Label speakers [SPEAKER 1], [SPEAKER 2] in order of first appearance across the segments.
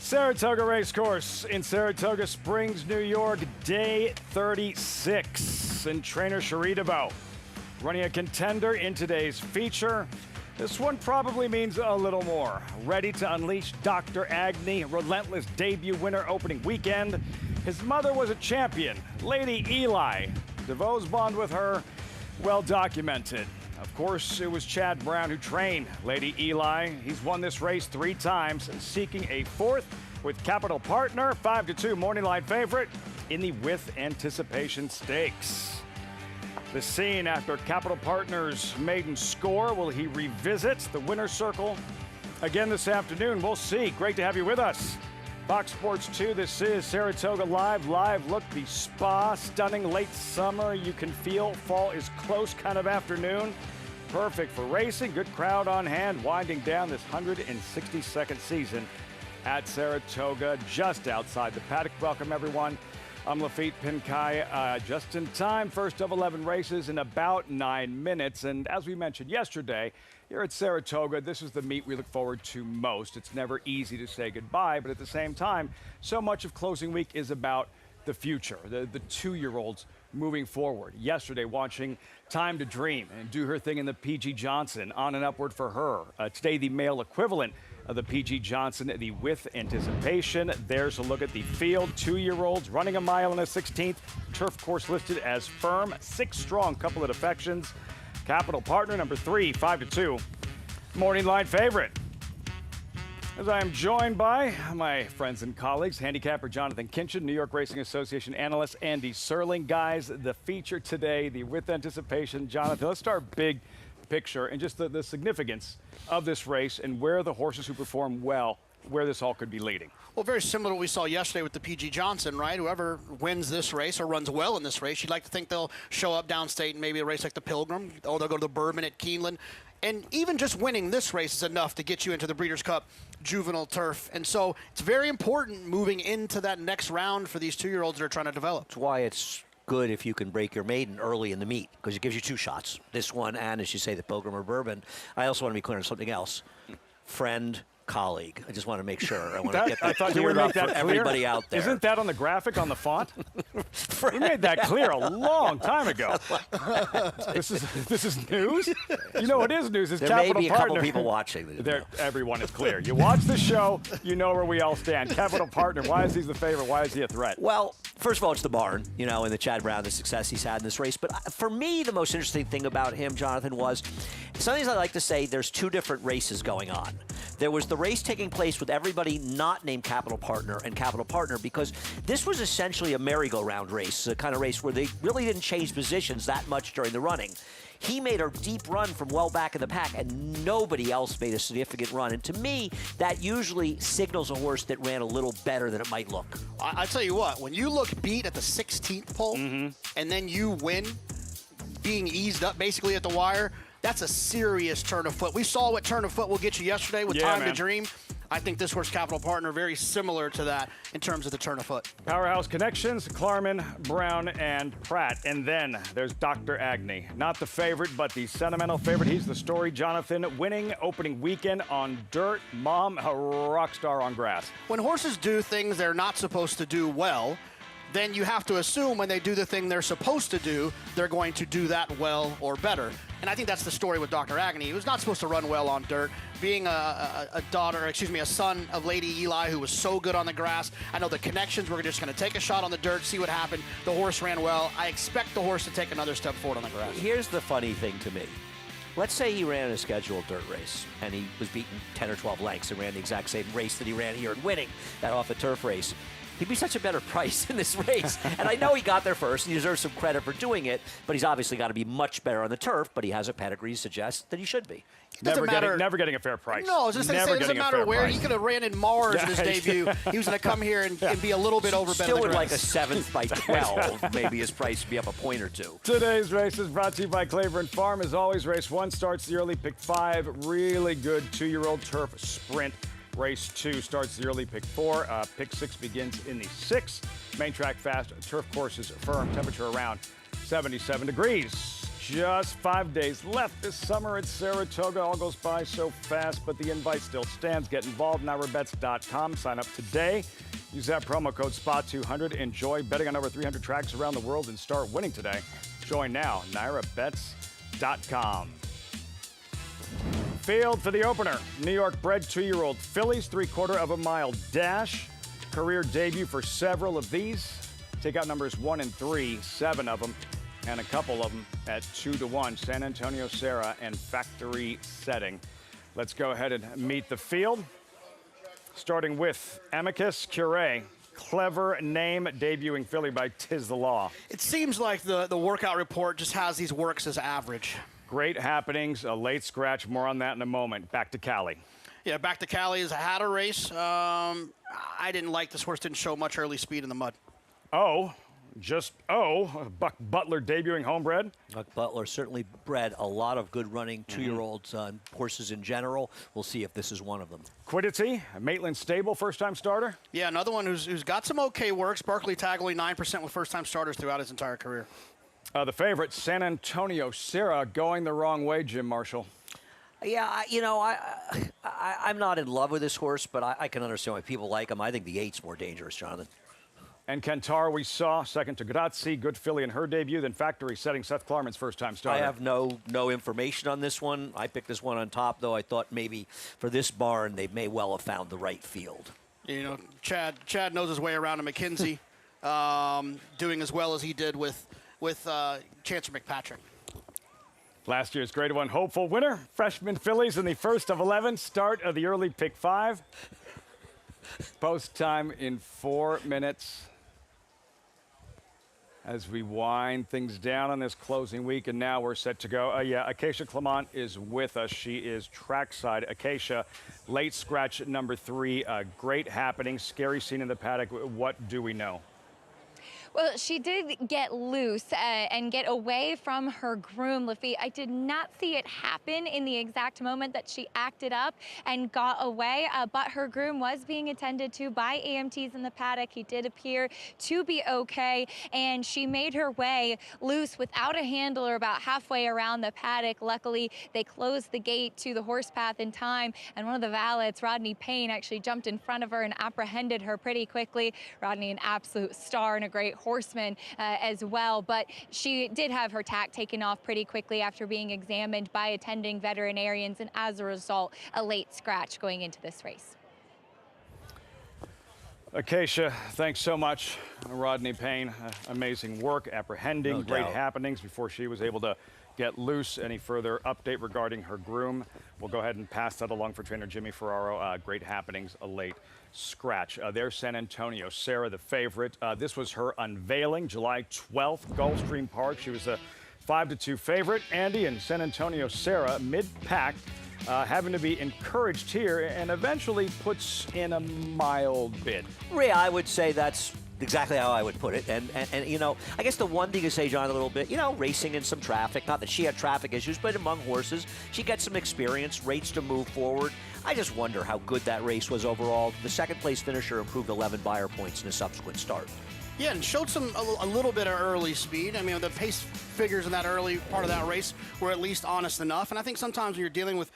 [SPEAKER 1] Saratoga Racecourse in Saratoga Springs, New York, day 36. And trainer Cherie DeVaux running a contender in today's feature. This one probably means a little more. Ready to unleash Dr. Agnew, relentless debut winner opening weekend. His mother was a champion, Lady Eli. DeVaux's bond with her, well documented. Of course, it was Chad Brown who trained Lady Eli. He's won this race 3 times, seeking a 4th with Capital Partner, 5-2 morning line favorite in the With Anticipation Stakes. The scene after Capital Partner's maiden score. Will he revisit the winner's circle again this afternoon? We'll see. Great to have you with us. Fox Sports 2, this is Saratoga Live. Live look, the spa, stunning late summer. You can feel fall is close kind of afternoon. Perfect for racing. Good crowd on hand, winding down this 162nd season at Saratoga, just outside the paddock. Welcome, everyone. I'm Lafitte Pinkai, just in time. First of 11 races in about 9 minutes. And as we mentioned yesterday, here at Saratoga, this is the meet we look forward to most. It's never easy to say goodbye, but at the same time, so much of closing week is about the future, the 2-year-olds moving forward. Yesterday, watching Time to Dream and do her thing in the PG Johnson, on and upward for her. Today, the male equivalent of the PG Johnson, the With Anticipation. There's a look at the field. 2-year-olds running a mile and a 16th. Turf course listed as firm. 6 strong, couple of defections. Capital Partner, number 3, 5-2. Morning line favorite. As I am joined by my friends and colleagues, handicapper Jonathan Kinchin, New York Racing Association analyst Andy Serling. Guys, the feature today, the With Anticipation. Jonathan, let's start big picture and just the significance of this race and where the horses who perform well, where this all could be leading.
[SPEAKER 2] Well, very similar to what we saw yesterday with the PG Johnson, right? Whoever wins this race or runs well in this race, you'd like to think they'll show up downstate in maybe a race like the Pilgrim, or they'll go to the Bourbon at Keeneland. And even just winning this race is enough to get you into the Breeders' Cup Juvenile Turf. And so it's very important moving into that next round for these 2-year-olds that are trying to develop.
[SPEAKER 3] That's why it's good if you can break your maiden early in the meet, because it gives you 2 shots. This one and, as you say, the Pilgrim or Bourbon. I also want to be clear on something else. Friend, colleague. I just want to make sure. I want to get that cleared up for everybody out there.
[SPEAKER 1] Isn't that on the graphic on the font? We made that clear a long time ago. This is news? You know what is news? It's
[SPEAKER 3] there
[SPEAKER 1] Capital
[SPEAKER 3] may be a
[SPEAKER 1] Partner.
[SPEAKER 3] couple people watching.
[SPEAKER 1] Everyone is clear. You watch the show, you know where we all stand. Capital Partner, why is he the favorite? Why is he a threat?
[SPEAKER 3] Well, first of all, it's the barn, and the Chad Brown, the success he's had in this race. But for me, the most interesting thing about him, Jonathan, was something I like to say there's 2 different races going on. There was the race taking place with everybody not named Capital Partner and Capital Partner, because this was essentially a merry-go-round race, a kind of race where they really didn't change positions that much during the running. He made a deep run from well back in the pack, and nobody else made a significant run. And to me, that usually signals a horse that ran a little better than it might look.
[SPEAKER 2] I tell you what, when you look beat at the 16th pole, and then you win, being eased up basically at the wire, that's a serious turn of foot. We saw what turn of foot will get you yesterday with Time to Dream. I think this horse, Capital Partner, very similar to that in terms of the turn of foot.
[SPEAKER 1] Powerhouse connections, Klarman, Brown, and Pratt. And then there's Dr. Agnew. Not the favorite, but the sentimental favorite. He's the story, Jonathan. Winning opening weekend on dirt. Mom, a rock star on grass.
[SPEAKER 2] When horses do things they're not supposed to do well, then you have to assume when they do the thing they're supposed to do, they're going to do that well or better. And I think that's the story with Dr. Agnew. He was not supposed to run well on dirt. Being a son of Lady Eli, who was so good on the grass. I know the connections were just going to take a shot on the dirt, see what happened. The horse ran well. I expect the horse to take another step forward on the grass.
[SPEAKER 3] Here's the funny thing to me. Let's say he ran a scheduled dirt race, and he was beaten 10 or 12 lengths and ran the exact same race that he ran here and winning that off a turf race. He'd be such a better price in this race. And I know he got there first, and he deserves some credit for doing it, but he's obviously got to be much better on the turf, but he has a pedigree to suggest that he should be.
[SPEAKER 1] Never getting a fair price.
[SPEAKER 2] No, I was just going to say, it doesn't matter where. He could have ran in Mars in his debut. He was going to come here and be a little bit over better.
[SPEAKER 3] Still would like a 7th by 12. Maybe his price would be up a point or 2.
[SPEAKER 1] Today's race is brought to you by Claiborne Farm. As always, race 1 starts the early, pick 5. Really good 2-year-old turf sprint. Race 2 starts the early, pick 4. Pick 6 begins in the 6th. Main track fast, turf course is firm, temperature around 77 degrees. Just 5 days left this summer at Saratoga. All goes by so fast, but the invite still stands. Get involved, NyraBets.com. Sign up today. Use that promo code SPOT200. Enjoy betting on over 300 tracks around the world and start winning today. Join now, NyraBets.com. Field for the opener. New York bred 2-year-old fillies, 3/4 mile dash. Career debut for several of these. Take out numbers 1 and 3, 7 of them, and a couple of them at 2-1. San Antonio Sarah and Factory Setting. Let's go ahead and meet the field. Starting with Amicus Cure. Clever name, debuting filly by Tiz the Law.
[SPEAKER 2] It seems like the workout report just has these works as average.
[SPEAKER 1] Great happenings, a late scratch. More on that in a moment. Back to Cali.
[SPEAKER 2] Yeah, back to Cali has had a race. I didn't like this horse. Didn't show much early speed in the mud.
[SPEAKER 1] Buck Butler debuting homebred.
[SPEAKER 3] Buck Butler certainly bred a lot of good running 2-year-olds and horses in general. We'll see if this is one of them.
[SPEAKER 1] Quiddity, Maitland Stable, first-time starter.
[SPEAKER 2] Yeah, another one who's got some okay works. Barkley Tag only 9% with first-time starters throughout his entire career.
[SPEAKER 1] The favorite, San Antonio Sarah, going the wrong way, Jim Marshall.
[SPEAKER 3] Yeah, I'm not in love with this horse, but I can understand why people like him. I think the 8's more dangerous, Jonathan.
[SPEAKER 1] And Kentar, we saw second to Grazi, good filly in her debut, then Factory Setting, Seth Klarman's first-time starter.
[SPEAKER 3] I have no information on this one. I picked this one on top, though. I thought maybe for this barn they may well have found the right field.
[SPEAKER 2] You know, Chad knows his way around a McKenzie, doing as well as he did with Chancer McPatrick.
[SPEAKER 1] Last year's Grade 1 hopeful winner, freshman fillies in the first of 11, start of the early pick 5. Post time in 4 minutes. As we wind things down on this closing week, and now we're set to go. Acacia Clement is with us. She is trackside. Acacia, late scratch number 3. Great happening, scary scene in the paddock. What do we know?
[SPEAKER 4] Well, she did get loose and get away from her groom, Lafitte. I did not see it happen in the exact moment that she acted up and got away, but her groom was being attended to by AMTs in the paddock. He did appear to be okay, and she made her way loose without a handler about halfway around the paddock. Luckily, they closed the gate to the horse path in time, and one of the valets, Rodney Payne, actually jumped in front of her and apprehended her pretty quickly. Rodney, an absolute star and a great horseman as well, but she did have her tack taken off pretty quickly after being examined by attending veterinarians, and as a result, a late scratch going into this race.
[SPEAKER 1] Acacia, thanks so much. Rodney Payne, amazing work, apprehending,
[SPEAKER 3] No
[SPEAKER 1] great
[SPEAKER 3] doubt.
[SPEAKER 1] happenings before she was able to get loose. Any further update regarding her groom? We'll go ahead and pass that along for trainer Jimmy Ferraro. Great happenings, a late scratch. There's San Antonio Sarah, the favorite. This was her unveiling, July 12th, Gulfstream Park. She was a 5-2 favorite. Andy and San Antonio Sarah, mid-pack, having to be encouraged here, and eventually puts in a mild bid.
[SPEAKER 3] Yeah, I would say that's exactly how I would put it. And I guess the one thing to say, John, a little bit, racing in some traffic, not that she had traffic issues, but among horses, she gets some experience, rates to move forward. I just wonder how good that race was overall. The second place finisher improved 11 buyer points in a subsequent start.
[SPEAKER 2] Yeah, and showed a little bit of early speed. I mean, the pace figures in that early part of that race were at least honest enough. And I think sometimes when you're dealing with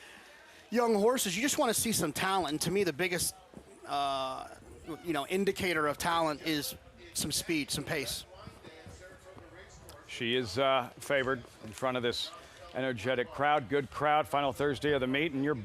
[SPEAKER 2] young horses, you just want to see some talent. And to me, the biggest indicator of talent is some speed, some pace.
[SPEAKER 1] She is favored in front of this energetic crowd. Good crowd, final Thursday of the meet, and you're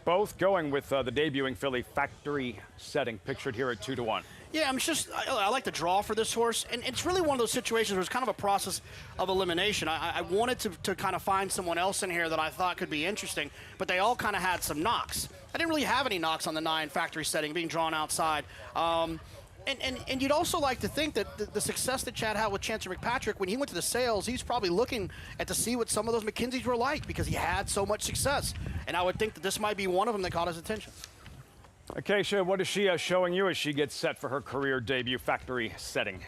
[SPEAKER 1] both going with the debuting filly Factory Setting, pictured here at 2-1.
[SPEAKER 2] Yeah, I like the draw for this horse, and it's really one of those situations where it's kind of a process of elimination. I wanted to kind of find someone else in here that I thought could be interesting, but they all kind of had some knocks. I didn't really have any knocks on the 9 Factory Setting being drawn outside. And you'd also like to think that the success that Chad had with Chancer McPatrick, when he went to the sales, he's probably looking to see what some of those McKenzies were like because he had so much success. And I would think that this might be one of them that caught his attention.
[SPEAKER 1] Acacia, what is she showing you as she gets set for her career debut Factory Setting?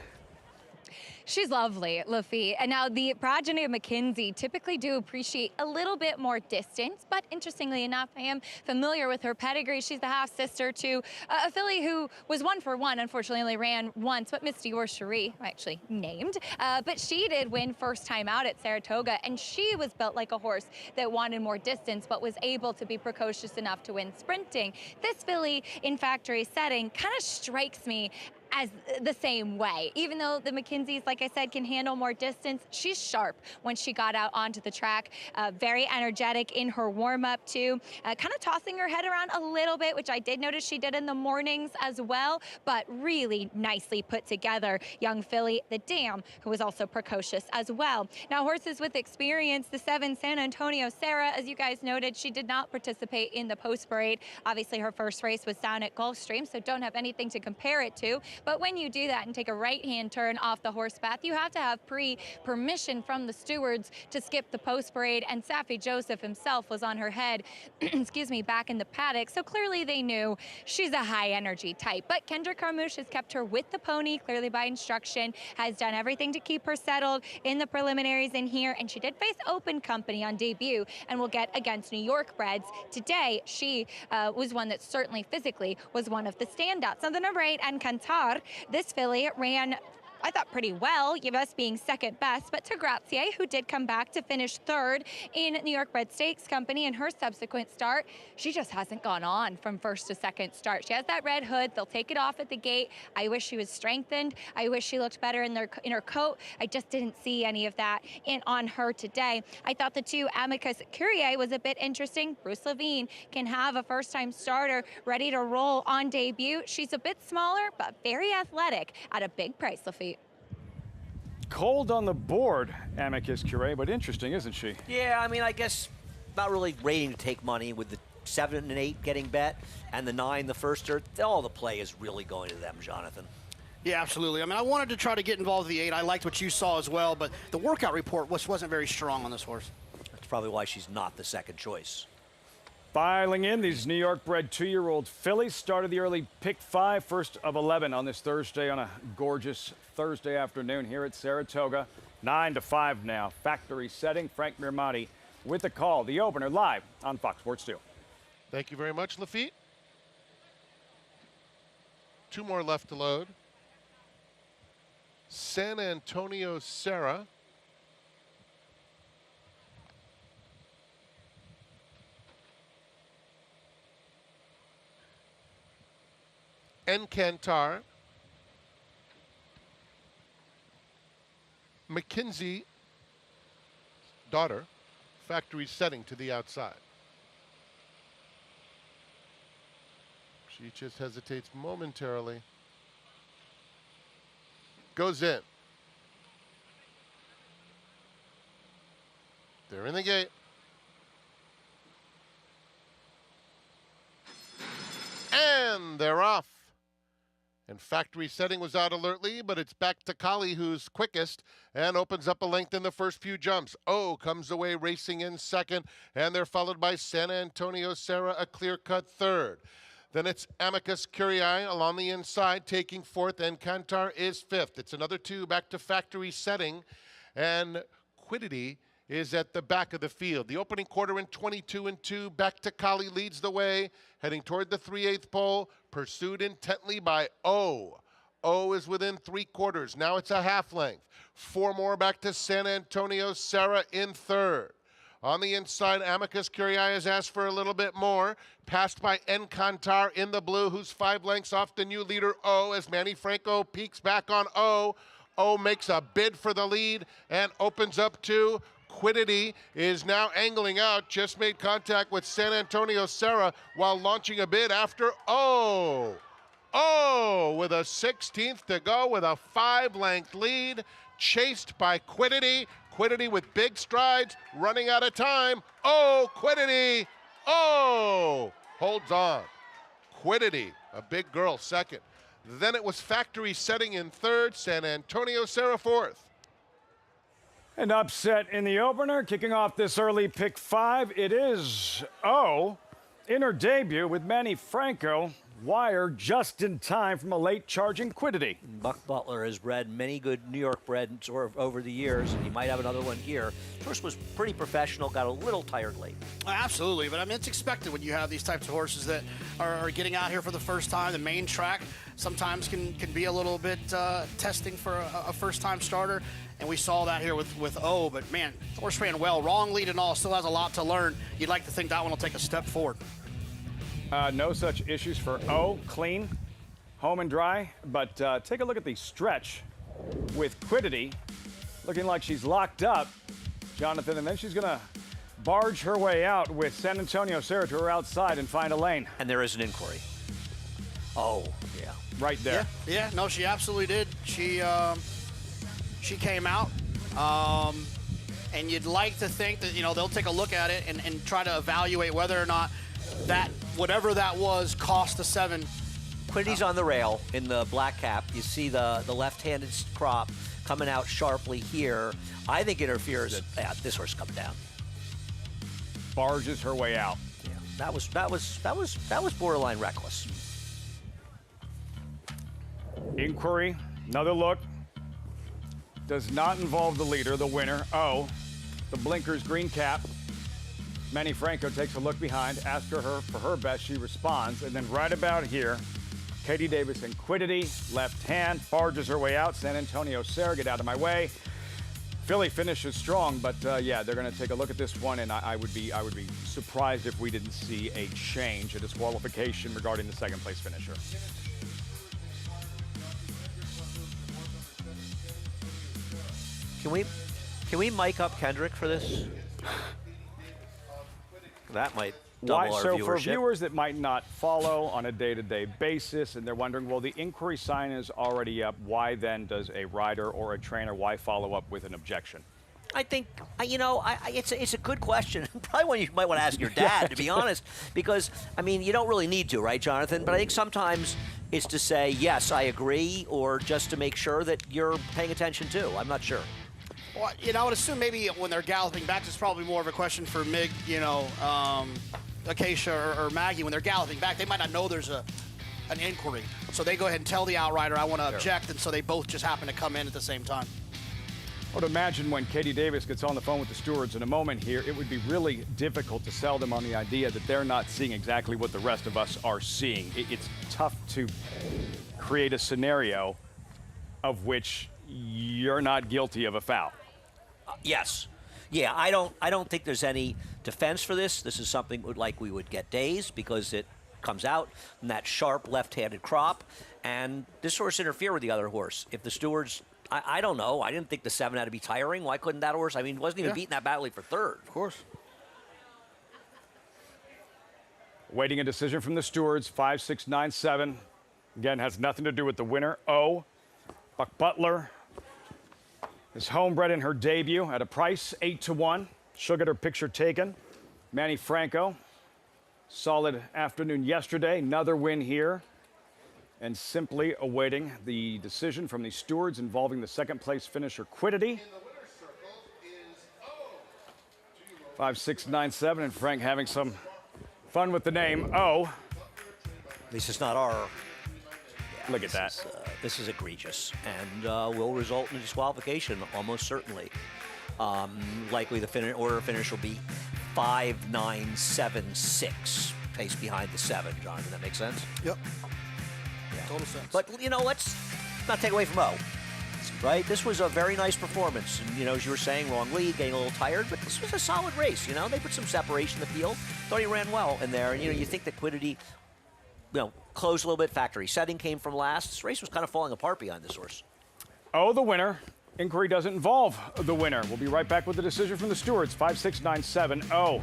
[SPEAKER 4] She's lovely, Lafitte. And now the progeny of McKenzie typically do appreciate a little bit more distance, but interestingly enough, I am familiar with her pedigree. She's the half-sister to a filly who was 1-for-1, unfortunately only ran once, but Miss Dior Cherie, actually named. But she did win first time out at Saratoga, and she was built like a horse that wanted more distance, but was able to be precocious enough to win sprinting. This filly in factory setting kind of strikes me as the same way. Even though the McKenzies, like I said, can handle more distance, she's sharp when she got out onto the track. Very energetic in her warm-up too. Kind of tossing her head around a little bit, which I did notice she did in the mornings as well, but really nicely put together. Young filly, the Dam, who was also precocious as well. Now, horses with experience, the 7 San Antonio Sarah, as you guys noted, she did not participate in the post parade. Obviously, her first race was down at Gulfstream, so don't have anything to compare it to. But when you do that and take a right-hand turn off the horse path, you have to have permission from the stewards to skip the post parade, and Safi Joseph himself was on her head, excuse me, back in the paddock. So clearly they knew she's a high energy type. But Kendra Carmouche has kept her with the pony, clearly by instruction, has done everything to keep her settled in the preliminaries in here, and she did face open company on debut and will get against New York breds. Today, she was one that certainly physically was one of the standouts. Now the number 8, Encantar, this filly ran, I thought, pretty well, Yves being second best, but to Grazier, who did come back to finish third in New York Bred Stakes Company in her subsequent start. She just hasn't gone on from first to second start. She has that red hood. They'll take it off at the gate. I wish she was strengthened. I wish she looked better in her coat. I just didn't see any of that on her today. I thought the 2 Amicus Curiae was a bit interesting. Bruce Levine can have a first-time starter ready to roll on debut. She's a bit smaller, but very athletic at a big price, Lafitte.
[SPEAKER 1] Cold on the board, Amicus Curiae, but interesting, isn't she?
[SPEAKER 3] Yeah, I mean, I guess not really waiting to take money with the 7 and 8 getting bet and the 9, the firster. All the play is really going to them, Jonathan.
[SPEAKER 2] Yeah, absolutely. I mean, I wanted to try to get involved with the 8. I liked what you saw as well, but the workout report wasn't very strong on this horse.
[SPEAKER 3] That's probably why she's not the second choice.
[SPEAKER 1] Filing in, these New York bred 2-year-old fillies started the early pick 5, first of 11 on this Thursday, on a gorgeous Thursday afternoon here at Saratoga. 9-5 now. Factory setting. Frank Mirmati with the call. The opener live on Fox Sports 2.
[SPEAKER 5] Thank you very much, Lafitte. 2 more left to load. San Antonio Sarah. Encantar. McKenzie, daughter, factory setting to the outside. She just hesitates momentarily. Goes in. They're in the gate. And they're off. And factory setting was out alertly, but it's back to Kali, who's quickest and opens up a length in the first few jumps. Oh, comes away racing in second, and they're followed by San Antonio Sarah, a clear-cut third. Then it's Amicus Curiae along the inside, taking fourth, and Encantar is fifth. It's another 2 back to factory setting, and Quiddity is at the back of the field. The opening quarter in 22-2. Back to Kali leads the way, heading toward the 3/8 pole, pursued intently by O. O is within 3/4. Now it's a half length. 4 more back to San Antonio Sarah in third. On the inside, Amicus Curiae has asked for a little bit more. Passed by Encantar in the blue, who's 5 lengths off the new leader, O, as Manny Franco peeks back on O. O makes a bid for the lead and opens up to Quiddity, is now angling out, just made contact with San Antonio Sarah while launching a bid after O. O with a 16th to go with a 5-length lead, chased by Quiddity. Quiddity with big strides, running out of time. Oh, Quiddity! Oh! Holds on. Quiddity, a big girl, second. Then it was factory setting in third, San Antonio Sarah fourth.
[SPEAKER 1] An upset in the opener, kicking off this early pick 5. It is O in her debut with Manny Franco wire just in time from a late charging Quiddity.
[SPEAKER 3] Buck Butler has bred many good New York breds over the years, and he might have another one here. Horse was pretty professional, got a little tired late.
[SPEAKER 2] Absolutely, but I mean, it's expected when you have these types of horses that are getting out here for the first time. The main track sometimes can be a little bit testing for a first-time starter, and we saw that here with O, but man, the horse ran well. Wrong lead and all, still has a lot to learn. You'd like to think that one will take a step forward.
[SPEAKER 1] No such issues for O. Clean, home and dry. But take a look at the stretch with Quiddity, looking like she's locked up, Jonathan, and then she's going to barge her way out with San Antonio Saratoga outside and find a lane.
[SPEAKER 3] And there is an inquiry. Oh, yeah.
[SPEAKER 1] Right there.
[SPEAKER 2] Yeah, no, she absolutely did. She came out, and you'd like to think that, they'll take a look at it and try to evaluate whether or not that, whatever that was, cost a 7.
[SPEAKER 3] Quiddity's on the rail in the black cap. You see the left-handed crop coming out sharply here. I think interferes. Yeah, this horse coming down.
[SPEAKER 1] Barges her way out.
[SPEAKER 3] Yeah, that was borderline reckless.
[SPEAKER 1] Inquiry, another look. Does not involve the leader, the winner. Oh, the blinkers green cap. Manny Franco takes a look behind, asks her for her best. She responds, and then right about here, Katie Davis and Quiddity, left hand, barges her way out. San Antonio Sarah, get out of my way. Philly finishes strong, but yeah, they're going to take a look at this one, and I would be surprised if we didn't see a change, a disqualification regarding the second place finisher.
[SPEAKER 3] Can we mic up Kendrick for this? That might double our
[SPEAKER 1] so
[SPEAKER 3] viewership.
[SPEAKER 1] for viewers that might not follow on a day-to-day basis, and they're wondering, well, the inquiry sign is already up. Why then does a rider or a trainer, why follow up with an objection?
[SPEAKER 3] I think, it's a good question. Probably one you might want to ask your dad, to be honest, because, you don't really need to, right, Jonathan? But I think sometimes it's to say, yes, I agree, or just to make sure that you're paying attention too. I'm not sure.
[SPEAKER 2] Well, I would assume maybe when they're galloping back, it's probably more of a question for Mig, Acacia or Maggie. When they're galloping back, they might not know there's an inquiry. So they go ahead and tell the outrider, I want to object, and so they both just happen to come in at the same time.
[SPEAKER 1] I would imagine when Katie Davis gets on the phone with the stewards in a moment here, it would be really difficult to sell them on the idea that they're not seeing exactly what the rest of us are seeing. It's tough to create a scenario of which you're not guilty of a foul.
[SPEAKER 3] Yes. Yeah, I don't think there's any defense for this. This is something we would get dazed because it comes out in that sharp left-handed crop, and this horse interfered with the other horse. If the stewards, I don't know. I didn't think the 7 had to be tiring. Why couldn't that horse? He wasn't even beating that battle for third.
[SPEAKER 2] Of course.
[SPEAKER 1] Waiting a decision from the stewards, 5, 6, 9, 7. Again, has nothing to do with the winner. O. Buck Butler is homebred in her debut at a price 8-1. She'll get her picture taken. Manny Franco, solid afternoon yesterday. Another win here. And simply awaiting the decision from the stewards involving the second place finisher Quiddity. 5, 6, 9, 7, and Frank having some fun with the name O.
[SPEAKER 3] At least it's not our. Yeah,
[SPEAKER 1] Look at that.
[SPEAKER 3] This is egregious and will result in a disqualification almost certainly. Likely the order finish will be 5, 9, 7, 6. Pace behind the 7, Jonathan. That makes sense?
[SPEAKER 2] Yep.
[SPEAKER 3] Yeah.
[SPEAKER 2] Total sense.
[SPEAKER 3] But, let's not take away from O. Right? This was a very nice performance. And, as you were saying, wrong lead, getting a little tired, but this was a solid race. They put some separation in the field. Thought he ran well in there. And, you think that Quiddity, closed a little bit. Factory setting came from last. This race was kind of falling apart behind this horse.
[SPEAKER 1] Oh, the winner. Inquiry doesn't involve the winner. We'll be right back with the decision from the stewards. 5, 6, 9, 7. Oh,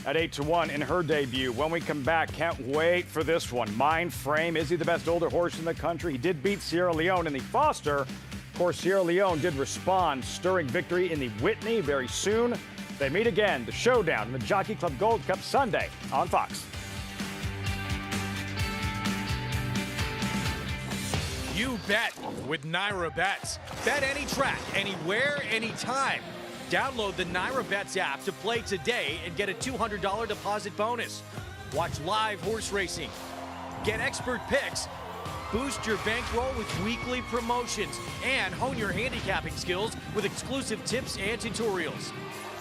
[SPEAKER 1] at 8-1 in her debut. When we come back, can't wait for this one. Mind Frame. Is he the best older horse in the country? He did beat Sierra Leone in the Foster. Of course, Sierra Leone did respond. Stirring victory in the Whitney very soon. They meet again. The showdown in the Jockey Club Gold Cup Sunday on Fox.
[SPEAKER 6] You bet with Naira Bets. Bet any track, anywhere, anytime. Download the Naira Bets app to play today and get a $200 deposit bonus. Watch live horse racing, Get expert picks, boost your bankroll with weekly promotions, and hone your handicapping skills with exclusive tips and tutorials.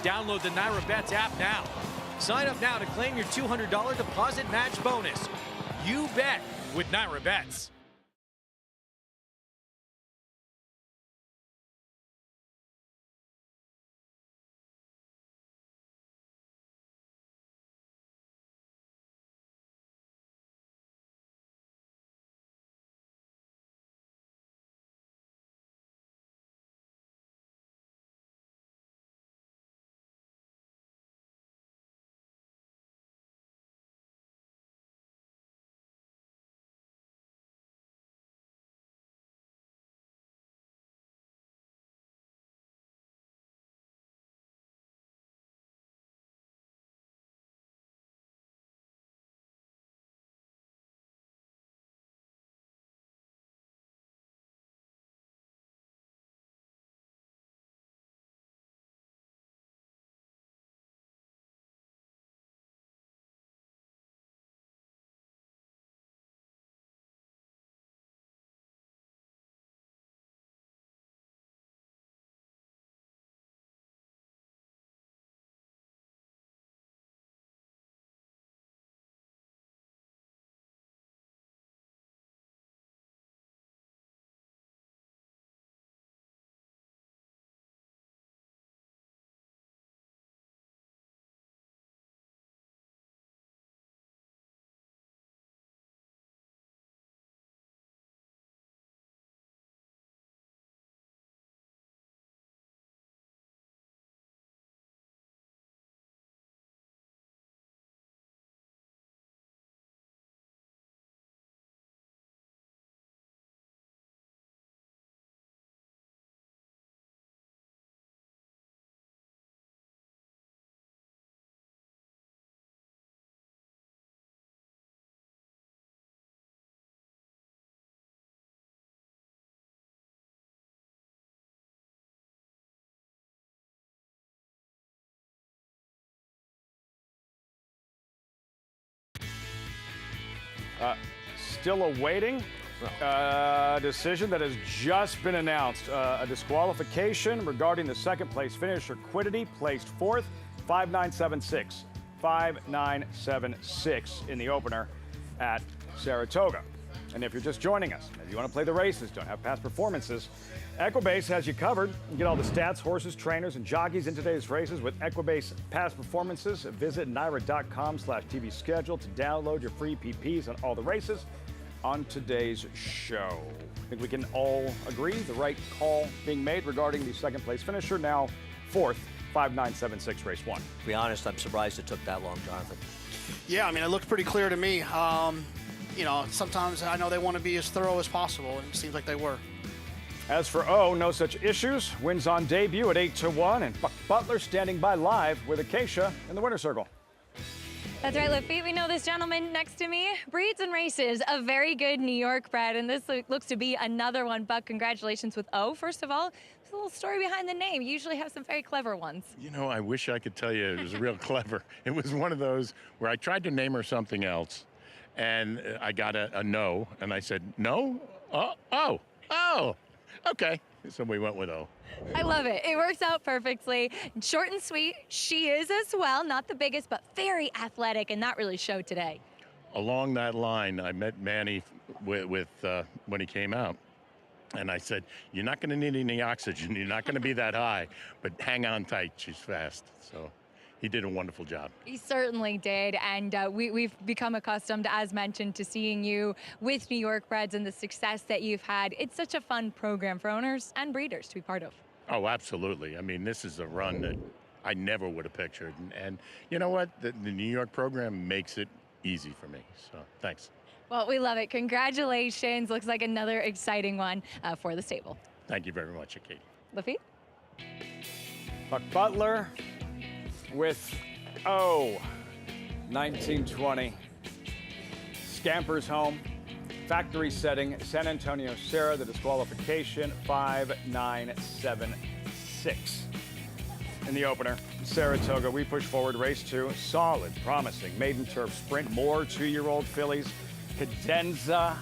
[SPEAKER 6] Download the Naira Bets app now. Sign up now to claim your $200 deposit match bonus. You bet with Naira Bets.
[SPEAKER 1] Still awaiting a decision that has just been announced. A disqualification regarding the second place finisher, Quiddity, placed fourth, 5976. 5976 in the opener at Saratoga. And if you're just joining us, if you want to play the races, don't have past performances, Equibase has you covered. You can get all the stats, horses, trainers, and jockeys in today's races with Equibase past performances. Visit naira.com/TV schedule to download your free PPs on all the races on today's show. I think we can all agree the right call being made regarding the second place finisher, now fourth, 5976 race one.
[SPEAKER 3] To be honest, I'm surprised it took that long, Jonathan.
[SPEAKER 2] Yeah, I mean, it looked pretty clear to me. You know, sometimes I know they want to be as thorough as possible, and it seems like they were.
[SPEAKER 1] As for O, no such issues. Wins on debut at 8-1, and Buck Butler standing by live with Acacia in the winner's circle.
[SPEAKER 4] That's right, Lafitte. We know this gentleman next to me breeds and races a very good New York bred, and this looks to be another one. Buck, congratulations with O. First of all, there's a little story behind the name. You usually have some very clever ones.
[SPEAKER 7] You know, I wish I could tell you it was real clever. It was one of those where I tried to name her something else, and I got a no, and I said, no? Oh, okay. So we went with O.
[SPEAKER 4] I love it. It works out perfectly. Short and sweet. She is as well. Not the biggest, but very athletic, and that really showed today.
[SPEAKER 7] Along that line, I met Manny with when he came out. And I said, you're not going to need any oxygen. You're not going to be that high, but hang on tight. She's fast. So he did a wonderful job.
[SPEAKER 4] He certainly did, and we've become accustomed, as mentioned, to seeing you with New York breds and the success that you've had. It's such a fun program for owners and breeders to be part of.
[SPEAKER 7] Oh, absolutely. I mean, this is a run that I never would have pictured. And you know what? The New York program makes it easy for me. So thanks.
[SPEAKER 4] Well, we love it. Congratulations. Looks like another exciting one for the stable.
[SPEAKER 7] Thank you very much, Katie.
[SPEAKER 4] Lafitte?
[SPEAKER 1] Buck Butler with O. 1920. Scampers home. Factory setting. San Antonio Sarah, the disqualification, 5976. In the opener, Saratoga, we push forward race two. Solid, promising maiden turf sprint. More 2-year-old fillies. Cadenza.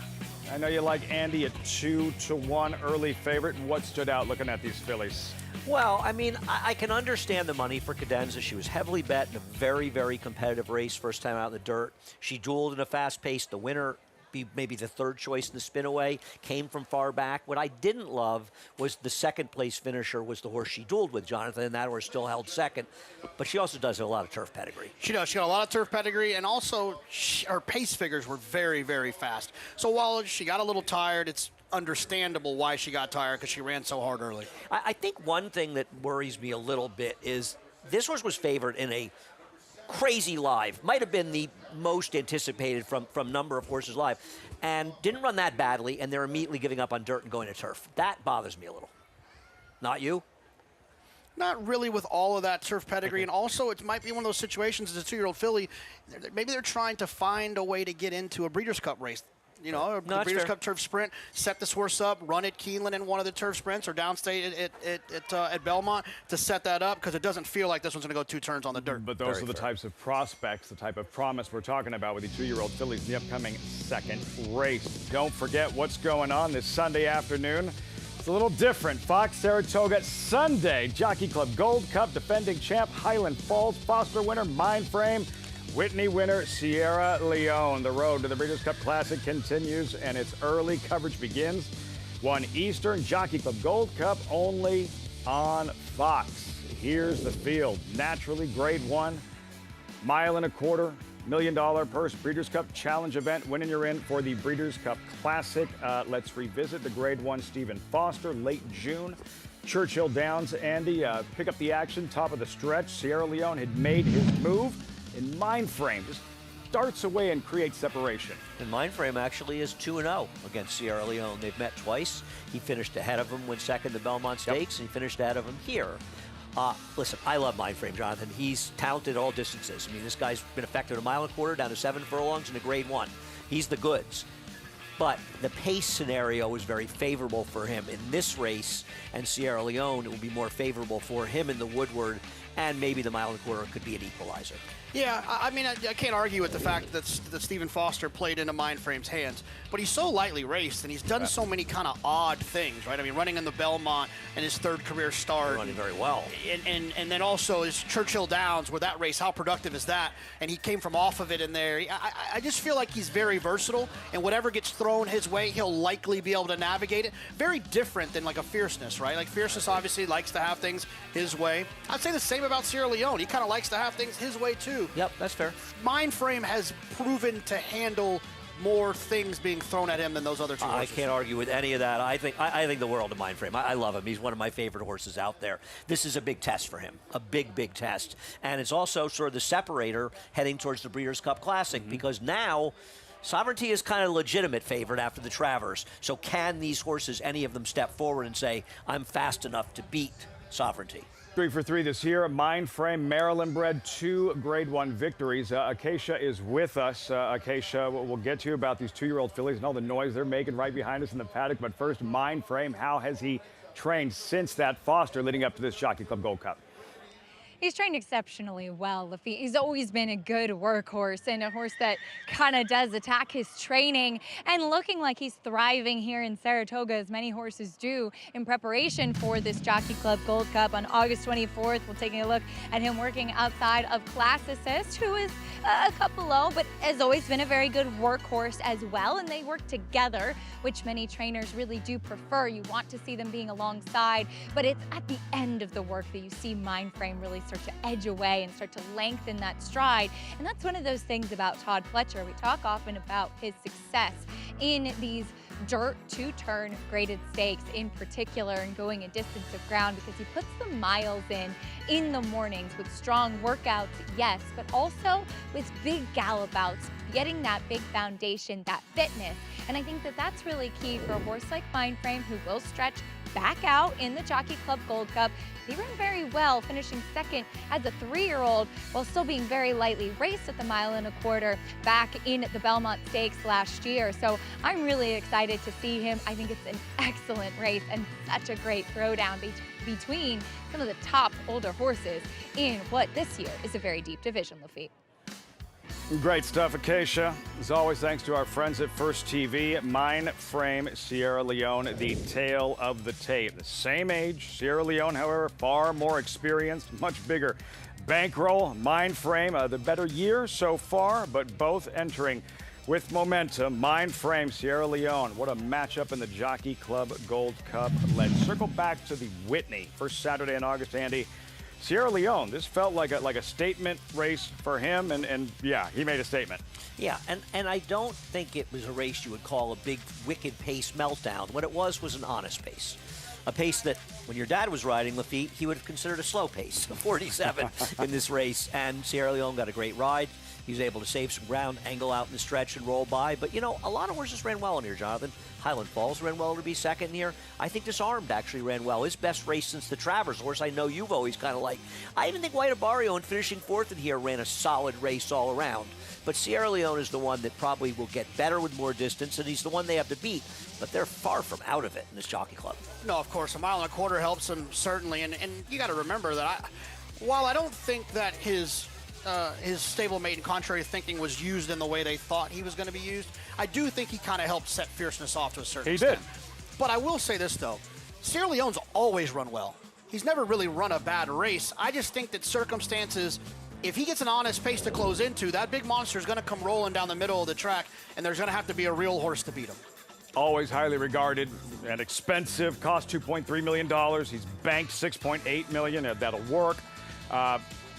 [SPEAKER 1] I know you like Andy, a 2-1 early favorite. What stood out looking at these fillies?
[SPEAKER 3] Well, I mean, I can understand the money for Cadenza. She was heavily bet in a very, very competitive race, first time out in the dirt. She dueled in a fast pace. The winner, maybe the third choice in the spin away, came from far back. What I didn't love was the second place finisher was the horse she dueled with, Jonathan, and that horse still held second. But she also does have a lot of turf pedigree.
[SPEAKER 2] She does. She got a lot of turf pedigree, and also her pace figures were very, very fast. So while she got a little tired, it's understandable why she got tired because she ran so hard early.
[SPEAKER 3] I think one thing that worries me a little bit is this horse was favored in a crazy live, might have been the most anticipated from number of horses live, and didn't run that badly, and they're immediately giving up on dirt and going to turf. That bothers me a little. Not you?
[SPEAKER 2] Not really with all of that turf pedigree, and also it might be one of those situations as a 2-year-old filly, maybe they're trying to find a way to get into a Breeders' Cup race. You know, a Breeders' Cup turf sprint, set this horse up, run at Keeneland in one of the turf sprints or downstate at Belmont to set that up, because it doesn't feel like this one's going to go 2 turns on the dirt.
[SPEAKER 1] But those are the types of prospects, the type of promise we're talking about with the 2-year-old fillies in the upcoming second race. Don't forget what's going on this Sunday afternoon. It's a little different. Fox Saratoga Sunday, Jockey Club Gold Cup, defending champ Highland Falls, Foster winner Mindframe, Whitney winner Sierra Leone. The road to the Breeders' Cup Classic continues, and its early coverage begins. 1 Eastern, Jockey Club Gold Cup, only on Fox. Here's the field. Naturally, Grade 1, mile and a quarter, $1 million purse Breeders' Cup Challenge event. Winning you're in for the Breeders' Cup Classic. Let's revisit the Grade 1 Stephen Foster, late June. Churchill Downs, Andy, pick up the action, top of the stretch. Sierra Leone had made his move. In Mindframe, just darts away and creates separation.
[SPEAKER 3] And Mindframe actually is 2-0 against Sierra Leone. They've met twice. He finished ahead of him, went second to Belmont Stakes, and he finished ahead of him here. Listen, I love Mindframe, Jonathan. He's talented at all distances. I mean, this guy's been effective 1.25 miles down to 7 furlongs in a Grade 1. He's the goods. But the pace scenario is very favorable for him in this race, and Sierra Leone, it will be more favorable for him in the Woodward, and maybe the 1.25 miles could be an equalizer.
[SPEAKER 2] Yeah, I mean, I can't argue with the fact that Stephen Foster played into Mindframe's hands, but he's so lightly raced, and he's done so many kind of odd things, right? I mean, running in the Belmont in his 3rd career start.
[SPEAKER 3] Running very well.
[SPEAKER 2] And then also his Churchill Downs, where that race, how productive is that? And he came from off of it in there. I just feel like he's very versatile, and whatever gets thrown his way, he'll likely be able to navigate it. Very different than like a Fierceness, right? Like Fierceness obviously likes to have things his way. I'd say the same about Sierra Leone. He kind of likes to have things his way too.
[SPEAKER 3] Yep, that's fair.
[SPEAKER 2] Mindframe has proven to handle more things being thrown at him than those other 2 horses.
[SPEAKER 3] I can't argue with any of that. I think the world of Mindframe. I love him. He's one of my favorite horses out there. This is a big test for him, a big, big test. And it's also sort of the separator heading towards the Breeders' Cup Classic, because now Sovereignty is kind of legitimate favorite after the Travers. So can these horses, any of them, step forward and say, I'm fast enough to beat Sovereignty?
[SPEAKER 1] 3 for 3 this year. Mindframe, Maryland-bred, 2 Grade 1 victories. Acacia is with us. Acacia, we'll get to you about these 2-year-old fillies and all the noise they're making right behind us in the paddock. But first, Mindframe, how has he trained since that Foster leading up to this Jockey Club Gold Cup?
[SPEAKER 4] He's trained exceptionally well, Lafitte. He's always been a good workhorse and a horse that kind of does attack his training, and looking like he's thriving here in Saratoga, as many horses do, in preparation for this Jockey Club Gold Cup on August 24th. We're taking a look at him working outside of Class Assist, who is a couple low, but has always been a very good workhorse as well, and they work together, which many trainers really do prefer. You want to see them being alongside, but it's at the end of the work that you see Mindframe really start to edge away and start to lengthen that stride. And that's one of those things about Todd Fletcher. We talk often about his success in these dirt 2-turn graded stakes in particular, and going a distance of ground, because he puts the miles in the mornings with strong workouts, yes, but also with big gallop outs, getting that big foundation, that fitness. And I think that that's really key for a horse like Mindframe, who will stretch back out in the Jockey Club Gold Cup. He ran very well, finishing second as a 3-year-old while still being very lightly raced at the 1.25 miles back in the Belmont Stakes last year. So I'm really excited to see him. I think it's an excellent race and such a great throwdown between some of the top older horses in what this year is a very deep division, Lafitte.
[SPEAKER 1] Great stuff, Acacia. As always, thanks to our friends at First TV. Mind Frame Sierra Leone, the tale of the tape. The same age, Sierra Leone, however, far more experienced, much bigger bankroll. Mind Frame, the better year so far, but both entering with momentum. Mind Frame Sierra Leone. What a matchup in the Jockey Club Gold Cup. Let's circle back to the Whitney. First Saturday in August, Andy. Sierra Leone, this felt like a statement race for him, and yeah, he made a statement.
[SPEAKER 3] Yeah, and I don't think it was a race you would call a big, wicked pace meltdown. What it was an honest pace. A pace that, when your dad was riding Lafitte, he would have considered a slow pace, a 47 in this race, and Sierra Leone got a great ride. He was able to save some ground, angle out in the stretch, and roll by. But, you know, a lot of horses ran well in here, Jonathan. Highland Falls ran well to be second here. I think Disarmed actually ran well. His best race since the Travers horse, I know you've always kind of liked. I even think White Abario in finishing fourth in here ran a solid race all around. But Sierra Leone is the one that probably will get better with more distance, and he's the one they have to beat. But they're far from out of it in this Jockey Club.
[SPEAKER 2] No, of course, a mile and a quarter helps him, certainly. And you got to remember that while I don't think that his stablemate and contrary thinking was used in the way they thought he was going to be used, I do think he kind of helped set Fierceness off to a certain extent.
[SPEAKER 1] He did.
[SPEAKER 2] But I will say this, though. Sierra Leone's always run well. He's never really run a bad race. I just think that circumstances, if he gets an honest pace to close into, that big monster is going to come rolling down the middle of the track, and there's going to have to be a real horse to beat him.
[SPEAKER 1] Always highly regarded and expensive, cost $2.3 million. He's banked $6.8 million. That'll work.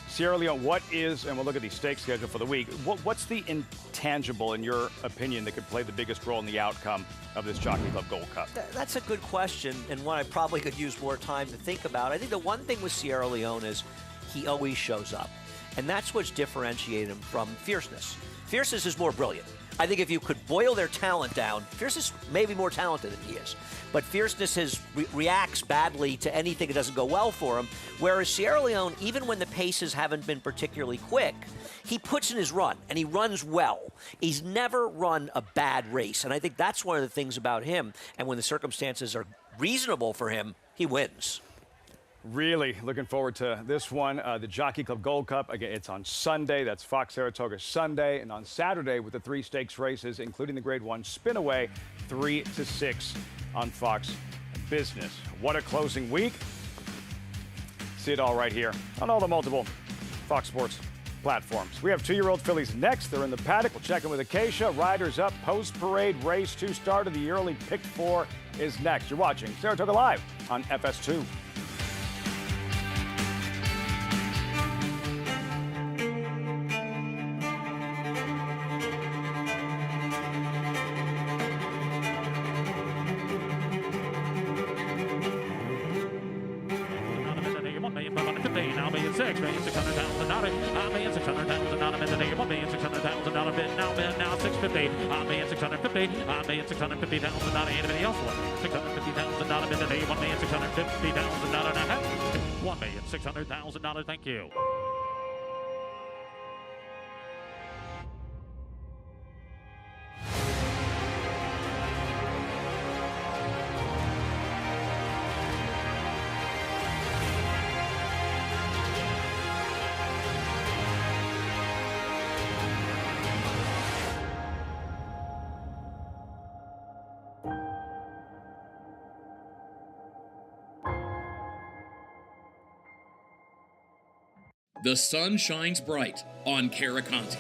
[SPEAKER 1] Sierra Leone, what is, and we'll look at the stake schedule for the week, what's the intangible, in your opinion, that could play the biggest role in the outcome of this Jockey Club Gold Cup?
[SPEAKER 3] That's a good question, and one I probably could use more time to think about. I think the one thing with Sierra Leone is he always shows up, and that's what's differentiated him from Fierceness. Fierceness is more brilliant. I think if you could boil their talent down, Fierceness may be more talented than he is. But Fierceness reacts badly to anything that doesn't go well for him, whereas Sierra Leone, even when the paces haven't been particularly quick, he puts in his run, and he runs well. He's never run a bad race, and I think that's one of the things about him. And when the circumstances are reasonable for him, he wins.
[SPEAKER 1] Really looking forward to this one. The Jockey Club Gold Cup, again, it's on Sunday. That's Fox Saratoga Sunday. And on Saturday with the 3 stakes races, including the Grade 1 Spinaway, 3 to 6 on Fox Business. What a closing week. See it all right here on all the multiple Fox Sports platforms. We have 2-year-old fillies next. They're in the paddock. We'll check in with Acacia. Riders up. Post-parade race 2 start of the early pick 4 is next. You're watching Saratoga Live on FS2.
[SPEAKER 8] $1,600,000. Thank you.
[SPEAKER 9] The sun shines bright on Caraconte.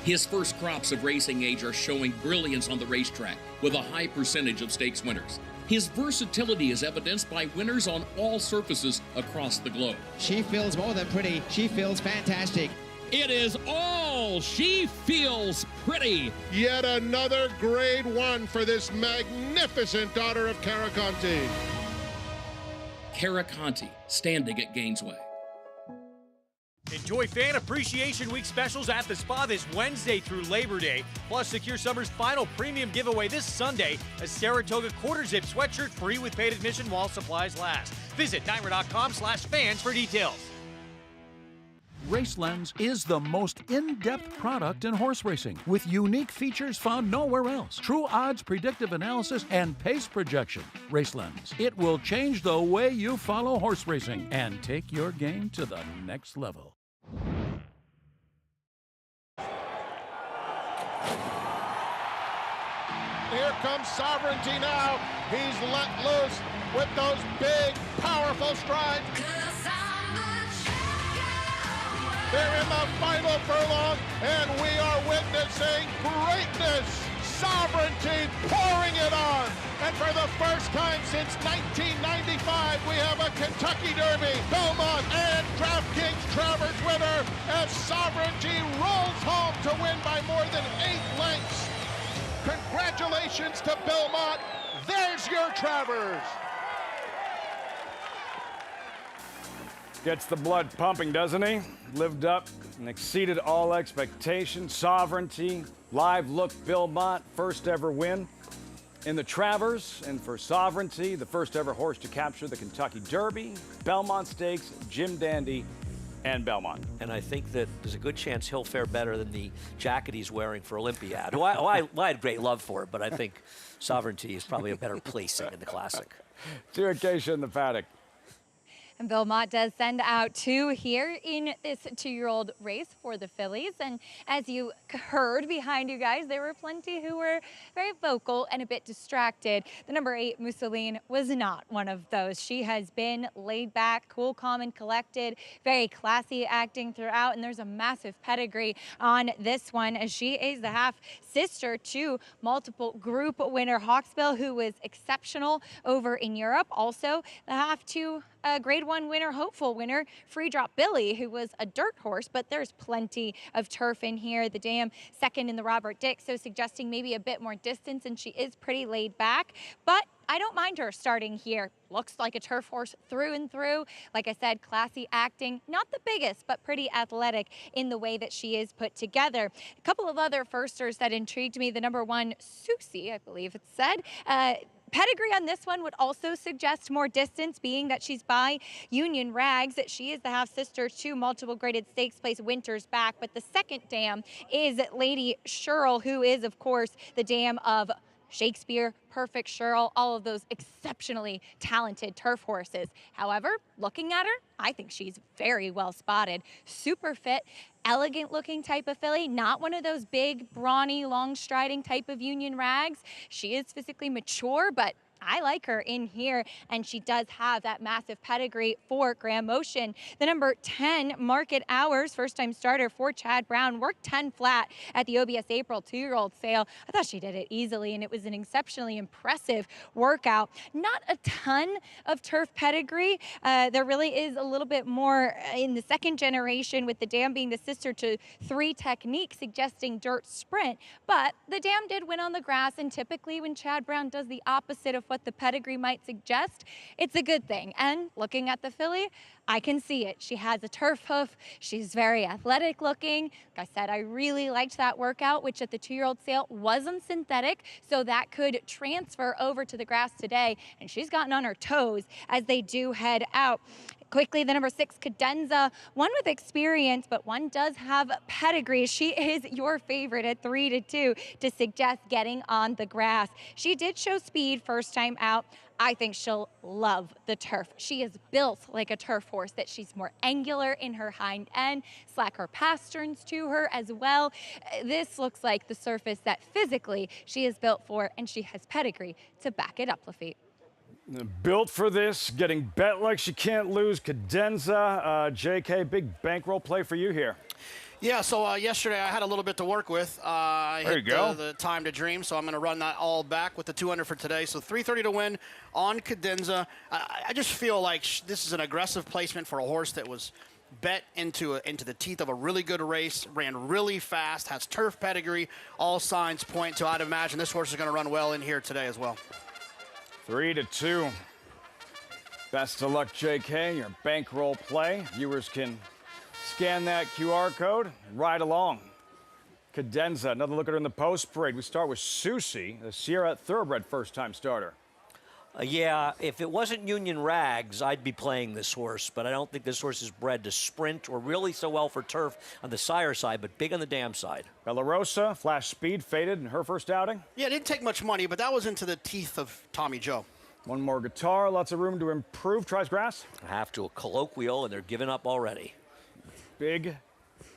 [SPEAKER 9] His first crops of racing age are showing brilliance on the racetrack with a high percentage of stakes winners. His versatility is evidenced by winners on all surfaces across the globe.
[SPEAKER 10] She feels more than pretty. She feels fantastic.
[SPEAKER 9] It is all She Feels Pretty.
[SPEAKER 5] Yet another Grade 1 for this magnificent daughter of Caraconte.
[SPEAKER 9] Caraconte, standing at Gainesway.
[SPEAKER 6] Enjoy Fan Appreciation Week specials at the Spa this Wednesday through Labor Day. Plus, secure summer's final premium giveaway this Sunday, a Saratoga quarter zip sweatshirt free with paid admission while supplies last. Visit Dimer.com/fans for details.
[SPEAKER 11] RaceLens is the most in-depth product in horse racing with unique features found nowhere else. True odds, predictive analysis, and pace projection. RaceLens. It will change the way you follow horse racing and take your game to the next level.
[SPEAKER 5] Here comes Sovereignty now. He's let loose with those big, powerful strides. They're in the final furlong, and we are witnessing greatness. Sovereignty pouring it on. And for the first time since 1995, we have a Kentucky Derby, Belmont, and DraftKings Travers winner as Sovereignty rolls home to win by more than 8 lengths. Congratulations to Belmont. There's your Travers.
[SPEAKER 1] Gets the blood pumping, doesn't he? Lived up and exceeded all expectations. Sovereignty, live look Belmont, first ever win in the Travers. And for Sovereignty, the first ever horse to capture the Kentucky Derby, Belmont Stakes, Jim Dandy, and Belmont.
[SPEAKER 3] And I think that there's a good chance he'll fare better than the jacket he's wearing for Olympiad, who I had great love for, but I think Sovereignty is probably a better placing in the Classic.
[SPEAKER 1] To Acacia in the Paddock.
[SPEAKER 4] And Belmont does send out 2 here in this 2-year-old race for the fillies. And as you heard behind you guys, there were plenty who were very vocal and a bit distracted. The number 8, Mousseline, was not one of those. She has been laid back, cool, calm, and collected, very classy acting throughout. And there's a massive pedigree on this one, as she is the half-sister to multiple group winner Hawksbill, who was exceptional over in Europe. Also, the half to Grade 1 winner, hopeful winner, Free Drop Billy, who was a dirt horse, but there's plenty of turf in here. The dam second in the Robert Dick, so suggesting maybe a bit more distance, and she is pretty laid back. But I don't mind her starting here. Looks like a turf horse through and through. Like I said, classy acting, not the biggest, but pretty athletic in the way that she is put together. A couple of other firsters that intrigued me. The number 1, Susie, I believe it said. Pedigree on this one would also suggest more distance, being that she's by Union Rags. She is the half-sister to multiple graded stakes place Winter's Back. But the second dam is Lady Sherrill, who is, of course, the dam of Shakespeare, Perfect Sherrill, all of those exceptionally talented turf horses. However, looking at her, I think she's very well spotted. Super fit, elegant looking type of filly, not one of those big, brawny, long striding type of Union Rags. She is physically mature, but I like her in here, and she does have that massive pedigree for Grand Motion. The number 10, Market Hours, first-time starter for Chad Brown, worked 10 flat at the OBS April 2-year-old sale. I thought she did it easily, and it was an exceptionally impressive workout. Not a ton of turf pedigree. There really is a little bit more in the second generation, with the dam being the sister to 3 Technique, suggesting dirt sprint. But the dam did win on the grass, and typically when Chad Brown does the opposite of what the pedigree might suggest, it's a good thing. And looking at the filly, I can see it. She has a turf hoof. She's very athletic looking. Like I said, I really liked that workout, which at the 2-year-old sale wasn't synthetic, so that could transfer over to the grass today. And she's gotten on her toes as they do head out. Quickly, the number 6, Cadenza, one with experience, but one does have pedigree. She is your favorite at 3-2 to suggest getting on the grass. She did show speed first time out. I think she'll love the turf. She is built like a turf horse, that she's more angular in her hind end, slacker pasterns to her as well. This looks like the surface that physically she is built for, and she has pedigree to back it up, Lafitte.
[SPEAKER 1] Built for this, getting bet like she can't lose. Cadenza, JK, big bankroll play for you here.
[SPEAKER 2] Yeah, so yesterday I had a little bit to work with. I
[SPEAKER 1] there you go.
[SPEAKER 2] The time to dream, so I'm going to run that all back with the 200 for today. So 330 to win on Cadenza. I just feel like this is an aggressive placement for a horse that was bet into the teeth of a really good race, ran really fast, has turf pedigree. All signs point to, I'd imagine this horse is going to run well in here today as well.
[SPEAKER 1] 3-2. Best of luck, JK. Your bankroll play. Viewers can scan that QR code and ride along. Cadenza, another look at her in the post parade. We start with Susie, the Sierra Thoroughbred first-time starter.
[SPEAKER 3] Yeah, if it wasn't Union Rags, I'd be playing this horse, but I don't think this horse is bred to sprint or really so well for turf on the sire side, but big on the dam side.
[SPEAKER 1] Bella Rosa, flash speed, faded in her first outing.
[SPEAKER 2] Yeah, it didn't take much money, but that was into the teeth of Tommy Joe.
[SPEAKER 1] One more guitar, lots of room to improve. Tries grass.
[SPEAKER 3] Have to a colloquial, and they're giving up already.
[SPEAKER 1] Big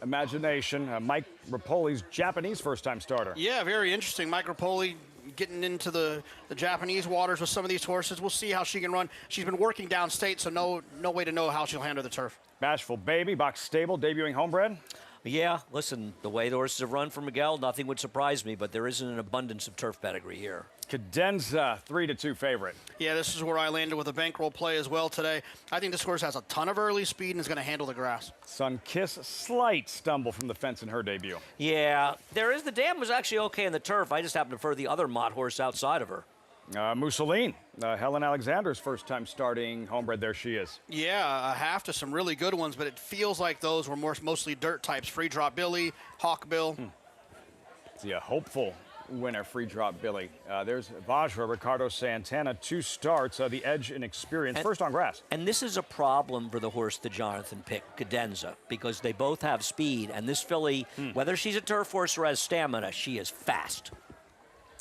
[SPEAKER 1] imagination. Mike Rapoli's Japanese first-time starter.
[SPEAKER 2] Yeah, very interesting. Mike Rapoli getting into the Japanese waters with some of these horses. We'll see how she can run. She's been working downstate, so no way to know how she'll handle the turf.
[SPEAKER 1] Bashful Baby, box stable, debuting homebred.
[SPEAKER 3] Yeah, listen, the way the horses have run for Miguel, nothing would surprise me, but there isn't an abundance of turf pedigree here.
[SPEAKER 1] Cadenza, 3-2 favorite.
[SPEAKER 2] Yeah, this is where I landed with a bankroll play as well today. I think this horse has a ton of early speed and is going to handle the grass.
[SPEAKER 1] Sun Kiss, slight stumble from the fence in her debut.
[SPEAKER 3] Yeah, the dam was actually okay in the turf. I just happen to prefer the other Mott horse outside of her.
[SPEAKER 1] Mousseline, Helen Alexander's first time starting homebred. There she is.
[SPEAKER 2] Yeah, a half to some really good ones, but it feels like those were mostly dirt types. Free Drop Billy, Hawkbill.
[SPEAKER 1] The hopeful winner, Free Drop Billy. There's Vajra, Ricardo Santana, 2 starts, the edge and experience, first on grass.
[SPEAKER 3] And this is a problem for the horse that Jonathan picked, Cadenza, because they both have speed, and this filly, whether she's a turf horse or has stamina, she is fast.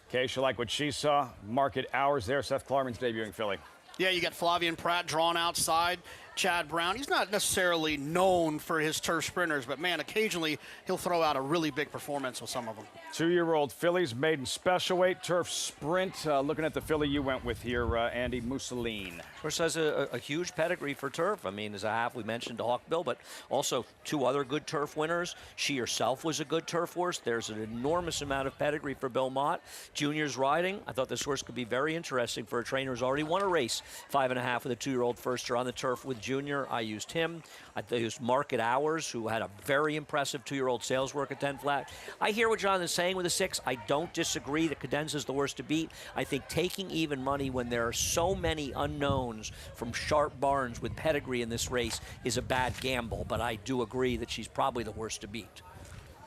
[SPEAKER 1] Okay, she liked what she saw. Market hours there. Seth Klarman's debuting filly.
[SPEAKER 2] Yeah, you got Flavian Pratt drawn outside. Chad Brown, he's not necessarily known for his turf sprinters, but man, occasionally he'll throw out a really big performance with some of them.
[SPEAKER 1] 2-year-old fillies, maiden special weight, turf sprint. Looking at the filly you went with here, Andy, Mousseline.
[SPEAKER 3] Horse has a huge pedigree for turf. I mean, as a half, we mentioned Hawkbill, but also 2 other good turf winners. She herself was a good turf horse. There's an enormous amount of pedigree for Bill Mott. Junior's riding. I thought this horse could be very interesting for a trainer who's already won a race, 5.5 with a 2-year-old firster on the turf with Junior. I used him. I used Market Hours, who had a very impressive 2-year-old sales work at 10 flat. I hear what Jonathan's saying with a 6. I don't disagree that Cadenza is the worst to beat. I think taking even money when there are so many unknowns from sharp barns with pedigree in this race is a bad gamble, but I do agree that she's probably the worst to beat.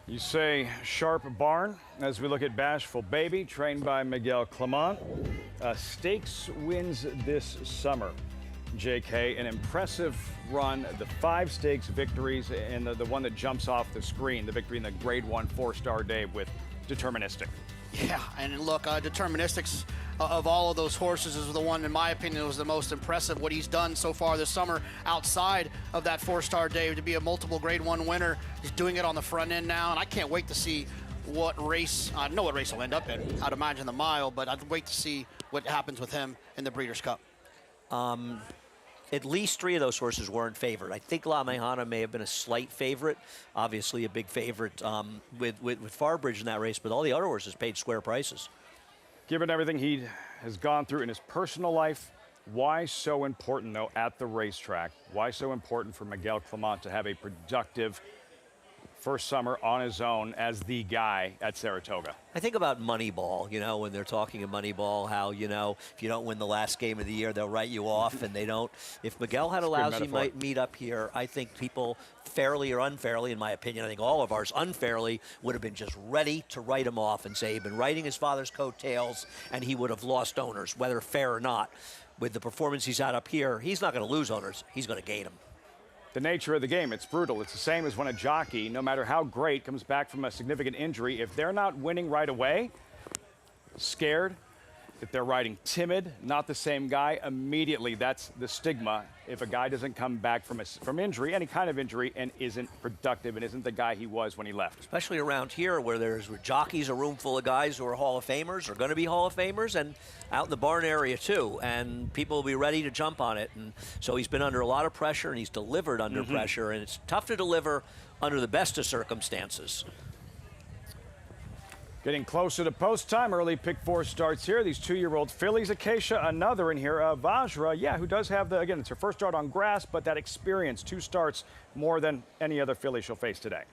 [SPEAKER 1] You say sharp barn as we look at Bashful Baby, trained by Miguel Clement. Stakes wins this summer. JK, an impressive run, the 5 stakes victories, and the one that jumps off the screen, the victory in the Grade 1 4-star day with Deterministic.
[SPEAKER 2] Yeah, and look, Deterministic's of all of those horses is the one, in my opinion, was the most impressive. What he's done so far this summer outside of that 4-star day to be a multiple Grade 1 winner. He's doing it on the front end now, and I can't wait to see what race, I know what race he'll end up in. I'd imagine the mile, but I'd wait to see what happens with him in the Breeders' Cup.
[SPEAKER 3] At least 3 of those horses weren't favored. I think La Mejana may have been a slight favorite, obviously a big favorite with Farbridge in that race, but all the other horses paid square prices.
[SPEAKER 1] Given everything he has gone through in his personal life, why so important, though, at the racetrack? Why so important for Miguel Clement to have a productive first summer on his own as the guy at Saratoga?
[SPEAKER 3] I think about Moneyball, you know, when they're talking in Moneyball, how, you know, if you don't win the last game of the year, they'll write you off, and they don't. If Miguel had a lousy meet up here, I think people, fairly or unfairly, in my opinion, I think all of ours unfairly, would have been just ready to write him off and say he'd been riding his father's coattails and he would have lost owners, whether fair or not. With the performance he's had up here, he's not going to lose owners, he's going to gain them.
[SPEAKER 1] The nature of the game, it's brutal. It's the same as when a jockey, no matter how great, comes back from a significant injury. If they're not winning right away, scared, if they're riding timid, not the same guy, immediately that's the stigma. If a guy doesn't come back from injury, any kind of injury, and isn't productive and isn't the guy he was when he left.
[SPEAKER 3] Especially around here where there's jockeys, a room full of guys who are Hall of Famers, or going to be Hall of Famers, and out in the barn area too, and people will be ready to jump on it. And so he's been under a lot of pressure, and he's delivered under pressure, and it's tough to deliver under the best of circumstances.
[SPEAKER 1] Getting closer to post time. Early pick 4 starts here. These 2-year-old fillies. Acacia, another in here. Vajra, yeah, who does have again, it's her first start on grass, but that experience, 2 starts more than any other filly she'll face today.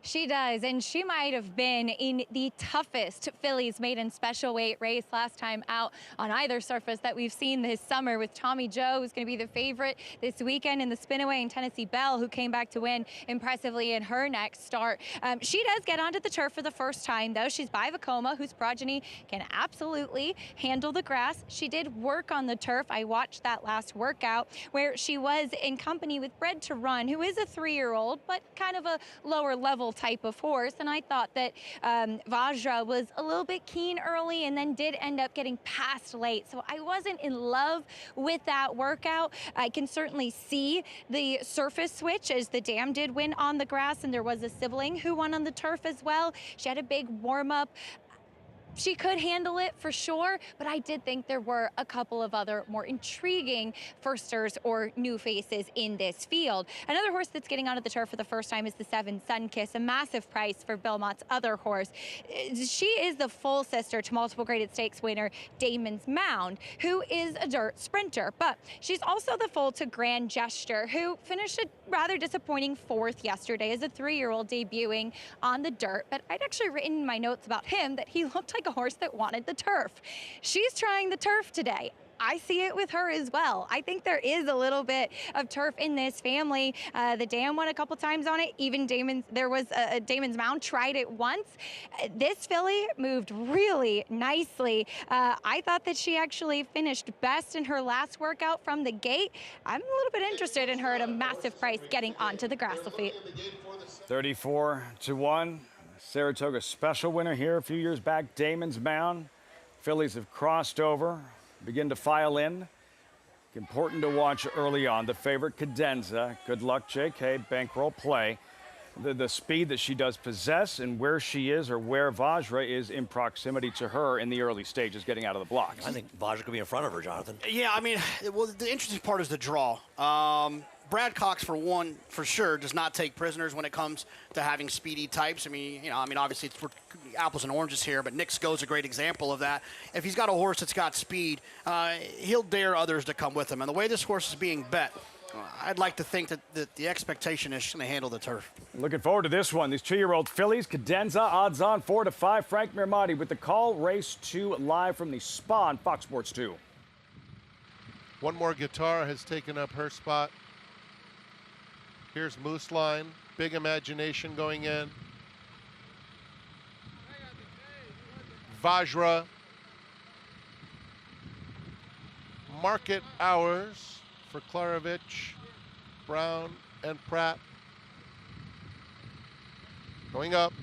[SPEAKER 4] She does, and she might have been in the toughest fillies maiden special weight race last time out on either surface that we've seen this summer, with Tommy Joe, who's going to be the favorite this weekend in the Spinaway, and Tennessee Belle, who came back to win impressively in her next start. She does get onto the turf for the first time, though. She's by Vacoma, whose progeny can absolutely handle the grass. She did work on the turf. I watched that last workout where she was in company with Bred to Run, who is a 3-year-old, but kind of a lower level type of horse, and I thought that Vajra was a little bit keen early and then did end up getting passed late, so I wasn't in love with that workout. I can certainly see the surface switch, as the dam did win on the grass, and there was a sibling who won on the turf as well. She had a big warm-up. she could handle it for sure, but I did think there were a couple of other more intriguing firsters or new faces in this field. Another horse that's getting onto the turf for the first time is the 7 Sunkiss, a massive price for Belmont's other horse. She is the full sister to multiple graded stakes winner Damon's Mound, who is a dirt sprinter, but she's also the foal to Grand Gesture, who finished a rather disappointing 4th yesterday as a 3-year-old debuting on the dirt. But I'd actually written in my notes about him that he looked like a horse that wanted the turf. She's trying the turf today. I see it with her as well. I think there is a little bit of turf in this family. The Dam won a couple times on it. Even there was a Damon's Mound tried it once. This filly moved really nicely. I thought that she actually finished best in her last workout from the gate. I'm a little bit interested in her at a massive price getting onto the grass, Lafitte.
[SPEAKER 1] 34-1. Saratoga special winner here a few years back, Damon's Mound. Fillies have crossed over, begin to file in. Important to watch early on. The favorite, Cadenza. Good luck, JK. Bankroll play. The speed that she does possess and where she is or where Vajra is in proximity to her in the early stages getting out of the blocks.
[SPEAKER 3] I think Vajra could be in front of her, Jonathan.
[SPEAKER 2] Yeah, I mean, well, the interesting part is the draw. Brad Cox, for one, for sure, does not take prisoners when it comes to having speedy types. I mean, obviously it's apples and oranges here, but Nick Sko's a great example of that. If he's got a horse that's got speed, he'll dare others to come with him. And the way this horse is being bet, I'd like to think that the expectation is she's going to handle the turf.
[SPEAKER 1] Looking forward to this one. These 2-year-old fillies, Cadenza, odds on 4-5. Frank Mirmati with the call. Race 2 live from the Spa on Fox Sports 2.
[SPEAKER 5] One more guitar has taken up her spot. Here's Moose Line, big imagination going in. Vajra. Market Hours for Klarovich, Brown, and Pratt. Going up.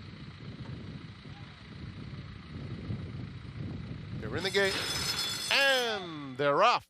[SPEAKER 5] They're in the gate, and they're off.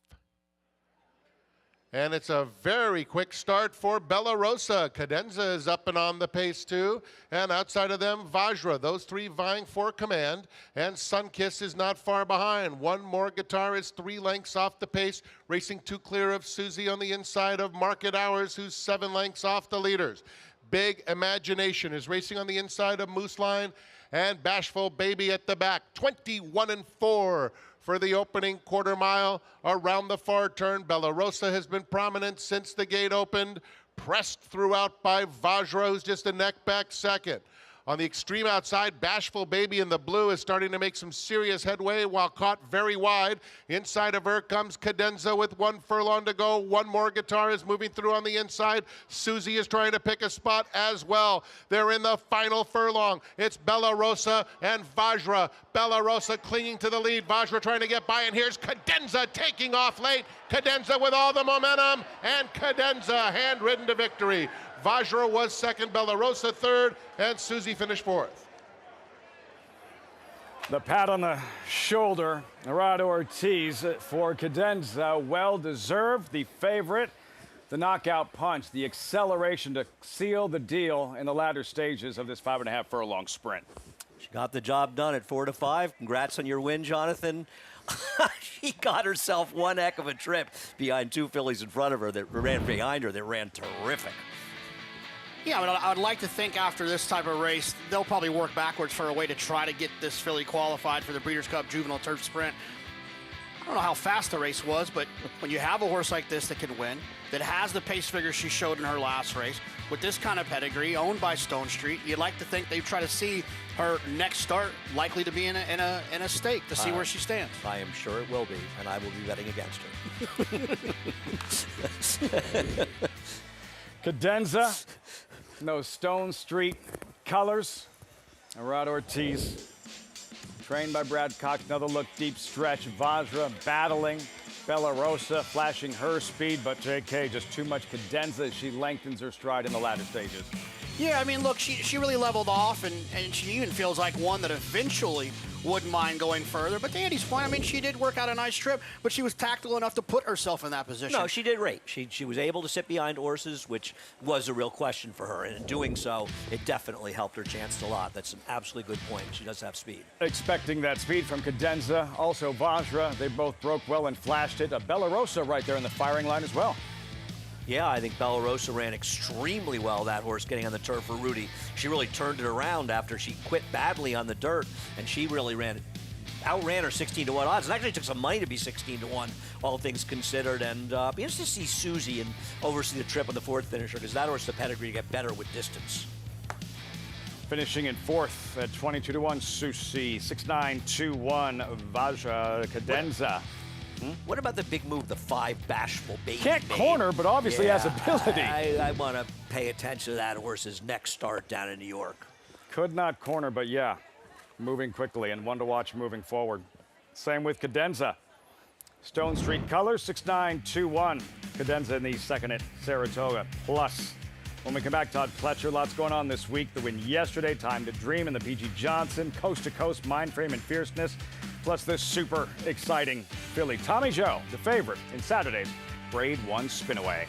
[SPEAKER 5] And it's a very quick start for Bella Rosa. Cadenza is up and on the pace too. And outside of them, Vajra. Those 3 vying for command. And Sunkiss is not far behind. One more guitar is 3 lengths off the pace. Racing 2 clear of Susie on the inside of Market Hours, who's 7 lengths off the leaders. Big Imagination is racing on the inside of Moose Line. And Bashful Baby at the back. 21-4. For the opening quarter mile around the far turn. Bella Rosa has been prominent since the gate opened. Pressed throughout by Vajra, who's just a neck back second. On the extreme outside, Bashful Baby in the blue is starting to make some serious headway while caught very wide. Inside of her comes Cadenza with 1 furlong to go. One more guitar is moving through on the inside. Susie is trying to pick a spot as well. They're in the final furlong. It's Bella Rosa and Vajra. Bella Rosa clinging to the lead. Vajra trying to get by, and here's Cadenza taking off late. Cadenza with all the momentum, and Cadenza hand-ridden to victory. Vajra was second, Bella Rosa third, and Susie finished 4th.
[SPEAKER 1] The pat on the shoulder, Gerardo Ortiz for Cadenza, well-deserved. The favorite, the knockout punch, the acceleration to seal the deal in the latter stages of this 5.5 furlong sprint.
[SPEAKER 3] She got the job done at 4-5. Congrats on your win, Jonathan. She got herself one heck of a trip behind 2 fillies in front of her that ran behind her that ran terrific.
[SPEAKER 2] Yeah, I mean, I'd like to think after this type of race, they'll probably work backwards for a way to try to get this filly qualified for the Breeders' Cup Juvenile Turf Sprint. I don't know how fast the race was, but when you have a horse like this that can win, that has the pace figure she showed in her last race, with this kind of pedigree, owned by Stone Street, you'd like to think they'd try to see her next start likely to be in a stake to see where she stands.
[SPEAKER 3] I am sure it will be, and I will be betting against her.
[SPEAKER 1] Cadenza, no Stone Street colors. Gerardo Ortiz, trained by Brad Cox. Another look, deep stretch. Vajra battling. Bella Rosa flashing her speed, but JK just too much Cadenza as she lengthens her stride in the latter stages.
[SPEAKER 2] Yeah, I mean, look, she really leveled off, and she even feels like one that eventually wouldn't mind going further. But to Andy's point, I mean, she did work out a nice trip, but she was tactical enough to put herself in that position.
[SPEAKER 3] No, she did great. She was able to sit behind horses, which was a real question for her. And in doing so, it definitely helped her chance a lot. That's an absolutely good point. She does have speed.
[SPEAKER 1] Expecting that speed from Cadenza. Also Vajra. They both broke well and flashed it. Bella Rosa right there in the firing line as well.
[SPEAKER 3] Yeah, I think Bella Rosa ran extremely well, that horse, getting on the turf for Rudy. She really turned it around after she quit badly on the dirt, and she really outran her 16-1 odds. It actually took some money to be 16-1, all things considered. And be interested to see Susie and oversee the trip on the fourth finisher, because that horse, the pedigree, to get better with distance.
[SPEAKER 1] Finishing in fourth at 22-1, Susie. 6-9-2-1, Vajra Cadenza.
[SPEAKER 3] What about the big move, the 5 Bashful Baby?
[SPEAKER 1] Can't corner, but obviously has ability.
[SPEAKER 3] I want to pay attention to that horse's next start down in New York.
[SPEAKER 1] Could not corner, but yeah, moving quickly and one to watch moving forward. Same with Cadenza. Stone Street colors, 6-9-2-1. Cadenza in the second at Saratoga. Plus, when we come back, Todd Pletcher, lots going on this week. The win yesterday, Time to Dream in the P.G. Johnson, Coast to Coast, Mind Frame and Fierceness. Plus this super exciting filly. Tommy Joe, the favorite in Saturday's Grade 1 Spinaway.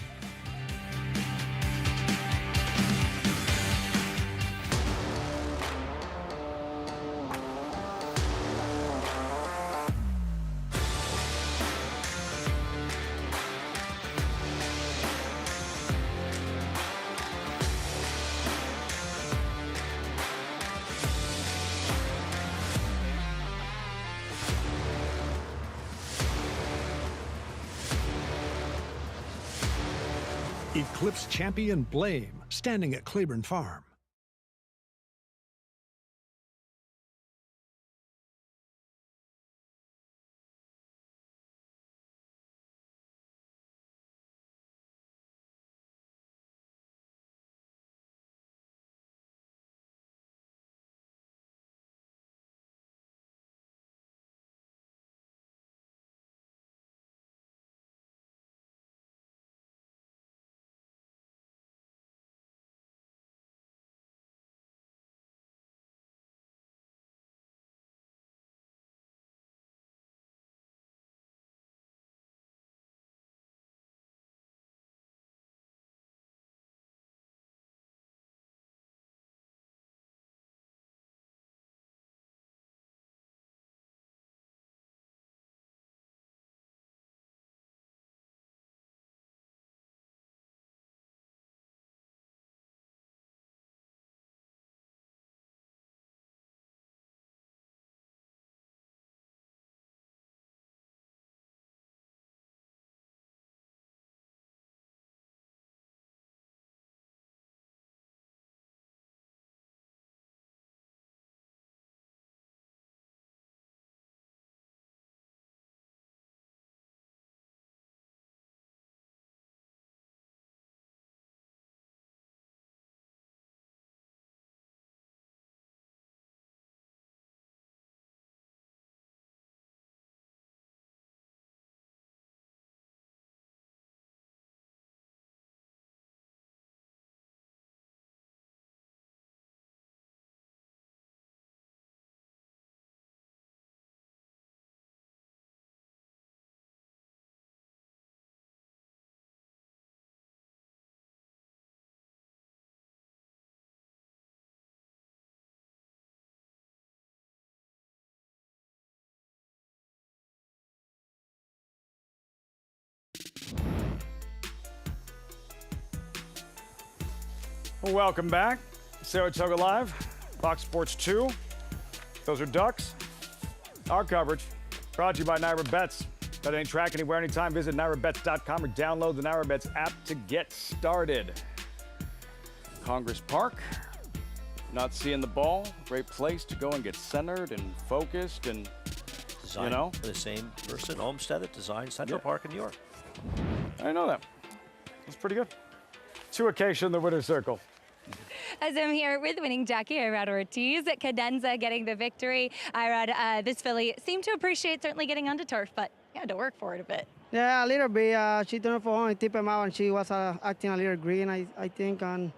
[SPEAKER 8] Eclipse champion Blame, standing at Claiborne Farm.
[SPEAKER 1] Welcome back. Saratoga Live, Fox Sports 2. Those are Ducks. Our coverage brought to you by Naira Bets. Bet any track, anywhere, anytime. Visit NairaBets.com or download the Naira Bets app to get started. Congress Park. Not seeing the ball. Great place to go and get centered and focused and,
[SPEAKER 3] Designed,
[SPEAKER 1] you know.
[SPEAKER 3] the same person, Olmsted, that designed Central Park in New York.
[SPEAKER 1] I know that. That's pretty good. 2 occasion in the winner's circle.
[SPEAKER 4] As I'm here with winning jockey Irad Ortiz, Cadenza getting the victory. Irad, this filly seemed to appreciate certainly getting onto turf, but you had to work for it a bit.
[SPEAKER 12] Yeah, a little bit. She turned for home and tipped him out, and she was acting a little green, I think. And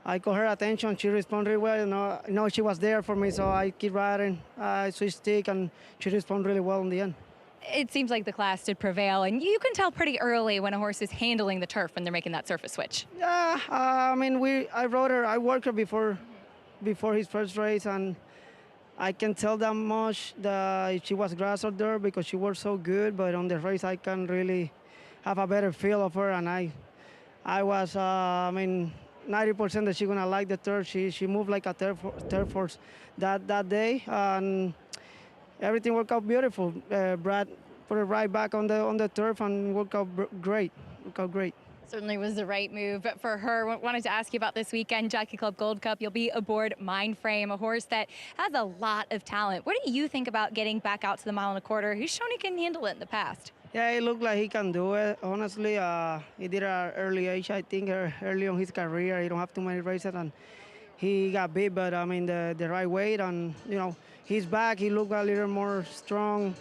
[SPEAKER 12] I caught her attention. She responded really well. You know, she was there for me, so I keep riding. I switch stick, and she responded really well in the end.
[SPEAKER 4] It seems like the class did prevail, and you can tell pretty early when a horse is handling the turf when they're making that surface switch.
[SPEAKER 12] Yeah, I mean, I worked her before his first race, and I can tell that much that she was grass or dirt because she worked so good. But on the race, I can really have a better feel of her, and I was, 90% that she's gonna like the turf. She moved like a turf horse that day, and everything worked out beautiful. Brad put it right back on the turf and worked out great.
[SPEAKER 4] Certainly was the right move for her. Wanted to ask you about this weekend, Jockey Club Gold Cup. You'll be aboard Mindframe, a horse that has a lot of talent. What do you think about getting back out to the 1.25 miles? He's shown he can handle it in the past.
[SPEAKER 12] Yeah, it looked like he can do it. Honestly, he did it at an early age, I think, early on his career. He don't have too many races, and he got beat, but I mean, the right weight, and, you know, he's back. He looked a little more strong.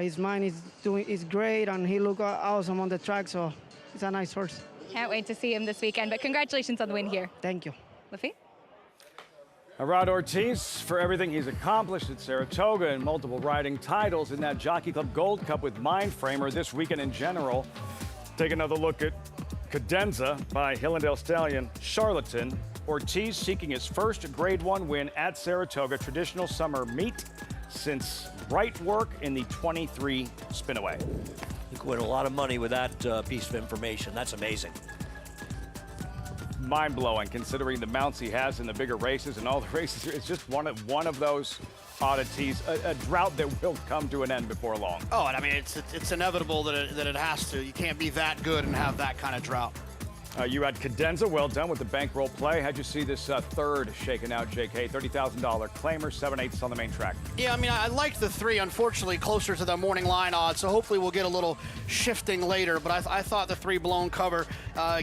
[SPEAKER 12] His mind is great, and he looked awesome on the track, so it's a nice horse.
[SPEAKER 4] Can't wait to see him this weekend, but congratulations on the win here.
[SPEAKER 12] Thank you.
[SPEAKER 4] Laffy?
[SPEAKER 1] Rod Ortiz, for everything he's accomplished at Saratoga and multiple riding titles in that Jockey Club Gold Cup with Mindframer this weekend in general. Take another look at Cadenza by Hillendale Stallion Charlatan. Ortiz seeking his first Grade 1 win at Saratoga traditional summer meet since Bright Work in the 23 Spinaway.
[SPEAKER 3] You could win a lot of money with that piece of information. That's amazing.
[SPEAKER 1] Mind-blowing considering the mounts he has in the bigger races and all the races. It's just one of those oddities, a drought that will come to an end before long.
[SPEAKER 2] Oh, and I mean, it's inevitable that it has to. You can't be that good and have that kind of drought.
[SPEAKER 1] You had Cadenza, well done with the bankroll play. How'd you see this third shaking out, JK? $30,000 claimer, 7/8 on the main track.
[SPEAKER 2] Yeah, I mean, I liked the three, unfortunately, closer to the morning line odds, so hopefully we'll get a little shifting later. But I thought the three blown cover,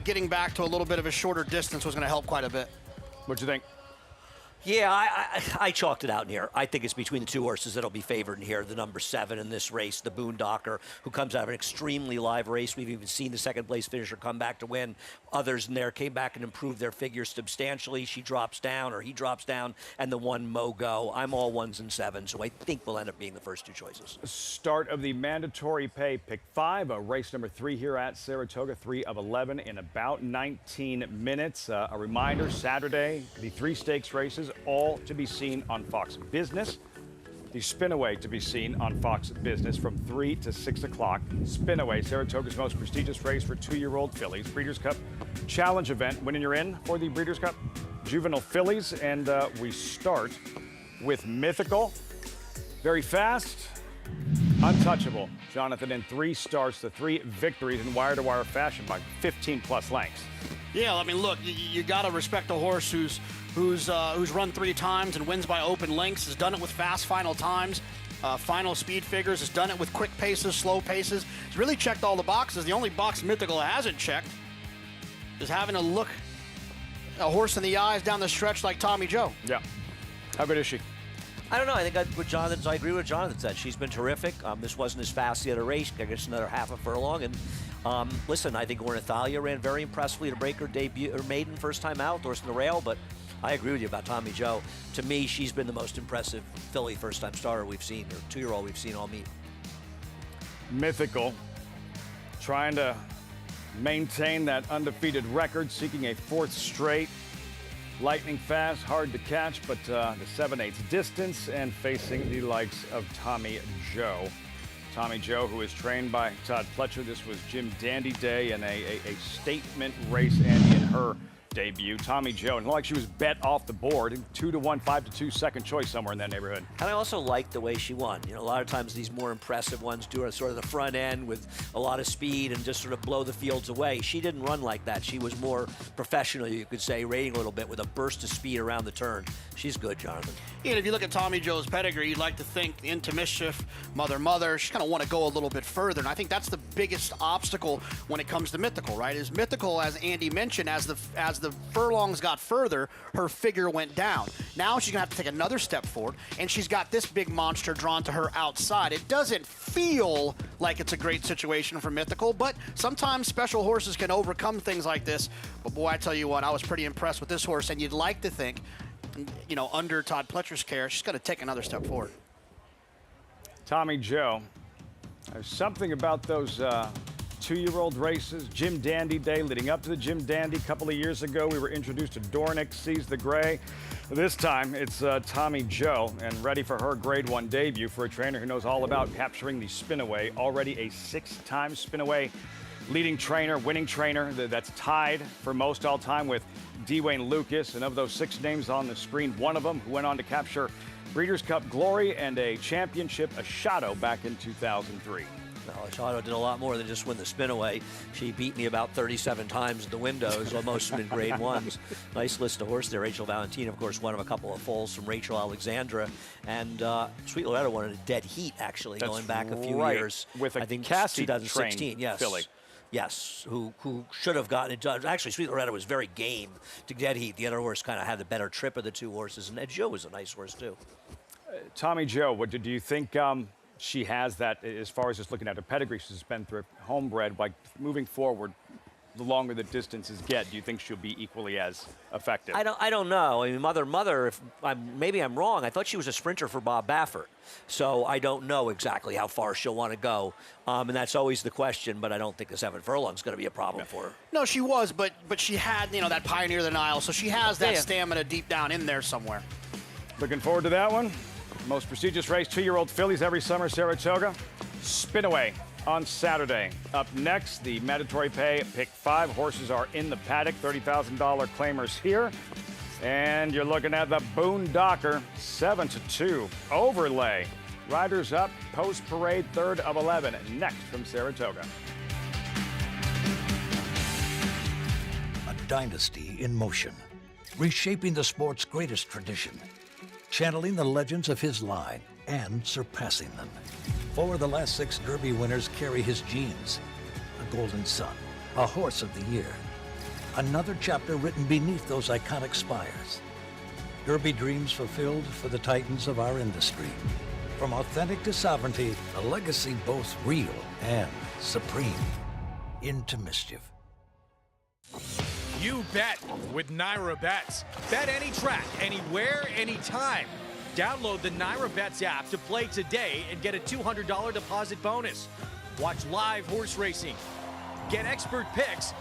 [SPEAKER 2] getting back to a little bit of a shorter distance was going to help quite a bit.
[SPEAKER 1] What'd you think?
[SPEAKER 3] Yeah, I chalked it out in here. I think it's between the two horses that'll be favored in here. The number 7 in this race, the Boondocker, who comes out of an extremely live race. We've even seen the second-place finisher come back to win. Others in there came back and improved their figures substantially. She drops down, or he drops down, and the 1 Mogo. I'm all 1s and 7s, so I think will end up being the first two choices.
[SPEAKER 1] Start of the mandatory pay pick 5, race number 3 here at Saratoga, 3 of 11 in about 19 minutes. A reminder, Saturday, the 3 stakes races, all to be seen on Fox Business. The Spinaway to be seen on Fox Business from 3 to 6 o'clock. Spinaway, Saratoga's most prestigious race for 2-year-old fillies. Breeders' Cup Challenge event. When you're in for the Breeders' Cup Juvenile Fillies, and we start with Mythical. Very fast, untouchable. Jonathan in 3 starts to 3 victories in wire-to-wire fashion by 15+ lengths.
[SPEAKER 2] Yeah, I mean, look, you got to respect a horse who's run 3 times and wins by open lengths, has done it with fast final times, final speed figures, has done it with quick paces, slow paces. He's really checked all the boxes. The only box Mythical hasn't checked is having a look a horse in the eyes down the stretch like Tommy Joe.
[SPEAKER 1] Yeah. How good is she?
[SPEAKER 3] I don't know. I think I agree with what Jonathan said. She's been terrific. This wasn't as fast the other race. I guess another half a furlong. And listen, I think Ornithalia ran very impressively to break her debut, her maiden first time out, horse in the rail. But I agree with you about Tommy Joe. To me, she's been the most impressive filly first-time starter we've seen, or 2-year-old we've seen all meet.
[SPEAKER 1] Mythical, trying to maintain that undefeated record, seeking a 4th straight. Lightning fast, hard to catch, but the 7/8 distance, and facing the likes of Tommy Joe. Tommy Joe, who is trained by Todd Pletcher. This was Jim Dandy Day and a statement race, and in her debut, Tommy Joe, and like she was bet off the board, 2-1, 5-2, second choice somewhere in that neighborhood.
[SPEAKER 3] And I also like the way she won. You know, a lot of times these more impressive ones do it sort of the front end with a lot of speed and just sort of blow the fields away. She didn't run like that. She was more professional, you could say, rating a little bit with a burst of speed around the turn. She's good, Jonathan.
[SPEAKER 2] And if you look at Tommy Joe's pedigree, you'd like to think Into Mischief, Mother, she's going to want to go a little bit further. And I think that's the biggest obstacle when it comes to Mythical, right? Is Mythical, as Andy mentioned, as the furlongs got further, her figure went down. Now she's going to have to take another step forward, and she's got this big monster drawn to her outside. It doesn't feel like it's a great situation for Mythical, but sometimes special horses can overcome things like this. But boy, I tell you what, I was pretty impressed with this horse, and you'd like to think, you know, under Todd Pletcher's care, she's going to take another step forward.
[SPEAKER 1] Tommy Joe, there's something about those two-year-old races. Jim Dandy Day leading up to the Jim Dandy a couple of years ago. We were introduced to Dornick Sees the Gray. This time it's Tommy Joe, and ready for her Grade 1 debut for a trainer who knows all about capturing the spin-away. Already a 6-time spin-away leading trainer, winning trainer that's tied for most all-time with Dwayne Lucas. And of those 6 names on the screen, one of them who went on to capture Breeders' Cup glory and a championship, Ashado, back in 2003.
[SPEAKER 3] Well, Ashado did a lot more than just win the spin-away. She beat me about 37 times in the windows, well, most of them in Grade 1s. Nice list of horses there. Rachel Valentin, of course, one of a couple of foals from Rachel Alexandra. And Sweet Loretta won in a dead heat, actually, going back a few years.
[SPEAKER 1] With a
[SPEAKER 3] I think
[SPEAKER 1] Cassie
[SPEAKER 3] 2016, yes.
[SPEAKER 1] filly.
[SPEAKER 3] Yes, who should have gotten it done. Actually, Sweet Loretta was very game to dead heat. The other horse kind of had the better trip of the 2 horses. And Joe was a nice horse, too.
[SPEAKER 1] Tommy Joe, what do you think she has that, as far as just looking at her pedigree? She's been through homebred. Like, moving forward, the longer the distances get, do you think she'll be equally as effective?
[SPEAKER 3] I don't know. I mean, Mother, if maybe I'm wrong. I thought she was a sprinter for Bob Baffert, so I don't know exactly how far she'll want to go, and that's always the question. But I don't think the 7 furlong's going to be a problem for her.
[SPEAKER 2] No, she was, but she had, you know, that Pioneer of the Nile, so she has that stamina deep down in there somewhere.
[SPEAKER 1] Looking forward to that one. Most prestigious race, 2-year-old fillies every summer, Saratoga. Spinaway on Saturday. Up next, the mandatory pay, pick 5 horses are in the paddock, $30,000 claimers here. And you're looking at the Boondocker, 7-2 overlay. Riders up, post parade, 3rd of 11, next from Saratoga.
[SPEAKER 8] A dynasty in motion, reshaping the sport's greatest tradition, channeling the legends of his line and surpassing them. 4 of the last 6 Derby winners carry his genes. A Golden Son, a Horse of the Year. Another chapter written beneath those iconic spires. Derby dreams fulfilled for the titans of our industry. From authentic to sovereignty, a legacy both real and supreme. Into mischief.
[SPEAKER 6] You bet with Naira Bets. Bet any track, anywhere, anytime. Download the Naira Bets app to play today and get a $200 deposit bonus. Watch live horse racing, get expert picks,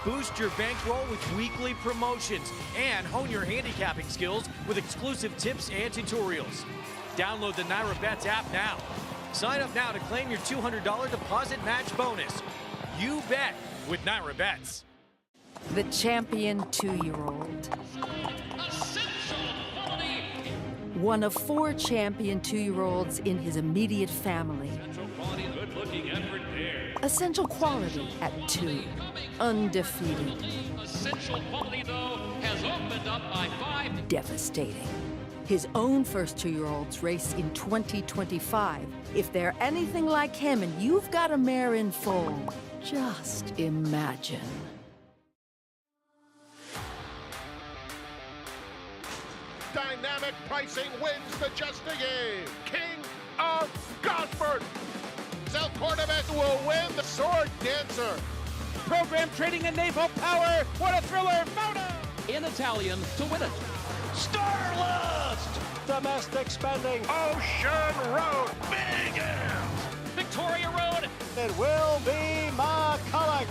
[SPEAKER 6] boost your bankroll with weekly promotions, and hone your handicapping skills with exclusive tips and tutorials. Download the Naira Bets app now. Sign up now to claim your $200 deposit match bonus. You bet with Naira Bets.
[SPEAKER 13] The champion 2-year-old. One of 4 champion 2-year-olds in his immediate family. Essential quality at 2. Undefeated.
[SPEAKER 9] Essential quality, though, has opened up by 5.
[SPEAKER 13] Devastating. His own first 2-year-olds race in 2025. If they're anything like him and you've got a mare in foal, just imagine.
[SPEAKER 5] Dynamic pricing wins the Just a Game. King of Gosford. Sel Cordovis will win the Sword Dancer.
[SPEAKER 14] Program trading and naval power. What a thriller. Mona!
[SPEAKER 9] In Italian to win it.
[SPEAKER 14] Starlust! Domestic spending.
[SPEAKER 5] Ocean Road. Big M.
[SPEAKER 14] Victoria Road.
[SPEAKER 12] It will be McCulloch.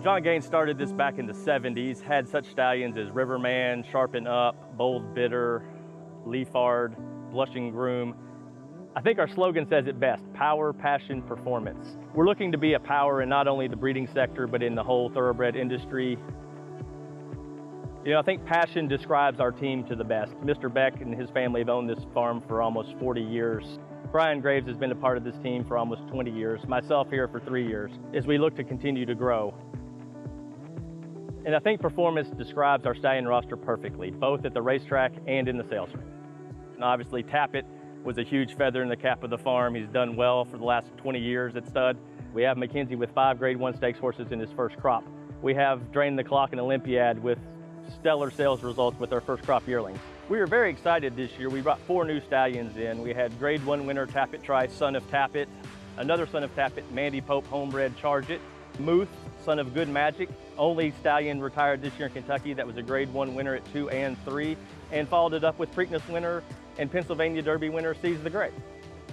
[SPEAKER 15] John Gaines started this back in the 70s, had such stallions as Riverman, Sharpen Up, Bold Bitter, Leafard, Blushing Groom. I think our slogan says it best: power, passion, performance. We're looking to be a power in not only the breeding sector, but in the whole thoroughbred industry. You know, I think passion describes our team to the best. Mr. Beck and his family have owned this farm for almost 40 years. Brian Graves has been a part of this team for almost 20 years, myself here for 3 years, as we look to continue to grow. And I think performance describes our stallion roster perfectly, both at the racetrack and in the sales ring. And obviously, Tappet was a huge feather in the cap of the farm. He's done well for the last 20 years at stud. We have Mackenzie with 5 Grade 1 stakes horses in his first crop. We have Drain the Clock and Olympiad with stellar sales results with our first crop yearlings. We were very excited this year. We brought 4 new stallions in. We had Grade 1 winner Tappet Trice, son of Tappet, another son of Tappet, Mandy Pope, homebred Charge It, Muth, son of Good Magic, only stallion retired this year in Kentucky that was a Grade 1 winner at 2 and 3, and followed it up with Preakness winner and Pennsylvania Derby winner Seize the Great.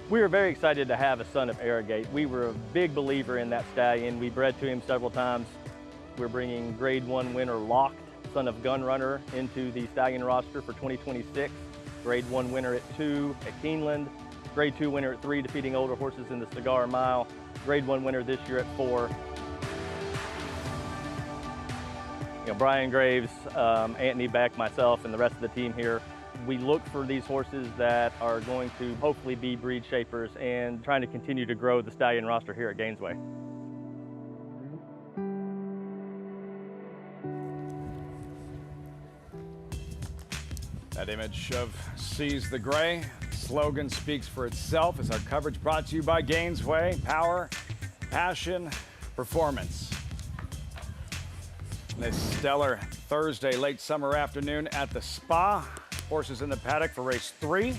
[SPEAKER 15] We were very excited to have a son of Arrogate. We were a big believer in that stallion. We bred to him several times. We're bringing Grade 1 winner Locked, son of Gun Runner, into the stallion roster for 2026. Grade 1 winner at 2 at Keeneland. Grade 2 winner at 3, defeating older horses in the Cigar Mile. Grade 1 winner this year at 4. Brian Graves, Anthony Beck, myself, and the rest of the team here, we look for these horses that are going to hopefully be breed shapers and trying to continue to grow the stallion roster here at Gainesway.
[SPEAKER 1] That image of Seize the Gray slogan speaks for itself as our coverage brought to you by Gainesway. Power, passion, performance. This stellar Thursday late summer afternoon at the Spa. Horses in the paddock for race 3.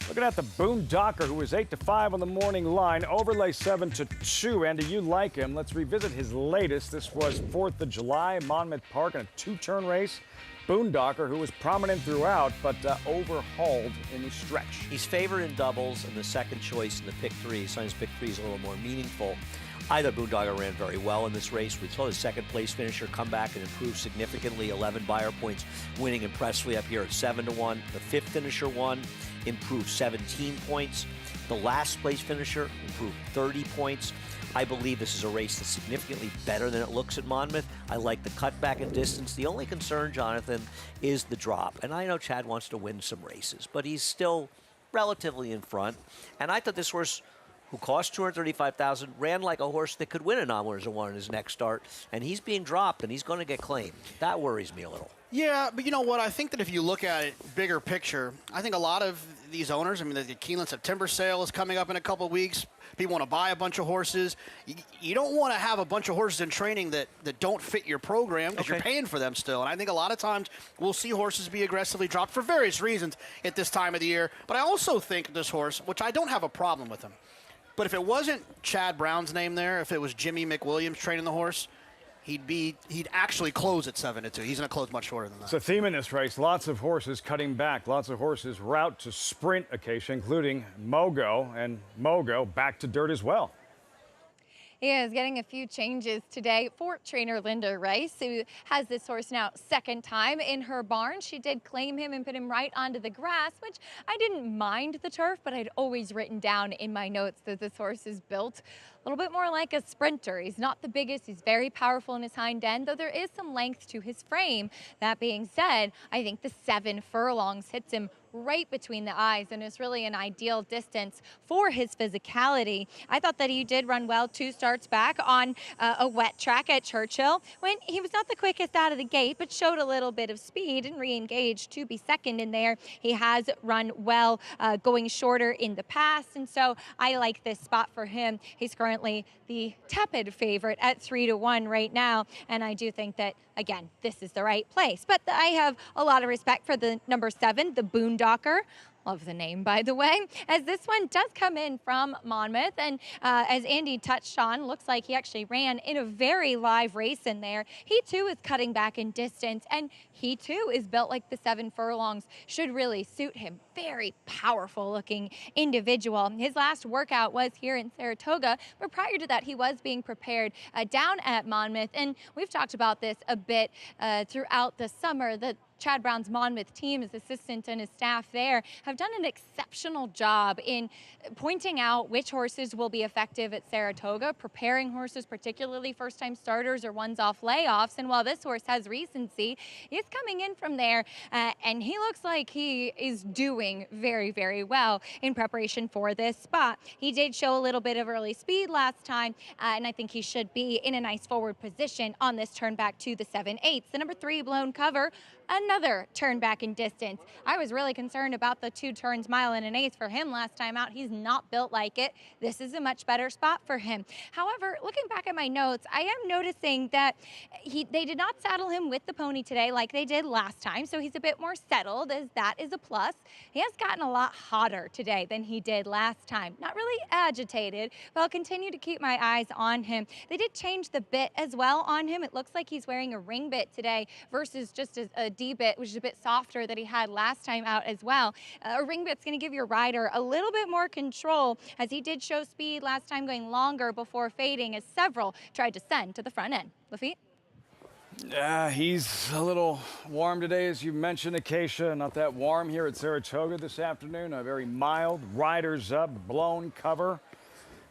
[SPEAKER 1] Looking at the Boondocker, who was 8-5 on the morning line. Overlay 7-2. Andy, you like him. Let's revisit his latest. This was 4th of July, Monmouth Park, in a 2-turn race. Boondocker, who was prominent throughout, but overhauled in the stretch.
[SPEAKER 3] He's favored in doubles and the second choice in the pick 3. Sometimes pick 3 is a little more meaningful. I thought Boondocker ran very well in this race. We saw his second place finisher come back and improve significantly. 11 buyer points, winning impressively up here at 7-1. The fifth finisher won, improved 17 points. The last place finisher improved 30 points. I believe this is a race that's significantly better than it looks at Monmouth. I like the cutback in distance. The only concern, Jonathan, is the drop. And I know Chad wants to win some races, but he's still relatively in front. And I thought this horse, who cost $235,000, ran like a horse that could win a non-winners of one in his next start, and he's being dropped, and he's going to get claimed. That worries me a little.
[SPEAKER 2] Yeah, but you know what? I think that if you look at it bigger picture, I think a lot of these owners, I mean, the Keeneland September sale is coming up in a couple of weeks. People want to buy a bunch of horses. You don't want to have a bunch of horses in training that don't fit your program because you're paying for them still. And I think a lot of times we'll see horses be aggressively dropped for various reasons at this time of the year. But I also think this horse, which I don't have a problem with him, but if it wasn't Chad Brown's name there, if it was Jimmy McWilliams training the horse, he'd actually close at 7-2. He's going to close much shorter than that.
[SPEAKER 1] It's a theme in this race. Lots of horses cutting back. Lots of horses route to sprint occasion, including Mogo, and Mogo back to dirt as well.
[SPEAKER 4] He is getting a few changes today for trainer Linda Rice, who has this horse now second time in her barn. She did claim him and put him right onto the grass, which I didn't mind the turf, but I'd always written down in my notes that this horse is built a little bit more like a sprinter. He's not the biggest. He's very powerful in his hind end, though there is some length to his frame. That being said, I think the 7 furlongs hits him right between the eyes and is really an ideal distance for his physicality. I thought that he did run well 2 starts back on a wet track at Churchill when he was not the quickest out of the gate, but showed a little bit of speed and re-engaged to be second in there. He has run well going shorter in the past, and so I like this spot for him. He's currently the tepid favorite at 3-1 right now, and I do think that, again, this is the right place. But I have a lot of respect for the number 7, the Boondocker. Love the name, by the way, as this one does come in from Monmouth. And as Andy touched on, looks like he actually ran in a very live race in there. He, too, is cutting back in distance, and he, too, is built like the 7 furlongs. Should really suit him. Very powerful-looking individual. His last workout was here in Saratoga, but prior to that, he was being prepared down at Monmouth. And we've talked about this a bit throughout the summer, that Chad Brown's Monmouth team, his assistant and his staff there, have done an exceptional job in pointing out which horses will be effective at Saratoga, preparing horses, particularly first-time starters or ones off layoffs. And while this horse has recency, he's coming in from there, and he looks like he is doing very, very well in preparation for this spot. He did show a little bit of early speed last time, and I think he should be in a nice forward position on this turn back to the 7/8. The number 3 blown cover, Another turn back in distance. I was really concerned about the 2 turns mile and an eighth for him last time out. He's not built like it. This is a much better spot for him. However, looking back at my notes, I am noticing that they did not saddle him with the pony today like they did last time, so he's a bit more settled, as that is a plus. He has gotten a lot hotter today than he did last time. Not really agitated, but I'll continue to keep my eyes on him. They did change the bit as well on him. It looks like he's wearing a ring bit today versus just a D bit, which is a bit softer that he had last time out as well. A ring bit's going to give your rider a little bit more control, as he did show speed last time, going longer before fading, as several tried to send to the front end. Lafitte?
[SPEAKER 1] He's a little warm today, as you mentioned, Acacia. Not that warm here at Saratoga this afternoon. A very mild, riders up, blown cover.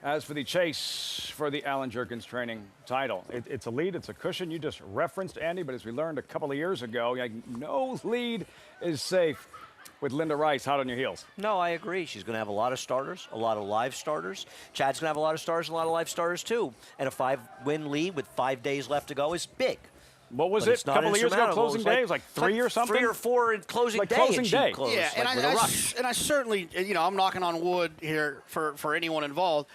[SPEAKER 1] As for the chase for the Alan Jerkins training title, it's a lead, it's a cushion. You just referenced, Andy, but as we learned a couple of years ago, no lead is safe with Linda Rice hot on your heels.
[SPEAKER 3] No, I agree. She's going to have a lot of starters, a lot of live starters. Chad's going to have a lot of starters, a lot of live starters, too. And a 5-win lead with 5 days left to go is big.
[SPEAKER 1] What was it a couple of years ago, closing day? It was like 3 or something?
[SPEAKER 3] 3 or 4 in closing day.
[SPEAKER 1] Closing day.
[SPEAKER 3] Closed,
[SPEAKER 2] yeah, and I certainly, I'm knocking on wood here for anyone involved.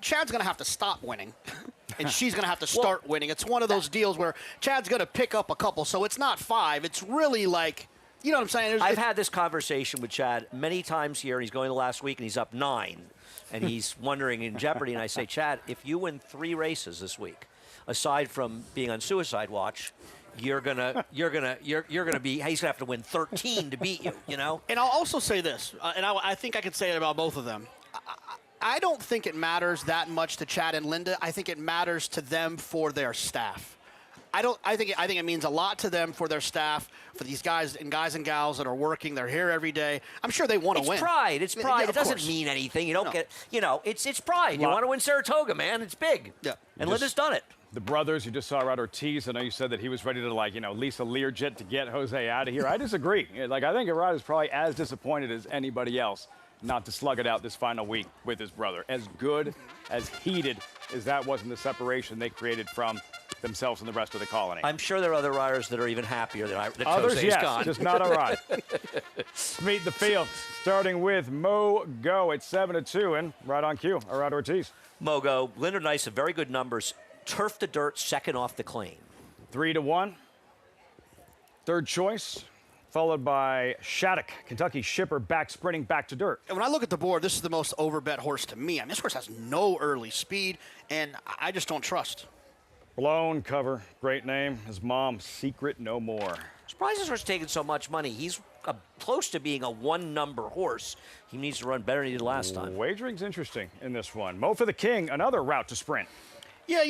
[SPEAKER 2] Chad's going to have to stop winning, and she's going to have to start winning. It's one of those deals where Chad's going to pick up a couple, so it's not 5. It's really like, you know what I'm saying?
[SPEAKER 3] I've had this conversation with Chad many times here, and he's going the last week, and he's up 9, and he's wondering in jeopardy. And I say, Chad, if you win 3 races this week, aside from being on suicide watch, he's gonna have to win 13 to beat you. You know.
[SPEAKER 2] And I'll also say this, and I think I could say it about both of them. I don't think it matters that much to Chad and Linda. I think it matters to them for their staff. I think it means a lot to them for their staff, for these guys and gals that are working. They're here every day. I'm sure they want to win.
[SPEAKER 3] It's pride. It's pride.
[SPEAKER 2] Yeah,
[SPEAKER 3] it doesn't
[SPEAKER 2] course.
[SPEAKER 3] mean anything. You don't get. It's pride. You want to win Saratoga, man. It's big.
[SPEAKER 2] Yeah.
[SPEAKER 3] And Linda's done it.
[SPEAKER 1] The brothers, you just saw Rod Ortiz. I know you said that he was ready to, lease a Learjet to get Jose out of here. I disagree. I think Rod is probably as disappointed as anybody else not to slug it out this final week with his brother. As good, as heated as that was in the separation they created from themselves and the rest of the colony.
[SPEAKER 3] I'm sure there are other riders that are even happier that
[SPEAKER 1] others,
[SPEAKER 3] Jose's
[SPEAKER 1] yes,
[SPEAKER 3] gone.
[SPEAKER 1] Just not a ride. Meet the field, starting with Mo Go at 7-2, and right on cue, Rod Ortiz.
[SPEAKER 3] Mo Go, Linda Nice have very good numbers. Turf to dirt, second off the clean.
[SPEAKER 1] 3-1. Third choice, followed by Shattuck, Kentucky shipper, back sprinting back to dirt.
[SPEAKER 2] And when I look at the board, this is the most overbet horse to me. I mean, this horse has no early speed, and I just don't trust.
[SPEAKER 1] Blown cover, great name. His mom, Secret No More.
[SPEAKER 3] Surprised this horse taking so much money. He's close to being a 1-number horse. He needs to run better than he did last time.
[SPEAKER 1] Wagering's interesting in this one. Mo for the King, another route to sprint.
[SPEAKER 2] Yeah,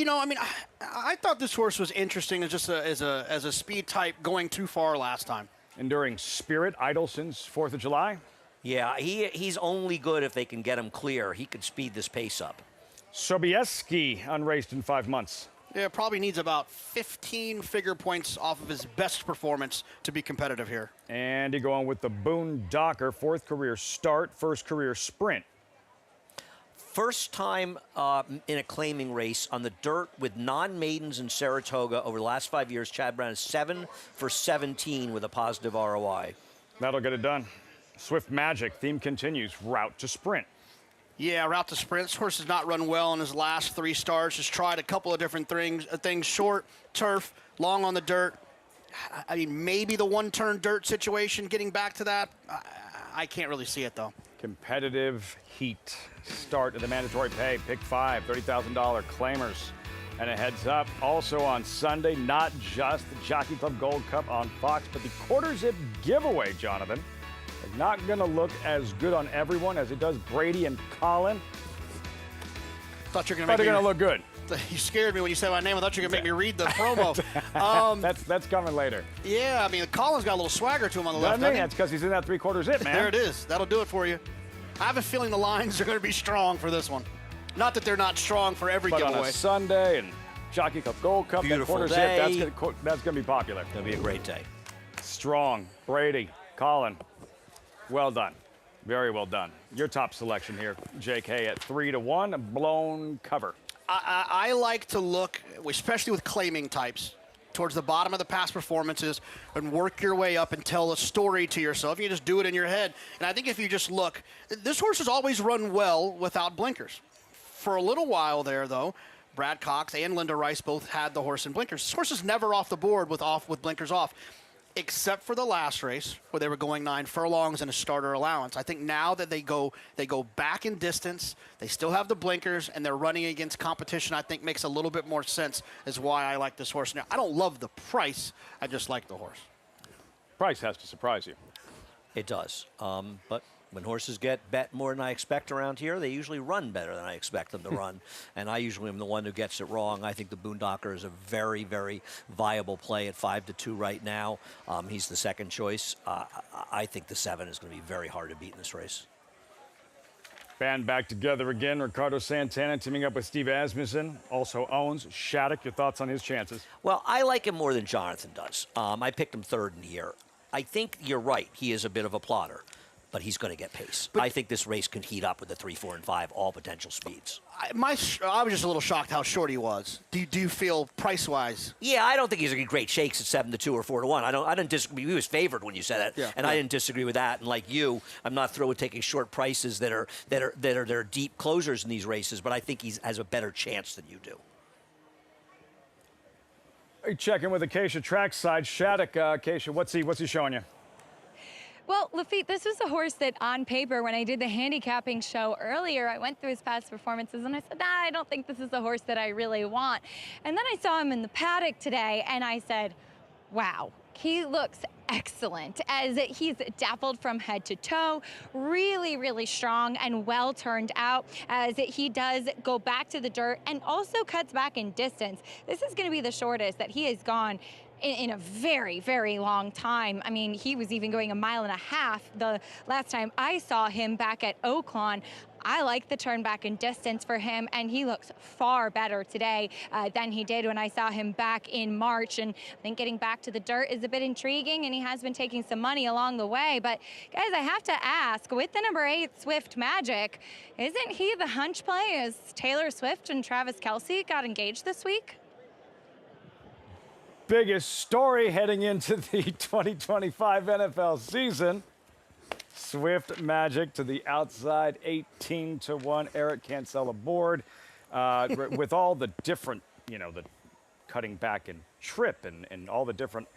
[SPEAKER 2] I thought this horse was interesting as a speed type going too far last time.
[SPEAKER 1] Enduring Spirit, Idelson's 4th of July.
[SPEAKER 3] Yeah, he's only good if they can get him clear. He could speed this pace up.
[SPEAKER 1] Sobieski, unraced in 5 months.
[SPEAKER 2] Yeah, probably needs about 15 figure points off of his best performance to be competitive here.
[SPEAKER 1] And you go on with the Boondocker, 4th career start, 1st career sprint.
[SPEAKER 3] First time in a claiming race on the dirt with non-maidens in Saratoga over the last 5 years. Chad Brown is 7 for 17 with a positive ROI.
[SPEAKER 1] That'll get it done. Swift Magic, theme continues, route to sprint.
[SPEAKER 2] Yeah, route to sprint. This horse has not run well in his last 3 starts. Just tried a couple of different things, short, turf, long on the dirt. I mean, maybe the one-turn dirt situation, getting back to that. I can't really see it, though.
[SPEAKER 1] Competitive heat. Start of the mandatory pay. Pick 5, $30,000 claimers. And a heads up, also on Sunday, not just the Jockey Club Gold Cup on Fox, but the quarter zip giveaway, Jonathan. It's not going to look as good on everyone as it does Brady and Colin.
[SPEAKER 2] Thought you were going
[SPEAKER 1] to look good.
[SPEAKER 2] You scared me when you said my name. I thought you were going to make me read the promo.
[SPEAKER 1] That's coming later.
[SPEAKER 2] Yeah, I mean, Colin's got a little swagger to him on the left.
[SPEAKER 1] That's because he's in that 3/4 zip, man.
[SPEAKER 2] There it is. That'll do it for you. I have a feeling the lines are going to be strong for this one. Not that they're not strong for every giveaway.
[SPEAKER 1] But on a Sunday and Jockey Club Gold Cup,
[SPEAKER 3] beautiful
[SPEAKER 1] that
[SPEAKER 3] day.
[SPEAKER 1] Zip, that's going to be popular.
[SPEAKER 3] It'll be a great day.
[SPEAKER 1] Strong. Brady, Colin, well done. Very well done. Your top selection here, JK, at 3-1, blown cover.
[SPEAKER 2] I like to look, especially with claiming types, towards the bottom of the past performances and work your way up and tell a story to yourself. You just do it in your head. And I think if you just look, this horse has always run well without blinkers. For a little while there, though, Brad Cox and Linda Rice both had the horse in blinkers. This horse is never off the board with blinkers off, except for the last race where they were going 9 furlongs and a starter allowance. I think now that they go back in distance, they still have the blinkers, and they're running against competition, I think makes a little bit more sense is why I like this horse. Now, I don't love the price. I just like the horse.
[SPEAKER 1] Price has to surprise you.
[SPEAKER 3] It does. But when horses get bet more than I expect around here, they usually run better than I expect them to run. And I usually am the one who gets it wrong. I think the Boondocker is a very, very viable play at 5-2 right now. He's the second choice. I think the 7 is going to be very hard to beat in this race.
[SPEAKER 1] Band back together again. Ricardo Santana teaming up with Steve Asmussen. Also owns Shattuck. Your thoughts on his chances?
[SPEAKER 3] Well, I like him more than Jonathan does. I picked him 3rd in the year. I think you're right. He is a bit of a plotter, but he's going to get pace. I think this race can heat up with the 3, 4, and 5, all potential speeds.
[SPEAKER 2] I was just a little shocked how short he was. Do you feel price-wise?
[SPEAKER 3] Yeah, I don't think he's going to get great shakes at 7-2 or 4-1. I didn't disagree. He was favored when you said that, I didn't disagree with that. And like you, I'm not thrilled with taking short prices that are deep closers in these races, but I think he has a better chance than you do.
[SPEAKER 1] Check in with Acacia trackside. Shattuck, Acacia, what's he showing you?
[SPEAKER 4] Well, Lafitte, this was a horse that on paper, when I did the handicapping show earlier, I went through his past performances and I said, I don't think this is the horse that I really want. And then I saw him in the paddock today and I said, wow, he looks excellent as he's dappled from head to toe, really, really strong and well turned out as he does go back to the dirt and also cuts back in distance. This is going to be the shortest that he has gone in a very, very long time. I mean, he was even going 1.5 miles the last time I saw him back at Oaklawn. I like the turn back in distance for him, and he looks far better today than he did when I saw him back in March. And I think getting back to the dirt is a bit intriguing, and he has been taking some money along the way. But guys, I have to ask, with the number 8, Swift Magic, isn't he the hunch play as Taylor Swift and Travis Kelce got engaged this week?
[SPEAKER 1] Biggest story heading into the 2025 NFL season. Swift Magic to the outside, 18-1. Eric can't sell aboard. With all the different, the cutting back and trip and all the different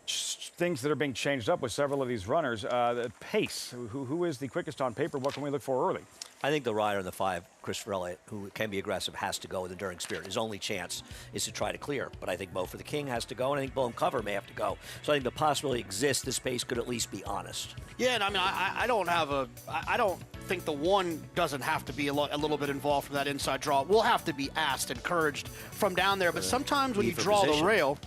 [SPEAKER 1] things that are being changed up with several of these runners. The pace, who is the quickest on paper? What can we look for early?
[SPEAKER 3] I think the rider in the 5, Christopher Elliott, who can be aggressive, has to go with Enduring Spirit. His only chance is to try to clear. But I think Mo for the King has to go, and I think Blown Cover may have to go. So I think the possibility exists this pace could at least be honest.
[SPEAKER 2] Yeah, and I mean, I don't think the 1 doesn't have to be a little bit involved from that inside draw. We'll have to be asked, encouraged from down there. But sometimes when you draw the rail,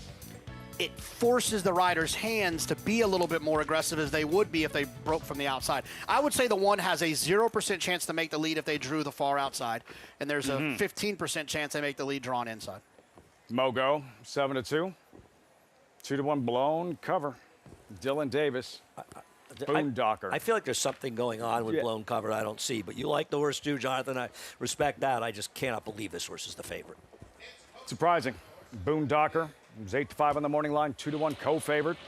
[SPEAKER 2] it forces the rider's hands to be a little bit more aggressive as they would be if they broke from the outside. I would say the 1 has a 0% chance to make the lead if they drew the far outside, and there's a 15% chance they make the lead drawn inside.
[SPEAKER 1] Mogo, 7-2. 2-1 Blown Cover. Dylan Davis. Boondocker.
[SPEAKER 3] I feel like there's something going on with Blown Cover I don't see, but you like the horse too, Jonathan. I respect that. I just cannot believe this horse is the favorite.
[SPEAKER 1] Surprising. Boondocker. It was 8-5 on the morning line, 2-1 co-favored.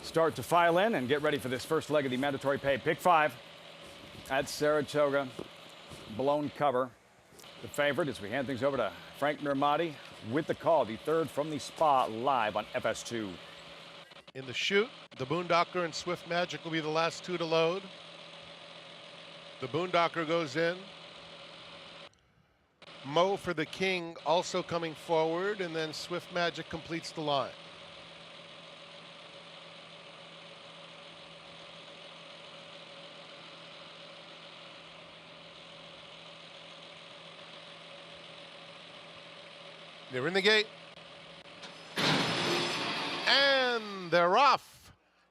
[SPEAKER 1] Start to file in and get ready for this first leg of the mandatory pay. Pick 5 at Saratoga. Blown Cover. The favorite as we hand things over to Frank Nurmati with the call, the 3rd from the Spa live on FS2.
[SPEAKER 5] In the chute, the Boondocker and Swift Magic will be the last 2 to load. The Boondocker goes in. Mo for the King also coming forward, and then Swift Magic completes the line. They're in the gate. And they're off.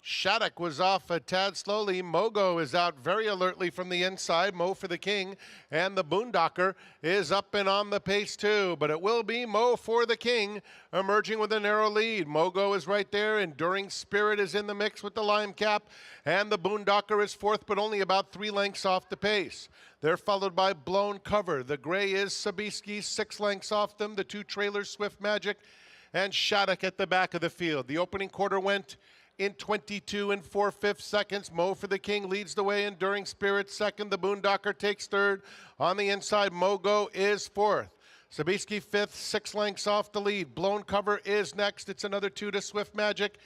[SPEAKER 5] Shattuck was off a tad slowly. Mogo is out very alertly from the inside. Mo for the King. And the Boondocker is up and on the pace too. But it will be Mo for the King emerging with a narrow lead. Mogo is right there. Enduring Spirit is in the mix with the lime cap. And the Boondocker is 4th, but only about 3 lengths off the pace. They're followed by Blown Cover. The gray is Sabisky, 6 lengths off them. The 2 trailers, Swift Magic and Shattuck at the back of the field. The opening quarter went in 22 and 4/5 seconds. Mo for the King leads the way. Enduring Spirit second. The Boondocker takes third. On the inside, Mogo is fourth. Sabisky fifth, 6 lengths off the lead. Blown Cover is next. It's another 2 to Swift Magic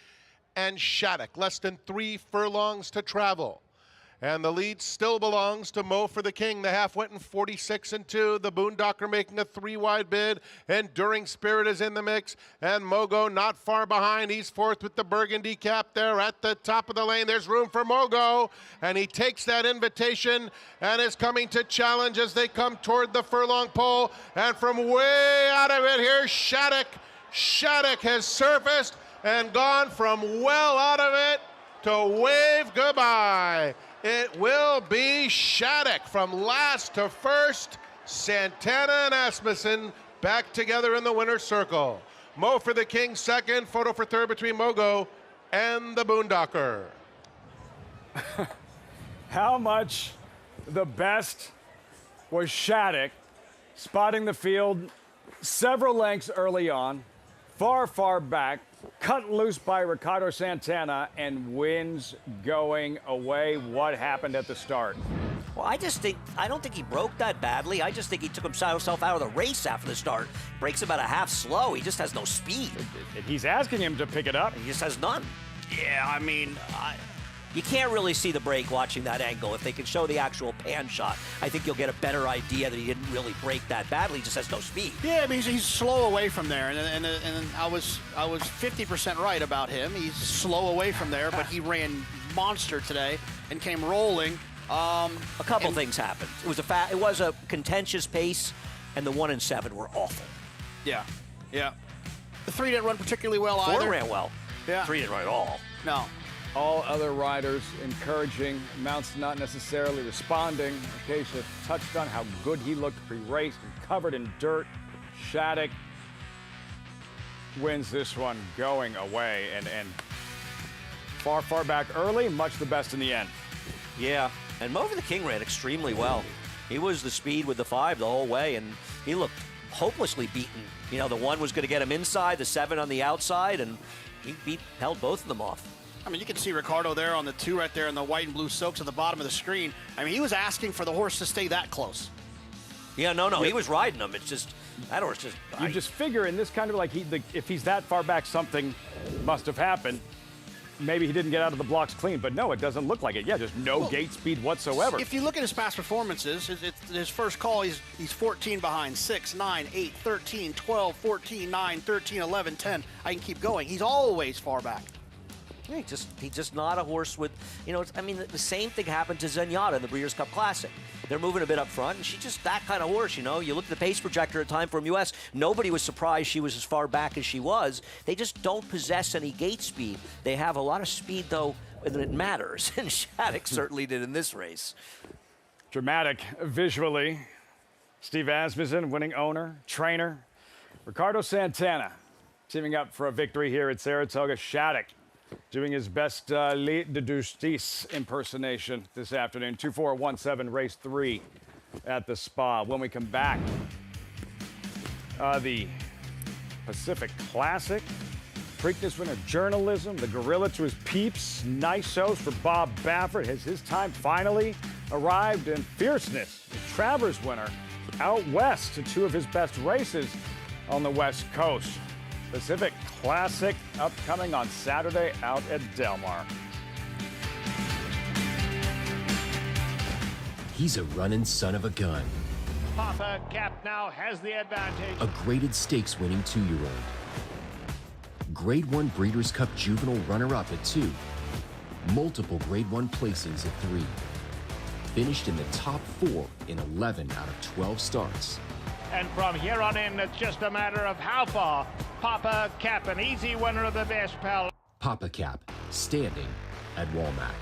[SPEAKER 5] and Shattuck. Less than 3 furlongs to travel. And the lead still belongs to Mo for the King. The half went in 46 and 2. The Boondocker making a 3-wide bid. Enduring Spirit is in the mix. And Mogo not far behind. He's fourth with the burgundy cap there at the top of the lane. There's room for Mogo. And he takes that invitation and is coming to challenge as they come toward the furlong pole. And from way out of it, here's Shattuck. Shattuck has surfaced and gone from well out of it to wave goodbye. It will be Shattuck from last to first. Santana and Asmussen back together in the winner's circle. Mo for the King second. Photo for third between Mogo and the Boondocker.
[SPEAKER 1] How much the best was Shattuck spotting the field several lengths early on, far back, cut loose by Ricardo Santana, and wins going away. What happened at the start?
[SPEAKER 3] Well, I don't think he broke that badly. I just think he took himself out of the race after the start. Breaks about a half slow. He just has no speed.
[SPEAKER 1] He's asking him to pick it up.
[SPEAKER 3] He just has none.
[SPEAKER 2] Yeah, I mean,
[SPEAKER 3] you can't really see the break watching that angle. If they can show the actual pan shot, I think you'll get a better idea that he didn't really break that badly. He just has no speed.
[SPEAKER 2] Yeah, I mean, he's slow away from there, and I was 50% right about him. He's slow away from there, but he ran monster today and came rolling.
[SPEAKER 3] A couple things happened. It was a contentious pace, and the 1 and 7 were awful.
[SPEAKER 2] Yeah. The 3 didn't run particularly well either.
[SPEAKER 3] 4 ran well.
[SPEAKER 2] Yeah.
[SPEAKER 3] 3 didn't run at all.
[SPEAKER 2] No.
[SPEAKER 1] All other riders encouraging, Mounts not necessarily responding. Acacia touched on how good he looked pre-race and covered in dirt. Shattuck wins this one going away and far back early, much the best in the end.
[SPEAKER 3] Yeah, and Mo for the King ran extremely well. He was the speed with the 5 the whole way, and he looked hopelessly beaten. You know, the 1 was going to get him inside, the 7 on the outside, and he held both of them off.
[SPEAKER 2] I mean, you can see Ricardo there on the 2 right there in the white and blue silks at the bottom of the screen. I mean, he was asking for the horse to stay that close.
[SPEAKER 3] Yeah, no, he was riding him. It's just, that horse just...
[SPEAKER 1] You just figure in this kind of if he's that far back, something must have happened. Maybe he didn't get out of the blocks clean, but no, it doesn't look like it. Yeah, just no gate speed whatsoever.
[SPEAKER 2] If you look at his past performances, his first call, he's 14 behind, 6, 9, 8, 13, 12, 14, 9, 13, 11, 10. I can keep going. He's always far back.
[SPEAKER 3] Yeah, he's just not a horse with, the same thing happened to Zenyatta in the Breeders' Cup Classic. They're moving a bit up front, and she's just that kind of horse, You look at the pace projector at Time Form US, nobody was surprised she was as far back as she was. They just don't possess any gate speed. They have a lot of speed, though, and it matters, and Shattuck certainly did in this race.
[SPEAKER 1] Dramatic visually. Steve Asmussen, winning owner, trainer. Ricardo Santana teaming up for a victory here at Saratoga. Shattuck doing his best Lit de Justice impersonation this afternoon. 2-4-1-7, race 3 at the Spa. When we come back, the Pacific Classic, Preakness winner, journalism, the gorilla to his peeps, nice shows for Bob Baffert. Has his time finally arrived? In fierceness, the Travers winner out west to 2 of his best races on the West Coast. Pacific Classic upcoming on Saturday out at Del Mar.
[SPEAKER 16] He's a running son of a gun.
[SPEAKER 14] Papa Cap now has the advantage.
[SPEAKER 16] A graded stakes winning 2-year-old. Grade 1 Breeders' Cup Juvenile runner-up at 2. Multiple Grade 1 placings at 3. Finished in the top 4 in 11 out of 12 starts.
[SPEAKER 14] And from here on in, it's just a matter of how far. Papa Cap, an easy winner of the best, pal.
[SPEAKER 16] Papa Cap, standing at Walmack.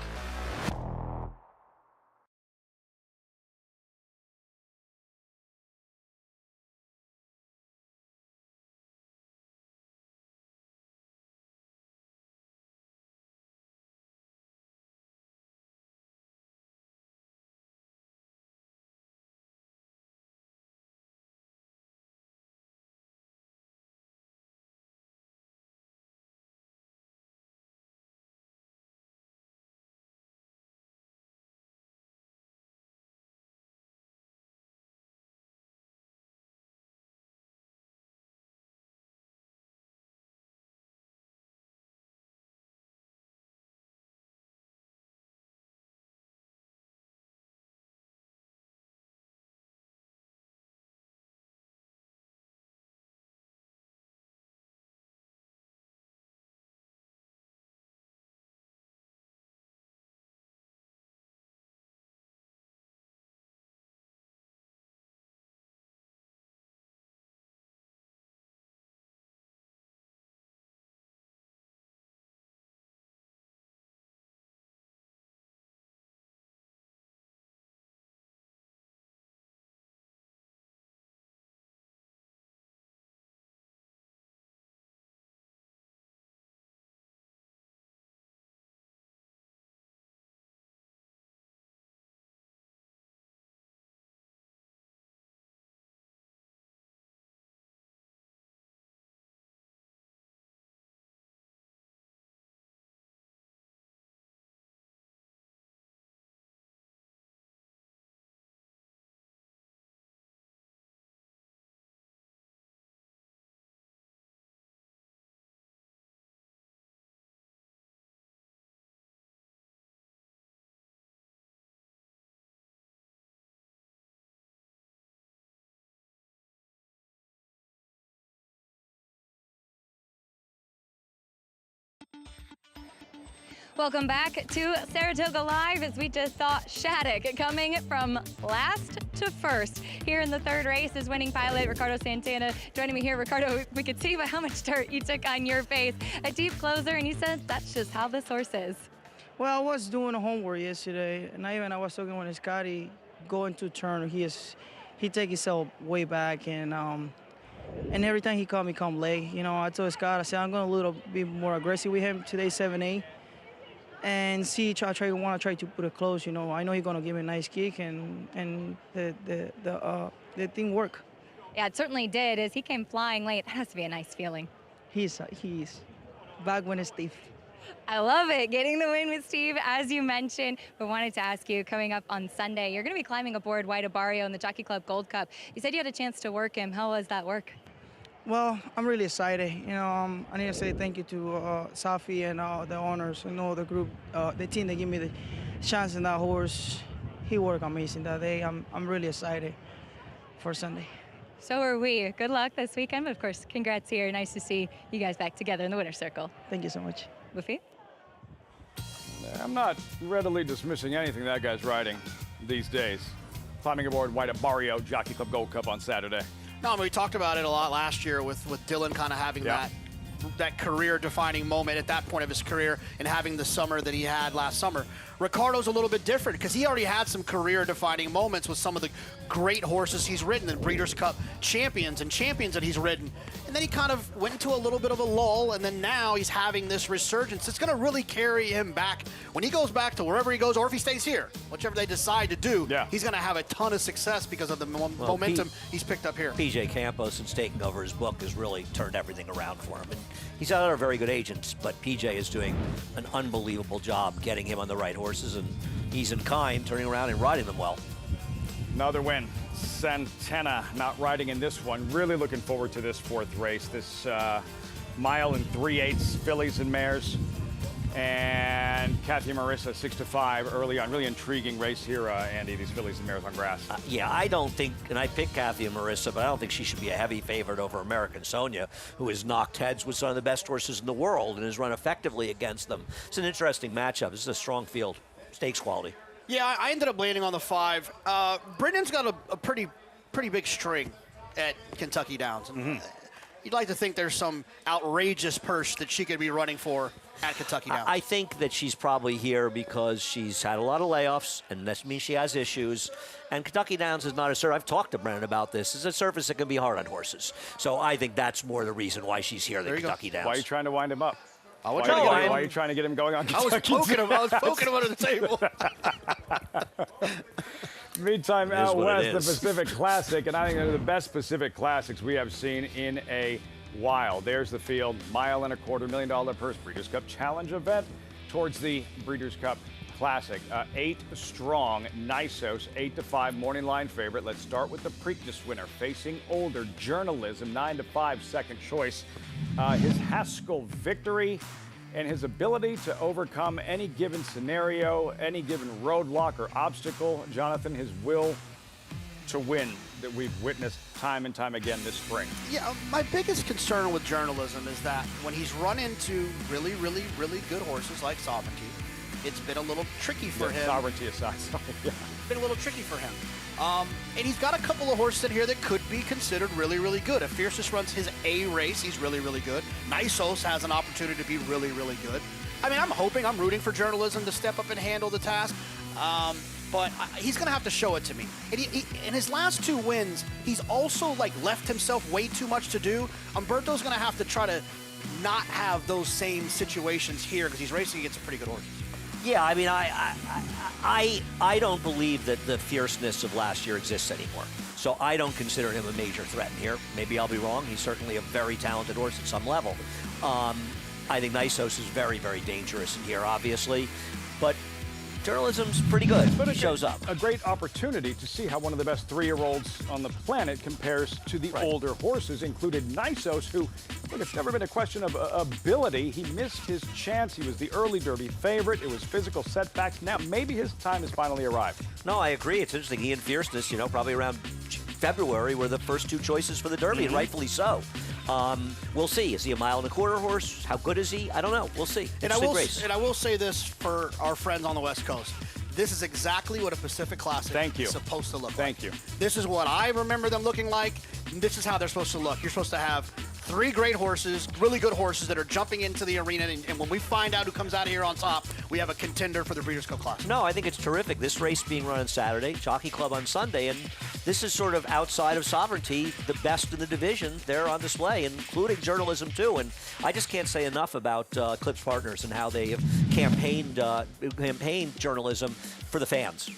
[SPEAKER 4] Welcome back to Saratoga Live as we just saw Shattuck coming from last to first. Here in the third race is winning pilot Ricardo Santana. Joining me here, Ricardo, we could see by how much dirt you took on your face. A deep closer, and you said that's just how this horse is.
[SPEAKER 12] Well, I was doing homework yesterday, and I was talking with Scotty going to turn. He take himself way back, and every time he come late. You know, I told Scott, I said I'm going to a little bit more aggressive with him today, 7-8. And see, want to try to put it close. You know, I know he's gonna give me a nice kick, and the thing worked.
[SPEAKER 4] Yeah, it certainly did. As he came flying late, that has to be a nice feeling.
[SPEAKER 12] He's back when it's Steve.
[SPEAKER 4] I love it, getting the win with Steve, as you mentioned. But wanted to ask you, coming up on Sunday, you're going to be climbing aboard White Barrio in the Jockey Club Gold Cup. You said you had a chance to work him. How was that work?
[SPEAKER 12] Well, I'm really excited. You know, I need to say thank you to Safi and the owners and all the group, the team that gave me the chance in that horse. He worked amazing that day. I'm really excited for Sunday.
[SPEAKER 4] So are we. Good luck this weekend. But of course, congrats here. Nice to see you guys back together in the winner's circle.
[SPEAKER 12] Thank you so much.
[SPEAKER 4] Buffy?
[SPEAKER 1] I'm not readily dismissing anything that guy's riding these days. Climbing aboard White Barrio Jockey Club Gold Cup on Saturday.
[SPEAKER 2] No, I mean, we talked about it a lot last year with Dylan kind of having that career-defining moment at that point of his career and having the summer that he had last summer. Ricardo's a little bit different because he already had some career-defining moments with some of the great horses he's ridden and Breeders' Cup champions that he's ridden. And then he kind of went into a little bit of a lull, and then now he's having this resurgence. It's going to really carry him back. When he goes back to wherever he goes, or if he stays here, whichever they decide to do, he's going to have a ton of success because of the momentum he's picked up here.
[SPEAKER 3] PJ Campos, since taking over his book, has really turned everything around for him. And he's had other very good agents, but PJ is doing an unbelievable job getting him on the right horses, and he's in kind, turning around and riding them well.
[SPEAKER 1] Another win. Santana not riding in this one. Really looking forward to this fourth race. This mile and 3/8 fillies and mares. And Kathy Marissa 6-5 early on. Really intriguing race here, Andy, these fillies and mares on grass.
[SPEAKER 3] Yeah, I don't think, and I picked Kathy and Marissa, but I don't think she should be a heavy favorite over American Sonia, who has knocked heads with some of the best horses in the world and has run effectively against them. It's an interesting matchup. This is a strong field, stakes quality.
[SPEAKER 2] Yeah, I ended up landing on the 5. Brendan's got a pretty big string at Kentucky Downs. You'd like to think there's some outrageous purse that she could be running for at Kentucky Downs.
[SPEAKER 3] I think that she's probably here because she's had a lot of layoffs, and that means she has issues. And Kentucky Downs is not a surface. I've talked to Brendan about this. It's a surface that can be hard on horses. So I think that's more the reason why she's here than Kentucky Downs.
[SPEAKER 1] Why are you trying to wind him up?
[SPEAKER 2] Why
[SPEAKER 1] are you trying to get him going on Kentucky
[SPEAKER 2] I was poking him under the table.
[SPEAKER 1] Meantime, out west, the Pacific Classic, and I think they're the best Pacific Classics we have seen in a while. There's the field, $1.25 million purse Breeders' Cup Challenge event towards the Breeders' Cup Classic. 8 strong, Nisos, 8-5 morning line favorite. Let's start with the Preakness winner, facing older journalism, 9-5 second choice. His Haskell victory and his ability to overcome any given scenario, any given roadblock or obstacle. Jonathan, his will to win that we've witnessed time and time again this spring.
[SPEAKER 2] Yeah, my biggest concern with journalism is that when he's run into really good horses like Sovereignty, it's been a little tricky for him.
[SPEAKER 1] Sovereignty aside, yeah.
[SPEAKER 2] It's been a little tricky for him. And he's got a couple of horses in here that could be considered really good. If Fiercest runs his A race, he's really good. Nisos has an opportunity to be really good. I mean, I'm rooting for journalism to step up and handle the task. But he's going to have to show it to me. And in his last 2 wins, he's also left himself way too much to do. Umberto's going to have to try to not have those same situations here because he's racing against some pretty good horses.
[SPEAKER 3] Yeah, I mean, I don't believe that the fierceness of last year exists anymore. So I don't consider him a major threat here. Maybe I'll be wrong. He's certainly a very talented horse at some level. I think Nisos is very dangerous in here, obviously. But journalism's pretty good. But he shows up.
[SPEAKER 1] A great opportunity to see how one of the best 3-year-olds on the planet compares to the older horses, included Nisos, who, look, it's never been a question of ability. He missed his chance. He was the early Derby favorite. It was physical setbacks. Now maybe his time has finally arrived.
[SPEAKER 3] No, I agree. It's interesting. He and Fierceness, probably around February were the first 2 choices for the Derby, and rightfully so. We'll see. Is he a 1.25 mile horse? How good is he? I don't know. We'll see.
[SPEAKER 2] And I will say this for our friends on the West Coast. This is exactly what a Pacific Classic is supposed to look like.
[SPEAKER 1] Thank you.
[SPEAKER 2] This is what I remember them looking like. And this is how they're supposed to look. You're supposed to have 3 great horses, really good horses that are jumping into the arena. And when we find out who comes out of here on top, we have a contender for the Breeders' Cup Classic.
[SPEAKER 3] No, I think it's terrific. This race being run on Saturday, Jockey Club on Sunday, and this is sort of outside of Sovereignty, the best in the division. They're on display, including journalism too. And I just can't say enough about Eclipse Partners and how they have campaigned journalism for the fans.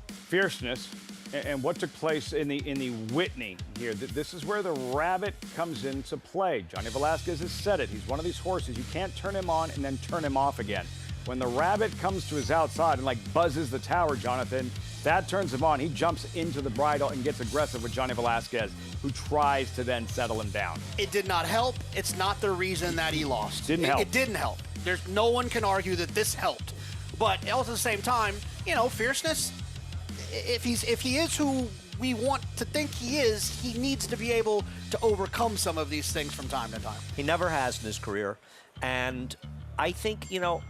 [SPEAKER 1] Fierceness. And what took place in the Whitney here. This is where the rabbit comes into play. Johnny Velasquez has said it. He's one of these horses. You can't turn him on and then turn him off again. When the rabbit comes to his outside and like buzzes the tower, Jonathan, that turns him on. He jumps into the bridle and gets aggressive with Johnny Velasquez, who tries to then settle him down.
[SPEAKER 2] It did not help. It's not the reason that he lost.
[SPEAKER 1] Didn't help.
[SPEAKER 2] It didn't help. There's no one can argue that this helped. But also at the same time, fierceness. If he is who we want to think he is, he needs to be able to overcome some of these things from time to time.
[SPEAKER 3] He never has in his career. And I think, a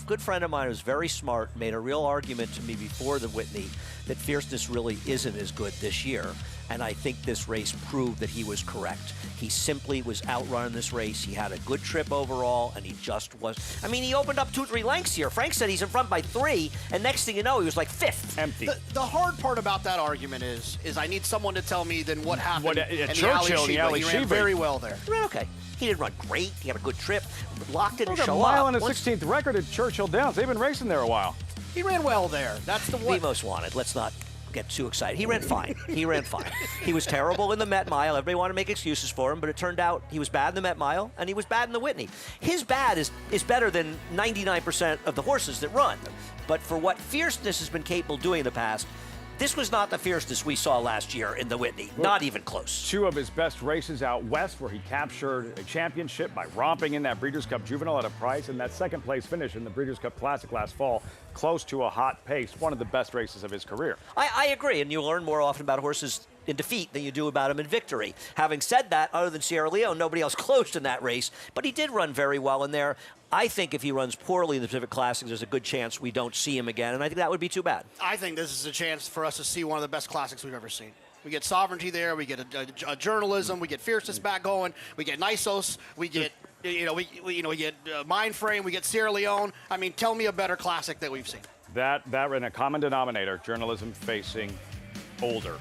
[SPEAKER 3] good friend of mine who's very smart made a real argument to me before the Whitney that fierceness really isn't as good this year. And I think this race proved that he was correct. He simply was outrunning this race. He had a good trip overall, and he just was. I mean, he opened up 2-3 lengths here. Frank said he's in front by 3, and next thing you know, he was like 5th.
[SPEAKER 1] Empty.
[SPEAKER 2] The hard part about that argument is I need someone to tell me then what happened in
[SPEAKER 1] Churchill,
[SPEAKER 2] the alley. He ran very well there.
[SPEAKER 3] He ran okay. He didn't run great. He had a good trip. Locked in and show
[SPEAKER 1] up. A mile
[SPEAKER 3] up.
[SPEAKER 1] and a 16th record at Churchill Downs. They've been racing there a while.
[SPEAKER 2] He ran well there. That's the one.
[SPEAKER 3] We most wanted. Let's not get too excited. He ran fine. He ran fine. He was terrible in the Met Mile. Everybody wanted to make excuses for him, but it turned out he was bad in the Met Mile, and he was bad in the Whitney. His bad is better than 99% of the horses that run. But for what fierceness has been capable of doing in the past, this was not the fierceness we saw last year in the Whitney. Not even close.
[SPEAKER 1] 2 of his best races out west, where he captured a championship by romping in that Breeders' Cup Juvenile at a price, and that second-place finish in the Breeders' Cup Classic last fall, close to a hot pace. One of the best races of his career.
[SPEAKER 3] I agree, and you learn more often about horses in defeat than you do about him in victory. Having said that, other than Sierra Leone, nobody else closed in that race, but he did run very well in there. I think if he runs poorly in the Pacific Classics, there's a good chance we don't see him again, and I think that would be too bad.
[SPEAKER 2] I think this is a chance for us to see one of the best classics we've ever seen. We get Sovereignty there, we get a journalism, we get fierceness back going, we get Nisos, we get we get Mind Frame, we get Sierra Leone. I mean, tell me a better classic that we've seen.
[SPEAKER 1] That in a common denominator, journalism facing older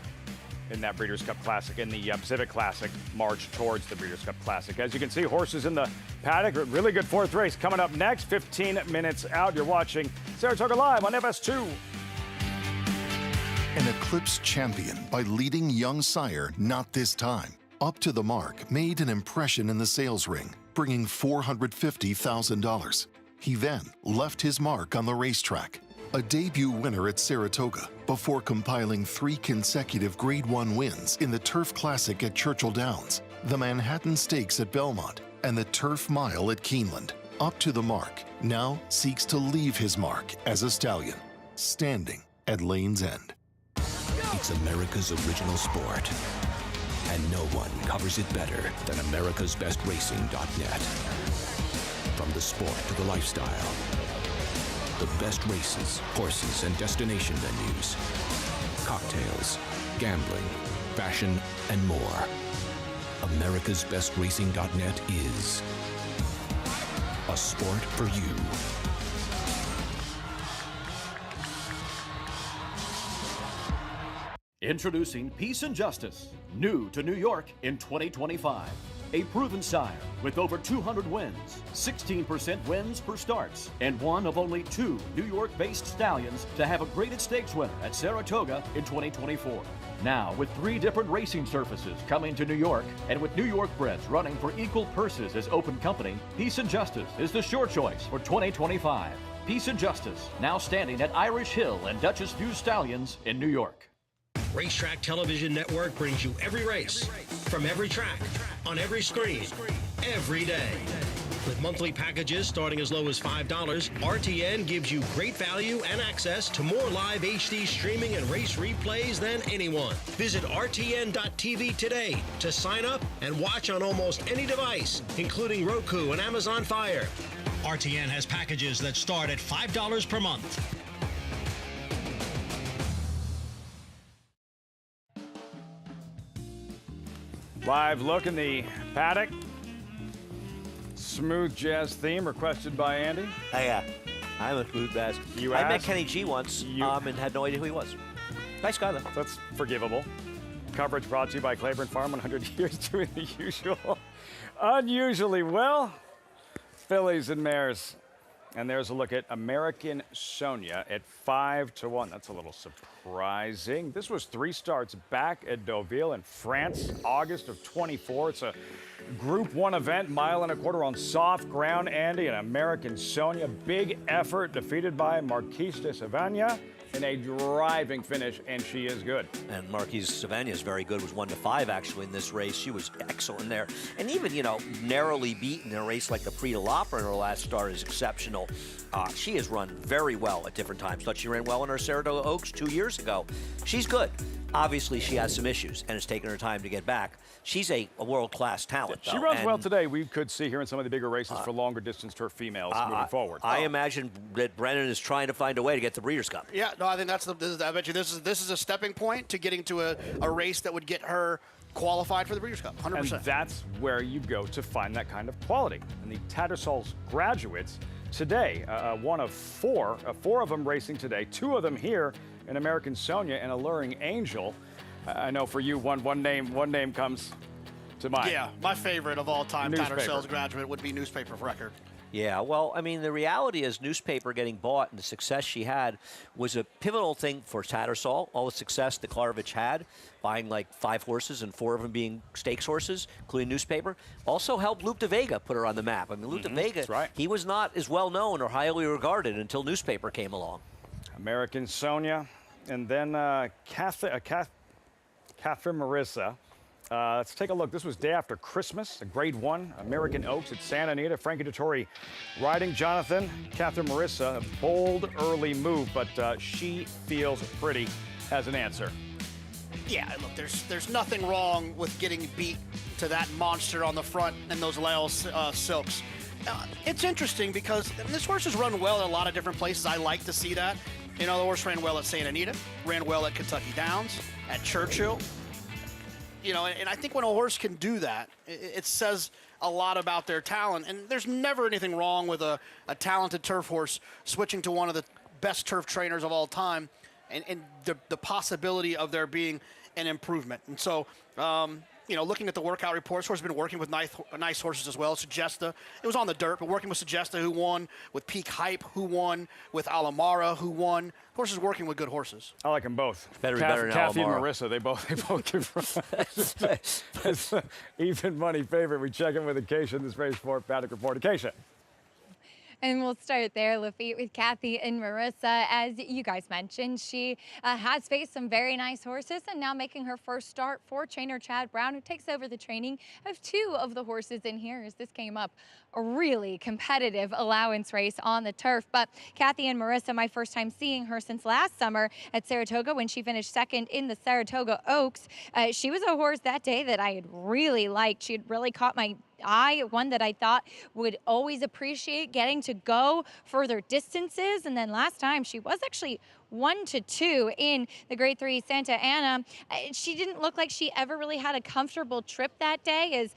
[SPEAKER 1] in that Breeders' Cup Classic, in the Pacific Classic, march towards the Breeders' Cup Classic. As you can see, horses in the paddock. Really good 4th race coming up next, 15 minutes out. You're watching Saratoga Live on FS2.
[SPEAKER 17] An Eclipse champion by leading young sire Not This Time. Up to the Mark made an impression in the sales ring, bringing $450,000. He then left his mark on the racetrack. A debut winner at Saratoga before compiling 3 consecutive Grade 1 wins in the Turf Classic at Churchill Downs, the Manhattan Stakes at Belmont, and the Turf Mile at Keeneland. Up to the Mark now seeks to leave his mark as a stallion, standing at Lane's End.
[SPEAKER 16] It's America's original sport, and no one covers it better than americasbestracing.net. From the sport to the lifestyle, the best races, horses, and destination venues, cocktails, gambling, fashion, and more. americasbestracing.net is a sport for you.
[SPEAKER 18] Introducing Peace and Justice, new to New York in 2025. A proven sire with over 200 wins, 16% wins per starts, and one of only 2 New York-based stallions to have a graded stakes winner at Saratoga in 2024. Now, with 3 different racing surfaces coming to New York, and with New York breds running for equal purses as open company, Peace and Justice is the sure choice for 2025. Peace and Justice, now standing at Irish Hill and Duchess View Stallions in New York.
[SPEAKER 19] Racetrack Television Network brings you every race, from every track, on every screen, every day. With monthly packages starting as low as $5, RTN gives you great value and access to more live HD streaming and race replays than anyone. Visit RTN.tv today to sign up and watch on almost any device, including Roku and Amazon Fire.
[SPEAKER 20] RTN has packages that start at $5 per month.
[SPEAKER 1] Live look in the paddock. Smooth jazz theme requested by Andy.
[SPEAKER 3] Hey, I'm a smooth jazz. I met Kenny G once and had no idea who he was. Nice guy, though.
[SPEAKER 1] That's forgivable. Coverage brought to you by Claiborne Farm, 100 years doing the usual. Unusually well. Fillies and mares. And there's a look at American Sonia at 5-1. That's a little surprising. This was 3 starts back at Deauville in France, August of 24. It's a Group 1 event, 1.25 miles on soft ground. Andy, and American Sonia, big effort, defeated by Marquise de Savagna in a driving finish, and she is good.
[SPEAKER 3] And Marquise Savagna is very good. Was 1-5 actually in this race. She was excellent there, and even narrowly beaten in a race like the Prix de l'Opera in her last start is exceptional. She has run very well at different times. Thought she ran well in her Saratoga Oaks 2 years ago. She's good. Obviously, she has some issues, and it's taken her time to get back. She's a world-class talent, though.
[SPEAKER 1] She runs well today. We could see her in some of the bigger races for longer distance turf females moving forward.
[SPEAKER 3] I imagine that Brennan is trying to find a way to get the Breeders' Cup.
[SPEAKER 2] Yeah, no, I think I bet you this is a stepping point to getting to a race that would get her qualified for the Breeders' Cup, 100%.
[SPEAKER 1] And that's where you go to find that kind of quality. And the Tattersalls graduates today, one of 4 of them racing today, 2 of them here in American Sonia and Alluring Angel. I know for you, one name comes to mind.
[SPEAKER 2] Yeah, my favorite of all time
[SPEAKER 1] Newspaper.
[SPEAKER 2] Tattersalls graduate would be Newspaper of Record.
[SPEAKER 3] Yeah, well, I mean, the reality is Newspaper getting bought and the success she had was a pivotal thing for Tattersall. All the success that Klarovich had, buying like 5 horses and 4 of them being stakes horses, including Newspaper, also helped Luke de Vega put her on the map. I mean, Luke de Vega, he was not as well known or highly regarded until Newspaper came along.
[SPEAKER 1] American Sonia, and then Catherine Marissa. Let's take a look. This was day after Christmas, a Grade 1, American Oaks at Santa Anita. Frankie Dettori riding Jonathan. Catherine Marissa, a bold early move, but she feels pretty as an answer.
[SPEAKER 2] Yeah, look, there's nothing wrong with getting beat to that monster on the front and those Lael silks. It's interesting because this horse has run well in a lot of different places. I like to see that. The horse ran well at Santa Anita, ran well at Kentucky Downs, at Churchill. And I think when a horse can do that, it says a lot about their talent. And there's never anything wrong with a talented turf horse switching to one of the best turf trainers of all time and the possibility of there being an improvement. And so, looking at the workout reports, horse has been working with nice horses as well. Sugesta, it was on the dirt, but working with Sugesta, who won, with Peak Hype, who won, with Alamara, who won. Horse is working with good horses.
[SPEAKER 1] I like them both.
[SPEAKER 3] Better than
[SPEAKER 1] Kathy and
[SPEAKER 3] Alamara.
[SPEAKER 1] Marissa, they both give it's an even money favorite. We check in with Acacia in this race for Paddock Report. Acacia.
[SPEAKER 4] And we'll start there, Lafitte, with Kathy and Marissa. As you guys mentioned, she has faced some very nice horses and now making her first start for trainer Chad Brown, who takes over the training of 2 of the horses in here as this came up a really competitive allowance race on the turf. But Kathy and Marissa, my first time seeing her since last summer at Saratoga when she finished 2nd in the Saratoga Oaks. She was a horse that day that I had really liked. She had really caught my eye, one that I thought would always appreciate getting to go further distances. And then last time she was actually 1-2 in the Grade 3 Santa Ana. She didn't look like she ever really had a comfortable trip that day, as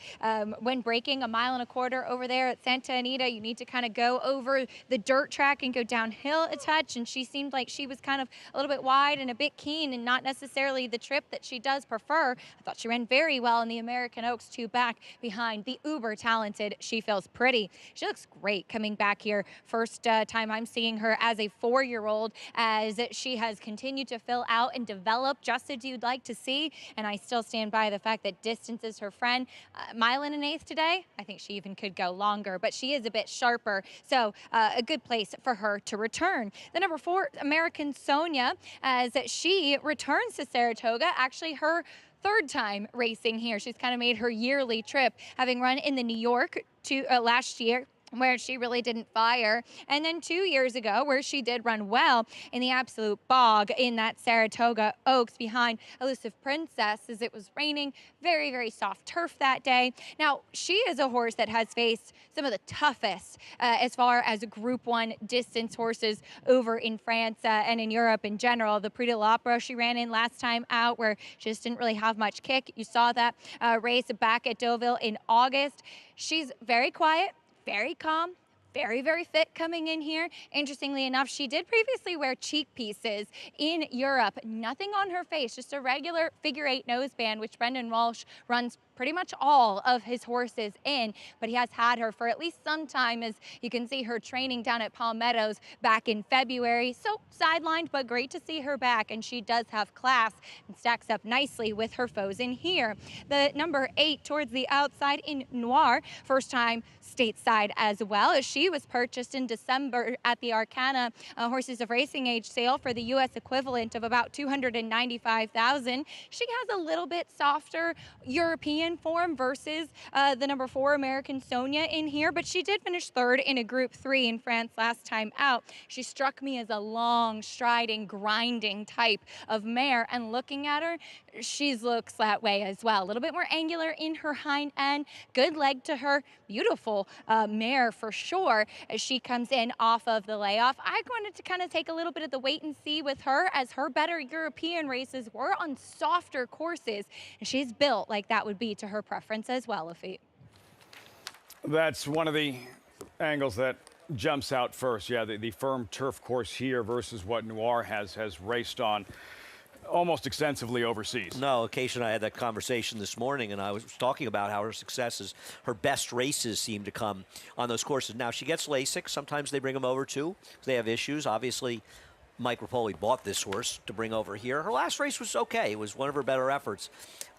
[SPEAKER 4] when breaking 1.25 miles over there at Santa Anita, you need to kind of go over the dirt track and go downhill a touch, and she seemed like she was kind of a little bit wide and a bit keen and not necessarily the trip that she does prefer. I thought she ran very well in the American Oaks 2 back behind the uber talented She Feels Pretty. She looks great coming back here. First time I'm seeing her as a 4-year-old, as she has continued to fill out and develop just as you'd like to see. And I still stand by the fact that distance is her friend. 1 1/8 today, I think she even could go longer, but she is a bit sharper. So a good place for her to return. The number 4, American Sonia, as she returns to Saratoga, actually her 3rd time racing here. She's kind of made her yearly trip, having run in the New York last year, where she really didn't fire. And then 2 years ago, where she did run well in the absolute bog in that Saratoga Oaks behind Elusive Princess, as it was raining. Very, very soft turf that day. Now, she is a horse that has faced some of the toughest as far as Group 1 distance horses over in France and in Europe in general. The Prix de l'Opera she ran in last time out, where she just didn't really have much kick. You saw that race back at Deauville in August. She's very quiet, very calm, very, very fit coming in here. Interestingly enough, she did previously wear cheek pieces in Europe. Nothing on her face, just a regular figure-8 noseband, which Brendan Walsh runs pretty much all of his horses in, but he has had her for at least some time, as you can see her training down at Palmettos back in February. So sidelined, but great to see her back, and she does have class and stacks up nicely with her foes in here. The number 8 towards the outside in Noir, first time stateside as well, as she was purchased in December at the Arcana Horses of Racing Age sale for the U.S. equivalent of about $295,000. She has a little bit softer European form versus the number 4 American Sonia in here, but she did finish 3rd in a Group 3 in France last time out. She struck me as a long, striding, grinding type of mare, and looking at her, she looks that way as well. A little bit more angular in her hind end, good leg to her, beautiful mare for sure as she comes in off of the layoff. I wanted to kind of take a little bit of the wait and see with her, as her better European races were on softer courses, and she's built like that would be to her preference as well, Lafitte.
[SPEAKER 1] That's one of the angles that jumps out first. Yeah, the firm turf course here versus what Noir has raced on almost extensively overseas.
[SPEAKER 3] No, Acacia and I had that conversation this morning, and I was talking about how her successes, her best races seem to come on those courses. Now, she gets LASIK. Sometimes they bring them over, too, because they have issues. Obviously, Mike Rapoli bought this horse to bring over here. Her last race was okay. It was one of her better efforts.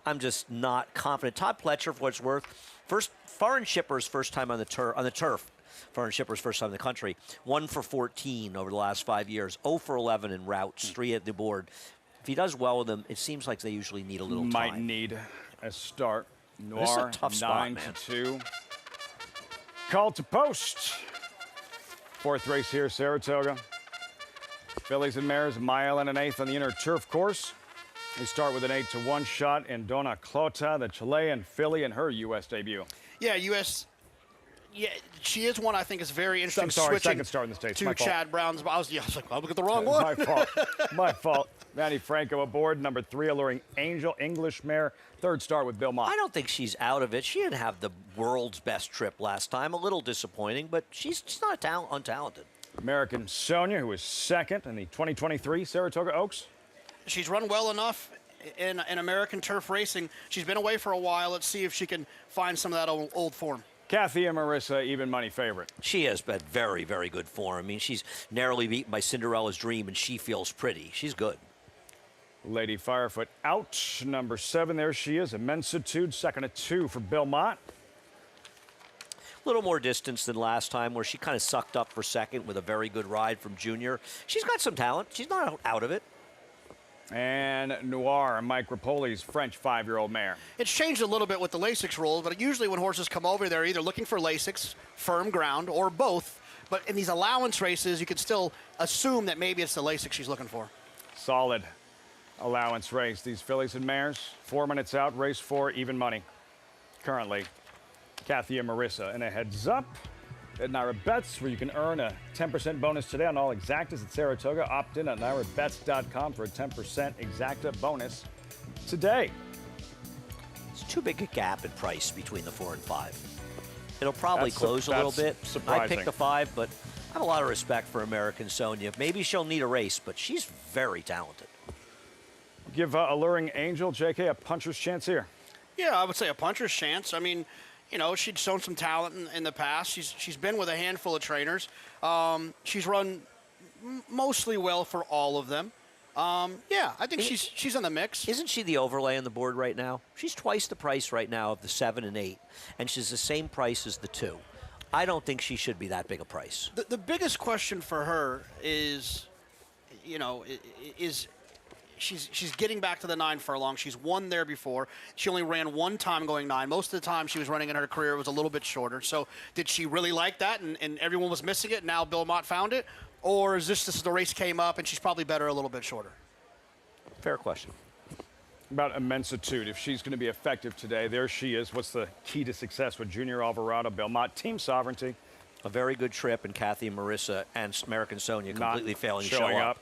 [SPEAKER 3] I'm just not confident. Todd Pletcher, for what it's worth, first foreign shippers, first time on the turf. Foreign shippers, first time in the country. 1 for 14 over the last 5 years. 0 for 11 in routes, 3 at the board. If he does well with them, it seems like they usually need a little time.
[SPEAKER 1] Might need a start. Noir,
[SPEAKER 3] this is a tough spot,
[SPEAKER 1] 9-2. Call to post. 4th race here, Saratoga. Fillies and mares, a mile and an eighth on the inner turf course. We start with an 8-1 shot in Dona Clota, the Chilean filly, in her U.S. debut.
[SPEAKER 2] Yeah, U.S. Yeah, she is one I think is very interesting.
[SPEAKER 1] I'm sorry,
[SPEAKER 2] switching
[SPEAKER 1] second start in the States.
[SPEAKER 2] to Chad Brown's. I was like, well, look at the wrong one.
[SPEAKER 1] My fault. My fault. Manny Franco aboard. Number 3, Alluring Angel, English mare. 3rd start with Bill Mott.
[SPEAKER 3] I don't think she's out of it. She didn't have the world's best trip last time. A little disappointing, but she's not untalented.
[SPEAKER 1] American Sonia, who was 2nd in the 2023 Saratoga Oaks.
[SPEAKER 2] She's run well enough in American turf racing. She's been away for a while. Let's see if she can find some of that old form.
[SPEAKER 1] Kathy and Marissa, even money favorite.
[SPEAKER 3] She has been very, very good form. I mean, she's narrowly beaten by Cinderella's Dream, and She Feels Pretty. She's good.
[SPEAKER 1] Lady Firefoot out. Number 7, there she is. Immensitude, 2nd at 2 for Bill Mott.
[SPEAKER 3] A little more distance than last time, where she kind of sucked up for 2nd with a very good ride from Junior. She's got some talent. She's not out of it.
[SPEAKER 1] And Noir, Mike Rapoli's French 5-year-old mare.
[SPEAKER 2] It's changed a little bit with the Lasix rules, but usually when horses come over, they're either looking for Lasix, firm ground, or both. But in these allowance races, you can still assume that maybe it's the Lasix she's looking for.
[SPEAKER 1] Solid allowance race. These fillies and mares, 4 minutes out, race 4, even money. Currently, Kathy and Marissa. And a heads up at Naira Bets, where you can earn a 10% bonus today on all exactas at Saratoga. Opt in at nairabets.com for a 10% exacta bonus today.
[SPEAKER 3] It's too big a gap in price between the 4 and 5. It'll probably close a little bit.
[SPEAKER 1] Surprising.
[SPEAKER 3] I picked the 5, but I have a lot of respect for American Sonia. Maybe she'll need a race, but she's very talented.
[SPEAKER 1] Give Alluring Angel, JK, a puncher's chance here.
[SPEAKER 2] Yeah, I would say a puncher's chance. I mean, you know, she'd shown some talent in the past. She's been with a handful of trainers. She's run mostly well for all of them. Yeah, I think she's in the mix.
[SPEAKER 3] Isn't she the overlay on the board right now? She's twice the price right now of the 7 and 8, and she's the same price as the 2. I don't think she should be that big a price.
[SPEAKER 2] The biggest question for her is, you know, is she's getting back to the 9 furlong. She's won there before. She only ran one time going 9. Most of the time she was running in her career was a little bit shorter. So did she really like that and everyone was missing it? Now Bill Mott found it? Or is this the race came up and she's probably better a little bit shorter?
[SPEAKER 3] Fair question.
[SPEAKER 1] About Immensitude, if she's going to be effective today, there she is. What's the key to success with Junior Alvarado, Belmont, Team Sovereignty?
[SPEAKER 3] A very good trip, and Kathy and Marissa and American Sonia completely failing to show
[SPEAKER 1] showing
[SPEAKER 3] up.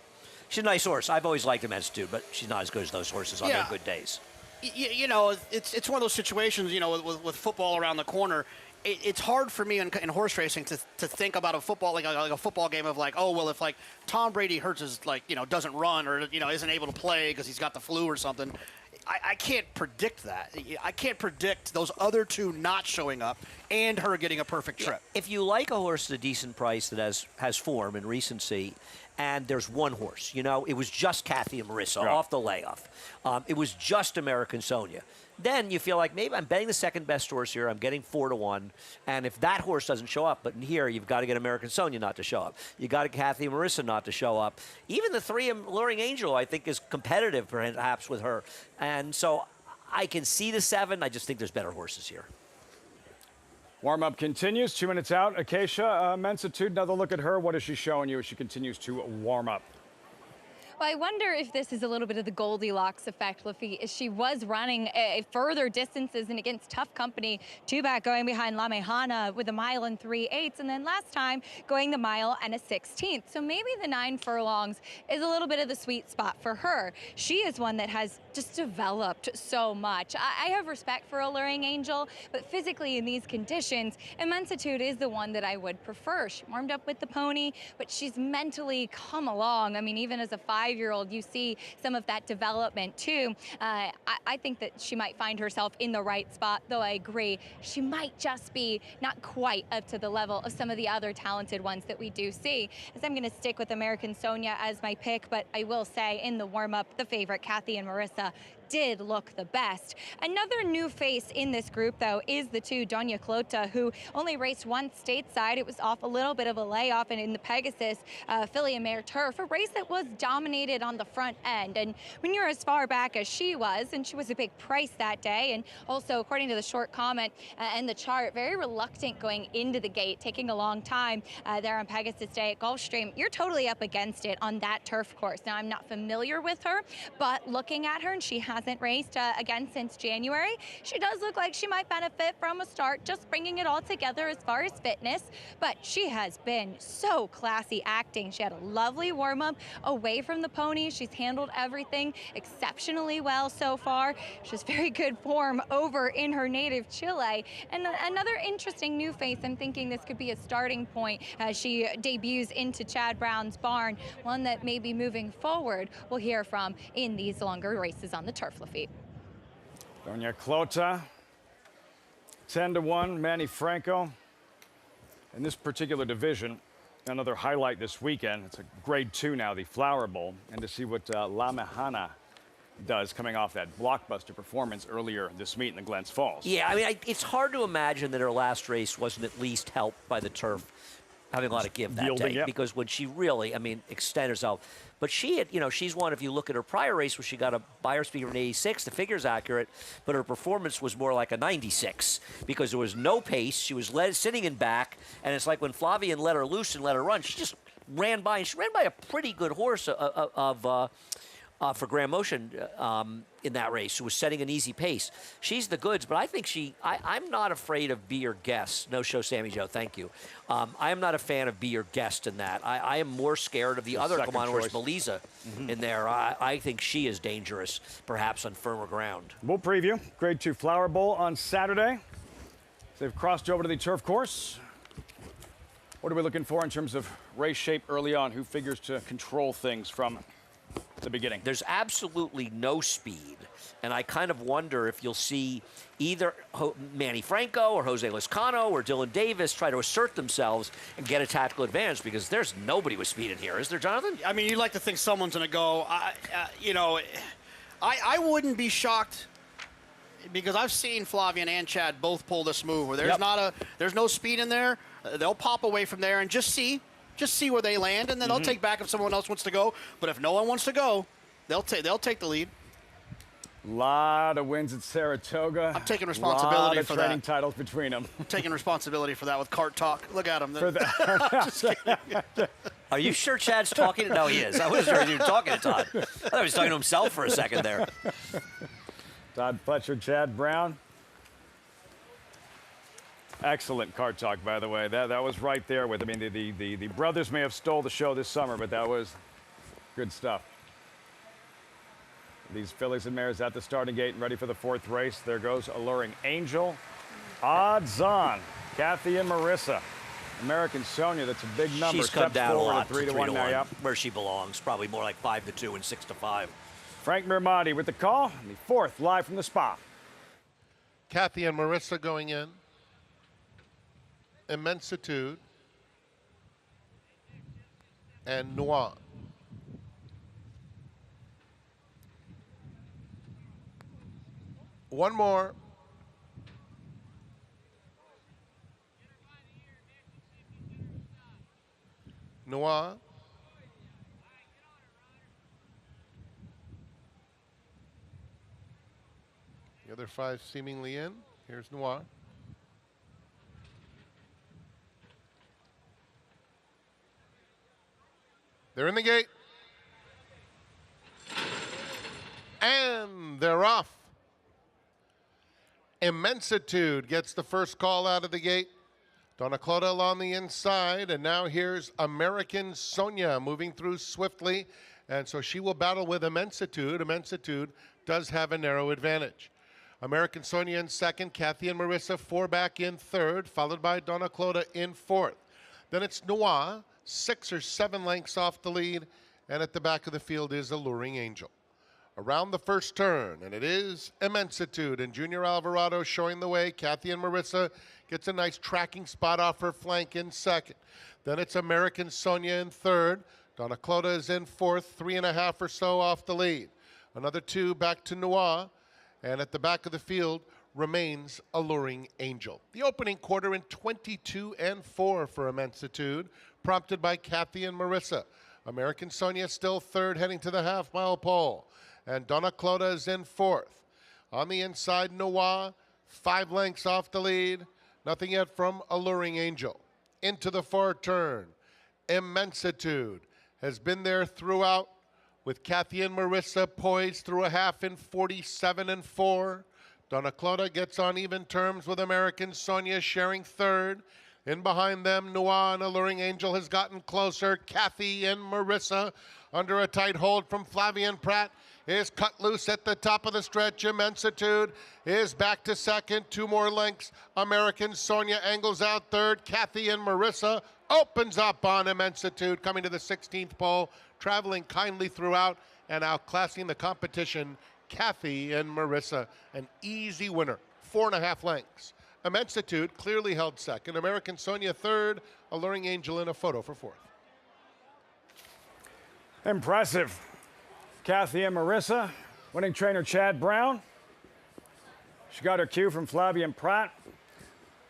[SPEAKER 3] She's a nice horse. I've always liked Immensitude, but she's not as good as those horses on their good days.
[SPEAKER 2] You know, it's one of those situations, you know, with football around the corner. It's hard for me in horse racing to think about a football like a football game of like, oh well, if like Tom Brady hurts his doesn't run or isn't able to play because he's got the flu or something. I can't predict that. I can't predict those other two not showing up and her getting a perfect trip.
[SPEAKER 3] If you like a horse at a decent price that has form and recency, and there's one horse, it was just Kathy and Marissa off the layoff. It was just American Sonia. Then you feel like maybe I'm betting the second best horse here. I'm getting 4-1. And if that horse doesn't show up, but in here you've got to get American Sonia not to show up. You got to Kathy and Marissa not to show up. Even the 3 Alluring Angel, I think, is competitive perhaps with her. And so I can see the 7. I just think there's better horses here.
[SPEAKER 1] Warm-up continues. 2 minutes out. Acacia, Immensitude, another look at her. What is she showing you as she continues to warm up?
[SPEAKER 4] Well, I wonder if this is a little bit of the Goldilocks effect, Lafitte. She was running further distances and against tough company. 2-back going behind La Mejana with 1 mile and 3/8, and then last time going the mile and 1/16. So maybe the 9 furlongs is a little bit of the sweet spot for her. She is one that has just developed so much. I have respect for Alluring Angel, but physically in these conditions, Immensitude is the one that I would prefer. She warmed up with the pony, but she's mentally come along. I mean, even as a 5-year-old, you see some of that development too. I think that she might find herself in the right spot, though I agree she might just be not quite up to the level of some of the other talented ones that we do see. As I'm going to stick with American Sonia as my pick, but I will say in the warm-up, the favorite, Kathy and Marissa, did look the best. Another new face in this group, though, is the 2 Doña Clota, who only raced once stateside. It was off a little bit of a layoff, and in the Pegasus filly and mare turf, a race that was dominated on the front end. And when you're as far back as she was, and she was a big price that day, and also according to the short comment and the chart, very reluctant going into the gate, taking a long time there on Pegasus Day at Gulfstream, you're totally up against it on that turf course. Now, I'm not familiar with her, but looking at her, and she hasn't raced again since January, she does look like she might benefit from a start, just bringing it all together as far as fitness. But she has been so classy acting. She had a lovely warm-up away from the pony. She's handled everything exceptionally well so far. She's very good form over in her native Chile. And another interesting new face, I'm thinking this could be a starting point as she debuts into Chad Brown's barn, one that maybe moving forward we'll hear from in these longer races on the turf, Lafitte.
[SPEAKER 1] Doña Clota, 10-1, Manny Franco. In this particular division, another highlight this weekend. It's a grade 2 now, the Flower Bowl, and to see what La Mejana does coming off that blockbuster performance earlier this meet in the Glens Falls.
[SPEAKER 3] Yeah, I mean, it's hard to imagine that her last race wasn't at least helped by the turf having a lot of give that day, because when she really, extended herself. But she had, she's one, if you look at her prior race where she got a buyer speed of an 86, the figure's accurate, but her performance was more like a 96 because there was no pace. She was sitting in back, and it's like when Flavian let her loose and let her run, she just ran by, and she ran by a pretty good horse for Grand Motion in that race, who was setting an easy pace. She's the goods, but I think I'm not afraid of Be Your Guest. No show, Sammy Joe, thank you. I am not a fan of Be Your Guest in that. I am more scared of the other come on horse, Melisa, in there. I think she is dangerous, perhaps on firmer ground.
[SPEAKER 1] We'll preview Grade 2 Flower Bowl on Saturday. They've crossed over to the turf course. What are we looking for in terms of race shape early on? Who figures to control things from the beginning?
[SPEAKER 3] There's absolutely no speed, and I kind of wonder if you'll see either Manny Franco or Jose Lezcano or Dylan Davis try to assert themselves and get a tactical advantage, because there's nobody with speed in here, is there, Jonathan?
[SPEAKER 2] I mean, you'd like to think someone's going to go. I wouldn't be shocked, because I've seen Flavian and Chad both pull this move where there's no speed in there. They'll pop away from there and just see where they land, and then they'll take back if someone else wants to go. But if no one wants to go, They'll take the lead.
[SPEAKER 1] Lot of wins at Saratoga.
[SPEAKER 2] I'm taking responsibility for that.
[SPEAKER 1] Training titles between them.
[SPEAKER 2] I'm taking responsibility for that with Cart Talk. Look at him.
[SPEAKER 1] For that.
[SPEAKER 2] Just kidding.
[SPEAKER 3] Are you sure Chad's talking? No, he is. I wasn't sure you were talking to Todd. I thought he was talking to himself for a second there.
[SPEAKER 1] Todd Fletcher, Chad Brown. Excellent card talk, by the way. That was right there with. I mean, the brothers may have stole the show this summer, but that was good stuff. These fillies and mares at the starting gate and ready for the 4th race. There goes Alluring Angel. Odds on. Kathy and Marissa. American Sonia, that's a big number.
[SPEAKER 3] She's come down a lot.
[SPEAKER 1] 3-1 now, yep.
[SPEAKER 3] Where she belongs. Probably more like 5-2 and 6-5.
[SPEAKER 1] Frank Mirmati with the call. And the 4th live from the spa.
[SPEAKER 5] Kathy and Marissa going in. Immensitude. And Noir. One more. Noir. The other 5 seemingly in. Here's Noir. They're in the gate. And they're off. Immensitude gets the first call out of the gate. Donna Clodagh on the inside, and now here's American Sonia moving through swiftly, and so she will battle with Immensitude. Immensitude does have a narrow advantage. American Sonia in 2nd, Kathy and Marissa 4 back in 3rd, followed by Donna Clodagh in 4th. Then it's Noir, 6 or 7 lengths off the lead, and at the back of the field is Alluring Angel. Around the first turn, and it is Immensitude and Junior Alvarado showing the way. Kathy and Marissa gets a nice tracking spot off her flank in 2nd. Then it's American Sonia in 3rd. Donna Clodagh is in 4th, 3.5 or so off the lead. Another 2 back to Noir, and at the back of the field remains Alluring Angel. The opening quarter in 22-4 for Immensitude, prompted by Kathy and Marissa. American Sonia still 3rd, heading to the half-mile pole. And Donna Clodagh is in 4th. On the inside, Noir, 5 lengths off the lead. Nothing yet from Alluring Angel. Into the 4th turn. Immensitude has been there throughout, with Kathy and Marissa poised through a half in 47-4. Donna Clodagh gets on even terms with American Sonia, sharing 3rd. In behind them, Noir and Alluring Angel has gotten closer. Kathy and Marissa under a tight hold from Flavien Prat is cut loose at the top of the stretch. Immensitude is back to 2nd. 2 more lengths. American Sonia angles out 3rd. Kathy and Marissa opens up on Immensitude, coming to the 16th pole, traveling kindly throughout and outclassing the competition. Kathy and Marissa, an easy winner, 4.5 lengths. Immensitude clearly held 2nd. American Sonia 3rd. Alluring Angel in a photo for 4th.
[SPEAKER 1] Impressive. Kathy and Marissa, winning trainer Chad Brown. She got her cue from Flavien Prat,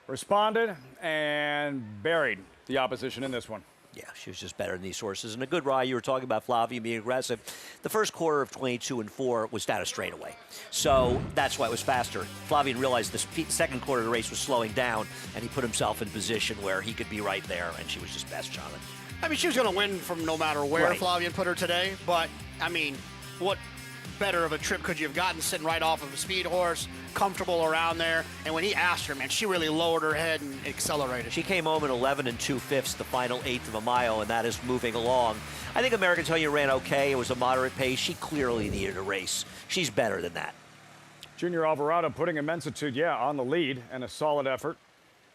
[SPEAKER 1] responded, and buried the opposition in this one.
[SPEAKER 3] Yeah, she was just better than these horses. And a good ride. You were talking about Flavien being aggressive. The first quarter of 22-4 was down a straightaway. So that's why it was faster. Flavien realized the second quarter of the race was slowing down, and he put himself in position where he could be right there, and she was just best, Jonathan.
[SPEAKER 2] I mean, she was going to win from no matter where
[SPEAKER 3] Right.
[SPEAKER 2] Flavien put her today, but, I mean, what better of a trip could you have gotten sitting right off of a speed horse, comfortable around there, and when he asked her, man, she really lowered her head and accelerated.
[SPEAKER 3] She came home in 11 2/5, the final 1/8 of a mile, and that is moving along. I think American Sonia ran okay. It was a moderate pace. She clearly needed a race. She's better than that.
[SPEAKER 1] Junior Alvarado putting Immensitude, on the lead, and a solid effort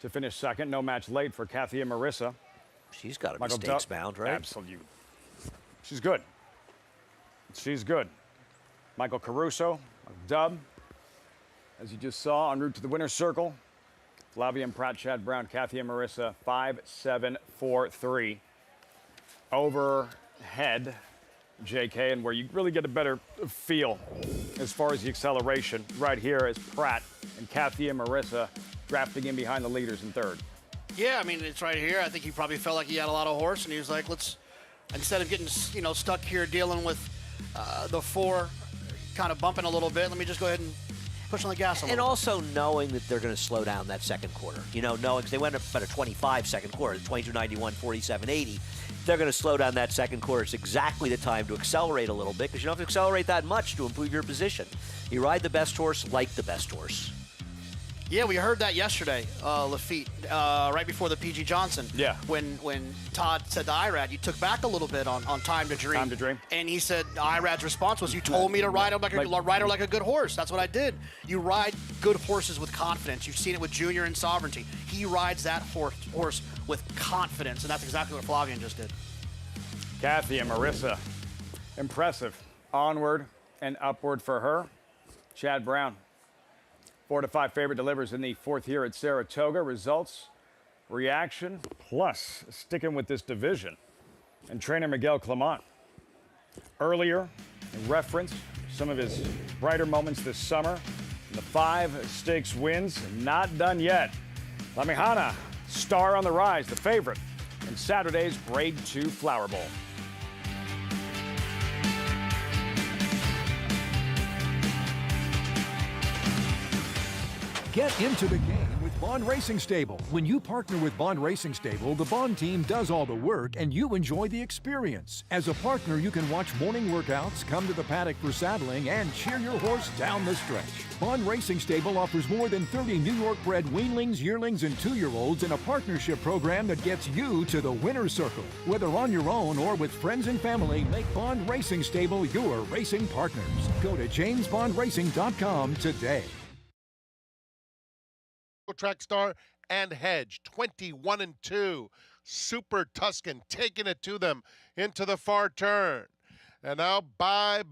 [SPEAKER 1] to finish 2nd. No match late for Kathy and Marissa.
[SPEAKER 3] She's got to be stakes bound, right?
[SPEAKER 1] Absolutely. She's good. She's good. Michael Caruso, Dub, as you just saw, en route to the winner's circle. Flavien Prat, Chad Brown, Kathy and Marissa, 5-7-4-3. Overhead, JK, and where you really get a better feel as far as the acceleration right here is Prat and Kathy and Marissa drafting in behind the leaders in 3rd.
[SPEAKER 2] Yeah, I mean, it's right here. I think he probably felt like he had a lot of horse, and he was like, let's, instead of getting, stuck here dealing with, the 4 kind of bumping a little bit. Let me just go ahead and push on the gas a little
[SPEAKER 3] And also knowing that they're going to slow down that second quarter. You know, knowing, because they went up about a 25 second quarter, 22-91, 47-80. They're going to slow down that second quarter. It's exactly the time to accelerate a little bit, because you don't have to accelerate that much to improve your position. You ride the best horse like the best horse.
[SPEAKER 2] Yeah, we heard that yesterday, Lafitte, right before the PG Johnson.
[SPEAKER 1] Yeah.
[SPEAKER 2] When Todd said to Irad, you took back a little bit on Time to Dream.
[SPEAKER 1] Time to Dream.
[SPEAKER 2] And he said, Irad's response was, you told me to ride her like a good horse. That's what I did. You ride good horses with confidence. You've seen it with Junior and Sovereignty. He rides that horse with confidence, and that's exactly what Flavien just did.
[SPEAKER 1] Kathy and Marissa, impressive. Onward and upward for her. Chad Brown, 4-5 favorite, delivers in the 4th here at Saratoga. Results, reaction, plus sticking with this division. And trainer Miguel Clement. Earlier, in reference some of his brighter moments this summer. The 5 stakes wins, not done yet. La Mijana, star on the rise, the favorite in Saturday's Grade 2 Flower Bowl.
[SPEAKER 11] Get into the game with Bond Racing Stable. When you partner with Bond Racing Stable, the Bond team does all the work and you enjoy the experience. As a partner, you can watch morning workouts, come to the paddock for saddling, and cheer your horse down the stretch. Bond Racing Stable offers more than 30 New York-bred weanlings, yearlings, and 2-year-olds in a partnership program that gets you to the winner's circle. Whether on your own or with friends and family, make Bond Racing Stable your racing partners. Go to jamesbondracing.com today.
[SPEAKER 5] Track Star and Hedge, 21-2. Super Tuscan taking it to them into the far turn. And now Bye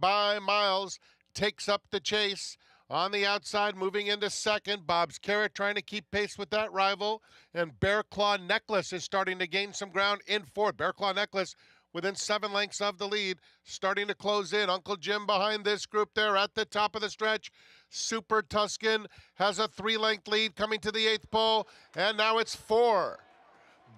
[SPEAKER 5] Miles takes up the chase on the outside, moving into second. Bob's Carrot trying to keep pace with that rival. And Bear Claw Necklace is starting to gain some ground in fourth. Bear Claw Necklace within 7 lengths of the lead, starting to close in. Uncle Jim behind this group there at the top of the stretch. Super Tuscan has a 3-length lead coming to the 8th pole, and now it's 4.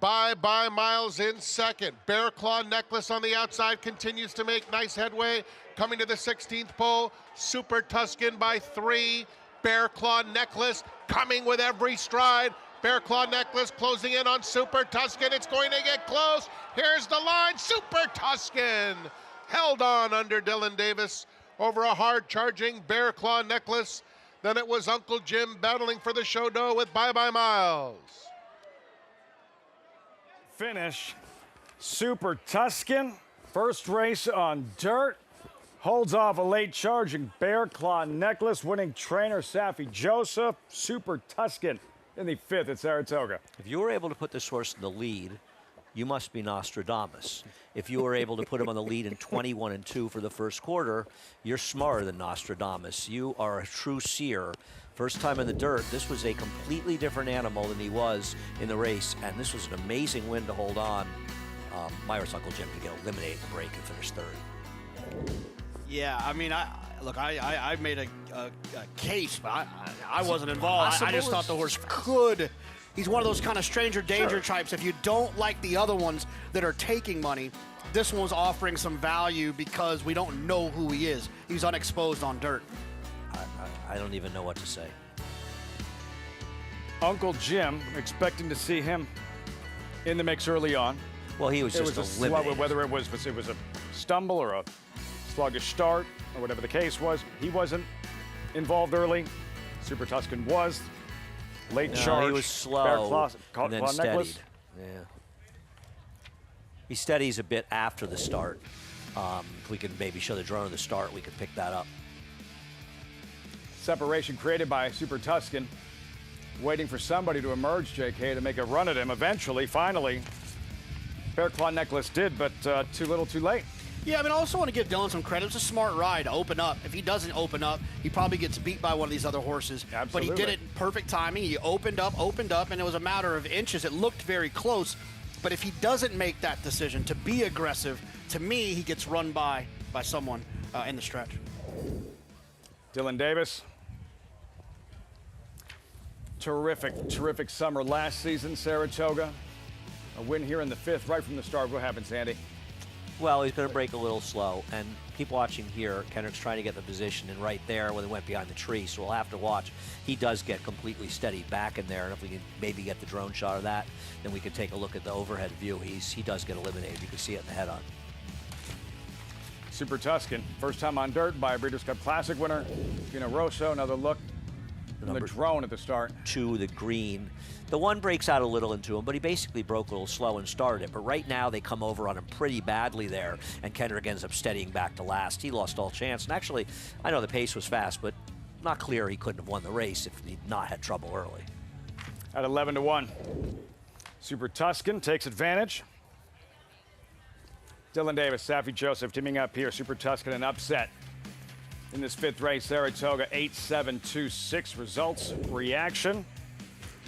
[SPEAKER 5] Bye Miles in second. Bear Claw Necklace on the outside continues to make nice headway, coming to the 16th pole. Super Tuscan by 3. Bear Claw Necklace coming with every stride. Bear Claw Necklace closing in on Super Tuscan. It's going to get close. Here's the line. Super Tuscan held on under Dylan Davis over a hard-charging Bear Claw Necklace. Then it was Uncle Jim battling for the show dough with Bye Miles.
[SPEAKER 1] Finish, Super Tuscan, first race on dirt, holds off a late charging Bear Claw Necklace, winning trainer Safi Joseph. Super Tuscan in the 5th at Saratoga.
[SPEAKER 3] If you were able to put this horse in the lead, you must be Nostradamus. If you were able to put him on the lead in 21-2 for the first quarter, you're smarter than Nostradamus. You are a true seer. First time in the dirt, this was a completely different animal than he was in the race, and this was an amazing win to hold on. Myers Uncle Jim to get eliminated in the break and finish 3rd.
[SPEAKER 2] Yeah, I mean, I made a case, but I wasn't involved. I just thought the horse could. He's one of those kind of stranger danger types. If you don't like the other ones that are taking money, this one's offering some value because we don't know who he is. He's unexposed on dirt.
[SPEAKER 3] I don't even know what to say.
[SPEAKER 1] Uncle Jim, expecting to see him in the mix early on.
[SPEAKER 3] Well, he was just eliminated.
[SPEAKER 1] Whether it was a stumble or a sluggish start or whatever the case was, he wasn't involved early. Super Tuscan was. Late charge.
[SPEAKER 3] He was slow and then steadied.
[SPEAKER 1] Necklace.
[SPEAKER 3] Yeah. He steadies a bit after the start. If we can maybe show the drone of the start, we could pick that up.
[SPEAKER 1] Separation created by Super Tuscan. Waiting for somebody to emerge, JK, to make a run at him. Eventually, finally, Bear Claw Necklace did, but too little too late.
[SPEAKER 2] Yeah, I mean, I also want to give Dylan some credit. It's a smart ride to open up. If he doesn't open up, he probably gets beat by one of these other horses.
[SPEAKER 1] Absolutely.
[SPEAKER 2] But he did it in perfect timing. He opened up, and it was a matter of inches. It looked very close. But if he doesn't make that decision to be aggressive, to me, he gets run by someone in the stretch.
[SPEAKER 1] Dylan Davis. Terrific summer last season, Saratoga. A win here in the 5th, right from the start. What happened, Sandy?
[SPEAKER 3] Well, he's going to break a little slow, and keep watching here. Kendrick's trying to get the position, and right there when he went behind the tree, so we'll have to watch. He does get completely steady back in there, and if we can maybe get the drone shot of that, then we can take a look at the overhead view. He does get eliminated. You can see it in the head-on.
[SPEAKER 1] Super Tuscan, first time on dirt by a Breeders' Cup Classic winner. Gino Rosso, another look from the drone at the start.
[SPEAKER 3] 2, the green. The one breaks out a little into him, but he basically broke a little slow and started it. But right now they come over on him pretty badly there, and Kendrick ends up steadying back to last. He lost all chance. And actually, I know the pace was fast, but not clear he couldn't have won the race if he'd not had trouble early.
[SPEAKER 1] At 11-1. Super Tuscan takes advantage. Dylan Davis, Saffie Joseph teaming up here. Super Tuscan an upset in this 5th race. Saratoga 8-7-2-6 results. Reaction.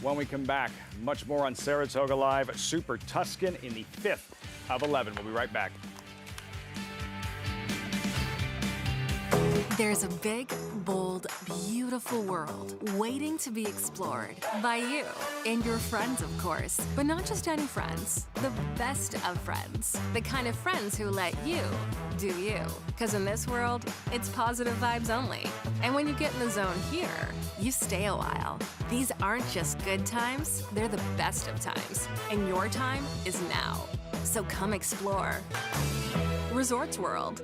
[SPEAKER 1] When we come back, much more on Saratoga Live. Super Tuscan in the 5th of 11. We'll be right back.
[SPEAKER 21] There's a big, bold, beautiful world waiting to be explored by you and your friends, of course. But not just any friends, the best of friends. The kind of friends who let you do you. Because in this world, it's positive vibes only. And when you get in the zone here, you stay a while. These aren't just good times, they're the best of times. And your time is now. So come explore. Resorts World.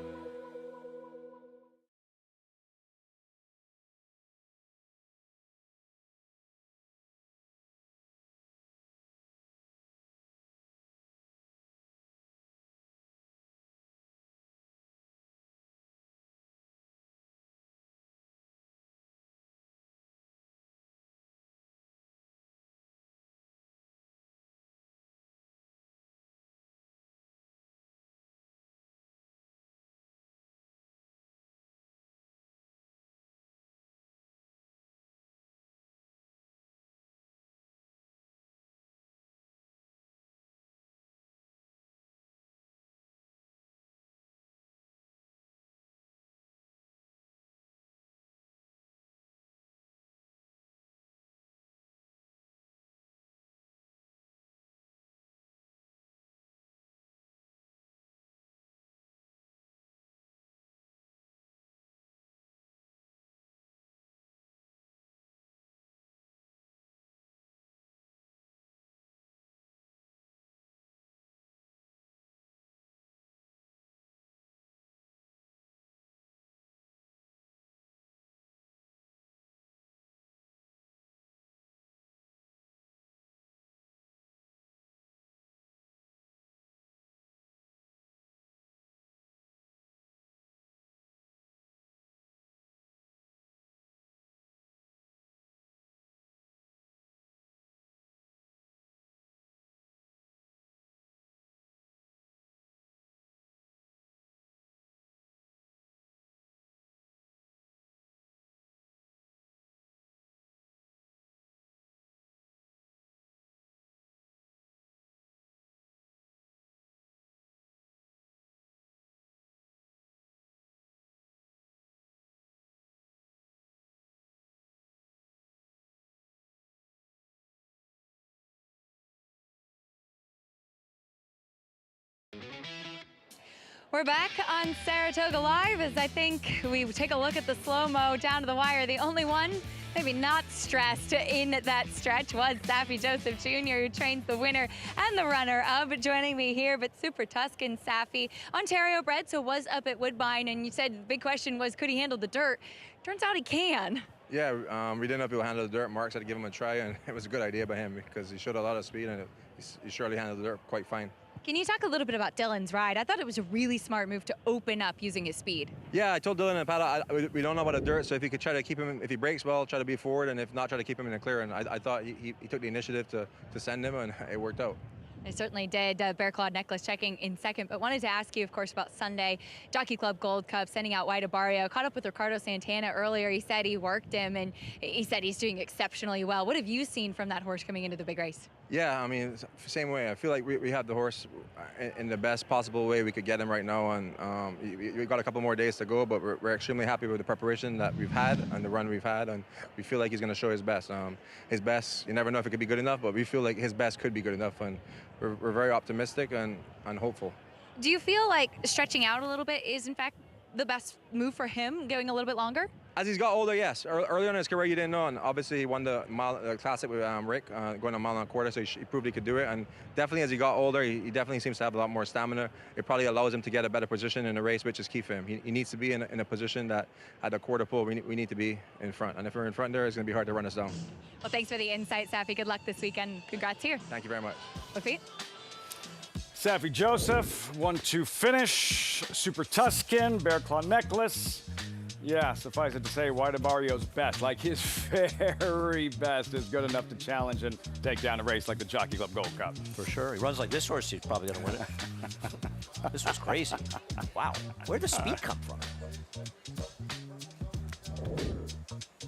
[SPEAKER 4] We're back on Saratoga Live as I think we take a look at the slow-mo down to the wire. The only one maybe not stressed in that stretch was Saffie Joseph Jr., who trains the winner and the runner-up. Joining me here, but Super Tuscan Saffie, Ontario bred, so was up at Woodbine, and you said the big question was, could he handle the dirt? Turns out he can.
[SPEAKER 22] Yeah, we didn't know if he would handle the dirt. Mark said to give him a try, and it was a good idea by him because he showed a lot of speed, and he surely handled the dirt quite fine.
[SPEAKER 4] Can you talk a little bit about Dylan's ride? I thought it was a really smart move to open up using his speed.
[SPEAKER 22] Yeah, I told Dylan and Paddock, we don't know about the dirt, so if you could try to keep him, if he breaks well, try to be forward, and if not, try to keep him in the clear. And I thought he took the initiative to send him, and it worked out.
[SPEAKER 4] I certainly did. Bear Clawed Necklace checking in second, but wanted to ask you, of course, about Sunday. Jockey Club Gold Cup sending out White Barrio. Caught up with Ricardo Santana earlier. He said he worked him, and he said he's doing exceptionally well. What have you seen from that horse coming into the big race?
[SPEAKER 22] Yeah, I mean, same way. I feel like we have the horse in the best possible way we could get him right now, and we've got a couple more days to go, but we're extremely happy with the preparation that we've had and the run we've had, and we feel like he's going to show his best. His best, you never know if it could be good enough, but we feel like his best could be good enough, and we're very optimistic and hopeful.
[SPEAKER 4] Do you feel like stretching out a little bit is, in fact, the best move for him, going a little bit longer?
[SPEAKER 22] As he's got older, yes. Early on in his career, you didn't know, and obviously he won the classic with Rick, going a mile and a quarter, so he proved he could do it. And definitely as he got older, he definitely seems to have a lot more stamina. It probably allows him to get a better position in the race, which is key for him. He needs to be in a position that at the quarter pole, we need to be in front. And if we're in front there, it's going to be hard to run us down.
[SPEAKER 4] Well, thanks for the insight, Safi. Good luck this weekend. Congrats here.
[SPEAKER 22] Thank you very much.
[SPEAKER 4] Lafitte?
[SPEAKER 1] Safi Joseph, 1-2 finish, Super Tuscan, Bear Claw Necklace. Yeah, suffice it to say, Barrio's best, like his very best, is good enough to challenge and take down a race like the Jockey Club Gold Cup.
[SPEAKER 3] For sure. He runs like this horse, he's probably going to win it. This was crazy. Wow. Where'd the speed come from?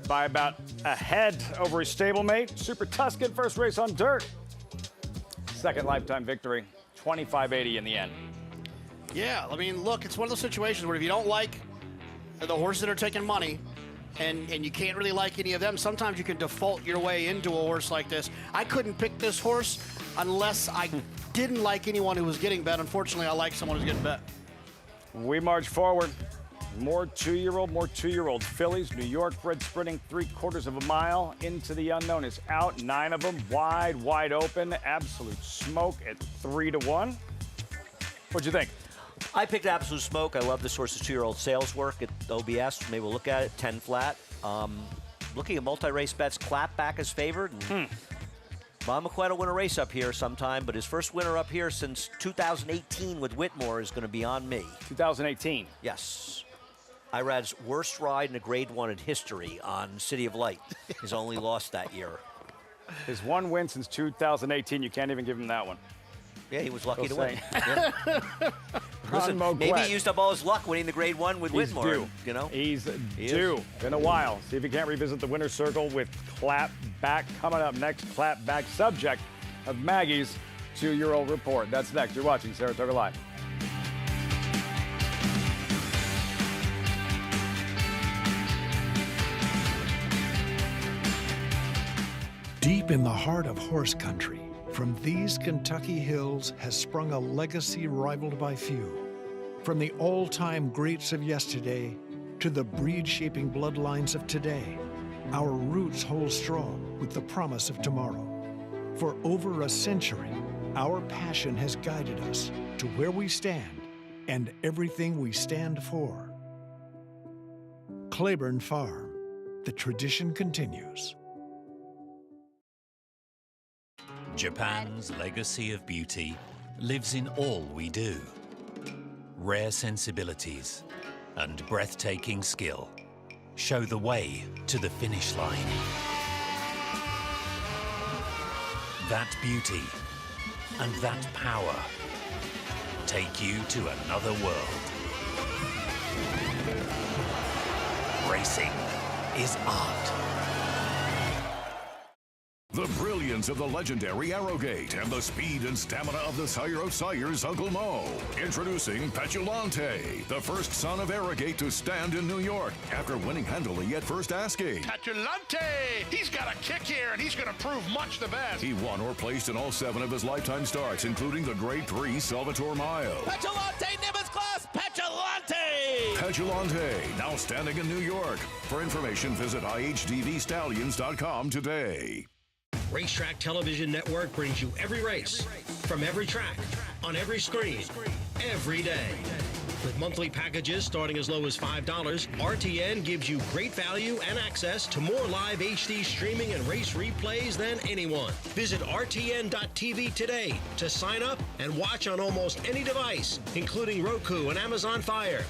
[SPEAKER 1] By about a head over his stablemate, Super Tuscan, first race on dirt. Second lifetime victory, 25.80 in the end.
[SPEAKER 2] Yeah, I mean, look, it's one of those situations where if you don't like the horses that are taking money, and you can't really like any of them, sometimes you can default your way into a horse like this. I couldn't pick this horse unless I didn't like anyone who was getting bet. Unfortunately, I like someone who's getting bet.
[SPEAKER 1] We march forward. More two-year-old fillies. New York bred sprinting 3/4 of a mile into the unknown is out. 9 of them wide open. Absolute Smoke at 3-1. What'd you think?
[SPEAKER 3] I picked Absolute Smoke. I love this horse's 2-year-old sales work at OBS. Maybe we'll look at it. 10 flat. Looking at multi-race bets, Clap back is favored. Bob McQueen will win a race up here sometime, but his first winner up here since 2018 with Whitmore is going to be on me.
[SPEAKER 1] 2018?
[SPEAKER 3] Yes. Irad's worst ride in a Grade 1 in history on City of Light. He's only lost that year.
[SPEAKER 1] His one win since 2018. You can't even give him that one.
[SPEAKER 3] Yeah, he was lucky to win.
[SPEAKER 1] Listen,
[SPEAKER 3] maybe he used up all his luck winning the Grade 1 with Whitmore.
[SPEAKER 1] Due.
[SPEAKER 3] You know,
[SPEAKER 1] he's due. Been a while. See if he can't revisit the winner's circle with Clap back. Coming up next, Clap back, subject of Maggie's 2-year-old report. That's next. You're watching Saratoga Live.
[SPEAKER 11] Deep in the heart of horse country, from these Kentucky hills has sprung a legacy rivaled by few. From the all-time greats of yesterday to the breed-shaping bloodlines of today, our roots hold strong with the promise of tomorrow. For over a century, our passion has guided us to where we stand and everything we stand for. Claiborne Farm, the tradition continues.
[SPEAKER 7] Japan's legacy of beauty lives in all we do. Rare sensibilities and breathtaking skill show the way to the finish line. That beauty and that power take you to another world. Racing is art.
[SPEAKER 10] The brilliance of the legendary Arrowgate and the speed and stamina of the sire of sires, Uncle Mo. Introducing Petulante, the first son of Arrowgate to stand in New York after winning handily at first asking.
[SPEAKER 14] Petulante! He's got a kick here, and he's going to prove much the best.
[SPEAKER 10] He won or placed in all 7 of his lifetime starts, including the Grade 3 Salvatore Mile.
[SPEAKER 23] Petulante, Nimbus class, Petulante!
[SPEAKER 10] Petulante, now standing in New York. For information, visit IHDVStallions.com today.
[SPEAKER 19] Racetrack Television Network brings you every race, from every track, on every screen, every day. With monthly packages starting as low as $5, RTN gives you great value and access to more live HD streaming and race replays than anyone. Visit RTN.tv today to sign up and watch on almost any device, including Roku and Amazon Fire.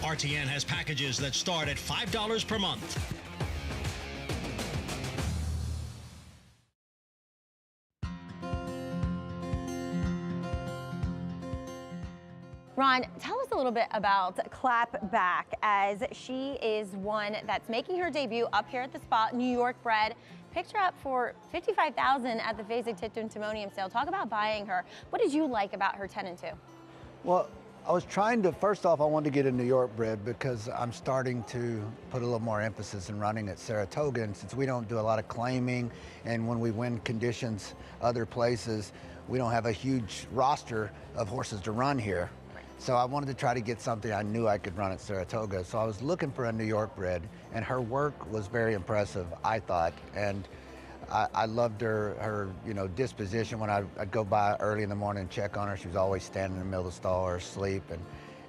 [SPEAKER 20] RTN has packages that start at $5 per month.
[SPEAKER 24] Ron, tell us a little bit about Clap Back, as she is one that's making her debut up here at the spot, New York bred. Picked her up for $55,000 at the Phasig Tipton Timonium sale. Talk about buying her. What did you like about her 10-2?
[SPEAKER 25] Well, I was trying to, first off, I wanted to get a New York bred because I'm starting to put a little more emphasis in running at Saratoga, and since we don't do a lot of claiming, and when we win conditions other places, we don't have a huge roster of horses to run here. So I wanted to try to get something I knew I could run at Saratoga. So I was looking for a New York bred, and her work was very impressive, I thought. And I loved her disposition. When I'd go by early in the morning and check on her, she was always standing in the middle of the stall or asleep.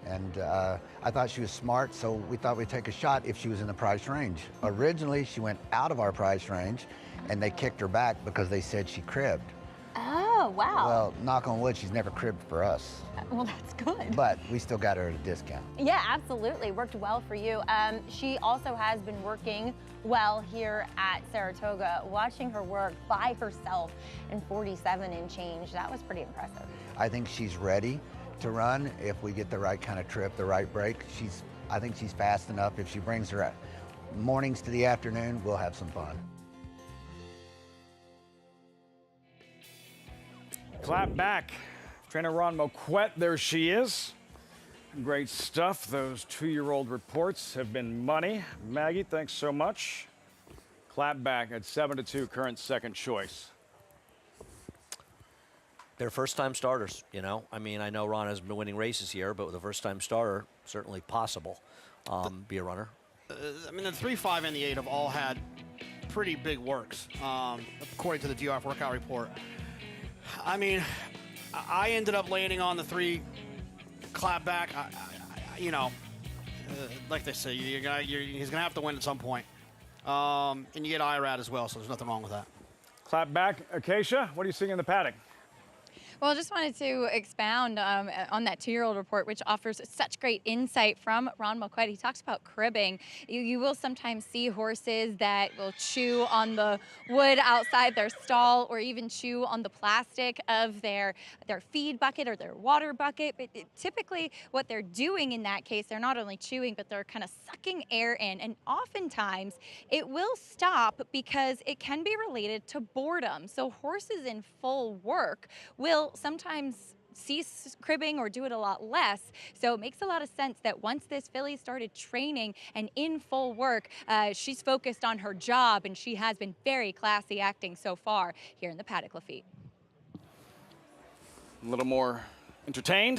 [SPEAKER 25] And I thought she was smart, so we thought we'd take a shot if she was in the price range. Originally, she went out of our price range, and they kicked her back because they said she cribbed.
[SPEAKER 24] Oh, wow.
[SPEAKER 25] Well, knock on wood, she's never cribbed for us.
[SPEAKER 24] Well, that's good.
[SPEAKER 25] But we still got her at a discount.
[SPEAKER 24] Yeah, absolutely. Worked well for you. She also has been working well here at Saratoga. Watching her work by herself in 47 and change, that was pretty impressive.
[SPEAKER 25] I think she's ready to run if we get the right kind of trip, the right break. I think she's fast enough. If she brings her mornings to the afternoon, we'll have some fun.
[SPEAKER 1] Clap back. Trainer Ron Moquette, there she is. Great stuff. Those 2-year-old reports have been money. Maggie, thanks so much. Clap back at 7-2, current second choice.
[SPEAKER 3] They're first-time starters, you know. I mean, I know Ron has been winning races here, but with a first-time starter, certainly possible be a runner.
[SPEAKER 2] I mean, the 3, 5, and the 8 have all had pretty big works, according to the DRF workout report. I mean, I ended up landing on the 3 clap back. Like they say, he's going to have to win at some point. And you get IRAD as well, so there's nothing wrong with that.
[SPEAKER 1] Clap back. Acacia, what are you seeing in the paddock?
[SPEAKER 4] Well, I just wanted to expound on that 2-year-old report, which offers such great insight from Ron Moquette. He talks about cribbing. You will sometimes see horses that will chew on the wood outside their stall or even chew on the plastic of their feed bucket or their water bucket. But typically what they're doing in that case, they're not only chewing, but they're kind of sucking air in. And oftentimes it will stop because it can be related to boredom. So horses in full work will sometimes cease cribbing or do it a lot less. So it makes a lot of sense that once this filly started training and in full work, she's focused on her job, and she has been very classy acting so far here in the Paddock Lafitte.
[SPEAKER 1] A little more entertained.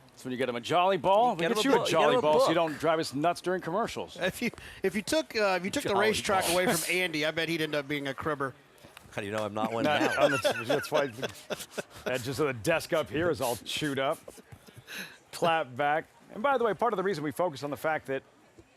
[SPEAKER 1] That's when you get him a jolly ball. We get you a jolly ball so you don't drive us nuts during commercials.
[SPEAKER 2] If you took the racetrack away from Andy, I bet he'd end up being a cribber.
[SPEAKER 3] How do you know I'm not one now?
[SPEAKER 1] That's why just the desk up here is all chewed up. Clap back. And by the way, part of the reason we focus on the fact that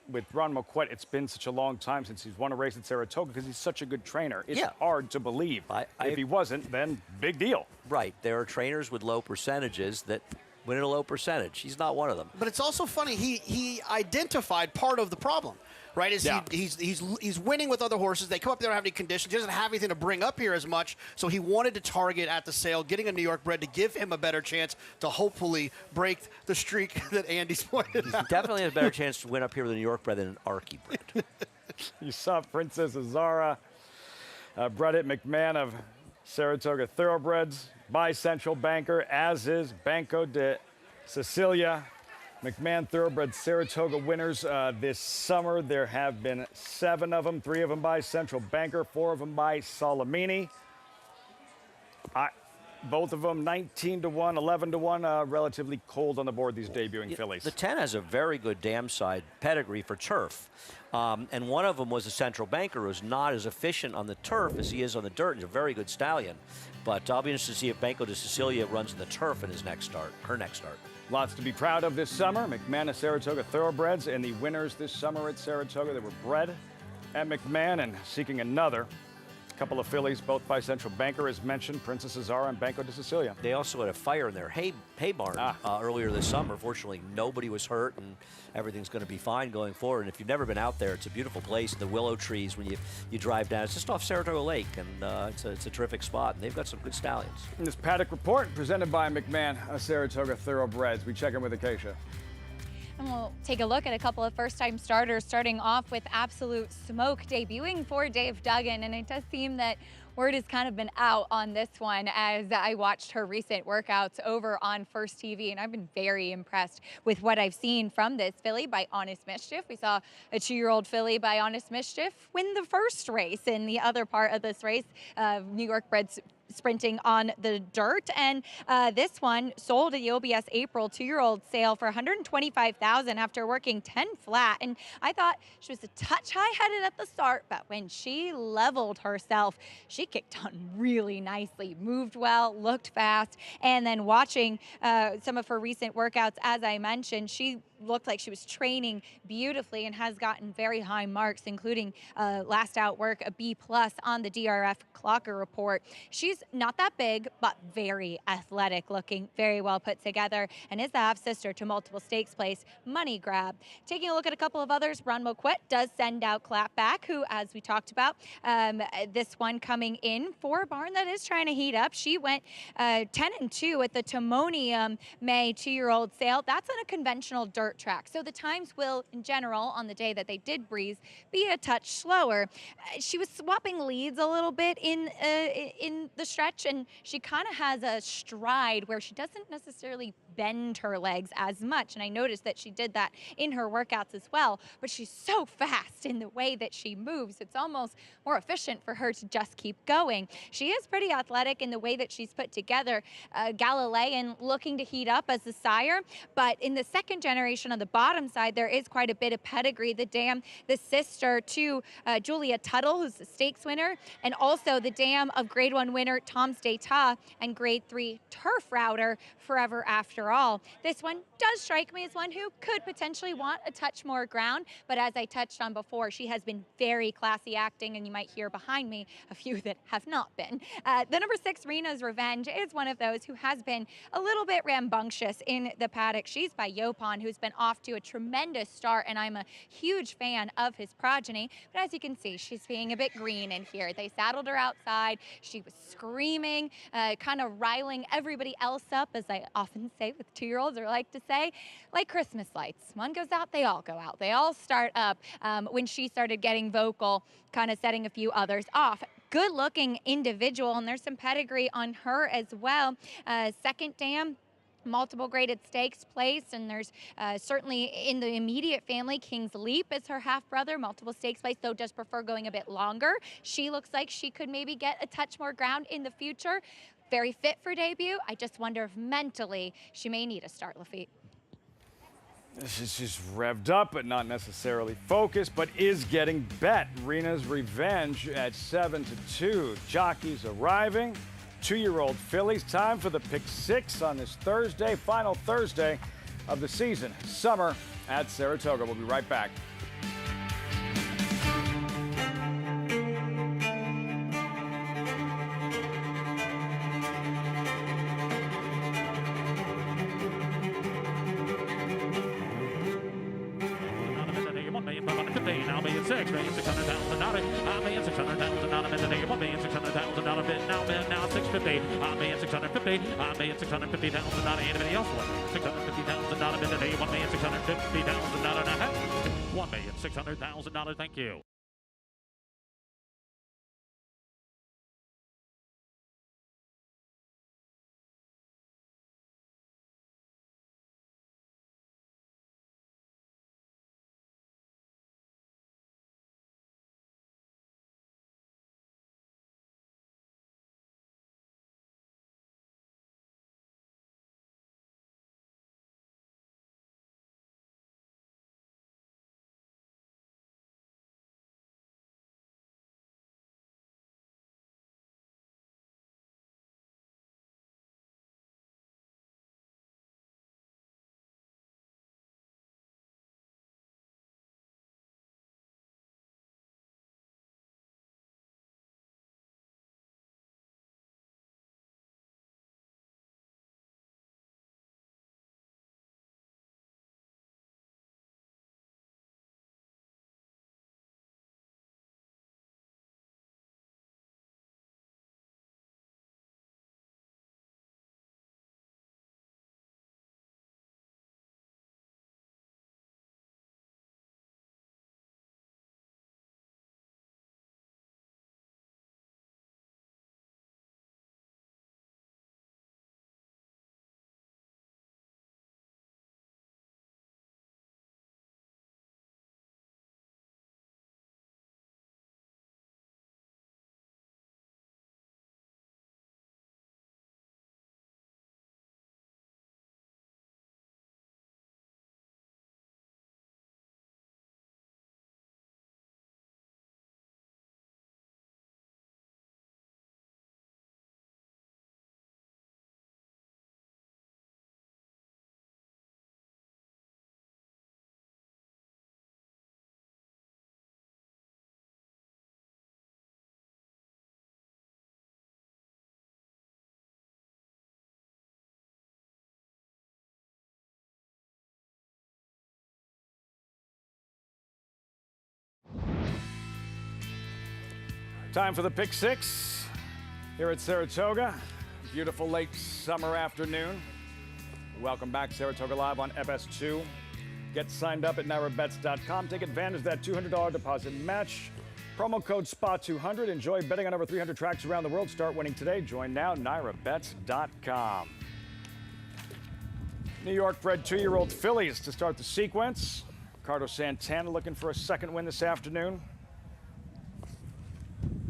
[SPEAKER 1] with Ron Moquette, it's been such a long time since he's won a race at Saratoga because he's such a good trainer. It's hard to believe. If he wasn't, then big deal.
[SPEAKER 3] Right. There are trainers with low percentages that win at a low percentage. He's not one of them.
[SPEAKER 2] But it's also funny, he identified part of the problem. Right, he's winning with other horses. They come up, they don't have any conditions. He doesn't have anything to bring up here as much, so he wanted to target at the sale, getting a New York bred to give him a better chance to hopefully break the streak that Andy's pointed out.
[SPEAKER 3] He definitely has a better chance to win up here with a New York bred than an Archie bred.
[SPEAKER 1] You saw Princess Azara, Bredit McMahon of Saratoga Thoroughbreds, bi-central banker, as is Banco de Sicilia. McMahon Thoroughbred Saratoga winners this summer. There have been 7 of them, 3 of them by Central Banker, 4 of them by Salamini. Both of them 19-1, 11-1, relatively cold on the board, these debuting fillies.
[SPEAKER 3] The 10 has a very good dam side pedigree for turf. And one of them was a Central Banker who's not as efficient on the turf as he is on the dirt. He's a very good stallion. But I'll be interested to see if Banco de Sicilia runs in the turf in his next start, her next start.
[SPEAKER 1] Lots to be proud of this summer. McMahon of Saratoga Thoroughbreds, and the winners this summer at Saratoga that were bred at McMahon and seeking another. Couple of fillies, both by Central Banker, as mentioned, Princess Azara and Banco de Sicilia.
[SPEAKER 3] They also had a fire in their hay barn earlier this summer. Fortunately, nobody was hurt, and everything's going to be fine going forward. And if you've never been out there, it's a beautiful place. The willow trees, when you drive down, it's just off Saratoga Lake, and it's a terrific spot. And they've got some good stallions.
[SPEAKER 1] In this Paddock report, presented by McMahon of Saratoga Thoroughbreds. We check in with Acacia.
[SPEAKER 4] And we'll take a look at a couple of first-time starters, starting off with Absolute Smoke debuting for Dave Duggan. And it does seem that word has kind of been out on this one as I watched her recent workouts over on First TV, and I've been very impressed with what I've seen from this filly by Honest Mischief. We saw a 2-year-old filly by Honest Mischief win the first race in the other part of this race. New York bred's sprinting on the dirt. And this one sold at the OBS April 2-year-old sale for $125,000 after working 10 flat. And I thought she was a touch high-headed at the start, but when she leveled herself, she kicked on really nicely, moved well, looked fast. And then watching some of her recent workouts, as I mentioned, she looked like she was training beautifully and has gotten very high marks, including last out work, a B+ on the DRF Clocker report. She's not that big, but very athletic looking, very well put together, and is the half-sister to multiple stakes place Money Grab. Taking a look at a couple of others, Run Moquette does send out Clapback, who, as we talked about, this one coming in for a barn that is trying to heat up. She went 10-2 at the Timonium May 2-year-old sale. That's on a conventional dirt track, so the times will, in general, on the day that they did breeze, be a touch slower. She was swapping leads a little bit in the stretch, and she kind of has a stride where she doesn't necessarily bend her legs as much, and I noticed that she did that in her workouts as well, but she's so fast in the way that she moves, it's almost more efficient for her to just keep going. She is pretty athletic in the way that she's put together. Galilean looking to heat up as the sire, but in the second generation on the bottom side, there is quite a bit of pedigree. The dam, the sister to Julia Tuttle, who's the stakes winner, and also the dam of Grade 1 winner Tom Stata and Grade 3 turf router Forever After All. This one does strike me as one who could potentially want a touch more ground, but as I touched on before, she has been very classy acting, and you might hear behind me a few that have not been. The number 6, Rena's Revenge, is one of those who has been a little bit rambunctious in the paddock. She's by Yopon, who's been off to a tremendous start, and I'm a huge fan of his progeny, but as you can see, she's being a bit green in here. They saddled her outside. She was screaming, kind of riling everybody else up, as I often say with 2-year-olds, or like to say, like Christmas lights. One goes out, they all go out. They all start up. When she started getting vocal, kind of setting a few others off. Good looking individual, and there's some pedigree on her as well. Second dam, multiple graded stakes place, and there's certainly in the immediate family, King's Leap is her half-brother, multiple stakes place, though does prefer going a bit longer. She looks like she could maybe get a touch more ground in the future. Very fit for debut. I just wonder if mentally she may need a start, Lafitte.
[SPEAKER 1] She's revved up, but not necessarily focused, but is getting bet. Rena's Revenge at 7-2. Jockeys arriving. 2-year-old fillies. Time for the pick 6 on this Thursday, final Thursday of the season. Summer at Saratoga. We'll be right back.
[SPEAKER 6] $1,600,000 bid now $650,000 $1,650,000 anybody else want $650,000 bid today $1,650,000 $1,600,000 thank you.
[SPEAKER 1] Time for the Pick Six here at Saratoga. Beautiful late summer afternoon. Welcome back, Saratoga Live on FS2. Get signed up at NyraBets.com. Take advantage of that $200 deposit match. Promo code SPA200. Enjoy betting on over 300 tracks around the world. Start winning today. Join now, NyraBets.com. New York-bred 2-year-old fillies to start the sequence. Ricardo Santana looking for a second win this afternoon.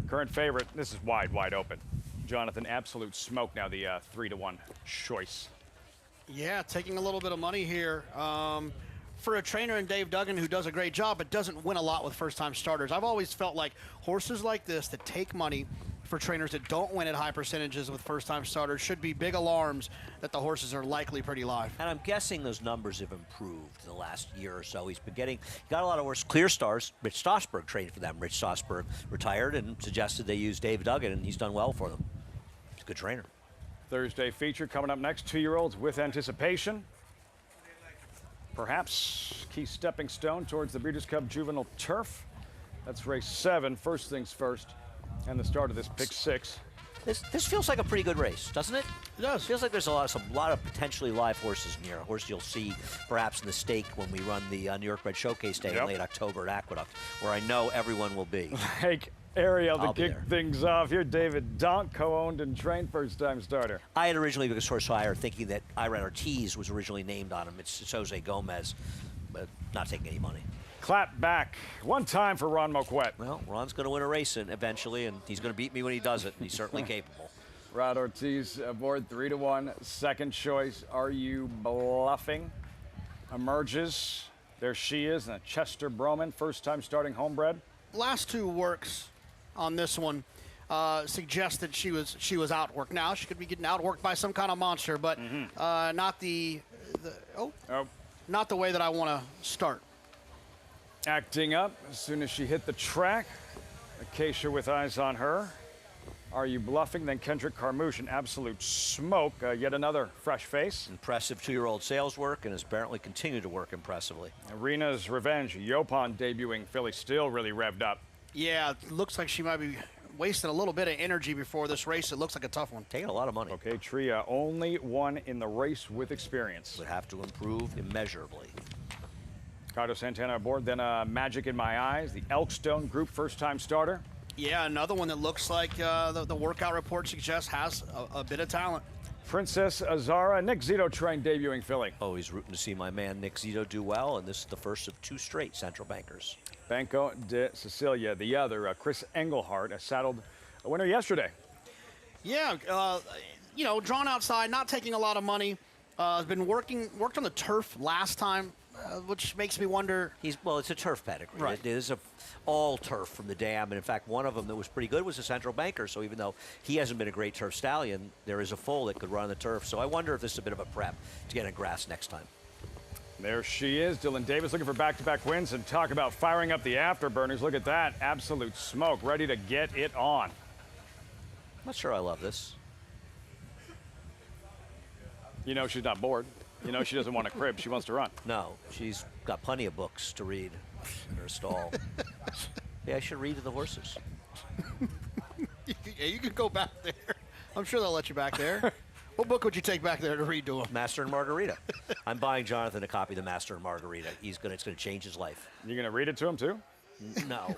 [SPEAKER 1] Current favorite, this is wide open. Jonathan, absolute smoke now, the 3-1 choice.
[SPEAKER 2] Yeah, taking a little bit of money here. For a trainer in Dave Duggan who does a great job but doesn't win a lot with first-time starters. I've always felt like horses like this that take money for trainers that don't win at high percentages with first-time starters should be big alarms that the horses are likely pretty live.
[SPEAKER 3] And I'm guessing those numbers have improved in the last year or so. He got a lot of horse clear stars. Rich Stossberg traded for them. Rich Stossberg retired and suggested they use Dave Duggan, and he's done well for them. He's a good trainer.
[SPEAKER 1] Thursday feature coming up next, 2-year-olds with anticipation. Perhaps key stepping stone towards the Breeders' Cup Juvenile Turf. That's race 7, first things first, and the start of this Pick 6.
[SPEAKER 3] This feels like a pretty good race, doesn't it?
[SPEAKER 2] It does.
[SPEAKER 3] Feels like there's a lot of potentially live horses in here. A horse you'll see perhaps in the stake when we run the New York Bred Showcase Day in late October at Aqueduct, where I know everyone will be.
[SPEAKER 1] Lake Ariel to kick things off. Here, David Donk, co-owned and trained first-time starter.
[SPEAKER 3] I had originally, because Horse Hire, thinking that Iran Ortiz was originally named on him. It's Jose Gomez, but not taking any money.
[SPEAKER 1] Clap back. One time for Ron Moquette.
[SPEAKER 3] Well, Ron's going to win a race eventually, and he's going to beat me when he does it. He's certainly capable.
[SPEAKER 1] Rod Ortiz aboard 3-1. Second choice. Are you bluffing? Emerges. There she is, a Chester Broman, first-time starting homebred.
[SPEAKER 2] Last two works on this one suggest that she was outworked. Now she could be getting outworked by some kind of monster, but not not the way that I want to start.
[SPEAKER 1] Acting up as soon as she hit the track. Acacia with eyes on her. Are you bluffing? Then Kendrick Carmouche, an absolute smoke. Yet another fresh face.
[SPEAKER 3] Impressive 2-year-old sales work, and has apparently continued to work impressively.
[SPEAKER 1] Arena's Revenge, Yopon debuting filly, still really revved up.
[SPEAKER 2] Yeah, it looks like she might be wasting a little bit of energy before this race. It looks like a tough one.
[SPEAKER 3] Taking a lot of money.
[SPEAKER 1] Okay, Tria, only one in the race with experience.
[SPEAKER 3] Would have to improve immeasurably.
[SPEAKER 1] Ricardo Santana aboard, then Magic in My Eyes, the Elkstone Group first-time starter.
[SPEAKER 2] Yeah, another one that looks like the workout report suggests has a bit of talent.
[SPEAKER 1] Princess Azara, Nick Zito trained debuting filly.
[SPEAKER 3] Always rooting to see my man Nick Zito do well, and this is the first of 2 straight Central Bankers.
[SPEAKER 1] Banco de Cecilia, the other, Chris Engelhardt, saddled a winner yesterday.
[SPEAKER 2] Yeah, drawn outside, not taking a lot of money. Has been worked on the turf last time, which makes me wonder.
[SPEAKER 3] It's a turf pedigree.
[SPEAKER 2] Right.
[SPEAKER 3] It is all turf from the dam, and in fact, one of them that was pretty good was a Central Banker. So even though he hasn't been a great turf stallion, there is a foal that could run on the turf. So I wonder if this is a bit of a prep to get in grass next time.
[SPEAKER 1] There she is, Dylan Davis looking for back-to-back wins, and talk about firing up the afterburners. Look at that, absolute smoke, ready to get it on.
[SPEAKER 3] I'm not sure I love this.
[SPEAKER 1] You know she's not bored. You know she doesn't want a crib. She wants to run.
[SPEAKER 3] No, she's got plenty of books to read in her stall. Yeah, I should read to the horses.
[SPEAKER 2] Yeah, you can go back there. I'm sure they'll let you back there. What book would you take back there to read to him?
[SPEAKER 3] Master and Margarita. I'm buying Jonathan a copy of the Master and Margarita. It's going to change his life.
[SPEAKER 1] You're going to read it to him too?
[SPEAKER 3] No,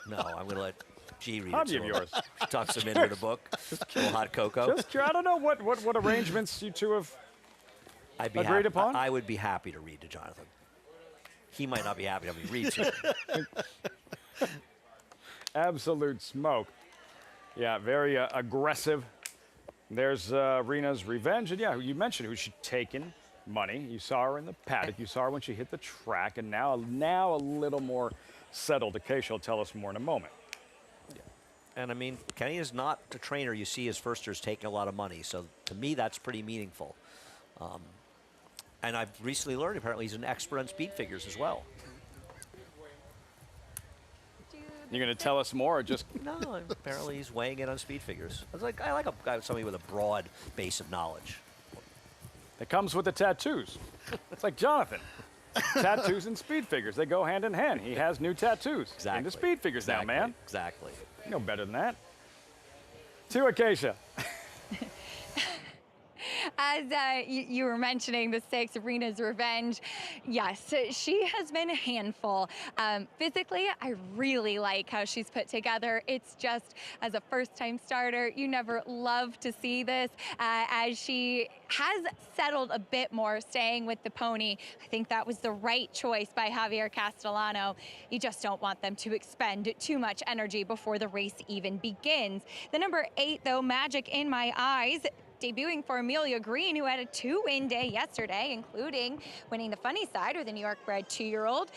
[SPEAKER 3] I'm going to let G read
[SPEAKER 1] Hobby
[SPEAKER 3] it to
[SPEAKER 1] of
[SPEAKER 3] him.
[SPEAKER 1] yours.
[SPEAKER 3] She tucks him into the book. A little hot cocoa.
[SPEAKER 1] Just I don't know what arrangements you two have agreed upon.
[SPEAKER 3] I would be happy to read to Jonathan. He might not be happy to have me read to him.
[SPEAKER 1] Absolute smoke. Yeah, very aggressive. There's Rena's Revenge. And yeah, you mentioned who she'd taken money. You saw her in the paddock. You saw her when she hit the track. And now a little more settled. Acacia will tell us more in a moment.
[SPEAKER 3] Yeah. And I mean, Kenny is not a trainer you see his firsters taking a lot of money. So to me, that's pretty meaningful. And I've recently learned apparently he's an expert on speed figures as well.
[SPEAKER 1] You're going to tell us more or just...
[SPEAKER 3] No, apparently he's weighing in on speed figures. I like a guy, somebody with a broad base of knowledge.
[SPEAKER 1] It comes with the tattoos. It's like Jonathan. Tattoos and speed figures, they go hand in hand. He has new tattoos.
[SPEAKER 3] Exactly.
[SPEAKER 1] Into speed figures now, man.
[SPEAKER 3] Exactly.
[SPEAKER 1] know better than that. To Acacia.
[SPEAKER 4] As you were mentioning, the 6, Rena's Revenge, yes, she has been a handful. Physically, I really like how she's put together. It's just, as a first-time starter, you never love to see this, as she has settled a bit more staying with the pony. I think that was the right choice by Javier Castellano. You just don't want them to expend too much energy before the race even begins. The number 8, though, Magic in My Eyes, debuting for Amelia Green, who had a 2-win day yesterday, including winning the funny side with a New York bred 2-year-old.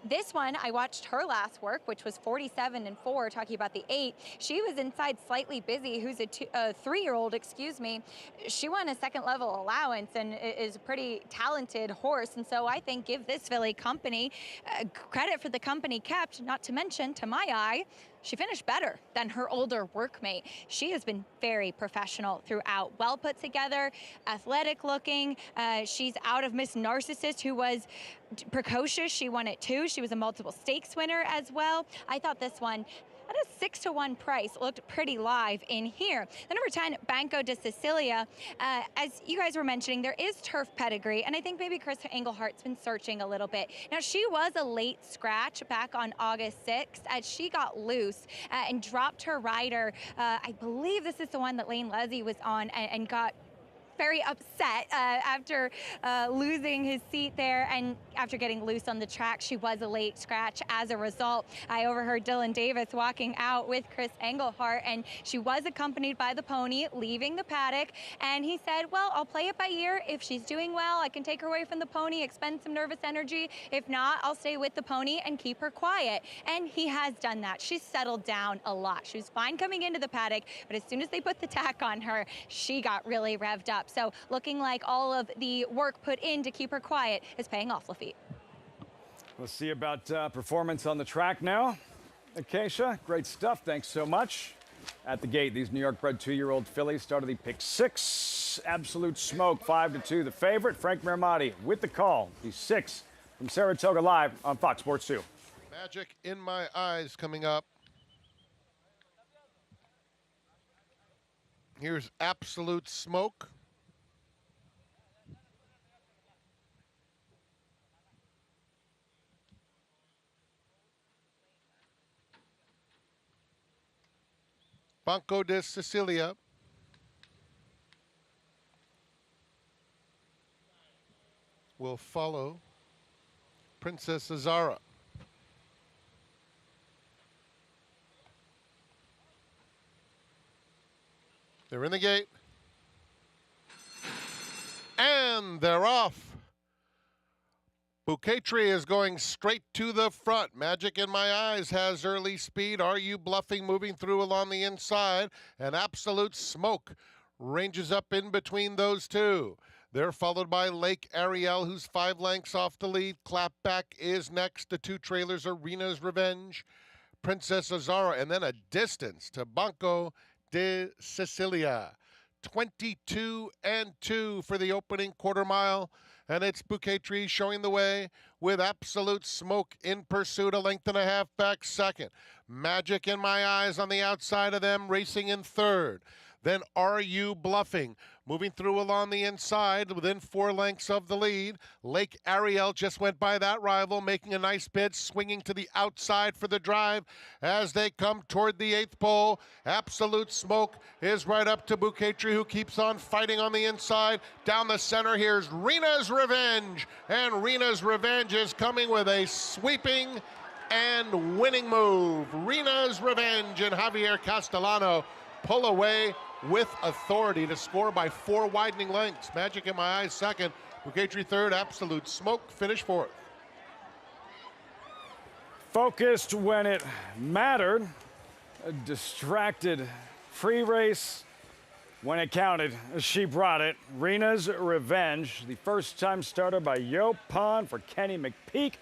[SPEAKER 4] This one, I watched her last work, which was 47-4, talking about the 8. She was inside Slightly Busy, who's a 3-year-old, excuse me. She won a second-level allowance and is a pretty talented horse. And so I think give this filly company credit for the company kept, not to mention, to my eye, she finished better than her older workmate. She has been very professional throughout, well put together, athletic looking. She's out of Miss Narcissist, who was precocious. She won it too. She was a multiple stakes winner as well. I thought this one, at a 6-to-1 price, looked pretty live in here. The number 10, Banco de Sicilia. As you guys were mentioning, there is turf pedigree, and I think maybe Chris Englehart's been searching a little bit. Now, she was a late scratch back on August 6th as she got loose and dropped her rider. I believe this is the one that Lane Leslie was on and got very upset after losing his seat there, and after getting loose on the track, she was a late scratch as a result. I overheard Dylan Davis walking out with Chris Engelhart, and she was accompanied by the pony leaving the paddock, and he said, well, I'll play it by ear. If she's doing well, I can take her away from the pony, expend some nervous energy. If not, I'll stay with the pony and keep her quiet. And he has done that. She's settled down a lot. She was fine coming into the paddock, but as soon as they put the tack on her, she got really revved up. So looking like all of the work put in to keep her quiet is paying off, Lafitte.
[SPEAKER 1] Let's see about performance on the track now. Acacia, great stuff. Thanks so much. At the gate, these New York bred 2-year-old fillies started the pick 6. Absolute Smoke, 5-2. The favorite, Frank Mermati, with the call. He's 6 from Saratoga live on Fox Sports 2.
[SPEAKER 5] Magic in My Eyes coming up. Here's Absolute Smoke. Banco de Sicilia. Will follow Princess Azara. They're in the gate. And they're off. Bouquet Tree is going straight to the front. Magic in My Eyes has early speed. Are You Bluffing moving through along the inside? And Absolute Smoke ranges up in between those two. They're followed by Lake Ariel, who's 5 lengths off the lead. Clapback is next. The 2 trailers are Rena's Revenge, Princess Azara, and then a distance to Banco de Sicilia. 22-2 for the opening quarter mile. And it's Bouquet Tree showing the way with Absolute Smoke in pursuit, a length and a half back second. Magic in My Eyes on the outside of them, racing in third. Then Are You Bluffing? Moving through along the inside within 4 lengths of the lead. Lake Ariel just went by that rival, making a nice bid, swinging to the outside for the drive as they come toward the 8th pole. Absolute Smoke is right up to Bouquet Tree, who keeps on fighting on the inside. Down the center, here's Rena's Revenge. And Rena's Revenge is coming with a sweeping and winning move. Rena's Revenge and Javier Castellano pull away with authority to score by 4 widening lengths. Magic in My Eyes second, Bouquet Tree third, Absolute Smoke finish fourth.
[SPEAKER 1] Focused when it mattered, a distracted free race when it counted. She brought it. Rena's Revenge, the first-time starter by Yo Pond for Kenny McPeak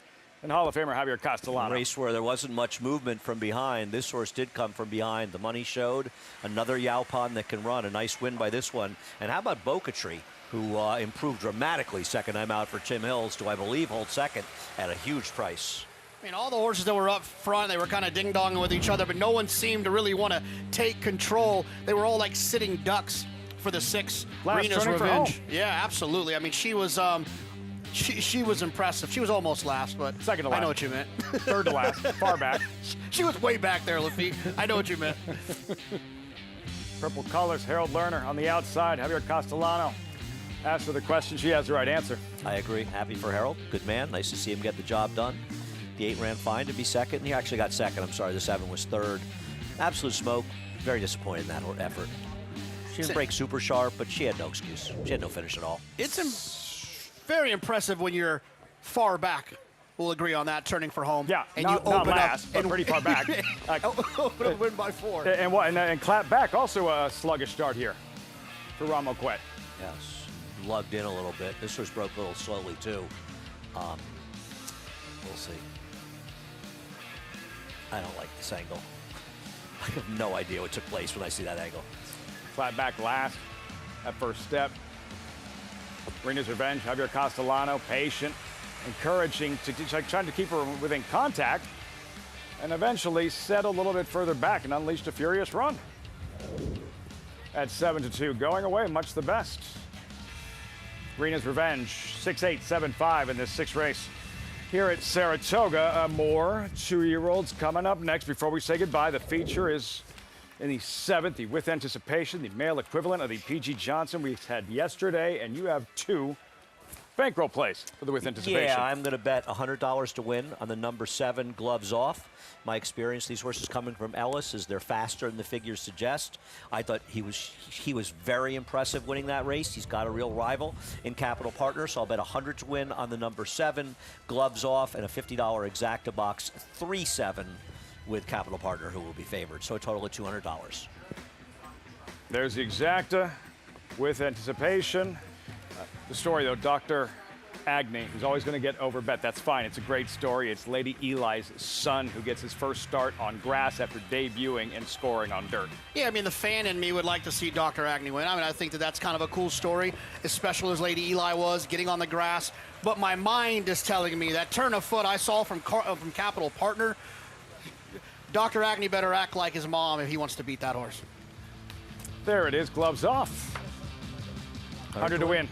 [SPEAKER 1] and Hall of Famer Javier Castellano.
[SPEAKER 3] A race where there wasn't much movement from behind. This horse did come from behind. The money showed. Another Yaupon that can run. A nice win by this one. And how about Bouquet Tree, who improved dramatically second time out for Tim Hills to, I believe, hold second at a huge price.
[SPEAKER 2] I mean, all the horses that were up front, they were kind of ding-donging with each other, but no one seemed to really want to take control. They were all like sitting ducks for the 6. Rena's Revenge. Yeah, absolutely. I mean, she was she was impressive. She was almost last, but
[SPEAKER 1] second to last.
[SPEAKER 2] I know what you meant.
[SPEAKER 1] Third to last, far back.
[SPEAKER 2] She was way back there, Lafitte. I know what you meant.
[SPEAKER 1] Purple colors, Harold Lerner on the outside. Javier Castellano asked her the question. She has the right answer.
[SPEAKER 3] I agree. Happy for Harold. Good man. Nice to see him get the job done. The 8 ran fine to be second. He actually got second. I'm sorry, the 7 was third. Absolute smoke. Very disappointed in that effort. She didn't break super sharp, but she had no excuse. She had no finish at all.
[SPEAKER 2] It's very impressive when you're far back. We'll agree on that, turning for home.
[SPEAKER 1] Yeah,
[SPEAKER 2] and
[SPEAKER 1] not,
[SPEAKER 2] you open
[SPEAKER 1] not last,
[SPEAKER 2] up
[SPEAKER 1] but pretty far back.
[SPEAKER 2] Open up, win by 4.
[SPEAKER 1] And clap back, also a sluggish start here for Ramo Quet.
[SPEAKER 3] Yes, lugged in a little bit. This was broke a little slowly, too. We'll see. I don't like this angle. I have no idea what took place when I see that angle.
[SPEAKER 1] Flat back last, that first step. Rena's Revenge, Javier Castellano, patient, encouraging, trying to keep her within contact, and eventually settled a little bit further back and unleashed a furious run. At 7-2, going away, much the best. Rena's Revenge, 6'8", 7'5" in this 6th race. Here at Saratoga, more 2-year-olds coming up next. Before we say goodbye, the feature is in the 7th, the With Anticipation, the male equivalent of the P.G. Johnson we had yesterday, and you have 2 bankroll plays for the With Anticipation.
[SPEAKER 3] Yeah, I'm going to bet $100 to win on the number 7, Gloves Off. My experience, these horses coming from Ellis, is they're faster than the figures suggest. I thought he was very impressive winning that race. He's got a real rival in Capital Partner, so I'll bet 100 to win on the number 7, Gloves Off, and a $50 exacta box 3-7 with Capital Partner, who will be favored. So a total of $200.
[SPEAKER 1] There's the exacta With Anticipation. The story, though, Dr. Agnew is always going to get overbet. That's fine. It's a great story. It's Lady Eli's son who gets his first start on grass after debuting and scoring on dirt.
[SPEAKER 2] Yeah, I mean, the fan in me would like to see Dr. Agnew win. I mean, I think that that's kind of a cool story, as special as Lady Eli was, getting on the grass. But my mind is telling me that turn of foot I saw from Capital Partner, Dr. Agnew better act like his mom if he wants to beat that horse.
[SPEAKER 1] There it is, Gloves Off. 100 to win.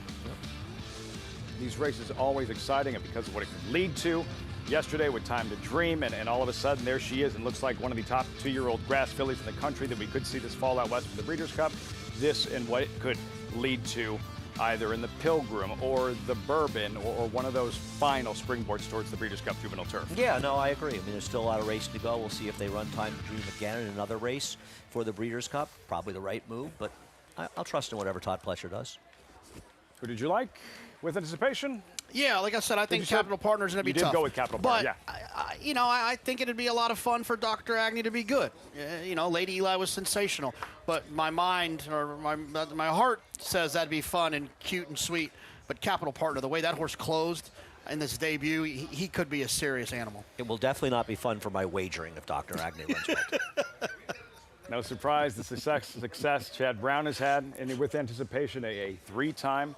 [SPEAKER 1] These races are always exciting and because of what it could lead to. Yesterday with Time to Dream, and all of a sudden there she is and looks like one of the top 2-year-old grass fillies in the country that we could see this fall out west for the Breeders' Cup. This and what it could lead to either in the Pilgrim or the Bourbon or one of those final springboards towards the Breeders' Cup Juvenile Turf.
[SPEAKER 3] Yeah, no, I agree. I mean, there's still a lot of racing to go. We'll see if they run Time to Dream again in another race for the Breeders' Cup. Probably the right move, but I'll trust in whatever Todd Pletcher does.
[SPEAKER 1] Who did you like With Anticipation?
[SPEAKER 2] Yeah, like I said, I think Capital Partner's going to be tough.
[SPEAKER 1] You did go with Capital Partner,
[SPEAKER 2] yeah. I think it'd be a lot of fun for Dr. Agnew to be good. Lady Eli was sensational, but my mind or my heart says that'd be fun and cute and sweet. But Capital Partner, the way that horse closed in this debut, he could be a serious animal.
[SPEAKER 3] It will definitely not be fun for my wagering if Dr. Agnew runs well.
[SPEAKER 1] No surprise, the success Chad Brown has had, and With Anticipation, a 3-time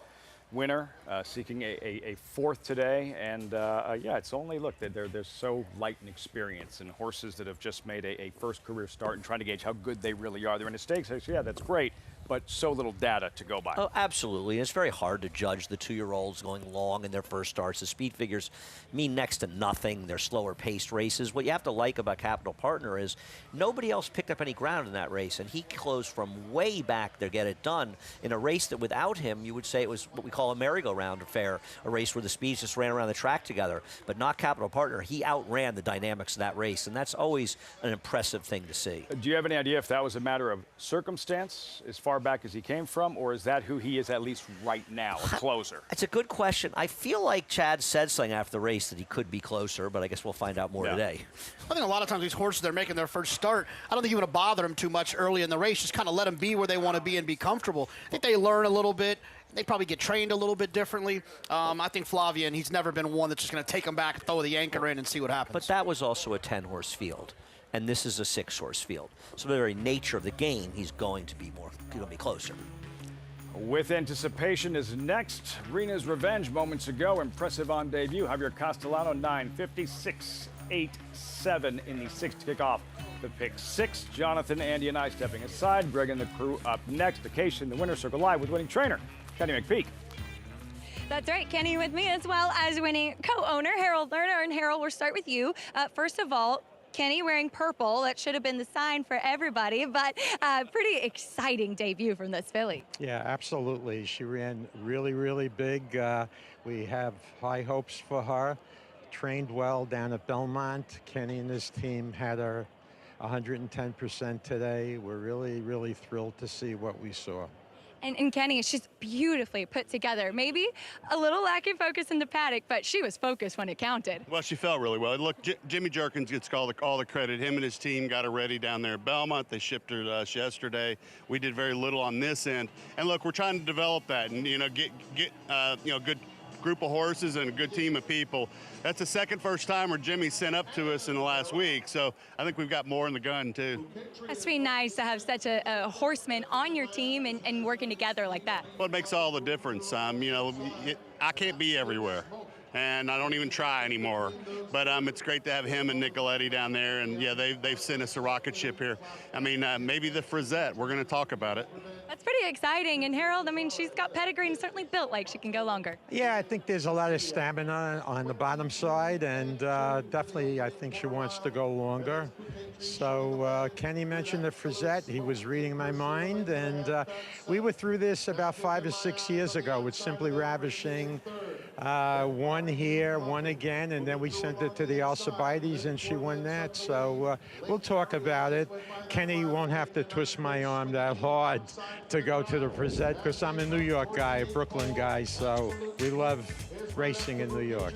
[SPEAKER 1] winner, seeking a 4th today. And yeah, it's only, look, they're so light in experience, and horses that have just made a first career start and trying to gauge how good they really are. They're in a stakes race, yeah, that's great, but so little data to go by.
[SPEAKER 3] Oh, absolutely. It's very hard to judge the 2-year-olds going long in their first starts. The speed figures mean next to nothing. They're slower paced races. What you have to like about Capital Partner is nobody else picked up any ground in that race, and he closed from way back to get it done in a race that without him, you would say it was what we call a merry-go-round affair, a race where the speeds just ran around the track together, but not Capital Partner. He outran the dynamics of that race, and that's always an impressive thing to see.
[SPEAKER 1] Do you have any idea if that was a matter of circumstance as far back as he came from, or is that who he is at least right now, a closer?
[SPEAKER 3] It's a good question. I feel like Chad said something after the race that he could be closer, but I guess we'll find out more today.
[SPEAKER 2] I think a lot of times these horses, they're making their first start. I don't think you want to bother them too much early in the race. Just kind of let them be where they want to be and be comfortable. I think they learn a little bit. They probably get trained a little bit differently. I think Flavian, he's never been one that's just going to take them back, throw the anchor in, and see what happens.
[SPEAKER 3] But that was also a 10-horse field, and this is a 6-horse field. So the very nature of the game, he's going to be closer.
[SPEAKER 1] With Anticipation is next. Rena's Revenge moments ago, impressive on debut. Javier Castellano, 9:56 8-7 in the sixth kickoff. The pick six. Jonathan, Andy, and I stepping aside. Greg and the crew up next. Vacation, the Winner's Circle Live with winning trainer Kenny McPeak.
[SPEAKER 4] That's right, Kenny with me as well as winning co-owner Harold Lerner. And Harold, we'll start with you. First of all, Kenny wearing purple, that should have been the sign for everybody, but pretty exciting debut from this filly.
[SPEAKER 8] Yeah, absolutely. She ran really, really big. We have high hopes for her. Trained well down at Belmont. Kenny and his team had her 110% today. We're really, really thrilled to see what we saw.
[SPEAKER 4] And Kenny, she's beautifully put together. Maybe a little lack of focus in the paddock, but she was focused when it counted.
[SPEAKER 9] Well, she felt really well. Look, Jimmy Jerkins gets all the credit. Him and his team got her ready down there at Belmont. They shipped her to us yesterday. We did very little on this end. And look, we're trying to develop that and, get good group of horses and a good team of people. That's the first timer Jimmy sent up to us in the last week, so I think we've got more in the gun too.
[SPEAKER 4] It's been nice to have such a horseman on your team and working together like that.
[SPEAKER 9] Well, it makes all the difference. I can't be everywhere, and I don't even try anymore. But it's great to have him and Nicoletti down there, and yeah, they've sent us a rocket ship here. I mean, maybe the Frisette. We're going to talk about it.
[SPEAKER 4] That's pretty exciting. And Harold, I mean, she's got pedigree and certainly built like she can go longer.
[SPEAKER 8] Yeah, I think there's a lot of stamina on the bottom side, and definitely I think she wants to go longer. So Kenny mentioned the Frisette. He was reading my mind, and we were through this about 5 or 6 years ago with Simply Ravishing. One here, one again, and then we sent it to the Alcibiades, and she won that. So we'll talk about it. Kenny won't have to twist my arm that hard to go to the Frisette because I'm a New York guy, a Brooklyn guy, so we love racing in New York.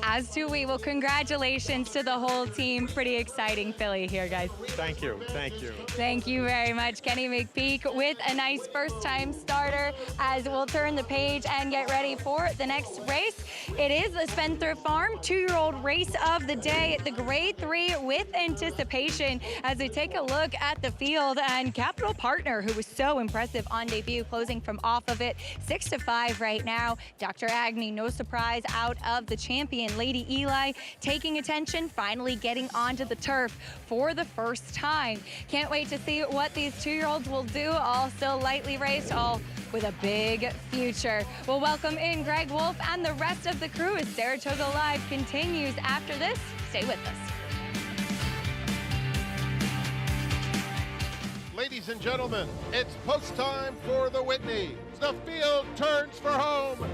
[SPEAKER 4] As do we. Well, congratulations to the whole team. Pretty exciting filly here, guys.
[SPEAKER 8] Thank you. Thank you.
[SPEAKER 4] Thank you very much, Kenny McPeak, with a nice first-time starter as we'll turn the page and get ready for the next race. It is the Spendthrift Farm 2-year-old race of the day, the Grade 3 with anticipation as we take a look at the field. And Capital Partner, who was so impressive on debut, closing from off of it 6-5 right now. Dr. Agnew, no surprise, out of the champion. Lady Eli taking attention, finally getting onto the turf for the first time. Can't wait to see what these 2-year-olds will do, all still lightly raced, all with a big future. We'll welcome in Greg Wolf and the rest of the crew as Saratoga Live continues after this. Stay with us.
[SPEAKER 5] Ladies and gentlemen, it's post time for the Whitney. The field turns for home.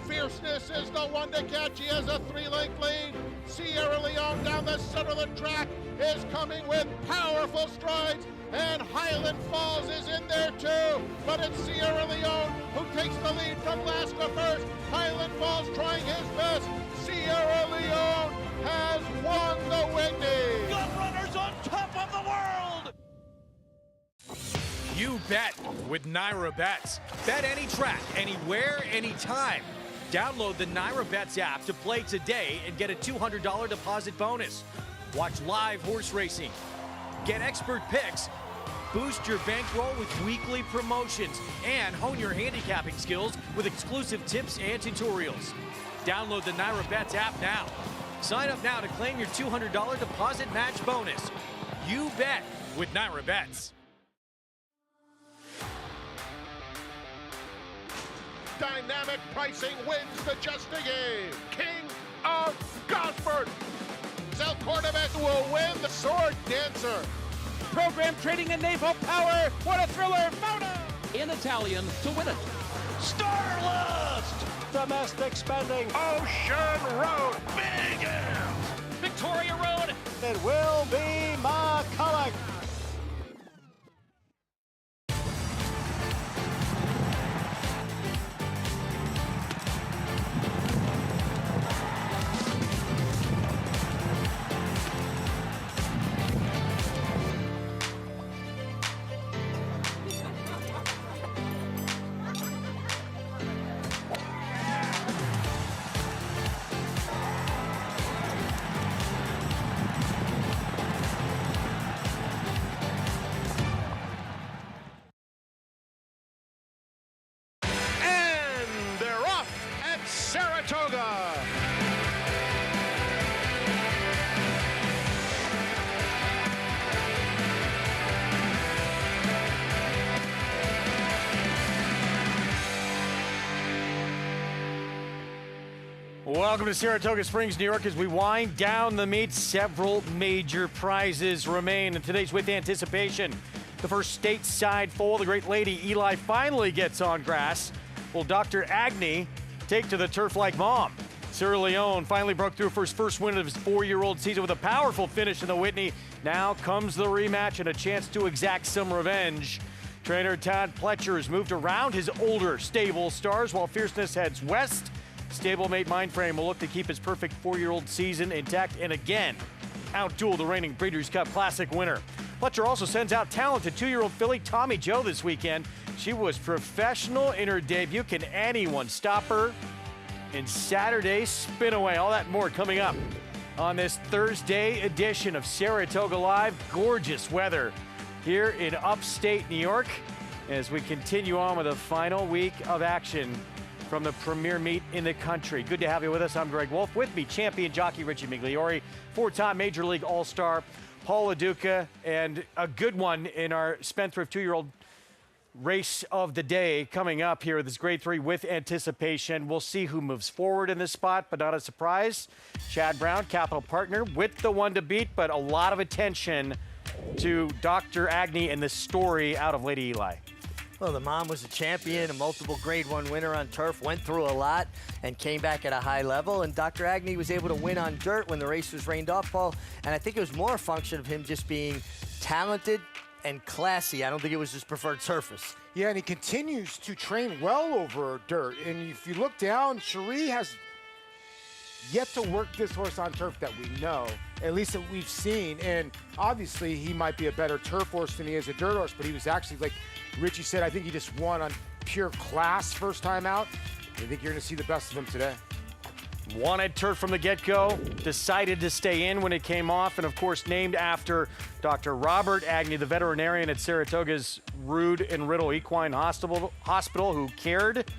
[SPEAKER 5] Fierceness is the one to catch. He has a 3-length lead. Sierra Leone down the center of the track is coming with powerful strides, and Highland Falls is in there too. But it's Sierra Leone who takes the lead from Alaska first. Highland Falls trying his best. Sierra Leone has won the Whitney.
[SPEAKER 23] Gun runners on top of the world.
[SPEAKER 12] You bet with Naira Bets. Bet any track, anywhere, anytime. Download the Naira Bets app to play today and get a $200 deposit bonus. Watch live horse racing. Get expert picks. Boost your bankroll with weekly promotions and hone your handicapping skills with exclusive tips and tutorials. Download the Naira Bets app now. Sign up now to claim your $200 deposit match bonus. You bet with Naira Bets.
[SPEAKER 5] Dynamic pricing wins the Just a Game. King of Gosford. Sel Cordovez will win the Sword Dancer.
[SPEAKER 14] Program trading and naval power. What a thriller. Mona in Italian to win it.
[SPEAKER 23] Starlust.
[SPEAKER 14] Domestic spending.
[SPEAKER 5] Ocean Road.
[SPEAKER 14] Big M's. Victoria Road. It will be McCulloch.
[SPEAKER 12] Welcome to Saratoga Springs, New York. As we wind down the meet, several major prizes remain in today's With Anticipation. The first stateside foal, the great Lady Eli, finally gets on grass. Will Dr. Agnew take to the turf like mom? Sierra Leone finally broke through for his first win of his 4-year-old season with a powerful finish in the Whitney. Now comes the rematch and a chance to exact some revenge. Trainer Todd Pletcher has moved around his older stable stars while Fierceness heads west. Stablemate Mindframe will look to keep his perfect 4-year-old season intact and again outduel the reigning Breeders' Cup Classic winner. Pletcher also sends out talented 2-year-old filly Tommy Joe this weekend. She was professional in her debut. Can anyone stop her? In Saturday's Spinaway. All that and more coming up on this Thursday edition of Saratoga Live. Gorgeous weather here in upstate New York as we continue on with the final week of action from the premier meet in the country. Good to have you with us. I'm Greg Wolf. With me, champion jockey Richie Migliori, 4-time Major League All-Star Paul LaDuca, and a good one in our Spendthrift 2-year-old race of the day coming up here. This grade 3 With Anticipation. We'll see who moves forward in this spot, but not a surprise. Chad Brown, capital partner, with the one to beat, but a lot of attention to Dr. Agnew and the story out of Lady Eli.
[SPEAKER 13] Well, the mom was a champion, a multiple grade 1 winner on turf, went through a lot and came back at a high level. And Dr. Agnew was able to win on dirt when the race was rained off, Paul. And I think it was more a function of him just being talented and classy. I don't think it was his preferred surface.
[SPEAKER 15] Yeah, and he continues to train well over dirt. And if you look down, Cherie has yet to work this horse on turf that we know, at least that we've seen. And obviously, he might be a better turf horse than he is a dirt horse, but he was actually, like Richie said, I think he just won on pure class first time out. I think you're going to see the best of him today.
[SPEAKER 12] Wanted turf from the get-go, decided to stay in when it came off, and of course named after Dr. Robert Agnew, the veterinarian at Saratoga's Rood and Riddle Equine Hospital, who cared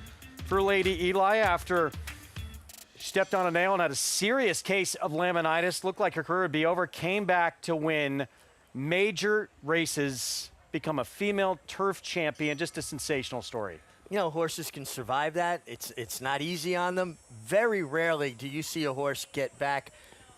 [SPEAKER 12] for Lady Eli after she stepped on a nail and had a serious case of laminitis. Looked like her career would be over. Came back to win major races, become a female turf champion. Just a sensational story.
[SPEAKER 13] You know, horses can survive that. It's not easy on them. Very rarely do you see a horse get back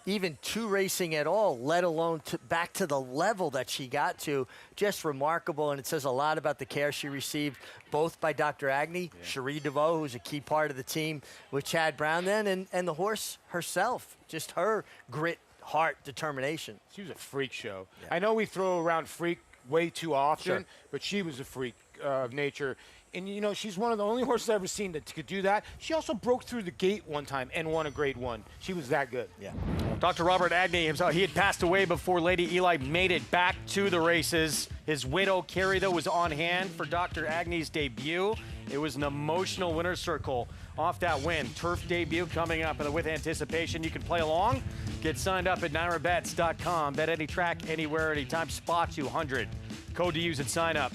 [SPEAKER 13] even to racing at all, let alone back to the level that she got to. Just remarkable, and it says a lot about the care she received, both by Dr. Agnew, Cherie DeVoe, who's a key part of the team with Chad Brown then, and the horse herself, just her grit, heart, determination.
[SPEAKER 15] She was a freak show. Yeah. I know we throw around freak way too often, but she was a freak of nature. And, you know, she's one of the only horses I've ever seen that could do that. She also broke through the gate one time and won a grade 1. She was that good.
[SPEAKER 13] Yeah.
[SPEAKER 12] Dr. Robert Agnew himself, he had passed away before Lady Eli made it back to the races. His widow, Carrie, though, was on hand for Dr. Agnew's debut. It was an emotional winner's circle off that win. Turf debut coming up and With Anticipation. You can play along. Get signed up at NyraBets.com. Bet any track, anywhere, anytime. Spot 200. Code to use at sign up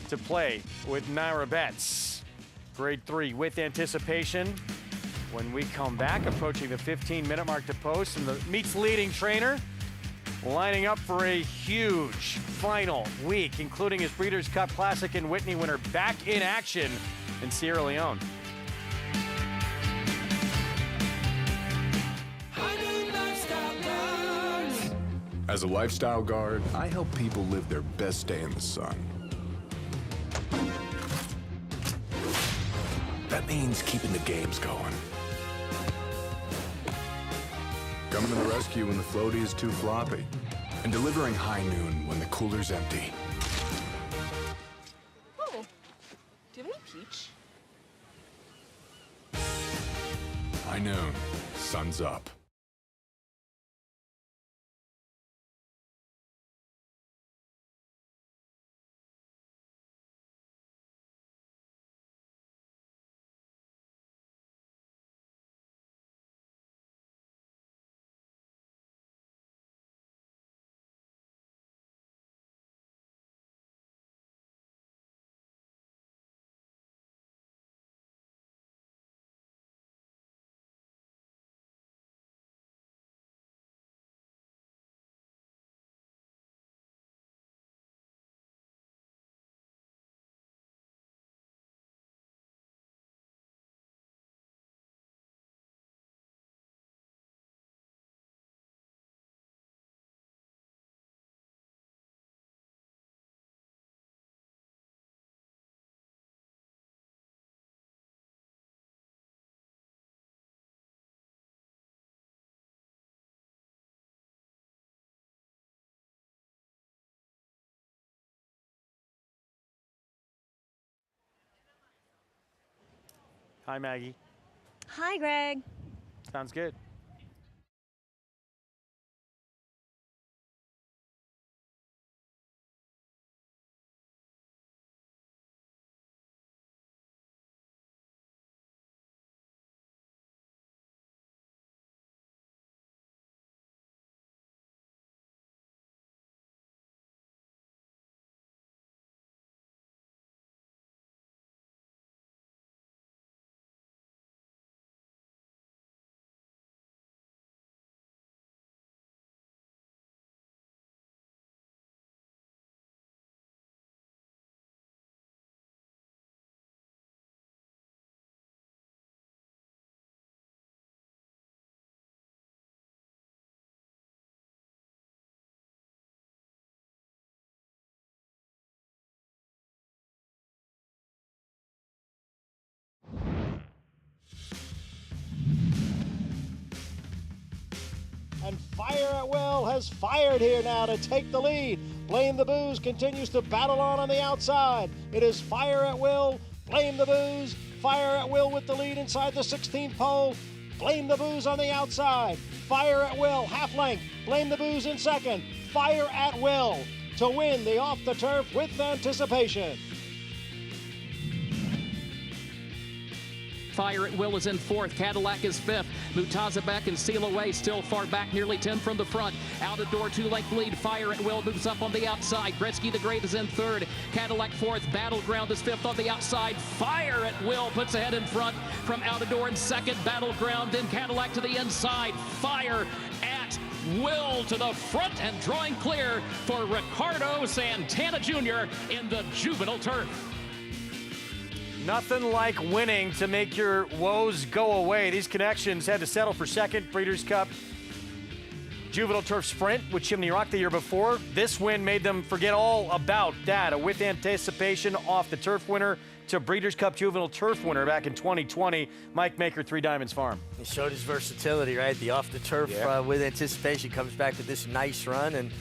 [SPEAKER 12] to play with Nyra Bets. Grade 3 With Anticipation. When we come back, approaching the 15-minute mark to post, and the meet's leading trainer lining up for a huge final week, including his Breeders' Cup Classic and Whitney winner back in action in Sierra Leone.
[SPEAKER 10] As a lifestyle guard, I help people live their best day in the sun. That means keeping the games going. Coming to the rescue when the floaty is too floppy. And delivering high noon when the cooler's empty.
[SPEAKER 16] Oh, do you have any peach?
[SPEAKER 10] High noon, sun's up.
[SPEAKER 1] Hi, Maggie.
[SPEAKER 24] Hi, Greg.
[SPEAKER 1] Sounds good.
[SPEAKER 11] And Fire at Will has fired here now to take the lead. Blame the Booze continues to battle on the outside. It is Fire at Will, Blame the Booze, Fire at Will with the lead inside the 16th pole. Blame the Booze on the outside. Fire at Will, half length. Blame the Booze in second. Fire at Will to win the Off the Turf with Anticipation.
[SPEAKER 17] Fire at Will is in fourth. Cadillac is fifth. Mutazabek and Seal Away still far back, nearly 10 from the front. Out of door, 2-length lead. Fire at Will moves up on the outside. Gretzky the Great is in third. Cadillac fourth. Battleground is fifth on the outside. Fire at Will puts ahead in front from out of door in second. Battleground, then Cadillac to the inside. Fire at Will to the front and drawing clear for Ricardo Santana Jr. in the Juvenile Turf.
[SPEAKER 12] Nothing like winning to make your woes go away. These connections had to settle for second. Breeders' Cup Juvenile Turf Sprint with Chimney Rock the year before. This win made them forget all about that. A With Anticipation Off the Turf winner to Breeders' Cup Juvenile Turf winner back in 2020. Mike Maker, Three Diamonds Farm.
[SPEAKER 13] He showed his versatility, right? The Off the Turf With Anticipation comes back with this nice run. And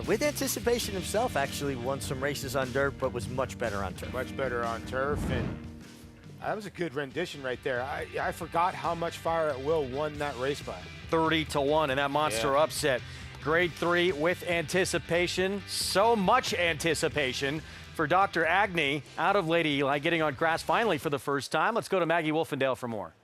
[SPEAKER 13] With Anticipation himself actually won some races on dirt, but was much better on turf.
[SPEAKER 15] Much better on turf, and that was a good rendition right there. I forgot how much Fire at Will won that race by.
[SPEAKER 12] 30-1 in that monster upset. Grade 3 With Anticipation. So much anticipation for Dr. Agnew out of Lady Eli, getting on grass finally for the first time. Let's go to Maggie Wolfendale for more.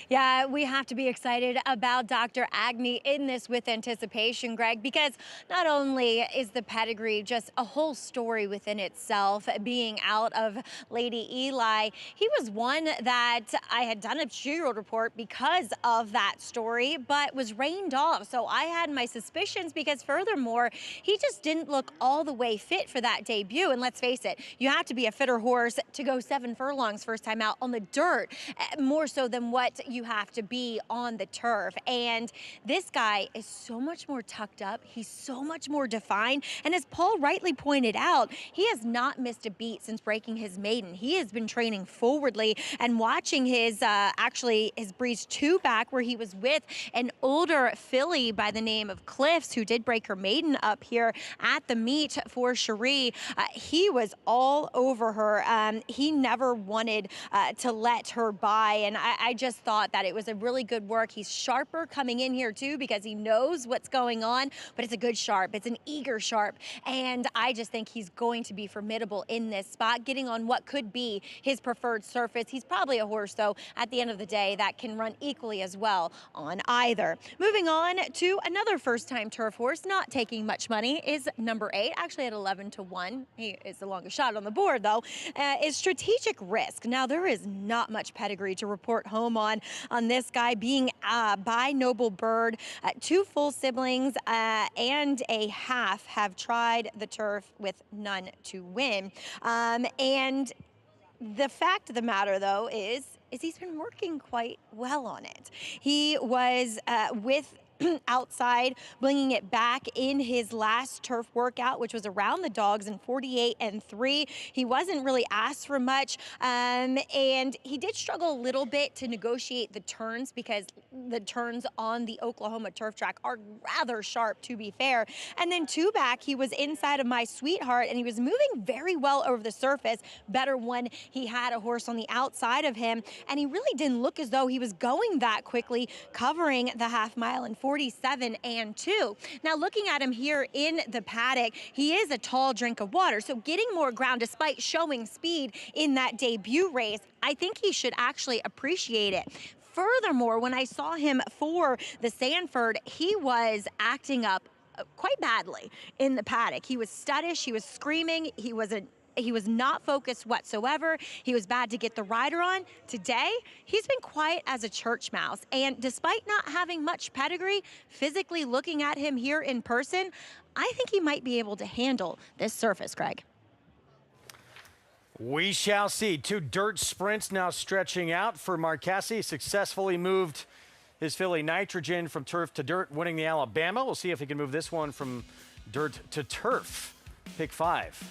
[SPEAKER 24] Yeah, we have to be excited about Dr. Agnew in this With Anticipation, Greg, because not only is the pedigree just a whole story within itself, being out of Lady Eli, he was one that I had done a 2-year-old report because of that story, but was rained off. So I had my suspicions because furthermore, he just didn't look all the way fit for that debut. And let's face it, you have to be a fitter horse to go 7 furlongs first time out on the dirt, more so than what you have to be on the turf. And this guy is so much more tucked up. He's so much more defined. And as Paul rightly pointed out, he has not missed a beat since breaking his maiden. He has been training forwardly and watching his, actually his breeze 2 back, where he was with an older filly by the name of Cliffs, who did break her maiden up here at the meet for Cherie. He was all over her. He never wanted to let her by. And I just thought that it was a really good work. He's sharper coming in here too because he knows what's going on, but it's a good sharp. It's an eager sharp. And I just think he's going to be formidable in this spot, getting on what could be his preferred surface. He's probably a horse, though, at the end of the day, that can run equally as well on either. Moving on to another first-time turf horse, not taking much money, is number 8, actually at 11-1. He is the longest shot on the board, though, is Strategic Risk. Now, there is not much pedigree to report home on this guy, being by Noble Bird. 2 full siblings and a half have tried the turf with none to win. And the fact of the matter, though, is he's been working quite well on it. He was with outside, bringing it back in his last turf workout, which was around the dogs in 48-3. He wasn't really asked for much, and he did struggle a little bit to negotiate the turns because the turns on the Oklahoma turf track are rather sharp, to be fair. And then two back, he was inside of My Sweetheart, and he was moving very well over the surface, better when he had a horse on the outside of him, and he really didn't look as though he was going that quickly, covering the half mile in 47-2. Now, looking at him here in the paddock, he is a tall drink of water, so getting more ground despite showing speed in that debut race, I think he should actually appreciate it. Furthermore, when I saw him for the Sanford, he was acting up quite badly in the paddock. He was studdish, he was screaming, he was not focused whatsoever. He was bad to get the rider on. Today, he's been quiet as a church mouse. And despite not having much pedigree, physically looking at him here in person, I think he might be able to handle this surface, Greg.
[SPEAKER 1] We shall see. Two dirt sprints now stretching out for Marquesi. Successfully moved his filly Nitrogen from turf to dirt, winning the Alabama. We'll see if he can move this one from dirt to turf. Pick 5.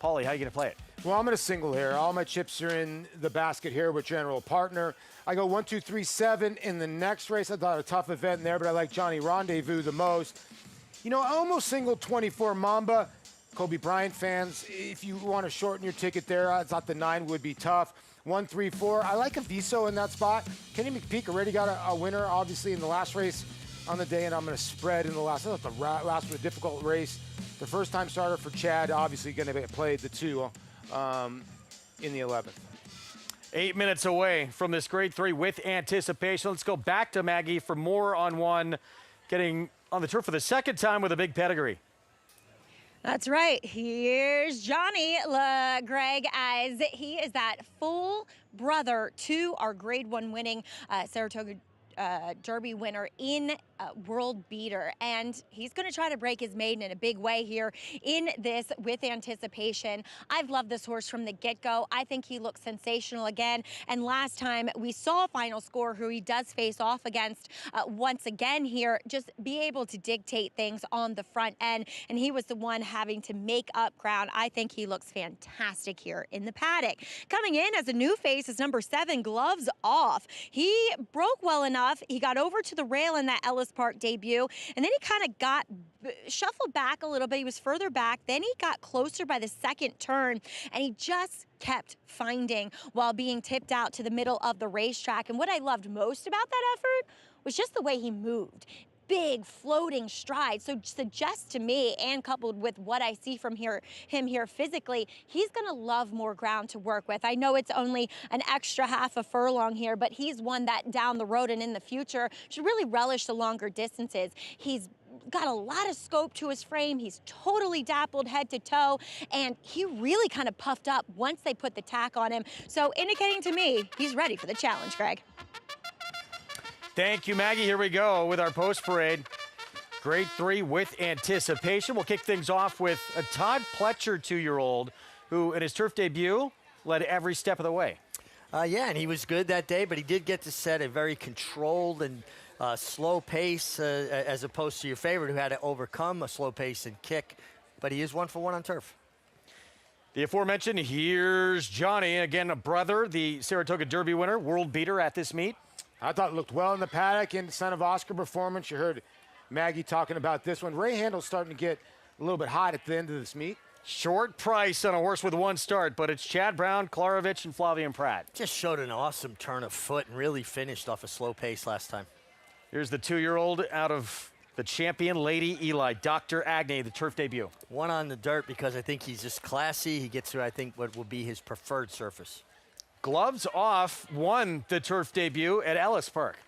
[SPEAKER 1] Paulie, how are you going to play it?
[SPEAKER 15] Well, I'm going to single here. All my chips are in the basket here with General Partner. I go 1, 2, 3, 7 in the next race. I thought a tough event there, but I like Johnny Rendezvous the most. You know, I almost singled 24 Mamba. Kobe Bryant fans, if you want to shorten your ticket there, I thought the 9 would be tough. 1, 3, 4. I like Aviso in that spot. Kenny McPeak already got a winner, obviously, in the last race on the day, and I'm going to spread in the last. I thought the last was a difficult race. The first-time starter for Chad, obviously going to play the 2 in the 11th.
[SPEAKER 1] 8 minutes away from this grade 3 with anticipation. Let's go back to Maggie for more on one, getting on the turf for the second time with a big pedigree.
[SPEAKER 24] That's right. Here's Johnny, Greg, as he is that full brother to our grade 1 winning Saratoga Derby winner in World Beater, and he's going to try to break his maiden in a big way here in this with anticipation. I've loved this horse from the get-go. I think he looks sensational again, and last time we saw Final Score, who he does face off against once again here, just be able to dictate things on the front end, and he was the one having to make up ground. I think he looks fantastic here in the paddock. Coming in as a new face is number 7, Gloves Off. He broke well enough. He got over to the rail in that Ellis Park debut, and then he kind of got shuffled back a little bit. He was further back, then he got closer by the second turn, and he just kept finding while being tipped out to the middle of the racetrack. And what I loved most about that effort was just the way he moved. Big floating stride. So suggests to me, and coupled with what I see from him here physically, he's going to love more ground to work with. I know it's only an extra half a furlong here, but he's one that down the road and in the future should really relish the longer distances. He's got a lot of scope to his frame. He's totally dappled head to toe, and he really kind of puffed up once they put the tack on him. So indicating to me he's ready for the challenge, Greg.
[SPEAKER 1] Thank you, Maggie. Here we go with our post parade. Grade 3 with anticipation. We'll kick things off with a Todd Pletcher 2-year-old who, in his turf debut, led every step of the way.
[SPEAKER 13] Yeah, and he was good that day, but he did get to set a very controlled and slow pace as opposed to your favorite who had to overcome a slow pace and kick. But he is 1 for 1 on turf.
[SPEAKER 1] The aforementioned, here's Johnny, again a brother, the Saratoga Derby winner, world beater at this meet.
[SPEAKER 15] I thought it looked well in the paddock in Son of Oscar performance. You heard Maggie talking about this one. Ray Handel's starting to get a little bit hot at the end of this meet.
[SPEAKER 1] Short price on a horse with 1 start, but it's Chad Brown, Klarovich, and Flavian Pratt.
[SPEAKER 13] Just showed an awesome turn of foot and really finished off a slow pace last time.
[SPEAKER 1] Here's the 2-year-old out of the champion Lady Eli, Dr. Agney, the turf debut.
[SPEAKER 13] 1 on the dirt because I think he's just classy. He gets to, I think, what will be his preferred surface.
[SPEAKER 1] Gloves Off won the turf debut at Ellis Park.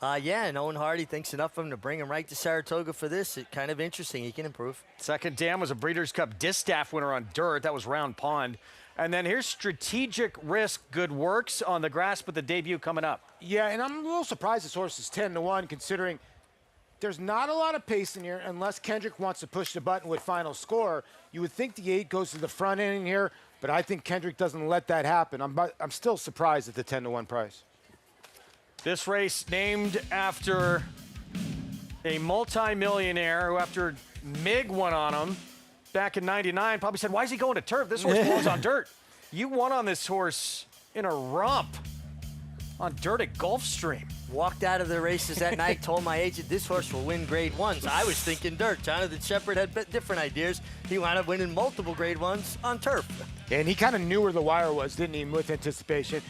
[SPEAKER 13] Yeah, and Owen Hardy thinks enough of him to bring him right to Saratoga for this. It's kind of interesting. He can improve.
[SPEAKER 1] Second dam was a Breeders' Cup Distaff winner on dirt. That was Round Pond. And then here's Strategic Risk Good Works on the grass, but the debut coming up.
[SPEAKER 15] Yeah, and I'm a little surprised this horse is 10 to 1 considering there's not a lot of pace in here unless Kendrick wants to push the button with Final Score. You would think the 8 goes to the front end in here, but I think Kendrick doesn't let that happen. I'm still surprised at the 10 to 1 price.
[SPEAKER 1] This race named after A multi-millionaire who, after Mig won on him back in '99, probably said, why is he going to turf? This horse belongs on dirt. You won on this horse in a romp on dirt at Gulfstream.
[SPEAKER 13] Walked out of the races that night, told my agent this horse will win grade ones. I was thinking dirt. Jonathan Shepard had different ideas. He wound up winning multiple grade ones on turf.
[SPEAKER 15] And he kind of knew where the wire was, didn't he, with anticipation.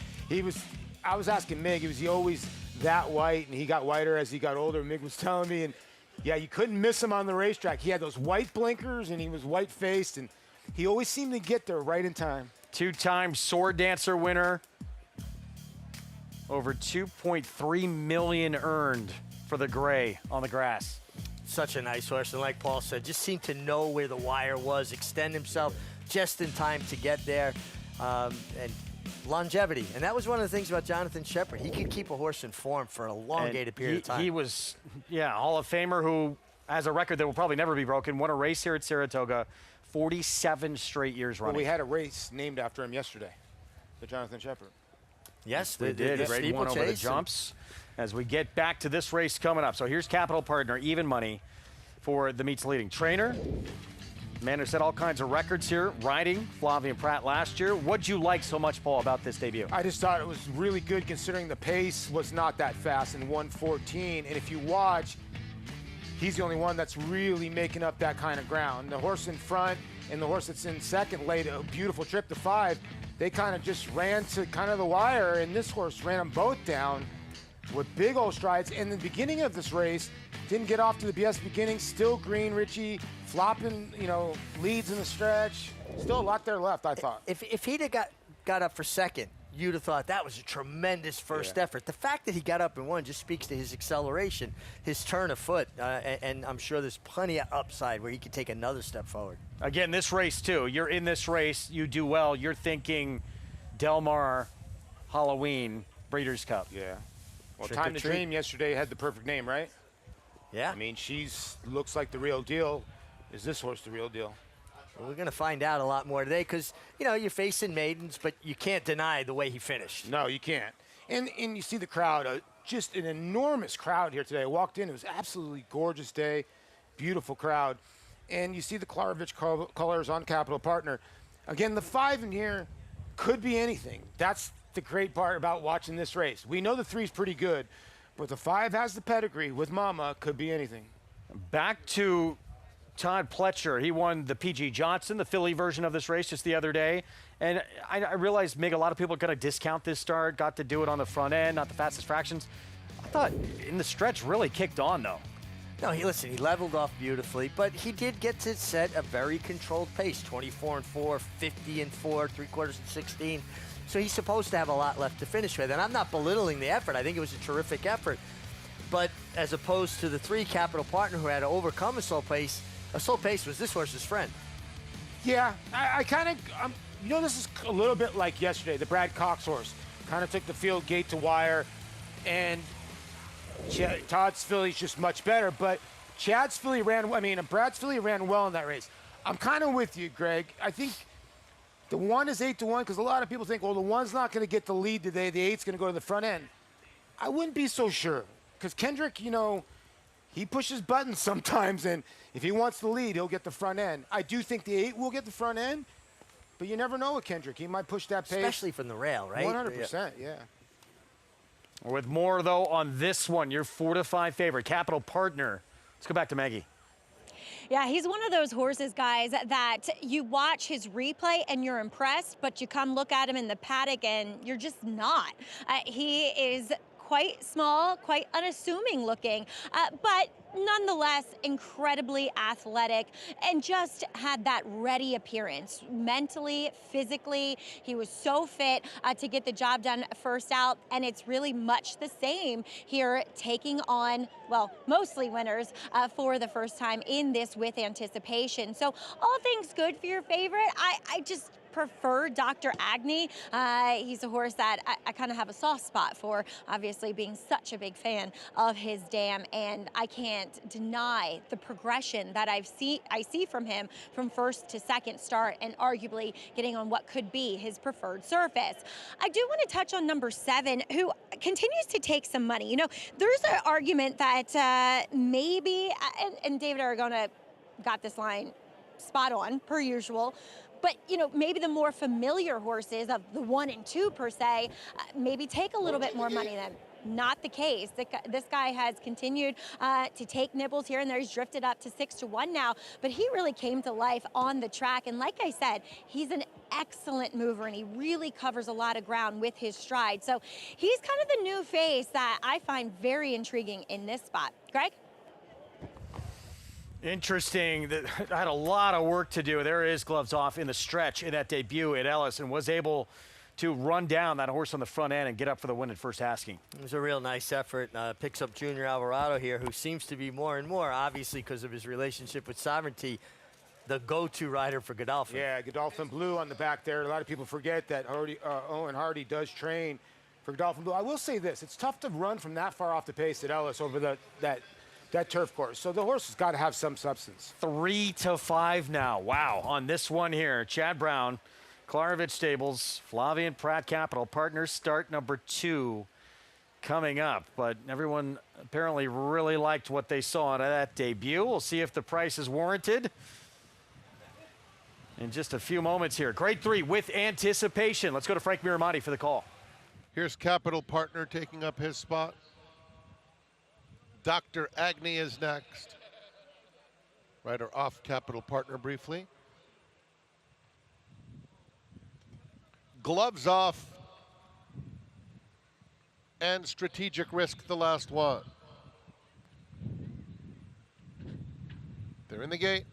[SPEAKER 15] I was asking Mig, was he always that white? And he got whiter as he got older, Mig was telling me. And yeah, you couldn't miss him on the racetrack. He had those white blinkers and he was white-faced, and he always seemed to get there right in time.
[SPEAKER 1] Two-time Sword Dancer winner. Over $2.3 million earned for the gray on the grass.
[SPEAKER 13] Such a nice horse, and like Paul said, just seemed to know where the wire was, extend himself just in time to get there, and longevity. And that was one of the things about Jonathan Shepard. He could keep a horse in form for an elongated period of time.
[SPEAKER 1] He was, Hall of Famer who has a record that will probably never be broken. Won a race here at Saratoga, 47 straight years running.
[SPEAKER 15] Well, we had a race named after him yesterday, the Jonathan Shepard.
[SPEAKER 13] Yes,
[SPEAKER 1] they did. Grade one over the jumps. As we get back to this race coming up. So here's Capital Partner, even money for the meet's leading trainer. Man who set all kinds of records here, riding Flavien Prat last year. What'd you like so much, Paul, about this debut?
[SPEAKER 15] I just thought it was really good considering the pace was not that fast in 1:14. And if you watch, he's the only one that's really making up that kind of ground. The horse in front and the horse that's in second laid a beautiful trip to 5. They kind of just ran to kind of the wire, and this horse ran them both down with big old strides. In the beginning of this race, didn't get off to the BS beginning, still green, Richie, flopping, leads in the stretch. Still a lot there left, I thought.
[SPEAKER 13] If he'd have got up for second, you'd have thought that was a tremendous first effort. The fact that he got up and won just speaks to his acceleration, his turn of foot, and I'm sure there's plenty of upside where he could take another step forward.
[SPEAKER 1] Again, this race, too. You're in this race. You do well. You're thinking Del Mar, Halloween, Breeders' Cup.
[SPEAKER 15] Yeah. Well,
[SPEAKER 1] Trick
[SPEAKER 15] Time
[SPEAKER 1] or
[SPEAKER 15] to
[SPEAKER 1] Treat.
[SPEAKER 15] Dream yesterday had the perfect name, right?
[SPEAKER 13] Yeah.
[SPEAKER 15] I mean, looks like the real deal. Is this horse the real deal?
[SPEAKER 13] Well, we're going to find out a lot more today because, you're facing maidens, but you can't deny the way he finished.
[SPEAKER 15] No, you can't. And you see the crowd, just an enormous crowd here today. I walked in, it was an absolutely gorgeous day, beautiful crowd. And you see the Klarovich colors on Capital Partner. Again, the 5 in here could be anything. That's the great part about watching this race. We know the 3's pretty good, but the 5 has the pedigree with Mama, could be anything.
[SPEAKER 1] Back to Todd Pletcher. He won the P.G. Johnson, the filly version of this race just the other day. And I realized, Mig, a lot of people are going to discount this start, got to do it on the front end, not the fastest fractions. I thought in the stretch really kicked on, though.
[SPEAKER 13] No, he leveled off beautifully, but he did get to set a very controlled pace, 24-4, 50-4, 3/4 and 16. So he's supposed to have a lot left to finish with. And I'm not belittling the effort. I think it was a terrific effort. But as opposed to the 3 Capital Partner who had to overcome a slow pace was this horse's friend.
[SPEAKER 15] Yeah, I kind of, this is a little bit like yesterday, the Brad Cox horse. Kind of took the field gate to wire, and Todd's filly's just much better, but Brad's filly ran well in that race. I'm kind of with you, Greg. I think the 1 is 8-1 because a lot of people think, well, the 1's not going to get the lead today. The 8's going to go to the front end. I wouldn't be so sure because Kendrick, he pushes buttons sometimes, and if he wants the lead, he'll get the front end. I do think the 8 will get the front end, but you never know with Kendrick. He might push that pace.
[SPEAKER 13] Especially from the rail, right?
[SPEAKER 15] 100%, yeah.
[SPEAKER 1] With more, though, on this one, your 4-5 favorite, Capital Partner. Let's go back to Maggie.
[SPEAKER 24] Yeah, he's one of those horses, guys, that you watch his replay and you're impressed, but you come look at him in the paddock and you're just not. He is quite small, quite unassuming looking, but nonetheless incredibly athletic and just had that ready appearance mentally, physically. He was so fit to get the job done first out, and it's really much the same here, taking on, well, mostly winners for the first time in this with anticipation. So all things good for your favorite. I just prefer Dr. Agnew. He's a horse that I kind of have a soft spot for, obviously being such a big fan of his dam, and I can't deny the progression that I see from him from first to second start, and arguably getting on what could be his preferred surface. I do want to touch on number 7, who continues to take some money. You know, there's an argument that maybe, and David Aragona got this line spot on, per usual, but, you know, maybe the more familiar horses of the 1 and 2 per se, maybe take a little bit more money than. Not the case. This guy has continued to take nibbles here and there. He's drifted up to 6-1 now, but he really came to life on the track. And like I said, he's an excellent mover and he really covers a lot of ground with his stride. So he's kind of the new face that I find very intriguing in this spot. Greg?
[SPEAKER 1] Interesting. That had a lot of work to do. There is gloves off in the stretch in that debut at Ellis, and was able to run down that horse on the front end and get up for the win at first asking.
[SPEAKER 13] It was a real nice effort. Picks up Junior Alvarado here, who seems to be more and more, obviously because of his relationship with Sovereignty, the go-to rider for Godolphin.
[SPEAKER 15] Yeah, Godolphin Blue on the back there. A lot of people forget that Owen Hardy does train for Godolphin Blue. I will say this, it's tough to run from that far off the pace at Ellis over that turf course. So the horse has got to have some substance.
[SPEAKER 1] 3-5 now. Wow. On this one here, Chad Brown, Klarovich Stables, Flavian Pratt Capital Partners, start number 2 coming up. But everyone apparently really liked what they saw out of that debut. We'll see if the price is warranted in just a few moments here. Grade 3 with anticipation. Let's go to Frank Miramonte for the call.
[SPEAKER 5] Here's Capital Partner taking up his spot. Dr. Agnew is next. Rider off Capital Partner briefly. Gloves off. And Strategic Risk, the last one. They're in the gate.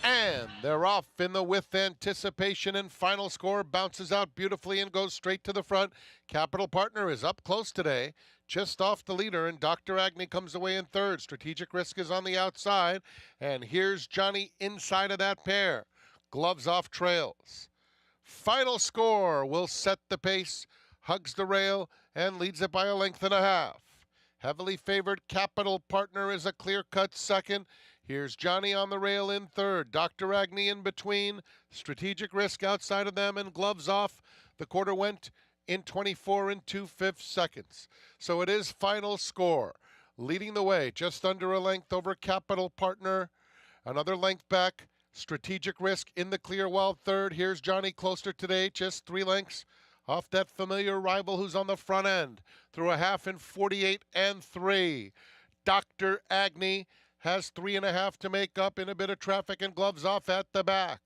[SPEAKER 5] And they're off in the with anticipation, and final score bounces out beautifully and goes straight to the front. Capital Partner is up close today, just off the leader, and Dr. Agnew comes away in third. Strategic Risk is on the outside, and here's Johnny inside of that pair. Gloves off trails. Final score will set the pace, hugs the rail, and leads it by a length and a half. Heavily favored Capital Partner is a clear-cut second. Here's Johnny on the rail in third. Dr. Agnew in between. Strategic Risk outside of them, and gloves off. The quarter went in 24 2/5 seconds. So it is final score. Leading the way, just under a length over Capital Partner. Another length back. Strategic Risk in the clear wild third. Here's Johnny closer today, just 3 lengths off that familiar rival who's on the front end. Through a half in 48 3. Dr. Agnew has 3.5 to make up in a bit of traffic, and gloves off at the back.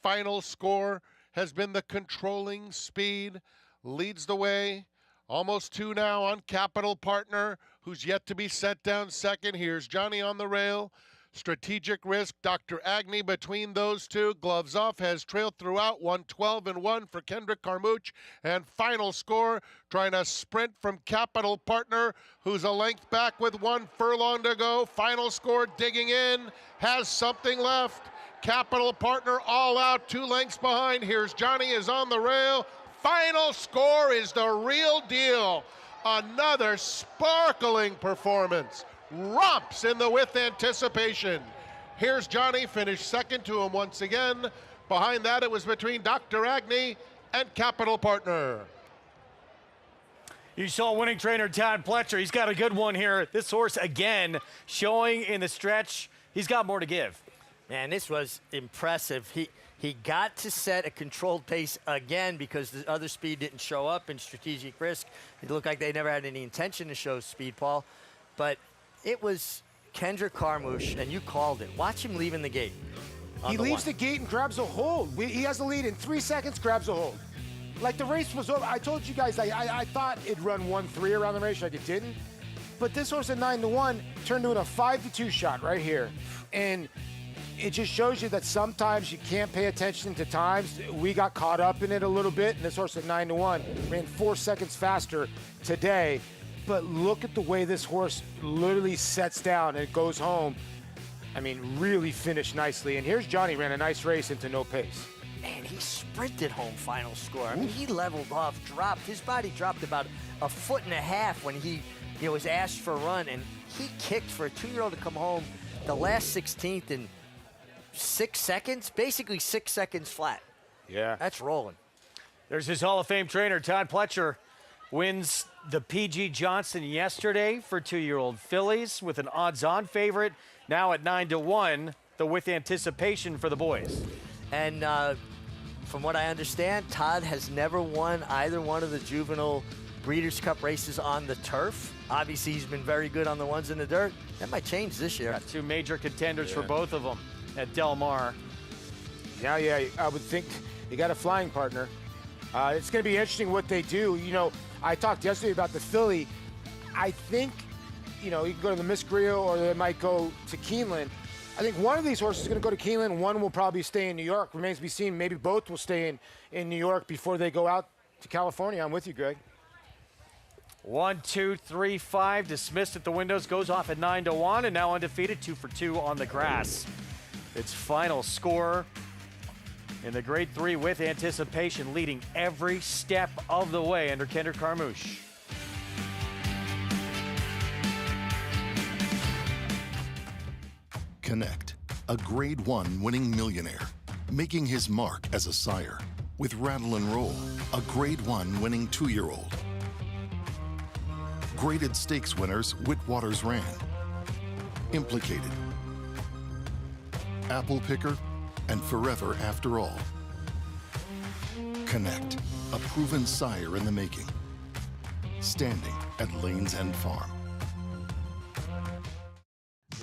[SPEAKER 5] Final score has been the controlling speed. Leads the way. Almost 2 now on Capital Partner, who's yet to be set down second. Here's Johnny on the rail. Strategic Risk, Dr. Agnew between those two. Gloves off has trailed throughout, 112-1 for Kendrick Carmouche. And final score, trying to sprint from Capital Partner, who's a length back with 1 furlong to go. Final score digging in, has something left. Capital Partner all out, 2 lengths behind. Here's Johnny is on the rail. Final score is the real deal. Another sparkling performance. Romps in the with anticipation. Here's Johnny, finished second to him once again. Behind that, it was between Dr. Agnew and Capital Partner.
[SPEAKER 1] You saw winning trainer Todd Pletcher. He's got a good one here. This horse, again, showing in the stretch, he's got more to give.
[SPEAKER 13] Man, this was impressive. He got to set a controlled pace again because the other speed didn't show up in Strategic Risk. It looked like they never had any intention to show speed, Paul. But it was Kendrick Carmouche, and you called it. Watch him leaving the gate.
[SPEAKER 15] He leaves the gate and grabs a hold. He has the lead in 3 seconds, grabs a hold. Like the race was over. I told you guys, I thought it'd run 1-3 around the racetrack. It didn't. But this horse at 9-1 turned into a 5-2 shot right here. And it just shows you that sometimes you can't pay attention to times. We got caught up in it a little bit, and this horse at 9-1 ran 4 seconds faster today. But look at the way this horse literally sets down and goes home. I mean, really finished nicely. And here's Johnny, ran a nice race into no pace.
[SPEAKER 13] And he sprinted home final score. I mean, he leveled off, dropped. His body dropped about 1.5 feet when he was asked for a run, and he kicked for a 2-year-old to come home the last 16th in 6 seconds, basically 6 seconds flat.
[SPEAKER 15] Yeah.
[SPEAKER 13] That's rolling.
[SPEAKER 1] There's his Hall of Fame trainer, Todd Pletcher, wins the P.G. Johnson yesterday for 2-year-old fillies with an odds-on favorite, now at 9-1, the with anticipation for the boys.
[SPEAKER 13] And from what I understand, Todd has never won either one of the juvenile Breeders' Cup races on the turf. Obviously, he's been very good on the ones in the dirt. That might change this year.
[SPEAKER 1] Got 2 major contenders for both of them at Del Mar.
[SPEAKER 15] Yeah, I would think you got a flying partner. It's going to be interesting what they do. You know, I talked yesterday about the filly. I think, you can go to the Miss Griot or they might go to Keeneland. I think one of these horses is going to go to Keeneland. One will probably stay in New York. Remains to be seen. Maybe both will stay in New York before they go out to California. I'm with you, Greg.
[SPEAKER 1] 1, 2, 3, 5 dismissed at the windows, goes off at 9-1, and now undefeated, 2 for 2 on the grass. Its final score in the Grade 3 with anticipation, leading every step of the way under Kendrick Carmouche.
[SPEAKER 7] Connect, a Grade 1 winning millionaire, making his mark as a sire. With Rattle and Roll, a Grade 1 winning 2-year-old. Graded Stakes winners Whitwaters ran. Implicated, Apple Picker, and Forever After All. Connect, a proven sire in the making. Standing at Lane's End Farm.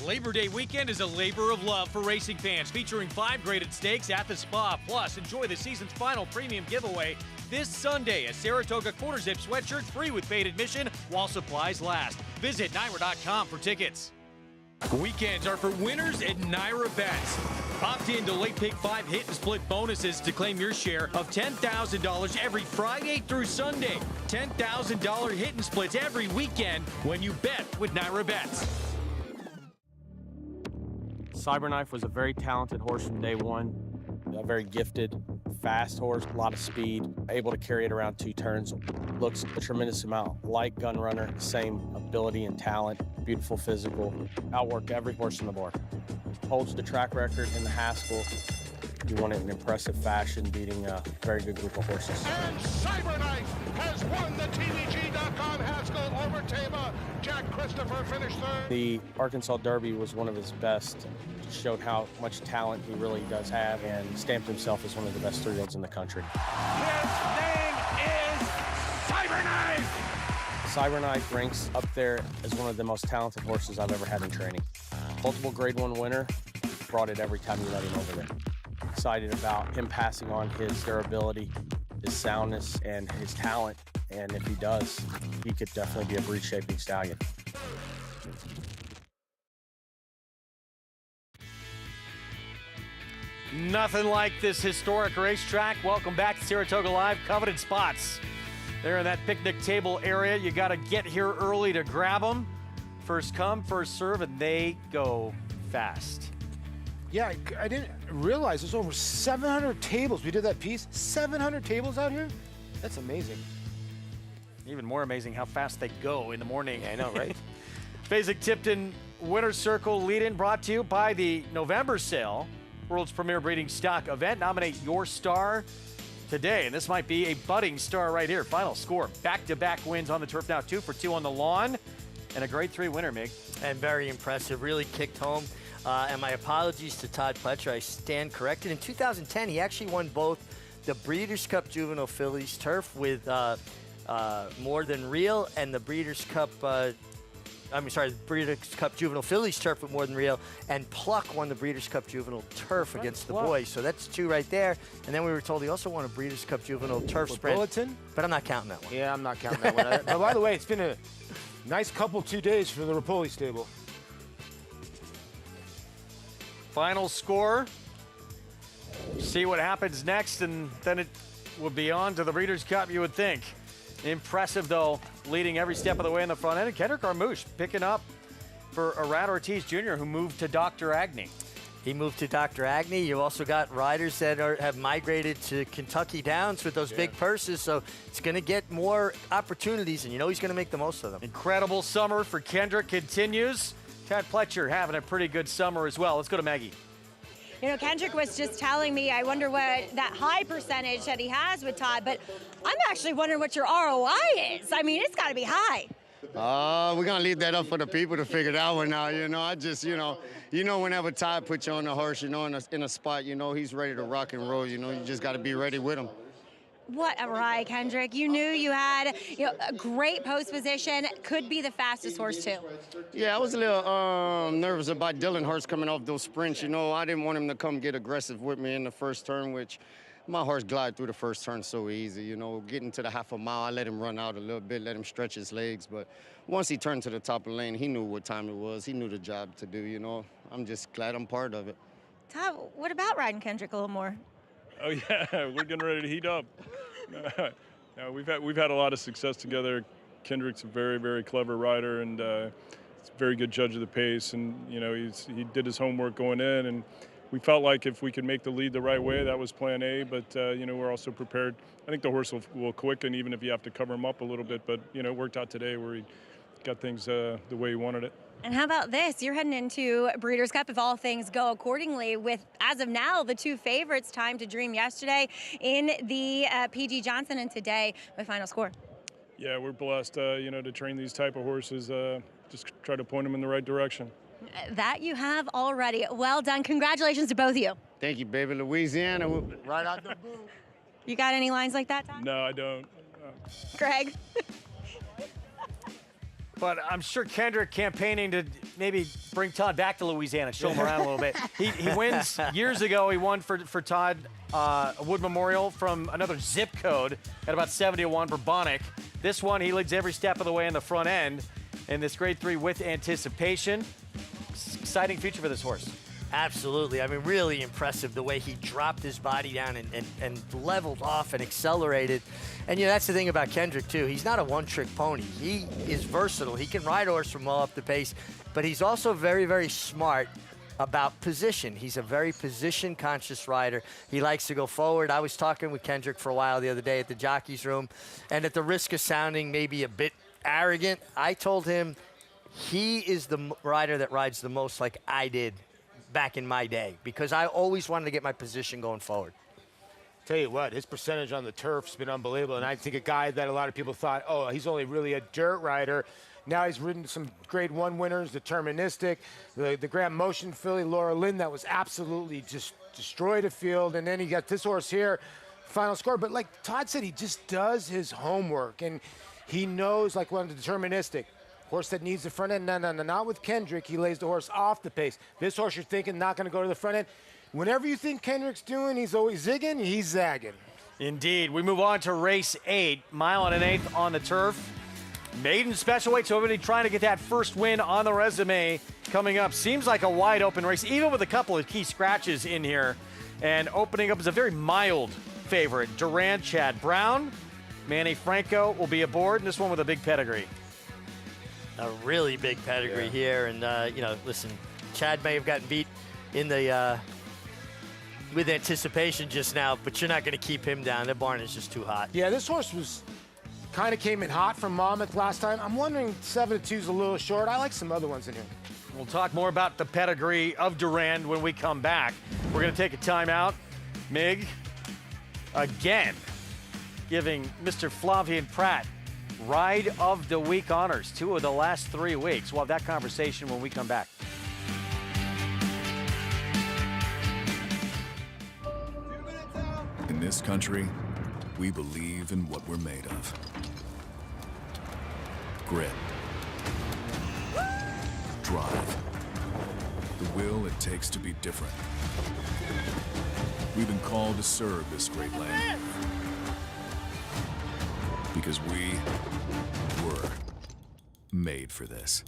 [SPEAKER 12] Labor Day weekend is a labor of love for racing fans, featuring 5 graded stakes at the Spa. Plus, enjoy the season's final premium giveaway this Sunday. A Saratoga quarter zip sweatshirt free with paid admission while supplies last. Visit NYRA.com for tickets. Weekends are for winners at NYRA Bets. Opt in to Late Pick 5 hit and split bonuses to claim your share of $10,000 every Friday through Sunday. $10,000 hit and splits every weekend when you bet with NYRA Bets.
[SPEAKER 18] Cyberknife was a very talented horse from day one. A very gifted, fast horse, a lot of speed, able to carry it around 2 turns. Looks a tremendous amount like Gun Runner, same ability and talent, beautiful physical, outworked every horse on the board. Holds the track record in the Haskell. He won it in impressive fashion, beating a very good group of horses.
[SPEAKER 5] And Cyberknife has won the TVG.com Haskell over Tama. Jack Christopher finished 3rd.
[SPEAKER 18] The Arkansas Derby was one of his best. Showed how much talent he really does have and stamped himself as one of the best 3-year-olds in the country.
[SPEAKER 23] His name is Cyberknife!
[SPEAKER 18] Cyberknife ranks up there as one of the most talented horses I've ever had in training. Multiple Grade 1 winner, brought it every time you let him over there. Excited about him passing on his durability, his soundness, and his talent. And if he does, he could definitely be a breed-shaping stallion.
[SPEAKER 1] Nothing like this historic racetrack. Welcome back to Saratoga Live. Coveted spots. They're in that picnic table area. You got to get here early to grab them. First come, first serve, and they go fast.
[SPEAKER 15] Yeah, I didn't realize there's over 700 tables. We did that piece. 700 tables out here? That's amazing.
[SPEAKER 1] Even more amazing how fast they go in the morning.
[SPEAKER 15] Yeah, I know, right?
[SPEAKER 1] Fasig-Tipton Winner's Circle lead-in brought to you by the November sale, world's premier breeding stock event. Nominate your star today, and this might be a budding star right here. Final score, back-to-back wins on the turf now, 2 for 2 on the lawn, and a Grade 3 winner, Mig.
[SPEAKER 13] And very impressive, really kicked home. And my apologies to Todd Pletcher, I stand corrected. In 2010, he actually won both the Breeders' Cup Juvenile Fillies turf with More Than Real and the Breeders' Cup Breeders' Cup Juvenile Fillies turf with More Than Real, and Pluck won the Breeders' Cup Juvenile turf against the boys. So that's 2 right there. And then we were told he also won a Breeders' Cup Juvenile turf sprint.
[SPEAKER 15] Bulletin?
[SPEAKER 13] But I'm not counting that one.
[SPEAKER 15] Yeah, I'm not counting that one. But by the way, it's been a nice couple 2 days for the Rapoli stable.
[SPEAKER 1] Final score. See what happens next, and then it will be on to the Breeders' Cup, you would think. Impressive, though, leading every step of the way in the front end. And Kendrick Carmouche picking up
[SPEAKER 12] for Arad Ortiz Jr., who moved to Dr. Agnew.
[SPEAKER 13] He moved to Dr. Agnew. You also got riders that have migrated to Kentucky Downs with those big purses, so it's going to get more opportunities, and you know he's going to make the most of them.
[SPEAKER 12] Incredible summer for Kendrick continues. Tad Pletcher having a pretty good summer as well. Let's go to Maggie.
[SPEAKER 24] You know, Kendrick was just telling me, I wonder what that high percentage that he has with Todd, but I'm actually wondering what your ROI is. I mean, it's got to be high.
[SPEAKER 19] We're going to leave that up for the people to figure that one out. You know, I just, whenever Todd puts you on the horse, in a spot, he's ready to rock and roll. You just got to be ready with him.
[SPEAKER 24] What a ride, Kendrick. You knew you had a great post position, could be the fastest horse, too.
[SPEAKER 19] Yeah, I was a little nervous about Dylan Horse coming off those sprints. I didn't want him to come get aggressive with me in the first turn, which my horse glided through the first turn so easy. Getting to the half a mile, I let him run out a little bit, let him stretch his legs. But once he turned to the top of the lane, he knew what time it was. He knew the job to do, I'm just glad I'm part of it.
[SPEAKER 24] Todd, what about riding Kendrick a little more?
[SPEAKER 20] Oh yeah, we're getting ready to heat up. We've had a lot of success together. Kendrick's a very, very clever rider, and he's a very good judge of the pace. And he did his homework going in, and we felt like if we could make the lead the right way, that was Plan A. But we're also prepared. I think the horse will quicken, even if you have to cover him up a little bit. But it worked out today where he got things the way he wanted it.
[SPEAKER 24] And how about this? You're heading into Breeders' Cup if all things go accordingly with, as of now, the two favorites, Time to Dream yesterday in the P.G. Johnson, and today my final score.
[SPEAKER 20] Yeah, we're blessed, to train these type of horses, just try to point them in the right direction.
[SPEAKER 24] That you have already. Well done. Congratulations to both of you.
[SPEAKER 19] Thank you, baby. Louisiana, right out the boot.
[SPEAKER 24] You got any lines like that, Todd?
[SPEAKER 20] No, I don't.
[SPEAKER 24] Greg?
[SPEAKER 12] But I'm sure Kendrick campaigning to maybe bring Todd back to Louisiana, show him around a little bit. He wins. Years ago, he won for Todd a Wood Memorial from another zip code at about 70-1 for Bonnick. This one, he leads every step of the way in the front end in this Grade 3 with anticipation. Exciting future for this horse.
[SPEAKER 13] Absolutely. I mean, really impressive the way he dropped his body down and leveled off and accelerated. And, that's the thing about Kendrick, too. He's not a one-trick pony. He is versatile. He can ride a horse from well up the pace, but he's also very, very smart about position. He's a very position-conscious rider. He likes to go forward. I was talking with Kendrick for a while the other day at the jockey's room, and at the risk of sounding maybe a bit arrogant, I told him he is the rider that rides the most like I did back in my day, because I always wanted to get my position going forward.
[SPEAKER 15] Tell you what, his percentage on the turf's been unbelievable, and I think a guy that a lot of people thought, oh, he's only really a dirt rider. Now he's ridden some Grade 1 winners, Deterministic, the Grand Motion filly, Laura Lynn, that was absolutely just destroyed a field, and then he got this horse here, final score. But like Todd said, he just does his homework, and he knows, like one of the Deterministic, horse that needs the front end. No, not with Kendrick. He lays the horse off the pace. This horse you're thinking not going to go to the front end. Whenever you think Kendrick's doing, he's always zigging, he's zagging.
[SPEAKER 12] Indeed. We move on to race 8, mile and an eighth on the turf. Maiden special weight, so everybody trying to get that first win on the resume coming up. Seems like a wide open race, even with a couple of key scratches in here. And opening up is a very mild favorite. Durand, Chad Brown, Manny Franco will be aboard, and this one with a big pedigree.
[SPEAKER 13] A really big pedigree here, and listen, Chad may have gotten beat in the with anticipation just now, but you're not going to keep him down. The barn is just too hot.
[SPEAKER 15] Yeah, this horse kind of came in hot from Monmouth last time. I'm wondering 7-2 is a little short. I like some other ones in here.
[SPEAKER 12] We'll talk more about the pedigree of Durand when we come back. We're going to take a timeout. Mig, again, giving Mr. Flavien Prat Ride of the Week honors, 2 of the last 3 weeks. We'll have that conversation when we come back.
[SPEAKER 10] In this country, we believe in what we're made of. Grit. Drive. The will it takes to be different. We've been called to serve this great land. Because we were made for this.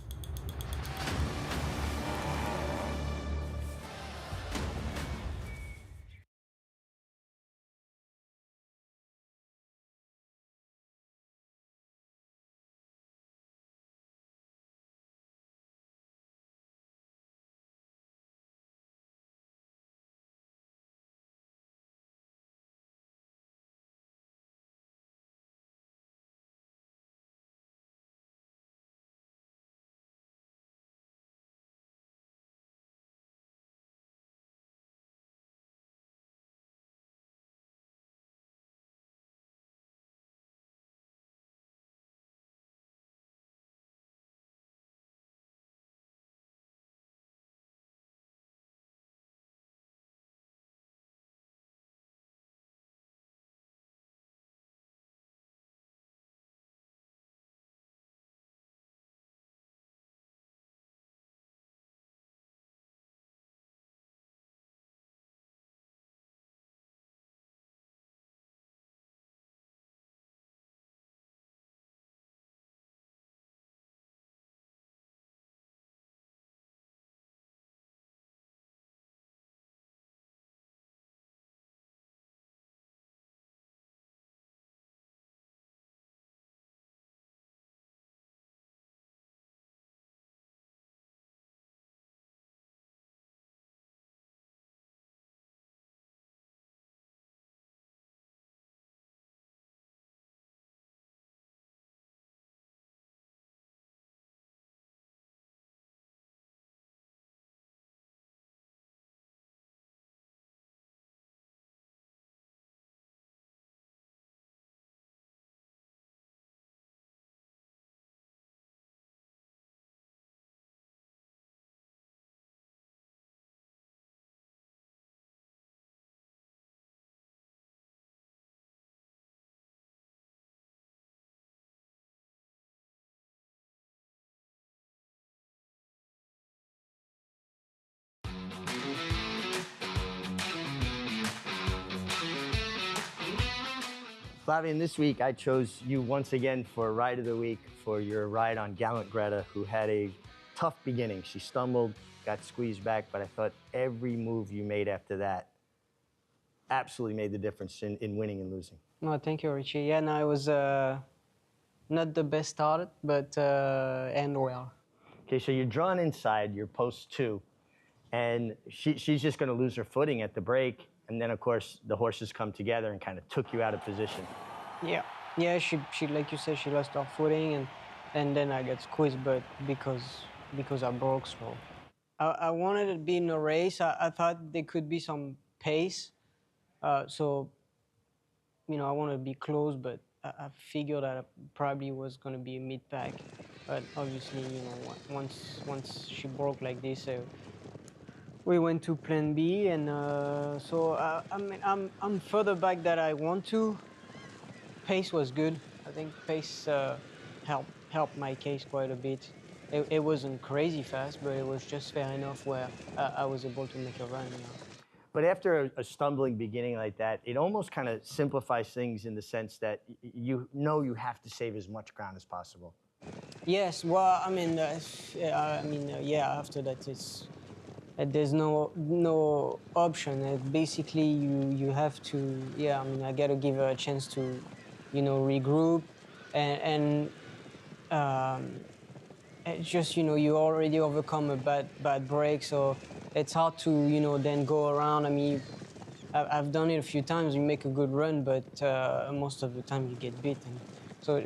[SPEAKER 13] Flavien, this week I chose you once again for Ride of the Week for your ride on Gallant Greta, who had a tough beginning. She stumbled, got squeezed back, but I thought every move you made after that absolutely made the difference in winning and losing.
[SPEAKER 2] No, thank you, Richie. Yeah, no, it was not the best start, but end well.
[SPEAKER 13] Okay, so you're drawn inside, you're post 2, and she's just going to lose her footing at the break, and then, of course, the horses come together and kind of took you out of position.
[SPEAKER 2] Yeah, she like you said, she lost her footing, and then I got squeezed, but because I broke slow. I wanted to be in a race. I thought there could be some pace, so, you know, I wanted to be close, but I figured that I probably was going to be a mid-pack. But obviously, you know, once she broke like this, we went to plan B, and so I mean, I'm further back than I want to. Pace was good. I think pace helped my case quite a bit. It wasn't crazy fast, but it was just fair enough where I was able to make a run. You know.
[SPEAKER 13] But after a stumbling beginning like that, it almost kind of simplifies things in the sense that you know you have to save as much ground as possible.
[SPEAKER 2] Yes, well, I mean, yeah. After that, there's no option. Basically, you have to. Yeah, I mean, I got to give her a chance to, you know, regroup, and it's just, you know, you already overcome a bad break, so it's hard to, you know, then go around. I mean, I've done it a few times. You make a good run, but most of the time you get beaten. So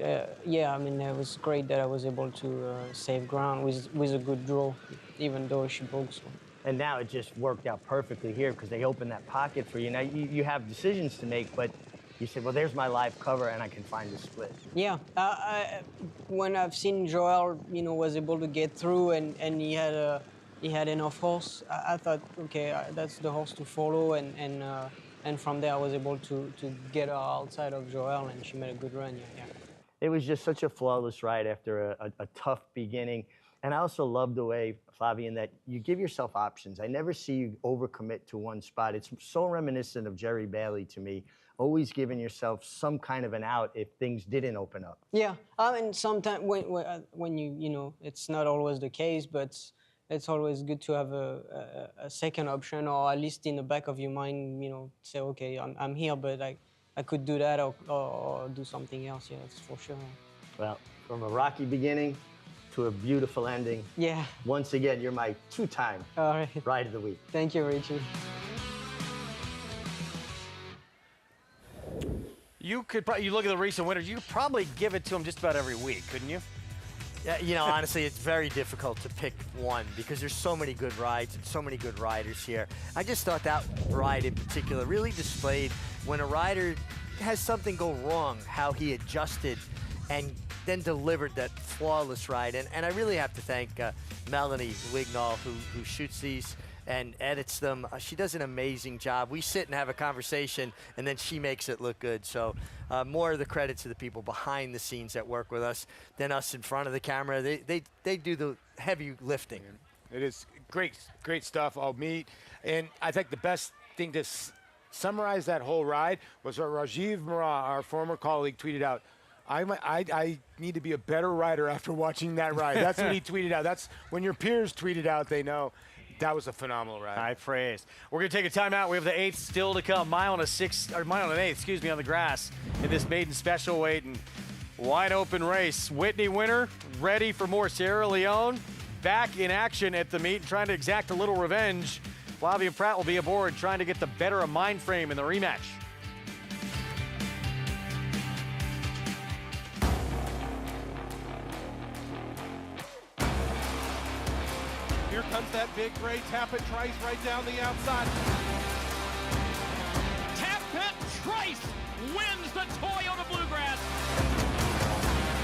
[SPEAKER 2] yeah, I mean, it was great that I was able to save ground with a good draw, even though she broke slow.
[SPEAKER 13] And now it just worked out perfectly here because they opened that pocket for you. Now you have decisions to make, but you said, well, there's my live cover and I can find the split.
[SPEAKER 2] Yeah, when I've seen Joel, you know, was able to get through and he had enough horse, I thought, okay, that's the horse to follow, and from there I was able to get her outside of Joel, and she made a good run. Yeah.
[SPEAKER 13] It was just such a flawless ride after a tough beginning. And I also love the way, Flavien, that you give yourself options. I never see you overcommit to one spot. It's so reminiscent of Jerry Bailey to me, always giving yourself some kind of an out if things didn't open up.
[SPEAKER 2] Yeah, I mean, sometimes when you know, it's not always the case, but it's always good to have a second option, or at least in the back of your mind, you know, say, okay, I'm here, but I could do that or do something else. Yeah, that's for sure.
[SPEAKER 13] Well, from a rocky beginning to a beautiful ending.
[SPEAKER 2] Yeah.
[SPEAKER 13] Once again, you're my 2-time Ride of the Week.
[SPEAKER 2] Thank you, Richie.
[SPEAKER 1] You look at the recent winners, you could probably give it to them just about every week, couldn't you?
[SPEAKER 13] Yeah, you know, honestly, it's very difficult to pick one because there's so many good rides and so many good riders here. I just thought that ride in particular really displayed when a rider has something go wrong, how he adjusted and then delivered that flawless ride. And I really have to thank Melanie Wignall, who shoots these and edits them. She does an amazing job. We sit and have a conversation, and then she makes it look good. So more of the credit to the people behind the scenes that work with us than us in front of the camera. They do the heavy lifting.
[SPEAKER 15] It is great stuff, all meet. And I think the best thing to summarize that whole ride was what Rajiv Murrah, our former colleague, tweeted out. I need to be a better rider after watching that ride. That's what he tweeted out. That's when your peers tweeted out, they know. That was a phenomenal ride.
[SPEAKER 1] High praise. We're going to take a timeout. We have the 8th still to come. Mile and an 8th, on the grass in this maiden special weight and wide open race. Whitney winner, ready for more. Sierra Leone back in action at the meet, trying to exact a little revenge. Flavien Prat will be aboard, trying to get the better of Mindframe in the rematch.
[SPEAKER 23] Here comes that big gray Tappet Trice right down the outside.
[SPEAKER 17] Tappet Trice wins the Toyota Bluegrass.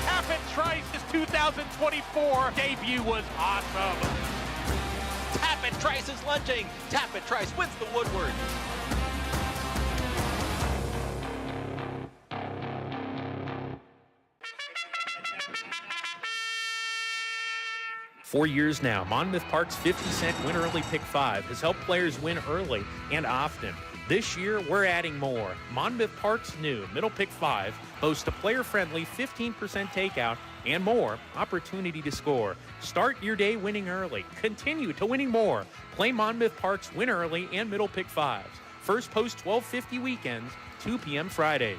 [SPEAKER 23] Tappet Trice's 2024 debut was awesome.
[SPEAKER 6] Tappet Trice is lunging. Tappet Trice wins the Woodward.
[SPEAKER 21] For years now, Monmouth Park's 50-cent win early pick 5 has helped players win early and often.
[SPEAKER 17] This year, we're adding more. Monmouth Park's new Middle Pick 5 boasts a player-friendly 15% takeout and more opportunity to score. Start your day winning early. Continue to winning more. Play Monmouth Park's Win Early and Middle Pick 5s. First post 12:50 weekends, 2 p.m. Fridays.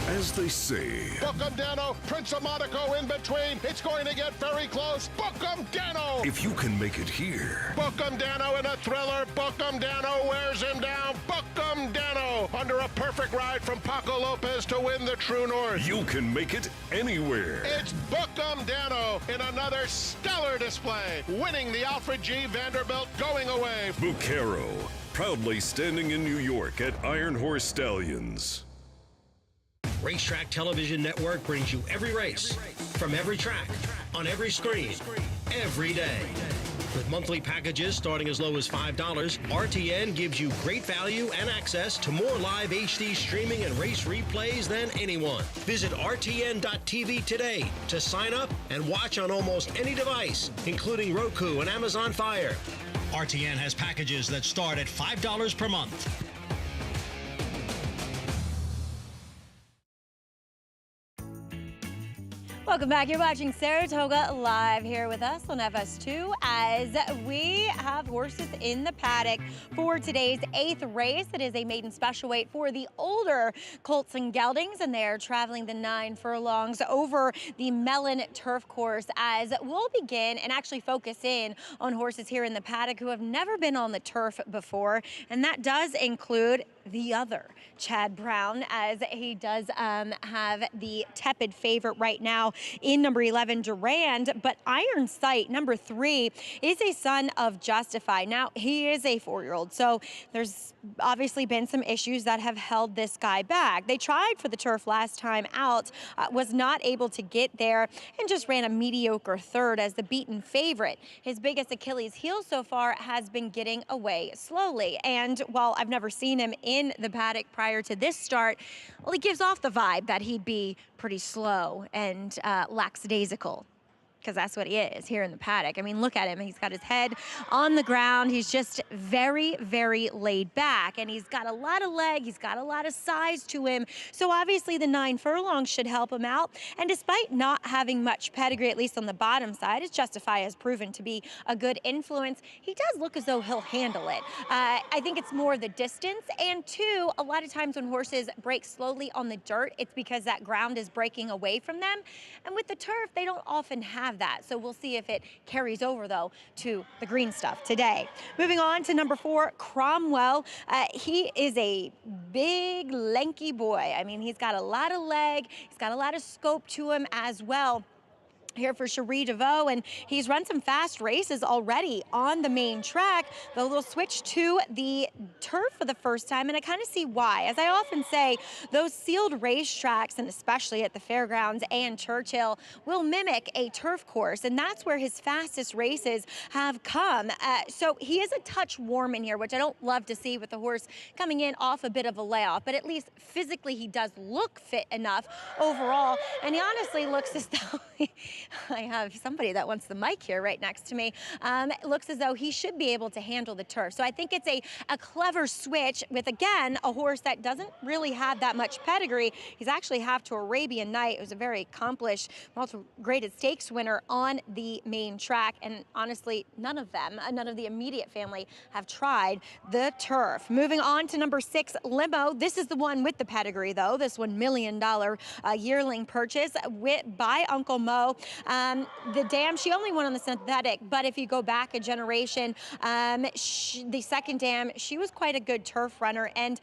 [SPEAKER 10] As they say,
[SPEAKER 5] Book 'em, Dano. Prince of Monaco in between. It's going to get very close. Book 'em, Dano.
[SPEAKER 10] if you can make it here,
[SPEAKER 5] Book 'em, Dano in a thriller. Book 'em, Dano wears him down. Book 'em, Dano under a perfect ride from Paco Lopez to win the True North.
[SPEAKER 10] you can make it anywhere.
[SPEAKER 5] It's Book 'em, Dano in another stellar display. Winning the Alfred G. Vanderbilt going away.
[SPEAKER 10] Bucaro, proudly standing in New York at Iron Horse Stallions.
[SPEAKER 3] Racetrack Television Network brings you every race, from every track, on every screen, every day. With monthly packages starting as low as $5, RTN gives you great value and access to more live HD streaming and race replays than anyone. Visit RTN.tv today to sign up and watch on almost any device, including Roku and Amazon Fire. RTN has packages that start at $5 per month.
[SPEAKER 24] Welcome back. You're watching Saratoga live here with us on FS2 as we have horses in the paddock for today's 8th race. It is a maiden special weight for the older colts and geldings, and they are traveling the 9 furlongs over the Mellon Turf Course as we'll begin and actually focus in on horses here in the paddock who have never been on the turf before, and that does include the other Chad Brown, as he does have the tepid favorite right now in number 11 Durand, but Iron Sight, number 3, is a son of Justify. Now, he is a 4-year-old, so there's obviously been some issues that have held this guy back. They tried for the turf last time out, was not able to get there, and just ran a mediocre 3rd as the beaten favorite. His biggest Achilles heel so far has been getting away slowly, and while I've never seen him in the paddock prior to this start, well, he gives off the vibe that he'd be pretty slow and lackadaisical, because that's what he is here in the paddock. I mean, look at him. He's got his head on the ground. He's just very, very laid back, and he's got a lot of leg. He's got a lot of size to him. So obviously the 9 furlongs should help him out. And despite not having much pedigree, at least on the bottom side, as Justify has proven to be a good influence, he does look as though he'll handle it. I think it's more the distance, and 2, a lot of times when horses break slowly on the dirt, it's because that ground is breaking away from them. And with the turf, they don't often have that. So we'll see if it carries over, though, to the green stuff today. Moving on to number 4, Cromwell. He is a big, lanky boy. I mean, he's got a lot of leg. He's got a lot of scope to him as well. Here for Cherie DeVoe, and he's run some fast races already on the main track, though they'll switch to the turf for the first time, and I kind of see why. As I often say, those sealed racetracks, and especially at the fairgrounds and Churchill, will mimic a turf course, and that's where his fastest races have come. So he is a touch warm in here, which I don't love to see with the horse coming in off a bit of a layoff, but at least physically he does look fit enough overall, and he honestly looks as though I have somebody that wants the mic here right next to me. It looks as though he should be able to handle the turf. So I think it's a clever switch with, again, a horse that doesn't really have that much pedigree. He's actually half to Arabian Night, who's a very accomplished, multi-graded stakes winner on the main track. And honestly, none of the immediate family have tried the turf. Moving on to number 6, Limo. This is the one with the pedigree, though. This $1 million yearling purchase by Uncle Mo. The dam, she only won on the synthetic, but if you go back a generation, the second dam, she was quite a good turf runner, and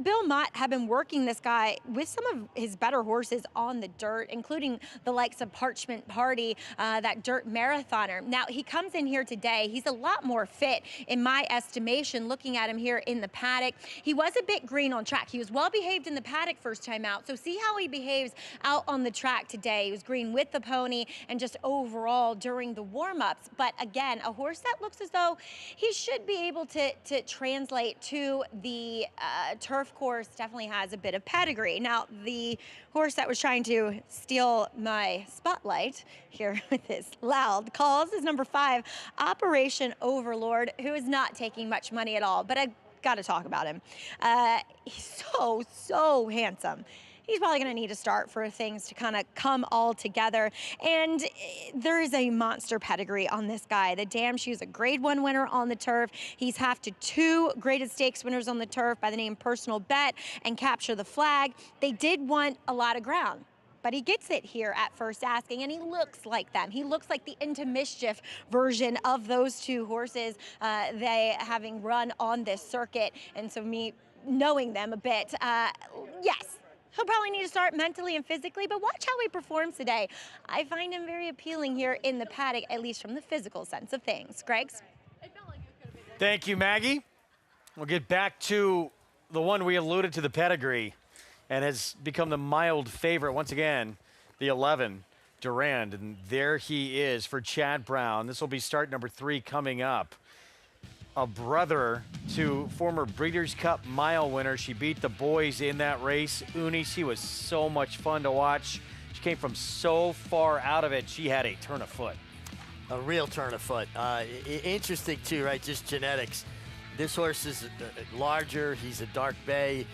[SPEAKER 24] Bill Mott had been working this guy with some of his better horses on the dirt, including the likes of Parchment Party, that dirt marathoner. Now, he comes in here today. He's a lot more fit, in my estimation, looking at him here in the paddock. He was a bit green on track. He was well behaved in the paddock first time out, so see how he behaves out on the track today. He was green with the pony, Whitney and just overall during the warm-ups. But again, a horse that looks as though he should be able to translate to the turf course. Definitely has a bit of pedigree. Now, the horse that was trying to steal my spotlight here with his loud calls is number 5, Operation Overlord, who is not taking much money at all. But I got to talk about him. He's so handsome. He's probably going to need to start for things to kind of come all together. And there is a monster pedigree on this guy. The Damn Shoe's a Grade 1 winner on the turf. He's half to 2 graded stakes winners on the turf by the name Personal Bet and Capture the Flag. They did want a lot of ground, but he gets it here at first asking, and he looks like them. He looks like the Into Mischief version of those two horses, they having run on this circuit. And so me knowing them a bit, yes, he'll probably need to start mentally and physically, but watch how he performs today. I find him very appealing here in the paddock, at least from the physical sense of things. Greggs?
[SPEAKER 1] Thank you, Maggie. We'll get back to the one we alluded to, the pedigree, and has become the mild favorite once again, the 11, Durand. And there he is for Chad Brown. This will be start number 3 coming up. A brother to former Breeders' Cup Mile winner. She beat the boys in that race. Uni, she was so much fun to watch. She came from so far out of it. She had a turn of foot.
[SPEAKER 13] A real turn of foot. Interesting too, right? Just genetics. This horse is larger. He's a dark bay.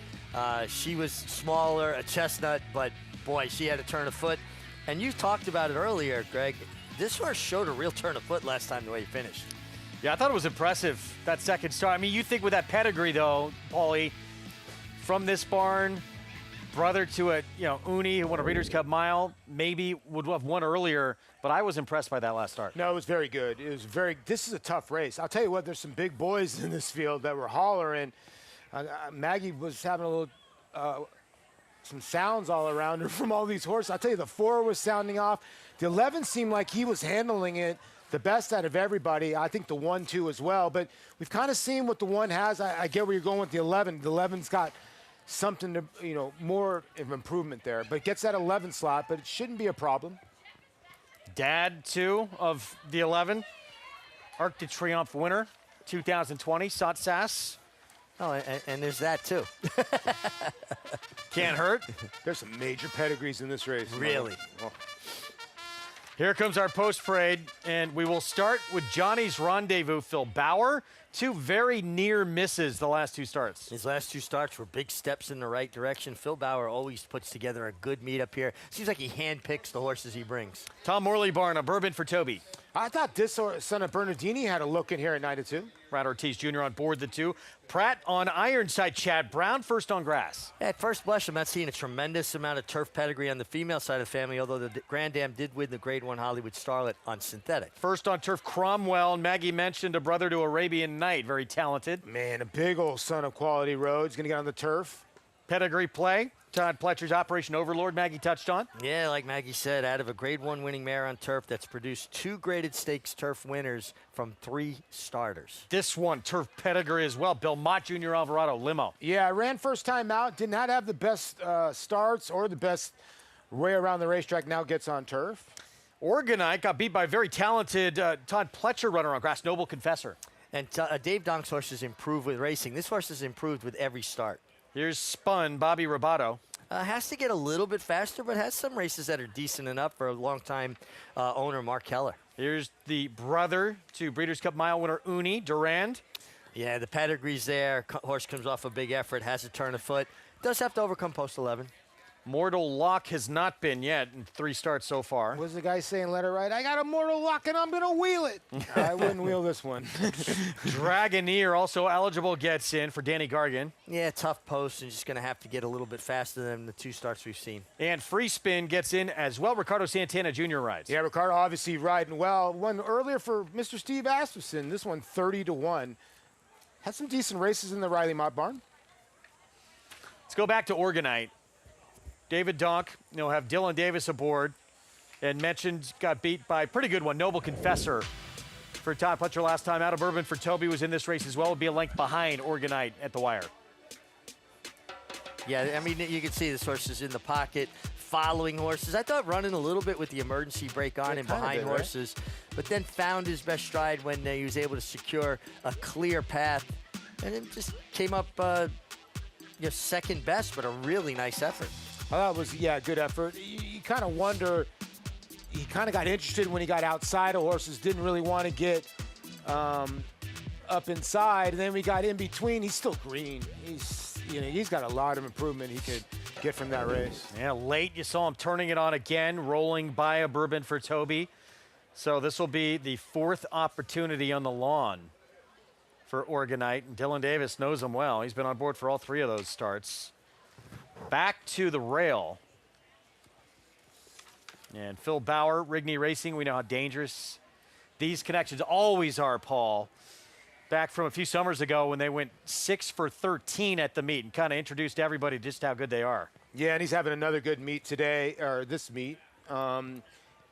[SPEAKER 13] She was smaller, a chestnut, but boy, she had a turn of foot. And you talked about it earlier, Greg. This horse showed a real turn of foot last time the way he finished.
[SPEAKER 1] Yeah, I thought it was impressive, that second start. I mean, you think with that pedigree, though, Paulie, from this barn, brother to a, Uni, who won a Breeders' Cup Mile, maybe would have won earlier, but I was impressed by that last start.
[SPEAKER 15] No, it was very good. This is a tough race. I'll tell you what, there's some big boys in this field that were hollering. Maggie was having a little, some sounds all around her from all these horses. I'll tell you, the 4 was sounding off. The 11 seemed like he was handling it the best out of everybody. I think the 1, 2 as well. But we've kind of seen what the 1 has. I get where you're going with the 11. The 11's got something to, more of improvement there. But gets that 11 slot, but it shouldn't be a problem.
[SPEAKER 1] Dad, too, of the 11. Arc de Triomphe winner, 2020, Satsas.
[SPEAKER 13] Oh, and there's that, too.
[SPEAKER 1] Can't hurt.
[SPEAKER 15] There's some major pedigrees in this race.
[SPEAKER 13] Really?
[SPEAKER 15] Oh.
[SPEAKER 1] Here comes our post parade, and we will start with Johnny's Rendezvous, Phil Bauer. 2 very near misses the last 2 starts.
[SPEAKER 13] His last 2 starts were big steps in the right direction. Phil Bauer always puts together a good meet-up here. Seems like he handpicks the horses he brings.
[SPEAKER 1] Tom Morley Barn, a Bourbon for Toby.
[SPEAKER 15] I thought this son of Bernardini had a look in here at 9-2.
[SPEAKER 1] Brad Ortiz Jr. on board the 2. Pratt on Ironside. Chad Brown first on grass.
[SPEAKER 13] At first blush, I'm not seeing a tremendous amount of turf pedigree on the female side of the family, although the Grand Dam did win the Grade 1 Hollywood Starlet on synthetic.
[SPEAKER 1] First on turf, Cromwell. Maggie mentioned a brother to Arabian Night. Very talented.
[SPEAKER 15] Man, a big old son of Quality Road's going to get on the turf.
[SPEAKER 1] Pedigree play. Todd Pletcher's Operation Overlord, Maggie touched on.
[SPEAKER 13] Yeah, like Maggie said, out of a Grade 1 winning mare on turf that's produced 2 graded stakes turf winners from 3 starters.
[SPEAKER 1] This one, turf pedigree as well. Belmont Jr. Alvarado, limo.
[SPEAKER 15] Yeah, ran first time out. Did not have the best starts or the best way around the racetrack. Now gets on turf.
[SPEAKER 1] Organite got beat by a very talented Todd Pletcher runner on grass, Noble Confessor.
[SPEAKER 13] And Dave Donk's horse has improved with racing. This horse has improved with every start.
[SPEAKER 1] Here's Spun, Bobby Robato.
[SPEAKER 13] Has to get a little bit faster, but has some races that are decent enough for a long-time owner, Mark Keller.
[SPEAKER 1] Here's the brother to Breeders' Cup Mile winner, Uni, Durand.
[SPEAKER 13] Yeah, the pedigree's there. Horse comes off a big effort, has a turn of foot. Does have to overcome post 11.
[SPEAKER 1] Mortal Lock has not been yet in 3 starts so far.
[SPEAKER 15] What's the guy saying? Let it ride. I got a Mortal Lock and I'm going to wheel it. I wouldn't wheel this one.
[SPEAKER 1] Dragoneer also eligible gets in for Danny Gargan.
[SPEAKER 13] Yeah, tough post and just going to have to get a little bit faster than the 2 starts we've seen.
[SPEAKER 1] And Free Spin gets in as well. Ricardo Santana Jr. rides.
[SPEAKER 15] Yeah, Ricardo obviously riding well. One earlier for Mr. Steve Asmussen. This one 30-1. Had some decent races in the Riley Mott barn.
[SPEAKER 1] Let's go back to Organite. David Donk, have Dylan Davis aboard, and mentioned got beat by a pretty good one, Noble Confessor. For Todd Pletcher last time out of Bourbon for Toby was in this race as well. Would be a length behind Organite at the wire.
[SPEAKER 13] Yeah, I mean, you can see this horse is in the pocket, following horses. I thought running a little bit with the emergency brake on and behind horses, but then found his best stride when he was able to secure a clear path, and it just came up second best, but a really nice effort.
[SPEAKER 15] I thought it was, good effort. You kind of wonder, he kind of got interested when he got outside of horses, didn't really want to get up inside, and then we got in between. He's still green. He's got a lot of improvement he could get from that race.
[SPEAKER 12] Yeah, late you saw him turning it on again, rolling by a Bourbon for Toby. So this will be the fourth opportunity on the lawn for Oregonite. And Dylan Davis knows him well. He's been on board for all three of those starts. Back to the rail. And Phil Bauer, Rigney Racing, we know how dangerous these connections always are, Paul. Back from a few summers ago when they went 6 for 13 at the meet and kind of introduced everybody just how good they are.
[SPEAKER 15] Yeah, and he's having another good meet today, or this meet. And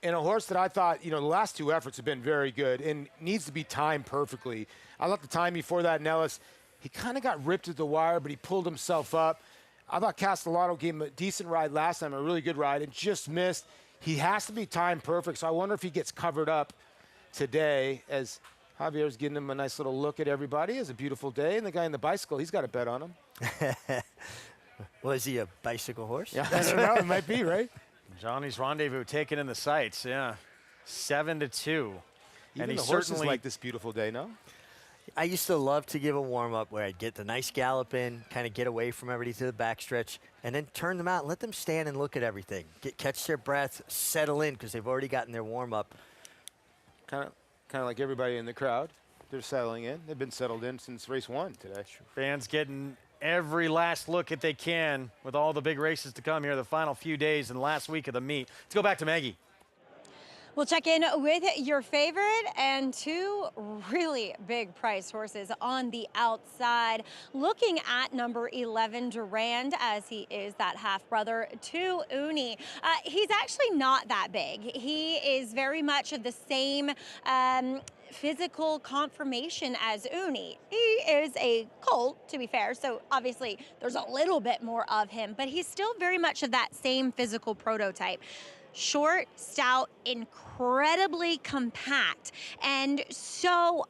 [SPEAKER 15] a horse that I thought, the last two efforts have been very good and needs to be timed perfectly. I thought the time before that, Nellis, he kind of got ripped at the wire, but he pulled himself up. I thought Castellato gave him a decent ride last time, a really good ride, and just missed. He has to be timed perfect, so I wonder if he gets covered up today as Javier's getting him a nice little look at everybody. It's a beautiful day, and the guy in the bicycle, he's got a bet on him.
[SPEAKER 13] Well, is he a bicycle horse?
[SPEAKER 15] Yeah, I don't know. It might be, right?
[SPEAKER 1] Johnny's Rendezvous taken in the sights, 7-2.
[SPEAKER 15] Even
[SPEAKER 1] and
[SPEAKER 15] the
[SPEAKER 1] he
[SPEAKER 15] horses
[SPEAKER 1] certainly
[SPEAKER 15] like this beautiful day, no?
[SPEAKER 13] I used to love to give a warm-up where I'd get the nice gallop in, kind of get away from everybody to the backstretch, and then turn them out and let them stand and look at everything. Catch their breath, settle in, because they've already gotten their warm-up.
[SPEAKER 15] Kind of like everybody in the crowd. They're settling in. They've been settled in since race 1 today.
[SPEAKER 1] Fans getting every last look that they can with all the big races to come here, the final few days and last week of the meet. Let's go back to Maggie.
[SPEAKER 24] We'll check in with your favorite and two really big price horses on the outside. Looking at number 11, Durand, as he is that half-brother to Uni. He's actually not that big. He is very much of the same physical conformation as Uni. He is a colt, to be fair, so obviously there's a little bit more of him, but he's still very much of that same physical prototype. Short, stout, incredibly compact. And so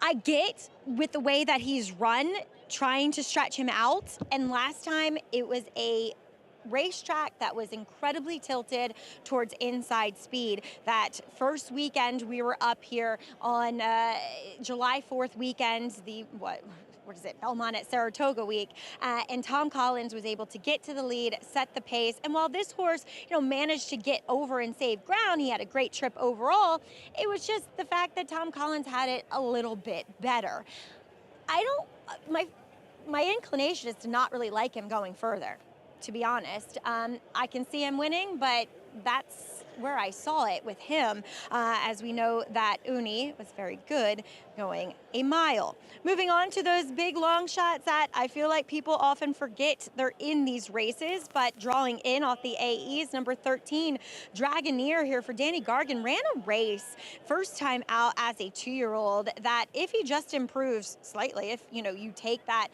[SPEAKER 24] I get with the way that he's run, trying to stretch him out. And last time it was a racetrack that was incredibly tilted towards inside speed. That first weekend we were up here on July 4th weekend, what is it, Belmont at Saratoga week, and Tom Collins was able to get to the lead, set the pace, and while this horse, managed to get over and save ground, he had a great trip overall, it was just the fact that Tom Collins had it a little bit better. My inclination is to not really like him going further, to be honest. I can see him winning, but that's where I saw it with him, as we know that Uni was very good going a mile. Moving on to those big long shots that I feel like people often forget they're in these races, but drawing in off the AEs, number 13, Dragoneer here for Danny Gargan, ran a race first time out as a 2-year-old that if he just improves slightly, if you take that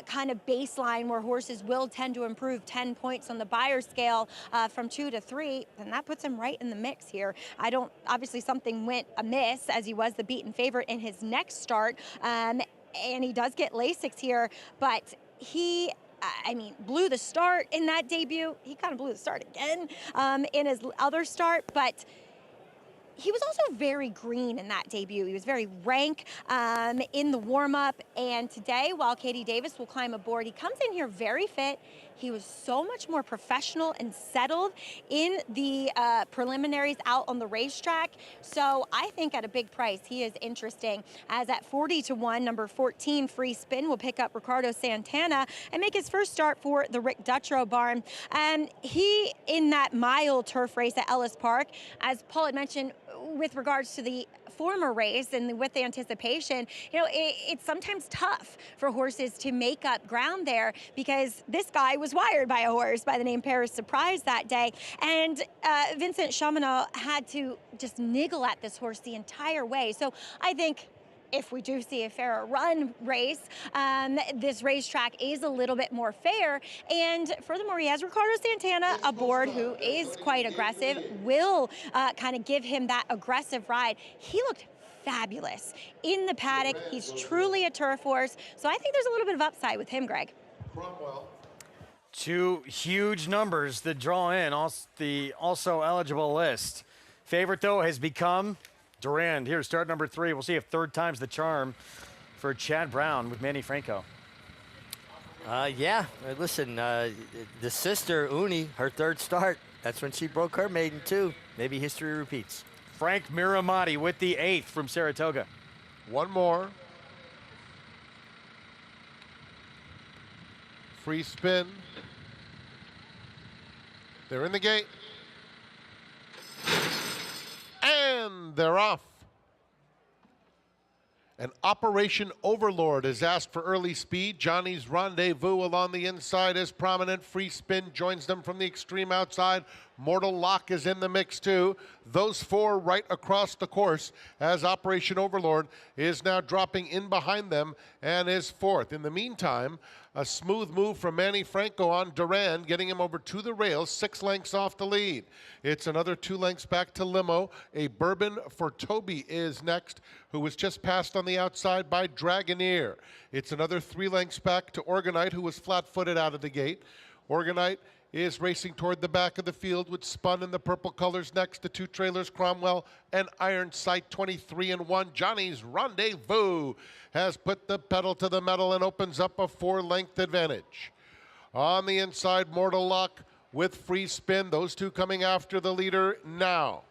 [SPEAKER 24] kind of baseline where horses will tend to improve 10 points on the Beyer scale from 2 to 3, then that puts him right in the mix here. Obviously something went amiss as he was the beaten favorite in his next start, and he does get Lasix here, but he blew the start in that debut. He kind of blew the start again in his other start, but he was also very green in that debut. He was very rank in the warm-up, and today, while Katie Davis will climb aboard, he comes in here very fit. He was so much more professional and settled in the preliminaries out on the racetrack. So I think at a big price, he is interesting. As at 40-1, number 14, Free Spin, will pick up Ricardo Santana and make his first start for the Rick Dutrow barn. He, in that mile turf race at Ellis Park, as Paul had mentioned, with regards to the former race and with the anticipation, it's sometimes tough for horses to make up ground there because this guy was wired by a horse by the name Paris Surprise that day. And Vincent Chaminade had to just niggle at this horse the entire way. So I think if we do see a fairer run race, this racetrack is a little bit more fair. And furthermore, he has Ricardo Santana aboard, who is quite aggressive, will kind of give him that aggressive ride. He looked fabulous in the paddock. He's truly a turf horse. So I think there's a little bit of upside with him, Greg.
[SPEAKER 1] Two huge numbers that draw in the also eligible list. Favorite, though, has become Durand. Here's start number 3. We'll see if third time's the charm for Chad Brown with Manny Franco.
[SPEAKER 13] Yeah, listen, the sister, Uni, her third start, that's when she broke her maiden, too. Maybe history repeats.
[SPEAKER 1] Frank Miramati with the 8th from Saratoga.
[SPEAKER 5] One more. Free spin. They're in the gate. And they're off. And Operation Overlord is asked for early speed. Johnny's Rendezvous along the inside is prominent. Free spin joins them from the extreme outside. Mortal Lock is in the mix too. Those 4 right across the course as Operation Overlord is now dropping in behind them and is 4th. In the meantime, a smooth move from Manny Franco on Durand, getting him over to the rails, 6 lengths off the lead. It's another 2 lengths back to Limo. A Bourbon for Toby is next, who was just passed on the outside by Dragoneer. It's another 3 lengths back to Organite, who was flat-footed out of the gate. Organite is racing toward the back of the field with Spun in the purple colors next to 2 trailers, Cromwell and Iron Sight, 23-1. Johnny's Rendezvous has put the pedal to the metal and opens up a 4-length advantage. On the inside, Mortal Lock with Free Spin. Those 2 coming after the leader now.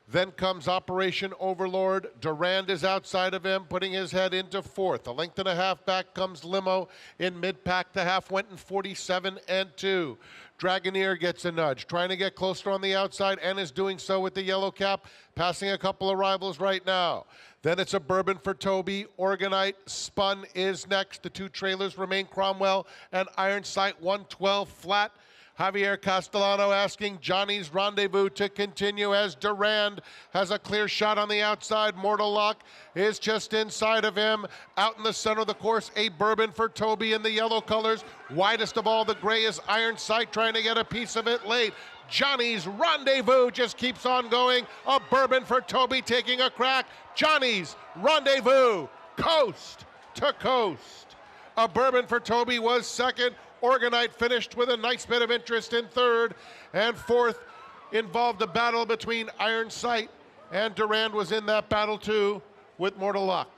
[SPEAKER 5] Then comes Operation Overlord. Durand is outside of him, putting his head into 4th. A length and a half back comes Limo in mid-pack. The half went in 47-2. Dragoneer gets a nudge, trying to get closer on the outside and is doing so with the yellow cap, passing a couple of rivals right now. Then it's a Bourbon for Toby. Organite, Spun is next. The 2 trailers remain Cromwell and Iron Sight, 112 flat. Javier Castellano asking Johnny's Rendezvous to continue as Durand has a clear shot on the outside. Mortal Lock is just inside of him. Out in the center of the course, a Bourbon for Toby in the yellow colors. Widest of all the gray is Iron Sight, trying to get a piece of it late. Johnny's Rendezvous just keeps on going. A Bourbon for Toby taking a crack. Johnny's Rendezvous, coast to coast. A Bourbon for Toby was second. Organite finished with a nice bit of interest in 3rd, and 4th involved a battle between Iron Sight, and Durand was in that battle too with Mortal Lock.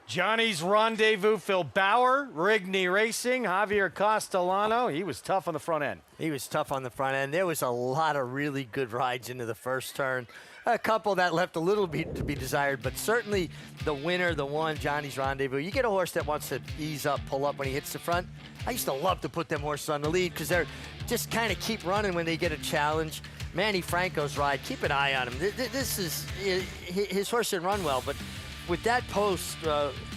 [SPEAKER 1] Johnny's Rendezvous, Phil Bauer, Rigney Racing, Javier Castellano. He was tough on the front end.
[SPEAKER 13] He was tough on the front end. There was a lot of really good rides into the first turn. A couple that left a little bit to be desired, but certainly the winner, the one, Johnny's Rendezvous. You get a horse that wants to ease up, pull up when he hits the front. I used to love to put them horses on the lead because they're just kind of keep running when they get a challenge. Manny Franco's ride, keep an eye on him. This is, his horse didn't run well, but with that post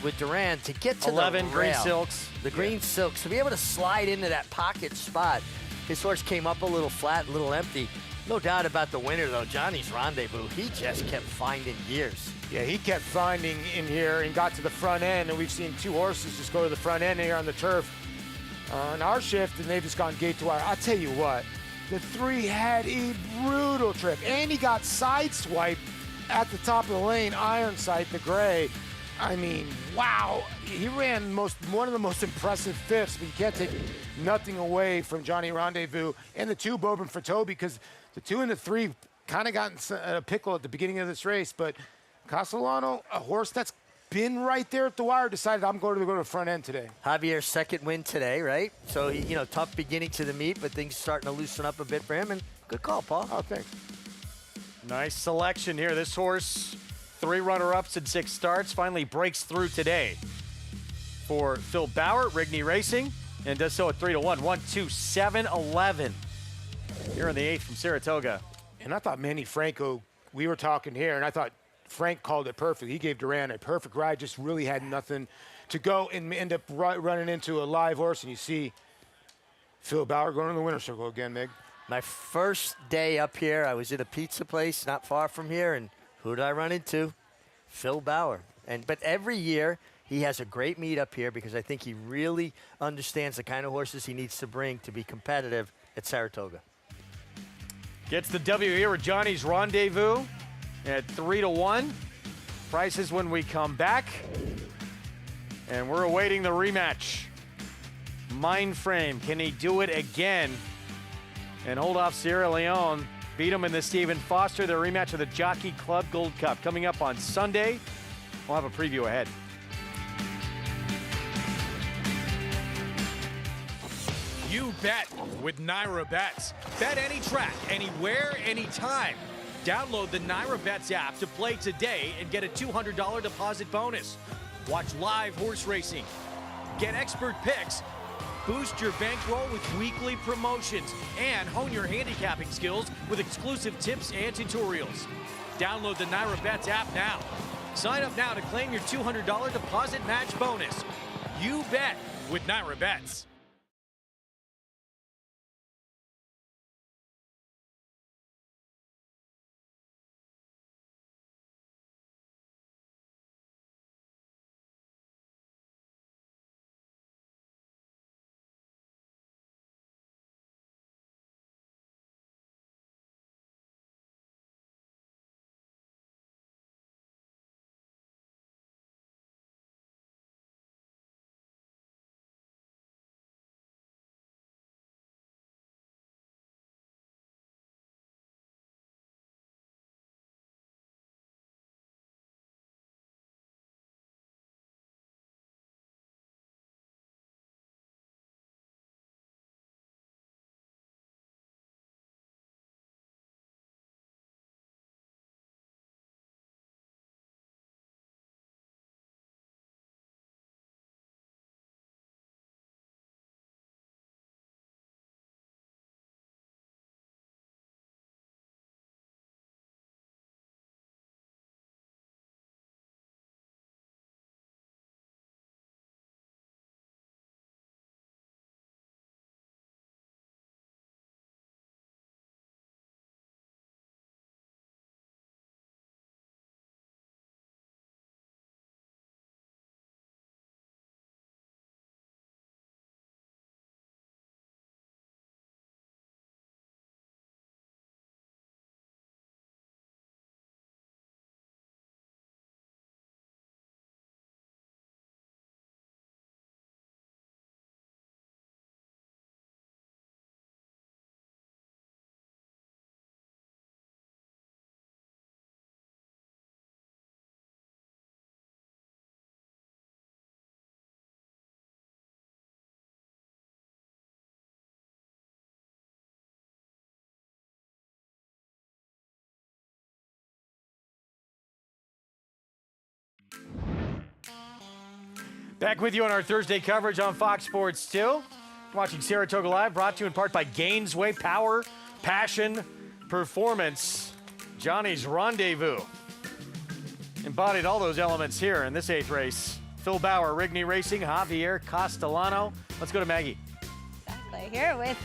[SPEAKER 13] with Durand to get to
[SPEAKER 1] 11
[SPEAKER 13] the
[SPEAKER 1] green
[SPEAKER 13] rail,
[SPEAKER 1] silks.
[SPEAKER 13] The green silks, to be able to slide into that pocket spot. His horse came up a little flat, a little empty. No doubt about the winner, though, Johnny's Rendezvous. He just kept finding gears.
[SPEAKER 15] Yeah, he kept finding in here and got to the front end, and we've seen 2 horses just go to the front end here on the turf on our shift, and they've just gone gate to wire. I'll tell you what, the 3 had a brutal trip, and he got sideswiped at the top of the lane, Iron Sight, the gray. I mean, wow. He ran one of the most impressive 5ths, but you can't take nothing away from Johnny Rendezvous and the 2 Bourbon for Toby, because the 2 and the 3 kind of got in a pickle at the beginning of this race. But Castellano, a horse that's been right there at the wire, decided I'm going to go to the front end today.
[SPEAKER 13] Javier's second win today, right? So, he, tough beginning to the meet, but things starting to loosen up a bit for him. And good call, Paul.
[SPEAKER 15] Oh, thanks.
[SPEAKER 1] Nice selection here. This horse, 3 runner-ups and 6 starts, finally breaks through today for Phil Bauer, Rigney Racing, and does so at 3-1. 1-2-7-11 here in the 8th from Saratoga.
[SPEAKER 15] And I thought Manny Franco, we were talking here, and I thought Frank called it perfect. He gave Durand a perfect ride, just really had nothing to go and end up running into a live horse. And you see Phil Bauer going in the winner's circle again, Meg.
[SPEAKER 13] My first day up here, I was at a pizza place not far from here, and Who did I run into? Phil Bauer. But every year he has a great meet up here because I think he really understands the kind of horses he needs to bring to be competitive at Saratoga.
[SPEAKER 1] Gets the W here with Johnny's Rendezvous at 3-1. Prices when we come back. And we're awaiting the rematch. Mindframe, can he do it again and hold off Sierra Leone? Beat him in the Stephen Foster, their rematch of the Jockey Club Gold Cup coming up on Sunday. We'll have a preview ahead.
[SPEAKER 12] You bet with Naira Bets. Bet any track, anywhere, anytime. Download the Naira Bets app to play today and get a $200 deposit bonus. Watch live horse racing. Get expert picks. Boost your bankroll with weekly promotions and hone your handicapping skills with exclusive tips and tutorials. Download the Naira Bets app now. Sign up now to claim your $200 deposit match bonus. You bet with Naira Bets.
[SPEAKER 1] Back with you on our Thursday coverage on Fox Sports 2. Watching Saratoga Live, brought to you in part by Gainesway Power, Passion, Performance. Johnny's Rendezvous. Embodied all those elements here in this 8th race. Phil Bauer, Whitney Racing, Javier Castellano. Let's go to Maggie.
[SPEAKER 24] Exactly. Here with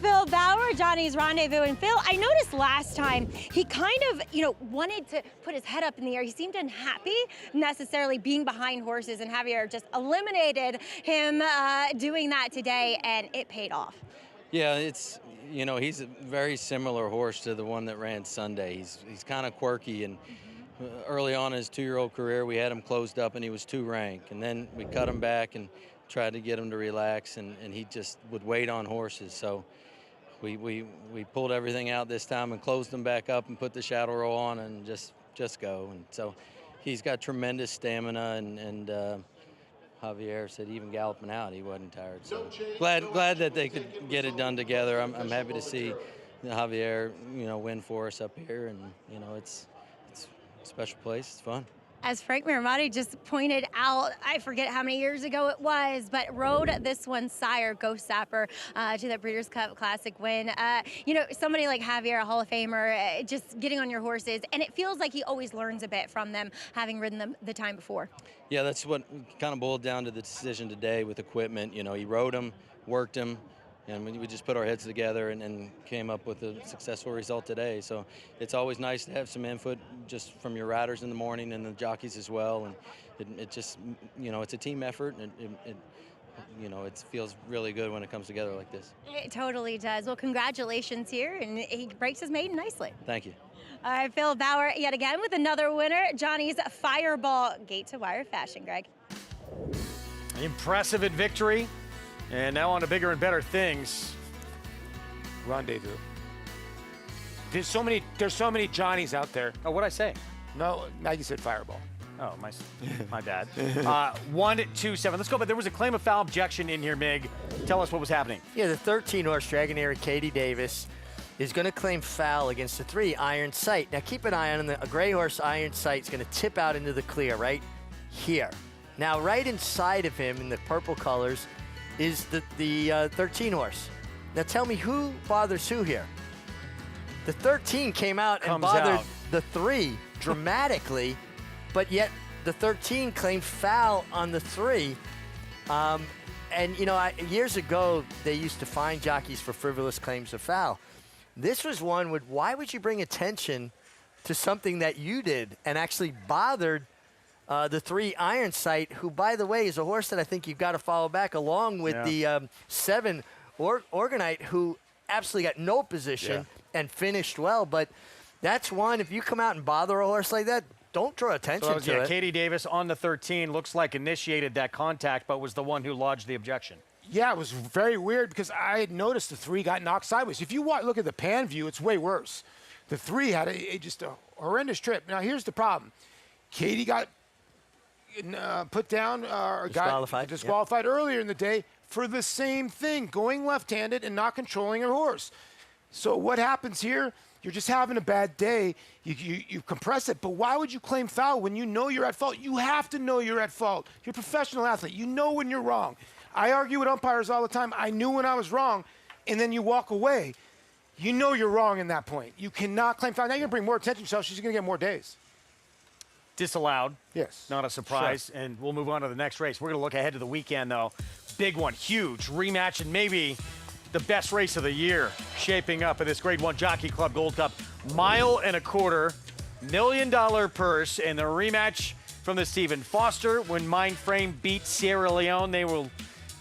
[SPEAKER 24] Phil Bauer, Johnny's Rendezvous. And Phil, I noticed last time he kind of, wanted to put his head up in the air. He seemed unhappy necessarily being behind horses, and Javier just eliminated him doing that today, and it paid off.
[SPEAKER 8] Yeah, it's, he's a very similar horse to the one that ran Sunday. He's kind of quirky, and early on in his 2-year-old career, we had him closed up and he was 2 rank, and then we cut him back and tried to get him to relax, and he just would wait on horses. So we pulled everything out this time and closed him back up and put the shadow roll on and just go. And so he's got tremendous stamina, and Javier said even galloping out he wasn't tired. So glad that they could get it done together. I'm happy to see Javier win for us up here, and it's a special place. It's fun.
[SPEAKER 24] As Frank Miramati just pointed out, I forget how many years ago it was, but rode this one sire, Ghost Sapper, to the Breeders' Cup Classic win. Somebody like Javier, a Hall of Famer, just getting on your horses, and it feels like he always learns a bit from them, having ridden them the time before.
[SPEAKER 8] Yeah, that's what kind of boiled down to the decision today with equipment. He rode him, worked him, And we just put our heads together and came up with a successful result today. So it's always nice to have some input just from your riders in the morning and the jockeys as well. And it just, it's a team effort, and it feels really good when it comes together like this.
[SPEAKER 24] It totally does. Well, congratulations here, and he breaks his maiden nicely.
[SPEAKER 8] Thank you.
[SPEAKER 24] All right, Phil Bauer yet again with another winner. Johnny's Fireball gate-to-wire fashion, Greg.
[SPEAKER 1] Impressive in victory, and now on to bigger and better things.
[SPEAKER 15] Rendezvous. There's so many Johnnies out there.
[SPEAKER 1] Oh, what'd I say?
[SPEAKER 15] No, now you said Fireball.
[SPEAKER 1] Oh, my bad. 1-2-7. Let's go. But there was a claim of foul objection in here, Mig. Tell us what was happening.
[SPEAKER 13] Yeah, the 13-horse Dragonair Katie Davis is going to claim foul against the 3 Iron Sight. Now keep an eye on a gray horse Iron Sight is going to tip out into the clear right here. Now right inside of him in the purple colors is the 13 horse. Now tell me who bothers who here. The 13 came out and bothered the 3 dramatically, but yet the 13 claimed foul on the 3. And years ago they used to fine jockeys for frivolous claims of foul. This was one with, why would you bring attention to something that you did and actually bothered the 3 Iron Sight, who, by the way, is a horse that I think you've got to follow back along with the 7 Organite, who absolutely got no position and finished well. But that's one, if you come out and bother a horse like that, don't draw attention to it.
[SPEAKER 1] Katie Davis on the 13 looks like initiated that contact, but was the one who lodged the objection.
[SPEAKER 15] Yeah, it was very weird because I had noticed the 3 got knocked sideways. If you look at the pan view, it's way worse. The 3 had just a horrendous trip. Now, here's the problem. Katie got put down, got disqualified earlier in the day for the same thing, going left-handed and not controlling her horse. So what happens here? You're just having a bad day. You compress it, but why would you claim foul when you know you're at fault? You have to know you're at fault. You're a professional athlete. You know when you're wrong. I argue with umpires all the time. I knew when I was wrong, and then you walk away. You know you're wrong in that point. You cannot claim foul. Now you're going to bring more attention to yourself. She's going to get more days.
[SPEAKER 1] Disallowed.
[SPEAKER 15] Yes.
[SPEAKER 1] Not a surprise. Sure. And we'll move on to the next race. We're going to look ahead to the weekend, though. Big one, huge rematch, and maybe the best race of the year shaping up at this Grade 1 Jockey Club Gold Cup. 1.25 miles, $1 million purse, and the rematch from the Stephen Foster. When Mindframe beat Sierra Leone, they will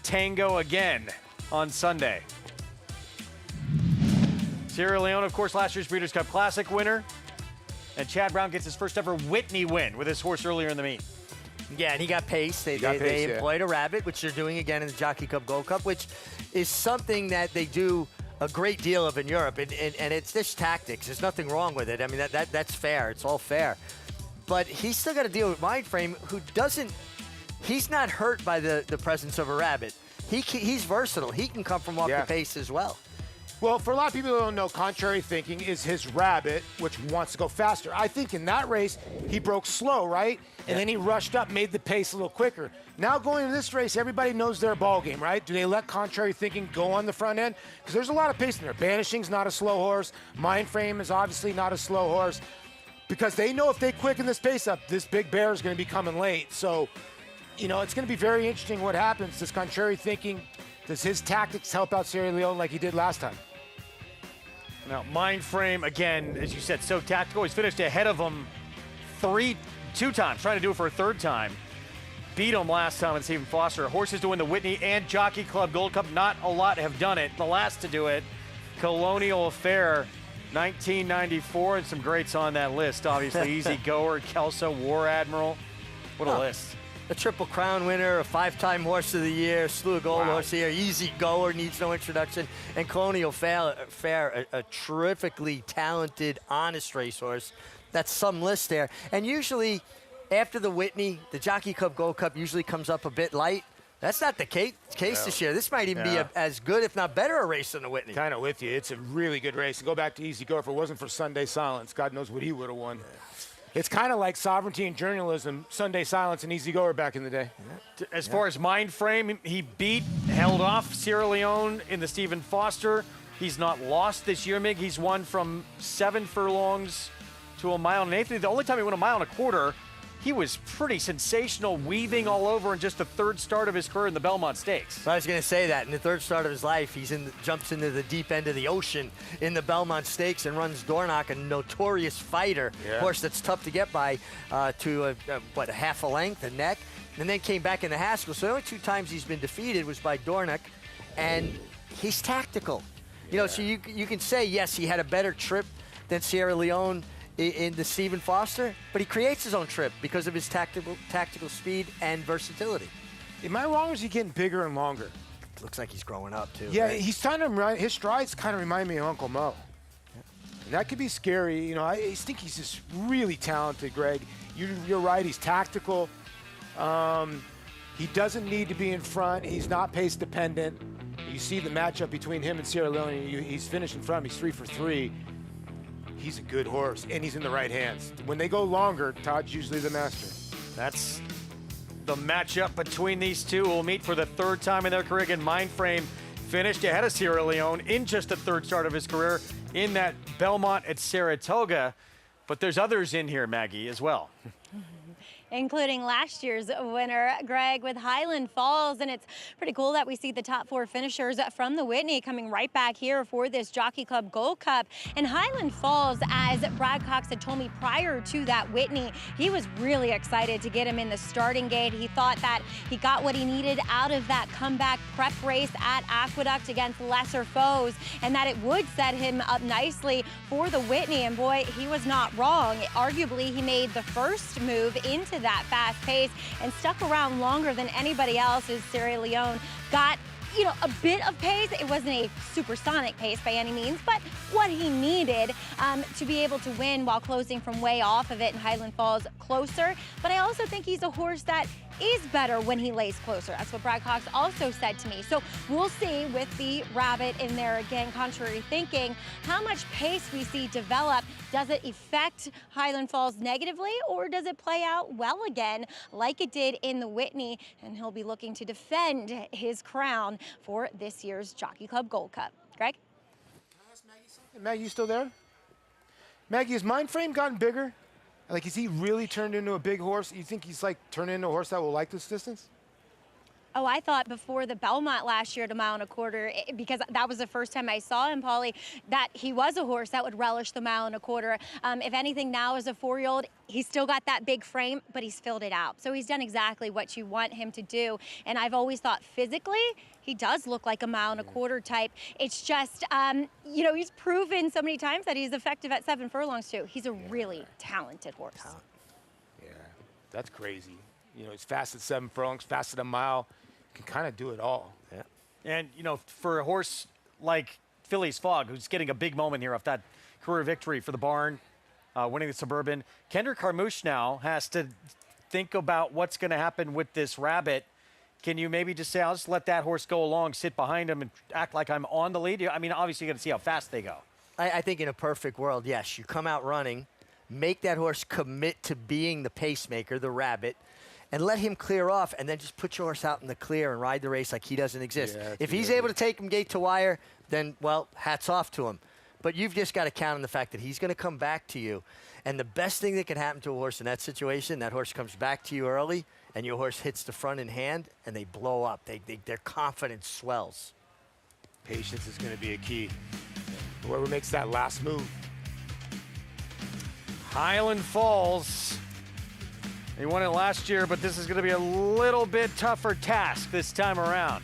[SPEAKER 1] tango again on Sunday. Sierra Leone, of course, last year's Breeders' Cup Classic winner. And Chad Brown gets his first ever Whitney win with his horse earlier in the meet.
[SPEAKER 13] Yeah, and he got pace. They employed a rabbit, which they're doing again in the Jockey Club Gold Cup, which is something that they do a great deal of in Europe. And it's just tactics. There's nothing wrong with it. I mean, that's fair. It's all fair. But he's still got to deal with Mindframe, who doesn't – he's not hurt by the presence of a rabbit. He's versatile. He can come from off the pace as well.
[SPEAKER 15] Well, for a lot of people who don't know, contrary thinking is his rabbit, which wants to go faster. I think in that race, he broke slow, right? And then he rushed up, made the pace a little quicker. Now going into this race, everybody knows their ball game, right? Do they let contrary thinking go on the front end? Because there's a lot of pace in there. Banishing's not a slow horse. Mindframe is obviously not a slow horse. Because they know if they quicken this pace up, this big bear is going to be coming late. So, it's going to be very interesting what happens. Does contrary thinking, does his tactics help out Sierra Leone like he did last time?
[SPEAKER 1] Now, Mindframe, again, as you said, so tactical. He's finished ahead of him two times, trying to do it for a third time. Beat him last time in Stephen Foster. Horses to win the Whitney and Jockey Club Gold Cup. Not a lot have done it. The last to do it, Colonial Affair, 1994, and some greats on that list. Obviously, Easy Goer, Kelso, War Admiral. What a list.
[SPEAKER 13] A Triple Crown winner, a 5-time Horse of the Year, slew of gold horse here. Easy Goer needs no introduction. And Colonial Fair, a terrifically talented, honest racehorse. That's some list there. And usually, after the Whitney, the Jockey Club Gold Cup usually comes up a bit light. That's not the case this year. This might even be as good, if not better, a race than the Whitney.
[SPEAKER 15] Kind of with you. It's a really good race. Go back to Easy Goer. If it wasn't for Sunday Silence, God knows what he would have won. It's kind of like Sovereignty and Journalism, Sunday Silence and Easy Goer back in the day.
[SPEAKER 1] As far as Mindframe, he held off Sierra Leone in the Stephen Foster. He's not lost this year, Mig. He's won from 7 furlongs to 1.1 miles. The only time he went 1.25 miles,
[SPEAKER 12] he was pretty sensational, weaving all over in just the third start of his career in the Belmont Stakes.
[SPEAKER 13] I was going to say that in the third start of his life, he's jumps into the deep end of the ocean in the Belmont Stakes and runs Dornoch, a notorious fighter, horse that's tough to get by to a half a length, a neck, and then came back in the Haskell. So the only 2 times he's been defeated was by Dornoch, and he's tactical. You know, so you can say, yes, he had a better trip than Sierra Leone in the Stephen Foster, but he creates his own trip because of his tactical speed and versatility.
[SPEAKER 15] Am I wrong, or is he getting bigger and longer?
[SPEAKER 13] Looks like he's growing up, too.
[SPEAKER 15] Yeah,
[SPEAKER 13] right?
[SPEAKER 15] he's kind of his strides kind of remind me of Uncle Mo. And that could be scary. You know, I think he's just really talented, Greg. You're right, he's tactical. He doesn't need to be in front. He's not pace dependent. You see the matchup between him and Sierra Leone. He's finished in front. He's 3 for 3. He's a good horse, and he's in the right hands. When they go longer, Todd's usually the master.
[SPEAKER 12] That's the matchup between these two, who will meet for the 3rd time in their career. Again, Mindframe finished ahead of Sierra Leone in just the 3rd start of his career in that Belmont at Saratoga. But there's others in here, Maggie, as well.
[SPEAKER 24] Including last year's winner, Greg, with Highland Falls. And it's pretty cool that we see the top 4 finishers from the Whitney coming right back here for this Jockey Club Gold Cup. And Highland Falls, as Brad Cox had told me prior to that Whitney, he was really excited to get him in the starting gate. He thought that he got what he needed out of that comeback prep race at Aqueduct against lesser foes, and that it would set him up nicely for the Whitney. And boy, he was not wrong. Arguably, he made the first move into that fast pace and stuck around longer than anybody else as Sierra Leone got, you know, a bit of pace. It wasn't a supersonic pace by any means, but what he needed to be able to win while closing from way off of it, and Highland Falls closer. But I also think he's a horse that is better when he lays closer. That's what Brad Cox also said to me. So we'll see with the rabbit in there again, contrary thinking, how much pace we see develop. Does it affect Highland Falls negatively, or does it play out well again like it did in the Whitney? And he'll be looking to defend his crown for this year's Jockey Club Gold Cup. Greg?
[SPEAKER 15] Can I ask Maggie something? Maggie, you still there? Maggie, has Mindframe gotten bigger? Like, is he really turned into a big horse? You think he's like turned into a horse that will like this distance?
[SPEAKER 24] Oh, I thought before the Belmont last year at 1.25 miles, because that was the first time I saw him, Paulie, that he was a horse that would relish the 1.25 miles. If anything, now as a 4-year-old, he's still got that big frame, but he's filled it out. So he's done exactly what you want him to do. And I've always thought physically, he does look like a 1.25 miles type. It's just, you know, he's proven so many times that he's effective at 7 furlongs too. He's a really talented horse.
[SPEAKER 15] Yeah, that's crazy. You know, he's fast at 7 furlongs, fast at a mile. Can kind of do it all.
[SPEAKER 12] Yeah. And, you know, for a horse like Philly's Fog, who's getting a big moment here off that career victory for the barn, winning the Suburban, Kendrick Carmouche now has to think about what's going to happen with this rabbit. Can you maybe just say, I'll just let that horse go along, sit behind him, and act like I'm on the lead? I mean, obviously, you got to see how fast they go.
[SPEAKER 13] I think in a perfect world, yes, you come out running, make that horse commit to being the pacemaker, the rabbit, and let him clear off, and then just put your horse out in the clear and ride the race like he doesn't exist.
[SPEAKER 15] Yeah,
[SPEAKER 13] if he's able to take him gate to wire, then, well, hats off to him. But you've just got to count on the fact that he's going to come back to you. And the best thing that can happen to a horse in that situation, that horse comes back to you early, and your horse hits the front in hand, and they blow up. Their confidence swells.
[SPEAKER 15] Patience is going to be a key. Whoever makes that last move.
[SPEAKER 1] Highland Falls. He won it last year, but this is going to be a little bit tougher task this time around.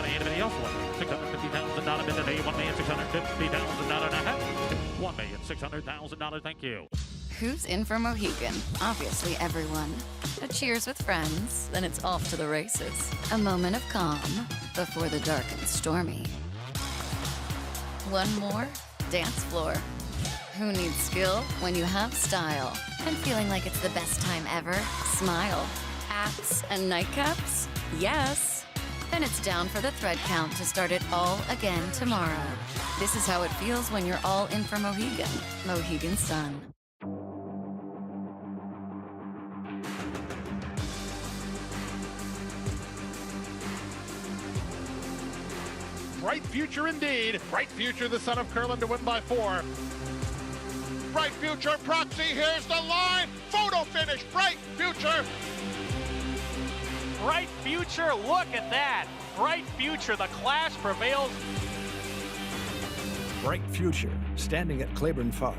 [SPEAKER 6] Anybody else want $650,000 bid today? $1,650,000 $1,600,000. Thank you.
[SPEAKER 4] Who's in for Mohegan? Obviously everyone. A cheers with friends, then it's off to the races. A moment of calm before the dark and stormy. One more dance floor. Who needs skill when you have style? And feeling like it's the best time ever? Smile. Caps and nightcaps? Yes. Then it's down for the thread count to start it all again tomorrow. This is how it feels when you're all in for Mohegan. Mohegan Sun.
[SPEAKER 23] Bright future indeed. Bright future, the son of Curlin to win by 4.
[SPEAKER 5] Bright future proxy, here's the line. Photo finish, bright future.
[SPEAKER 9] Bright future, look at that. Bright future, the class prevails.
[SPEAKER 14] Bright future, standing at Claiborne Farm.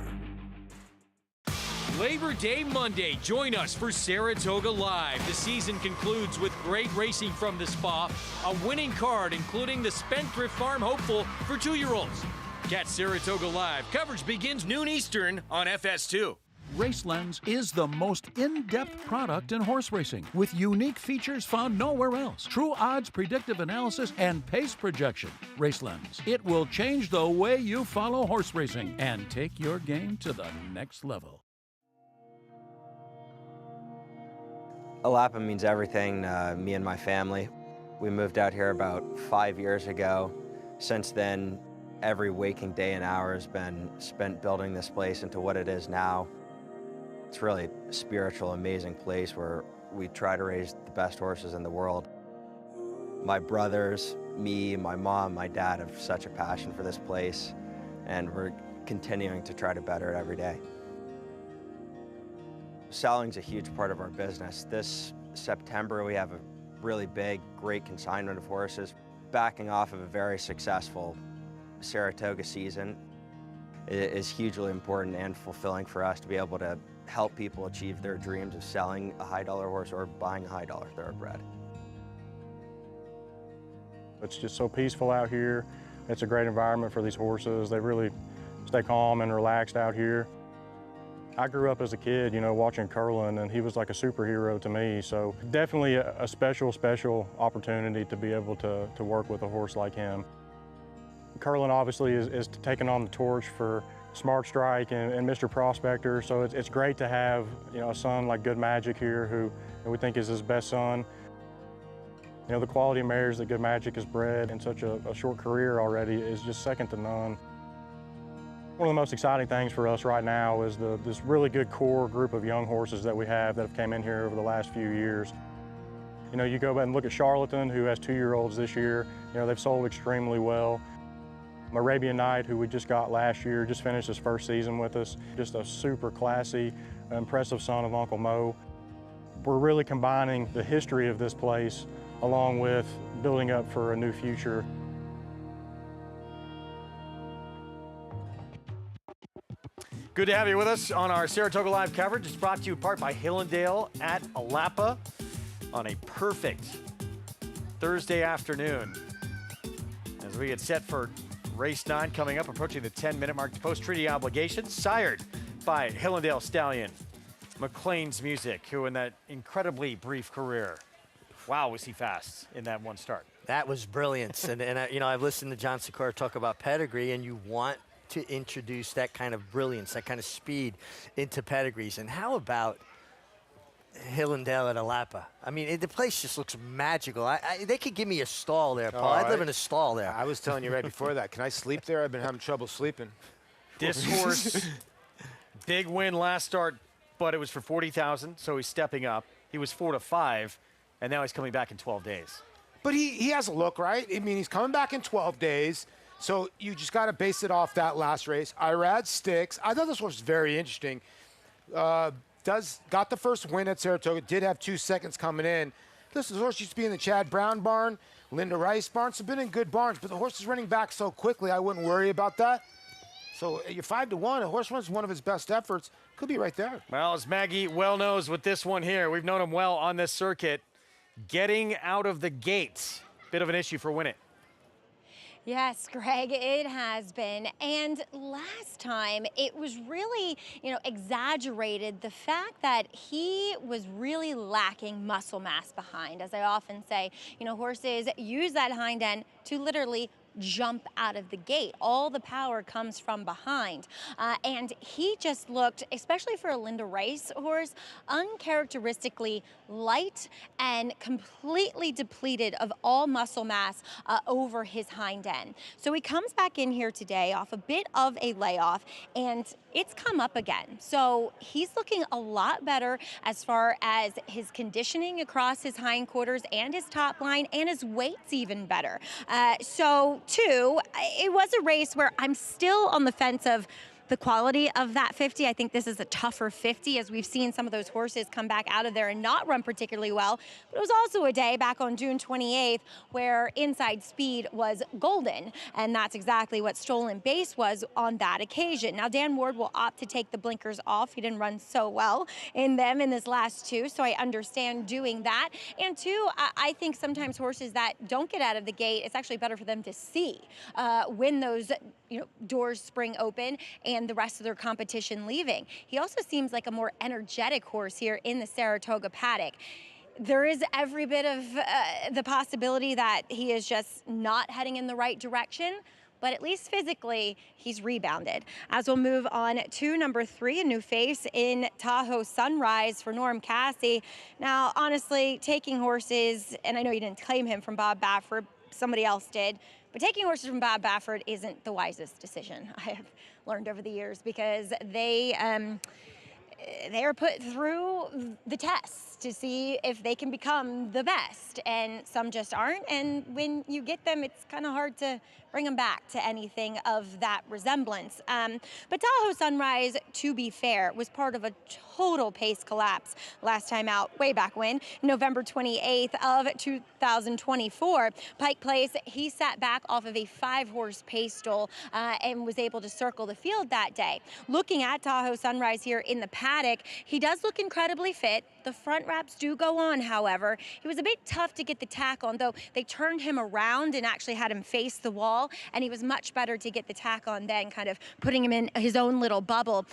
[SPEAKER 12] Labor Day Monday, join us for Saratoga Live. The season concludes with great racing from the spa, a winning card including the Spendthrift Farm hopeful for 2-year-olds. Catch Saratoga Live. Coverage begins noon Eastern on FS2.
[SPEAKER 14] RaceLens is the most in-depth product in horse racing, with unique features found nowhere else. True odds, predictive analysis, and pace projection. RaceLens. It will change the way you follow horse racing and take your game to the next level.
[SPEAKER 21] Alapa means everything to me and my family. We moved out here about 5 years ago. Since then, every waking day and hour has been spent building this place into what it is now. It's really a spiritual, amazing place where we try to raise the best horses in the world. My brothers, me, my mom, my dad have such a passion for this place, and we're continuing to try to better it every day. Selling's a huge part of our business. This September, we have a really big, great consignment of horses. Backing off of a very successful Saratoga season is hugely important and fulfilling for us to be able to help people achieve their dreams of selling a high-dollar horse or buying a high-dollar thoroughbred.
[SPEAKER 20] It's just so peaceful out here. It's a great environment for these horses. They really stay calm and relaxed out here. I grew up as a kid, you know, watching Curlin, and he was like a superhero to me. So definitely a special opportunity to be able to work with a horse like him. Curlin obviously is taking on the torch for Smart Strike and Mr. Prospector, so it's great to have, you know, a son like Good Magic here who we think is his best son. You know, the quality of mares that Good Magic has bred in such a short career already is just second to none. One of the most exciting things for us right now is this really good core group of young horses that we have that have came in here over the last few years. You know, you go back and look at Charlatan, who has 2-year-olds this year. You know, they've sold extremely well. Arabian Night, who we just got last year, just finished his first season with us. Just a super classy, impressive son of Uncle Mo. We're really combining the history of this place along with building up for a new future.
[SPEAKER 12] Good to have you with us on our Saratoga Live coverage. It's brought to you in part by Hillendale at Alapa on a perfect Thursday afternoon as we get set for Race 9 coming up, approaching the 10-minute mark. Post-treaty obligations, sired by Hillendale stallion McLean's Music, who in that incredibly brief career, wow, was he fast in that one start.
[SPEAKER 13] That was brilliance. and you know, I've listened to John Sikora talk about pedigree, and you want to introduce that kind of brilliance, that kind of speed into pedigrees. And how about Hillendale at Alapa? I mean, the place just looks magical. They could give me a stall there, Paul. I'd live in a stall there.
[SPEAKER 15] I was telling you right before that. Can I sleep there? I've been having trouble sleeping.
[SPEAKER 12] This horse, big win last start, but it was for $40,000, so he's stepping up. He was 4-5, and now he's coming back in 12 days.
[SPEAKER 15] But he has a look, right? I mean, he's coming back in 12 days, so you just got to base it off that last race. Irad Sticks. I thought this horse was very interesting. Got the first win at Saratoga, did have 2 seconds coming in. This horse used to be in the Chad Brown barn, Linda Rice barn, so been in good barns, but the horse is running back so quickly, I wouldn't worry about that. So you're 5-1, a horse runs one of his best efforts, could be right there.
[SPEAKER 12] Well, as Maggie well knows with this one here, we've known him well on this circuit. Getting out of the gates, bit of an issue for Winnett.
[SPEAKER 24] Yes, Greg, it has been. And last time it was really, exaggerated the fact that he was really lacking muscle mass behind. As I often say, horses use that hind end to literally jump out of the gate. All the power comes from behind. And he just looked, especially for a Linda Rice horse, uncharacteristically light and completely depleted of all muscle mass over his hind end. So he comes back in here today off a bit of a layoff, and it's come up again. So he's looking a lot better as far as his conditioning across his hindquarters and his top line, and his weight's even better. So too, it was a race where I'm still on the fence of the quality of that 50. I think this is a tougher 50, as we've seen some of those horses come back out of there and not run particularly well. But it was also a day back on June 28th where inside speed was golden, and that's exactly what Stolen Base was on that occasion. Now, Dan Ward will opt to take the blinkers off. He didn't run so well in them in this last two, so I understand doing that. And two, I think sometimes horses that don't get out of the gate, it's actually better for them to see when those doors spring open and the rest of their competition leaving. He also seems like a more energetic horse here in the Saratoga paddock. There is every bit of the possibility that he is just not heading in the right direction, but at least physically, he's rebounded. As we'll move on to number 3, a new face in Tahoe Sunrise for Norm Cassie. Now, honestly, taking horses, and I know you didn't claim him from Bob Baffert, somebody else did, but taking horses from Bob Baffert isn't the wisest decision, I have learned over the years, because they are put through the tests to see if they can become the best, and some just aren't, and when you get them, it's kind of hard to bring them back to anything of that resemblance. But Tahoe Sunrise, to be fair, was part of a total pace collapse last time out, way back when, November 28th of 2024. Pike Place, he sat back off of a 5-horse pace stole and was able to circle the field that day. Looking at Tahoe Sunrise here in the paddock, he does look incredibly fit. The front wraps do go on, however. He was a bit tough to get the tack on, though they turned him around and actually had him face the wall, and he was much better to get the tack on then, kind of putting him in his own little bubble.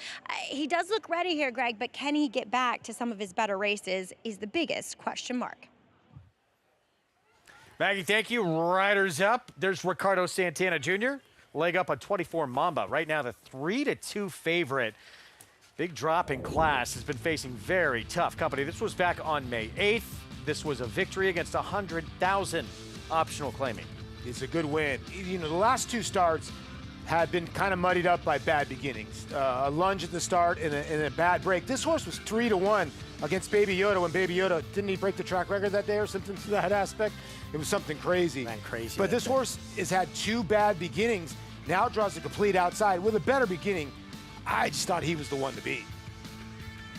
[SPEAKER 24] He does look ready here, Greg, but can he get back to some of his better races is the biggest question mark.
[SPEAKER 12] Maggie, thank you. Riders up. There's Ricardo Santana Jr. Leg up on 24 Mamba. Right now, the 3-2 favorite. Big drop in class, has been facing very tough company. This was back on May 8th. This was a victory against 100,000 optional claiming.
[SPEAKER 15] It's a good win. The last 2 starts had been kind of muddied up by bad beginnings. A lunge at the start and a bad break. This horse was 3-1 against Baby Yoda when Baby Yoda, didn't he break the track record that day or something to that aspect? It was something crazy.
[SPEAKER 13] Man, crazy.
[SPEAKER 15] But this horse has had 2 bad beginnings. Now draws a complete outside with a better beginning. I just thought he was the one to beat.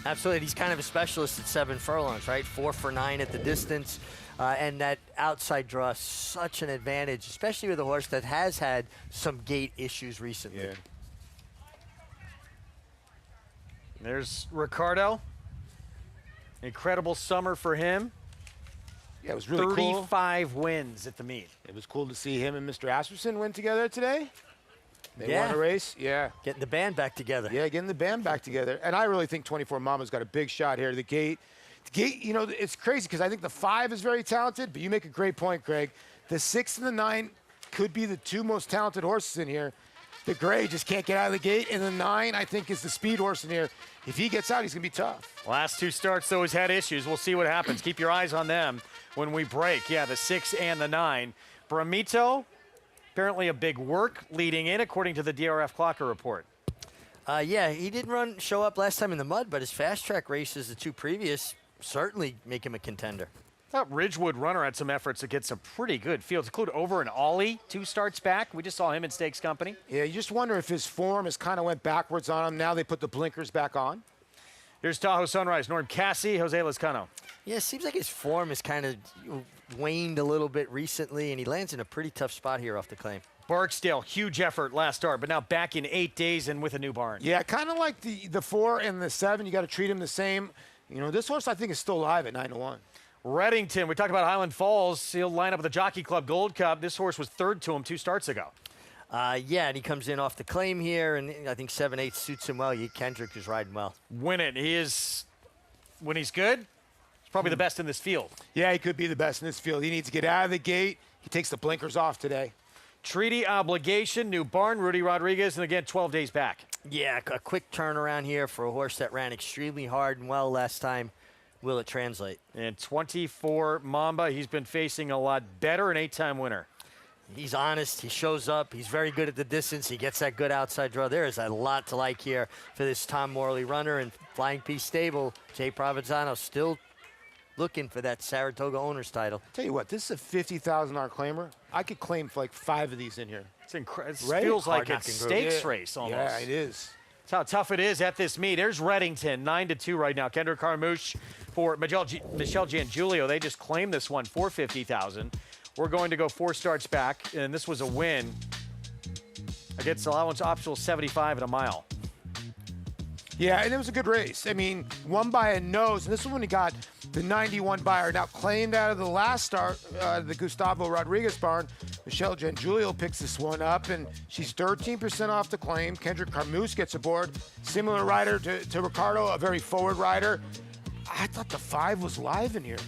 [SPEAKER 13] Absolutely. He's kind of a specialist at 7 furlongs, right? 4 for 9 at the distance. And that outside draw is such an advantage, especially with a horse that has had some gait issues recently.
[SPEAKER 15] Yeah.
[SPEAKER 12] There's Ricardo. Incredible summer for him.
[SPEAKER 15] Yeah, it was really cool.
[SPEAKER 12] 35 wins at the meet.
[SPEAKER 15] It was cool to see him and Mr. Asperson win together today. They won a race, yeah.
[SPEAKER 13] Getting the band back together.
[SPEAKER 15] Yeah, getting the band back together. And I really think 24 Mama's got a big shot here. The gate, it's crazy because I think the 5 is very talented, but you make a great point, Greg. The 6 and the 9 could be the 2 most talented horses in here. The Gray just can't get out of the gate, and the 9, I think, is the speed horse in here. If he gets out, he's going to be tough.
[SPEAKER 12] Last 2 starts, though, he's had issues. We'll see what happens. Keep your eyes on them when we break. Yeah, the 6 and the 9. Bramito, apparently a big work leading in, according to the DRF Clocker report.
[SPEAKER 13] Yeah, he didn't show up last time in the mud, but his fast track races, the 2 previous, certainly make him a contender.
[SPEAKER 12] Thought Ridgewood Runner had some efforts to get some pretty good fields, include Over and Ollie 2 starts back. We just saw him in Stakes Company.
[SPEAKER 15] Yeah, you just wonder if his form has kind of went backwards on him. Now they put the blinkers back on.
[SPEAKER 12] Here's Tahoe Sunrise, Norm Cassie, Jose Lezcano.
[SPEAKER 13] Yeah, it seems like his form has kind of waned a little bit recently, and he lands in a pretty tough spot here off the claim.
[SPEAKER 12] Barksdale, huge effort last start, but now back in 8 days and with a new barn.
[SPEAKER 15] Yeah, kind of like the 4 and the 7. You got to treat him the same. This horse I think is still live at 9-1.
[SPEAKER 12] Reddington, we talked about Highland Falls. He'll line up with the Jockey Club Gold Cup. This horse was 3rd to him 2 starts ago.
[SPEAKER 13] Yeah, and he comes in off the claim here, and I think 7-8 suits him well. Kendrick is riding well.
[SPEAKER 12] Win it. He is, when he's good, he's probably the best in this field.
[SPEAKER 15] Yeah, he could be the best in this field. He needs to get out of the gate. He takes the blinkers off today.
[SPEAKER 12] Treaty obligation, new barn, Rudy Rodriguez, and again, 12 days back.
[SPEAKER 13] Yeah, a quick turnaround here for a horse that ran extremely hard and well last time. Will it translate?
[SPEAKER 12] And 24 Mamba, he's been facing a lot better, an 8-time winner.
[SPEAKER 13] He's honest. He shows up. He's very good at the distance. He gets that good outside draw. There is a lot to like here for this Tom Morley runner. And Flying Peace Stable, Jay Provenzano still looking for that Saratoga owner's title.
[SPEAKER 15] Tell you what, this is a $50,000 claimer. I could claim for like 5 of these in here.
[SPEAKER 12] It's incredible. It
[SPEAKER 15] Right?
[SPEAKER 12] feels like
[SPEAKER 15] Hard-knocking
[SPEAKER 12] it's
[SPEAKER 15] group.
[SPEAKER 12] stakes
[SPEAKER 15] Yeah.
[SPEAKER 12] race almost.
[SPEAKER 15] Yeah, it is.
[SPEAKER 12] That's how tough it is at this meet. There's Reddington, 9-2 right now. Kendrick Carmouche for Michelle Giangulio. They just claimed this one for $50,000. We're going to go 4 starts back, and this was a win against allowance optional 75 at a mile.
[SPEAKER 15] Yeah, and it was a good race. I mean, won by a nose, and this is when he got the 91 buyer. Now claimed out of the last start, the Gustavo Rodriguez barn. Michelle Giangulio picks this one up, and she's 13% off the claim. Kendrick Carmouche gets aboard. Similar rider to Ricardo, a very forward rider. I thought the 5 was live in here.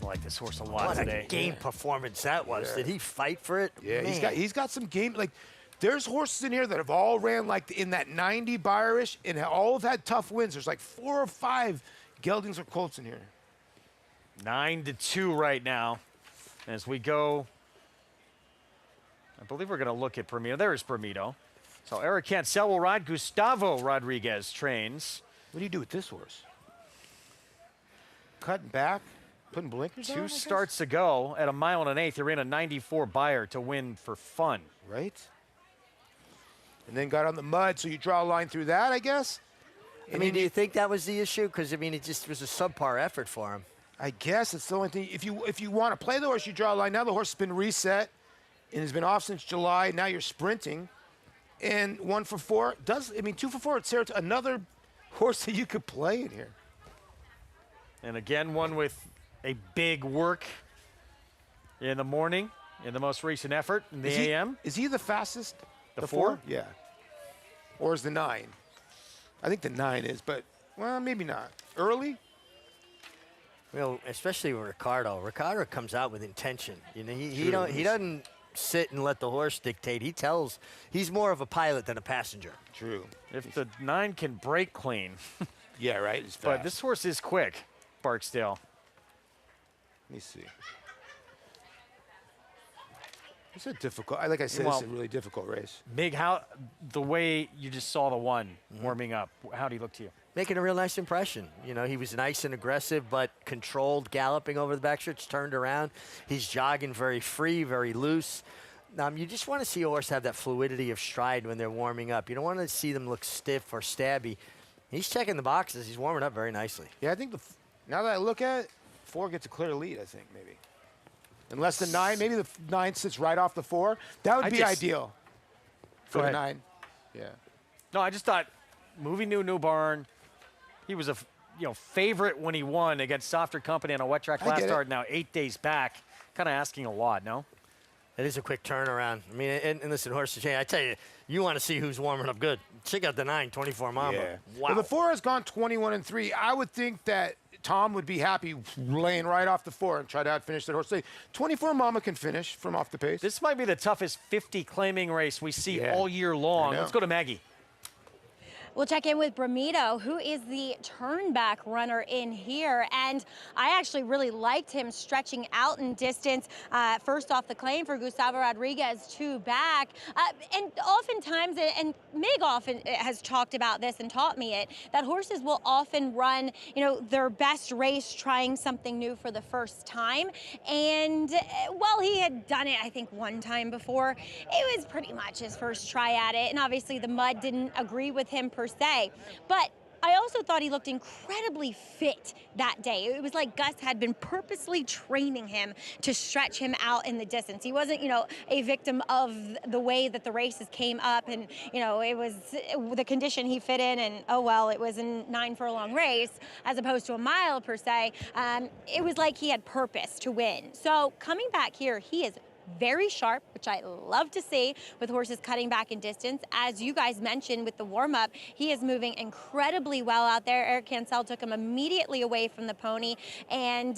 [SPEAKER 12] I like this horse a lot
[SPEAKER 13] What
[SPEAKER 12] today.
[SPEAKER 13] a game performance that was.
[SPEAKER 15] Yeah.
[SPEAKER 13] Did he fight for it?
[SPEAKER 15] Yeah,
[SPEAKER 13] Man.
[SPEAKER 15] he's got some game. Like, there's horses in here that have all ran like in that 90 buyer-ish and all have had tough wins. There's like 4 or 5 geldings or colts in here.
[SPEAKER 12] 9-2 right now. As we go, I believe we're going to look at Bermudo. There's Bermudo. So Eric Cancel will ride. Gustavo Rodriguez trains.
[SPEAKER 15] What do you do with this horse? Cutting back, putting blinkers on?
[SPEAKER 12] 2 starts to go at a mile and an eighth. He ran a 94 buyer to win for fun.
[SPEAKER 15] Right. And then got on the mud, so you draw a line through that, I guess?
[SPEAKER 13] I mean, do you think that was the issue? Because, I mean, it just was a subpar effort for him.
[SPEAKER 15] I guess it's the only thing. If you want to play the horse, you draw a line. Now the horse has been reset and has been off since July. Now you're sprinting. And 1 for 4 does, I mean, 2 for 4 at Saratoga, another horse that you could play in here.
[SPEAKER 12] And again, one with a big work in the morning in the most recent effort in the AM.
[SPEAKER 15] Is he the fastest?
[SPEAKER 12] The 4?
[SPEAKER 15] Yeah. Or is the 9? I think the 9 is, but, well, maybe not. Early?
[SPEAKER 13] Well, especially with Ricardo. Ricardo comes out with intention. You know, he doesn't sit and let the horse dictate. He tells. He's more of a pilot than a passenger.
[SPEAKER 15] True.
[SPEAKER 12] If the 9 can break clean.
[SPEAKER 15] Yeah, right. It's fast.
[SPEAKER 12] But this horse is quick, Barksdale.
[SPEAKER 15] Let me see. It's a difficult, like I said, it's a really difficult race.
[SPEAKER 12] Big, how the way you just saw the 1 warming up, how did he look to you?
[SPEAKER 13] Making a real nice impression. You know, he was nice and aggressive, but controlled, galloping over the backstretch, turned around. He's jogging very free, very loose. You just want to see a horse have that fluidity of stride when they're warming up. You don't want to see them look stiff or stabby. He's checking the boxes. He's warming up very nicely.
[SPEAKER 15] Yeah, I think now that I look at it, 4 gets a clear lead, I think, maybe. Unless the 9, maybe the 9 sits right off the 4. That would be ideal for the 9. Yeah.
[SPEAKER 12] No, I just thought moving to a new barn. He was a favorite when he won against Softer Company on a wet track last start. Now 8 days back, kind of asking a lot. No.
[SPEAKER 13] It is a quick turnaround. I mean, and listen, horses change. I tell you, you want to see who's warming up good. Check out the 9, 24 Mamba.
[SPEAKER 15] Yeah.
[SPEAKER 13] Wow.
[SPEAKER 15] Well, the 4 has gone 21-3. I would think that Tom would be happy laying right off the 4 and try to outfinish that horse. 24 Mama can finish from off the pace.
[SPEAKER 12] This might be the toughest 50 claiming race we see all year long. Let's go to Maggie.
[SPEAKER 24] We'll check in with Bramido, who is the turnback runner in here. And I actually really liked him stretching out in distance. First off the claim for Gustavo Rodriguez, 2 back. And oftentimes, and Mig often has talked about this and taught me it, that horses will often run, their best race trying something new for the first time. And while he had done it, I think 1 time before, it was pretty much his first try at it. And obviously the mud didn't agree with him per se. But I also thought he looked incredibly fit that day. It was like Gus had been purposely training him to stretch him out in the distance. He wasn't, a victim of the way that the races came up and, it was the condition he fit in and, it was a 9 furlong race as opposed to a mile per se. It was like he had purpose to win. So coming back here, he is very sharp, which I love to see with horses cutting back in distance. As you guys mentioned with the warm-up, he is moving incredibly well out there. Eric Cancel took him immediately away from the pony, and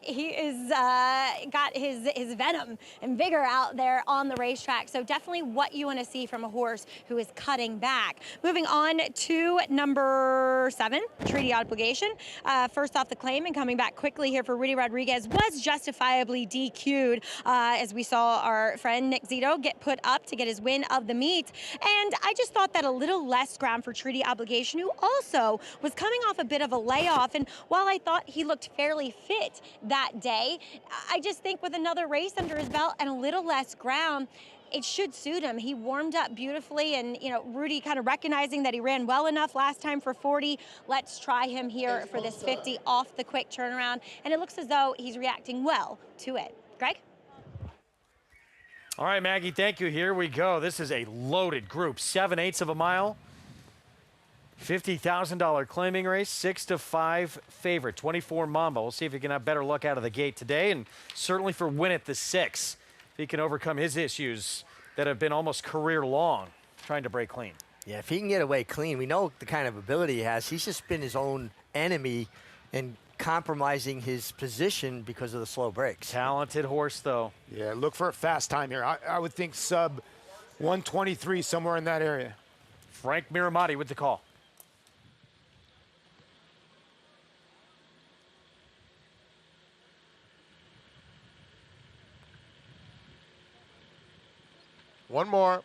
[SPEAKER 24] he is got his venom and vigor out there on the racetrack. So definitely what you want to see from a horse who is cutting back. Moving on to number 7, Treaty Obligation. First off the claim and coming back quickly here for Rudy Rodriguez, was justifiably DQ'd as we saw our friend Nick Zito get put up to get his win of the meet. And I just thought that a little less ground for Treaty Obligation, who also was coming off a bit of a layoff. And while I thought he looked fairly fit that day, I just think with another race under his belt and a little less ground, it should suit him. He warmed up beautifully, and Rudy kind of recognizing that he ran well enough last time for 40. Let's try him here for this 50 off the quick turnaround, and it looks as though he's reacting well to it. Greg?
[SPEAKER 1] All right, Maggie, thank you. Here we go. This is a loaded group. 7/8 of a mile. $50,000 claiming race, 6-5 favorite, 24 Mamba. We'll see if he can have better luck out of the gate today, and certainly for win at the 6. If he can overcome his issues that have been almost career long, trying to break clean.
[SPEAKER 13] Yeah, if he can get away clean, we know the kind of ability he has. He's just been his own enemy and compromising his position because of the slow breaks.
[SPEAKER 1] Talented horse, though.
[SPEAKER 15] Yeah, look for a fast time here. I would think sub 123, somewhere in that area.
[SPEAKER 1] Frank Miramati with the call.
[SPEAKER 5] One more.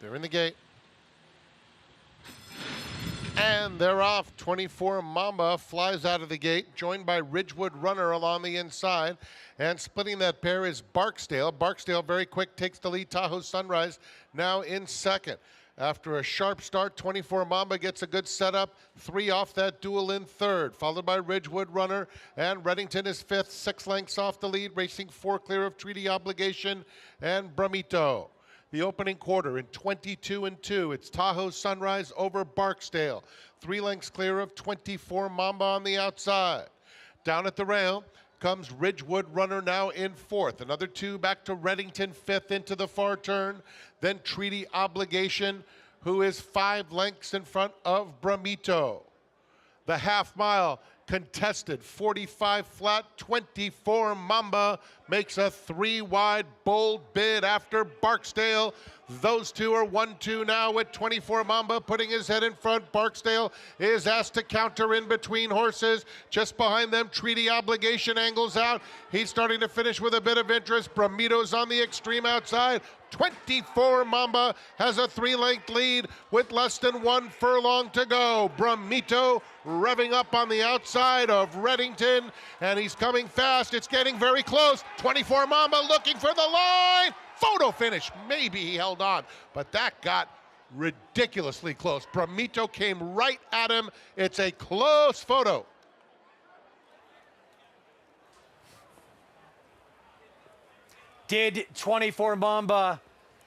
[SPEAKER 5] They're in the gate. And they're off. 24 Mamba flies out of the gate, joined by Ridgewood Runner along the inside. And splitting that pair is Barksdale. Barksdale, very quick, takes the lead. Tahoe Sunrise now in second. After a sharp start, 24 Mamba gets a good setup. 3 off that duel in third, followed by Ridgewood Runner. And Reddington is 5th, 6 lengths off the lead, racing 4 clear of Treaty Obligation and Bramito. The opening quarter in 22-2. It's Tahoe Sunrise over Barksdale. 3 lengths clear of 24 Mamba on the outside. Down at the rail comes Ridgewood Runner now in 4th. Another 2 back to Reddington, 5th into the far turn. Then Treaty Obligation, who is 5 lengths in front of Bramito. The half mile contested, 45 flat, 24 Mamba makes a 3 wide bold bid after Barksdale. Those two are 1-2 now with 24 Mamba putting his head in front. Barksdale is asked to counter in between horses. Just behind them, Treaty Obligation angles out. He's starting to finish with a bit of interest. Bramito's on the extreme outside. 24 Mamba has a 3-length lead with less than 1 furlong to go. Bramito revving up on the outside of Reddington, and he's coming fast. It's getting very close. 24 Mamba looking for the line. Photo finish. Maybe he held on, but that got ridiculously close. Bramito came right at him. It's a close photo.
[SPEAKER 1] Did 24 Mamba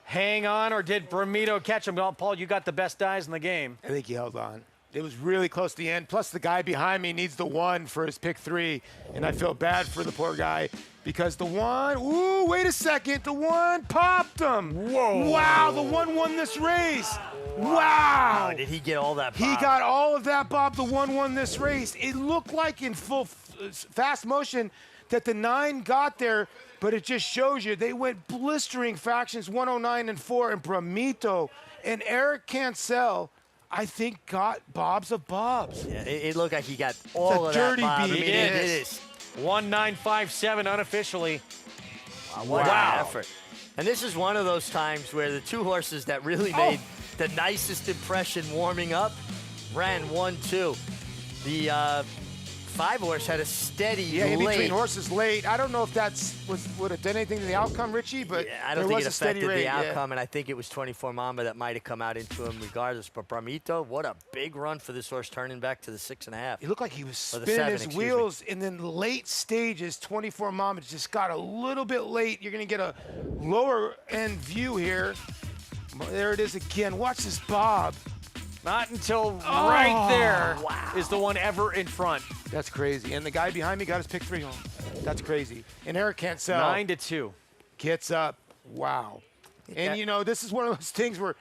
[SPEAKER 1] hang on, or did Bramito catch him? Well, Paul, you got the best eyes in the game.
[SPEAKER 15] I think he held on. It was really close to the end. Plus, the guy behind me needs the 1 for his pick 3, and I feel bad for the poor guy because the 1, ooh, wait a second, the 1 popped him.
[SPEAKER 1] Whoa.
[SPEAKER 15] Wow, the 1 won this race. Wow.
[SPEAKER 13] Did he get all that bob?
[SPEAKER 15] He got all of that, Bob. The 1 won this race. It looked like in full fast motion that the 9 got there, but it just shows you they went blistering fractions, 109 and 4, and Bramito and Eric Cancel, I think, got bobs of bobs.
[SPEAKER 13] Yeah, it looked like he got all of
[SPEAKER 15] dirty
[SPEAKER 13] that bob.
[SPEAKER 15] beat.
[SPEAKER 13] I mean, it is.
[SPEAKER 1] 1957 unofficially.
[SPEAKER 13] What an effort. And this is one of those times where the 2 horses that really made the nicest impression warming up ran 1-2. The 5 horse had a steady
[SPEAKER 15] in
[SPEAKER 13] late.
[SPEAKER 15] between horses late. I don't know if would have done anything to the outcome, Richie, but
[SPEAKER 13] I don't think it affected the outcome,
[SPEAKER 15] yeah.
[SPEAKER 13] and I think it was 24 Mamba that might have come out into him regardless. But Bramito, what a big run for this horse, turning back to the 6.5.
[SPEAKER 15] It looked like he was spinning his wheels, and then late stages, 24 Mamba just got a little bit late. You're going to get a lower end view here. There it is again. Watch this bob.
[SPEAKER 1] Not until right there is the one ever in front.
[SPEAKER 15] That's crazy. And the guy behind me got his pick 3 home. That's crazy. And Eric Cancel
[SPEAKER 12] 9-2.
[SPEAKER 15] Gets up. Wow. And, you know, this is one of those things where,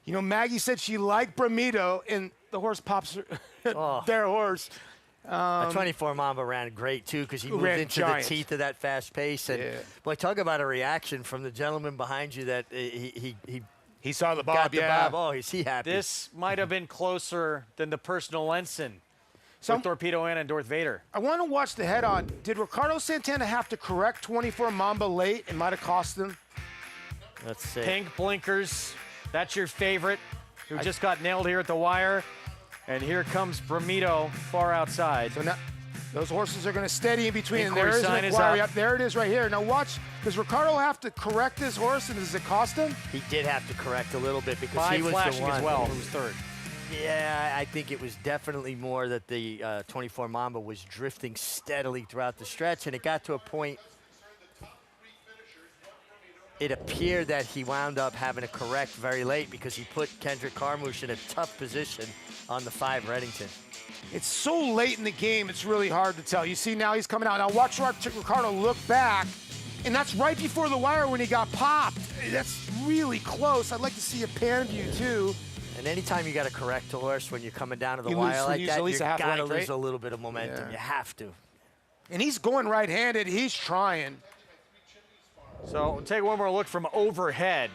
[SPEAKER 15] you know, Maggie said she liked Bramido, and the horse pops her, their horse.
[SPEAKER 13] The 24 Mamba ran great, too, because he moved into the teeth of that fast pace. And, boy, talk about a reaction from the gentleman behind you that
[SPEAKER 15] he saw the bob,
[SPEAKER 13] got the bob. Oh, is he happy?
[SPEAKER 12] This might have been closer than the personal ensign with Torpedo Ann and Darth Vader.
[SPEAKER 15] I want to watch the head-on. Did Ricardo Santana have to correct 24 Mamba late? It might have cost him.
[SPEAKER 13] Let's see.
[SPEAKER 12] Pink blinkers. That's your favorite, who just got nailed here at the wire. And here comes Bramido far outside.
[SPEAKER 15] So now those horses are going to steady in between. And
[SPEAKER 12] Inquiry
[SPEAKER 15] there is
[SPEAKER 12] sign
[SPEAKER 15] an
[SPEAKER 12] is
[SPEAKER 15] inquiry
[SPEAKER 12] up.
[SPEAKER 15] up. There it is right here. Now watch. Does Ricardo have to correct this horse, and does it cost him?
[SPEAKER 13] He did have to correct a little bit because
[SPEAKER 12] 5
[SPEAKER 13] he was
[SPEAKER 12] flashing
[SPEAKER 13] the one
[SPEAKER 12] as well, who was third.
[SPEAKER 13] Yeah, I think it was definitely more that the 24 Mamba was drifting steadily throughout the stretch, and it got to a point. It appeared that he wound up having to correct very late because he put Kendrick Carmouche in a tough position on the 5 Reddington.
[SPEAKER 15] It's so late in the game, it's really hard to tell. You see now he's coming out. Now watch Ricardo look back, and that's right before the wire when he got popped. That's really close. I'd like to see a pan view, too.
[SPEAKER 13] And anytime you got to correct a horse when you're coming down to the
[SPEAKER 15] You
[SPEAKER 13] wire
[SPEAKER 15] lose-
[SPEAKER 13] like
[SPEAKER 15] you
[SPEAKER 13] that,
[SPEAKER 15] lose
[SPEAKER 13] you
[SPEAKER 15] a half
[SPEAKER 13] got to
[SPEAKER 15] length,
[SPEAKER 13] lose
[SPEAKER 15] right?
[SPEAKER 13] a little bit of momentum.
[SPEAKER 15] Yeah.
[SPEAKER 13] You have to.
[SPEAKER 15] And he's going right-handed. He's trying.
[SPEAKER 12] So we'll take one more look from overhead.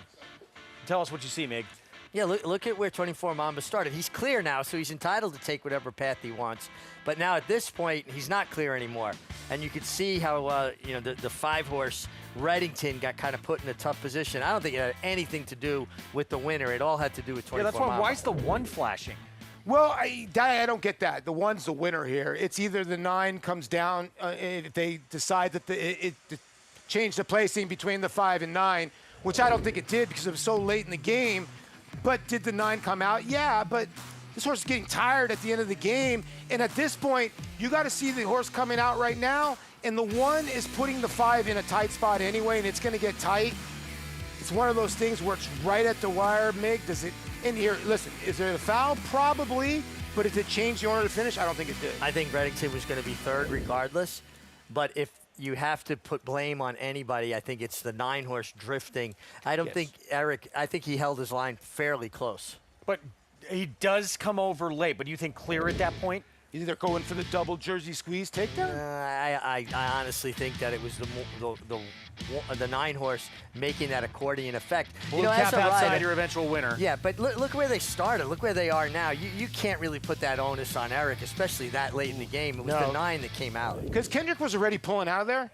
[SPEAKER 12] Tell us what you see, Mig.
[SPEAKER 13] Yeah, look at where 24 Mamba started. He's clear now, so he's entitled to take whatever path he wants. But now at this point, he's not clear anymore. And you could see how you know, the 5-horse Reddington got kind of put in a tough position. I don't think it had anything to do with the winner. It all had to do with 24
[SPEAKER 12] Yeah, that's why.
[SPEAKER 13] Mamba.
[SPEAKER 12] Why is the 1 flashing?
[SPEAKER 15] Well, I don't get that. The 1's the winner here. It's either the 9 comes down if they decide that it change the placing between the 5 and 9, which I don't think it did because it was so late in the game. But did the 9 come out? Yeah, but this horse is getting tired at the end of the game. And at this point, you got to see the horse coming out right now. And the 1 is putting the 5 in a tight spot anyway, and it's going to get tight. It's one of those things where it's right at the wire, Mig. Does it, in here, listen, is there a foul? Probably. But did it change the order to finish? I don't think it did.
[SPEAKER 13] I think Reddington was going to be 3rd regardless. But if you have to put blame on anybody, I think it's the 9-horse drifting. I don't think Eric, I think he held his line fairly close.
[SPEAKER 12] But he does come over late, but you think clear at that point?
[SPEAKER 15] You think they're going for the double jersey squeeze takedown?
[SPEAKER 13] I honestly think that it was the 9-horse making that accordion effect.
[SPEAKER 12] Blue cap outside your eventual winner.
[SPEAKER 13] Yeah, but look where they started. Look where they are now. You can't really put that onus on Eric, especially that late in the game. It was the 9 that came out.
[SPEAKER 15] Because Kendrick was already pulling out of there.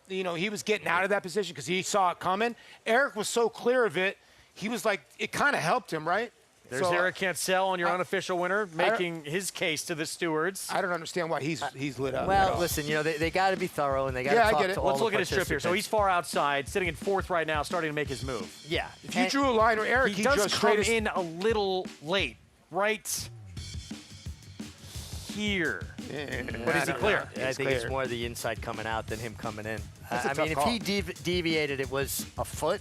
[SPEAKER 15] You know, he was getting out of that position because he saw it coming. Eric was so clear of it, he was like, it kind of helped him, right?
[SPEAKER 12] There's Eric Cancel on your unofficial winner, making his case to the stewards.
[SPEAKER 15] I don't understand why he's lit up.
[SPEAKER 13] Well, listen, you know, they got to be thorough, and they got to talk to all
[SPEAKER 12] Let's
[SPEAKER 13] the
[SPEAKER 12] look at his trip here. So
[SPEAKER 13] participants.
[SPEAKER 12] he's far outside, sitting in 4th right now, starting to make his move.
[SPEAKER 13] Yeah.
[SPEAKER 15] If you drew a line with Eric,
[SPEAKER 12] he
[SPEAKER 15] does
[SPEAKER 12] does
[SPEAKER 15] straight
[SPEAKER 12] come
[SPEAKER 15] as-
[SPEAKER 12] in a little late, right here. But is he clear?
[SPEAKER 13] I think it's more the inside coming out than him coming in.
[SPEAKER 15] That's a
[SPEAKER 13] I
[SPEAKER 15] tough
[SPEAKER 13] mean,
[SPEAKER 15] call.
[SPEAKER 13] if he deviated, it was a foot.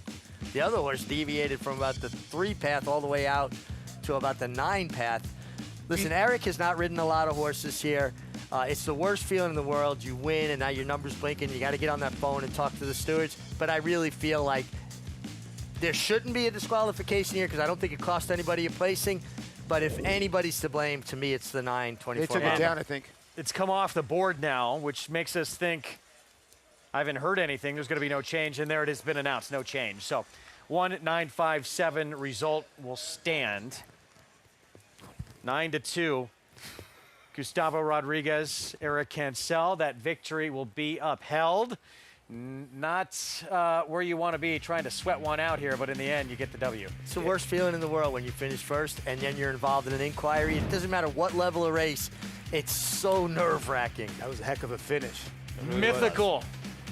[SPEAKER 13] The other horse deviated from about the 3 path all the way out to about the 9 path. Listen, Eric has not ridden a lot of horses here. It's the worst feeling in the world. You win, and now your number's blinking. You got to get on that phone and talk to the stewards. But I really feel like there shouldn't be a disqualification here because I don't think it cost anybody a placing. But if anybody's to blame, to me, it's the 9-24.
[SPEAKER 15] They took it down, I think.
[SPEAKER 12] It's come off the board now, which makes us think, I haven't heard anything. There's going to be no change, and there it has been announced, no change. So 1-9-5-7 result will stand. 9-2. Gustavo Rodriguez, Eric Cancel. That victory will be upheld. Not where you want to be trying to sweat one out here, but in the end, you get the W.
[SPEAKER 13] It's the worst feeling in the world when you finish first and then you're involved in an inquiry. It doesn't matter what level of race. It's so nerve-wracking.
[SPEAKER 15] That was a heck of a finish.
[SPEAKER 12] Mythical.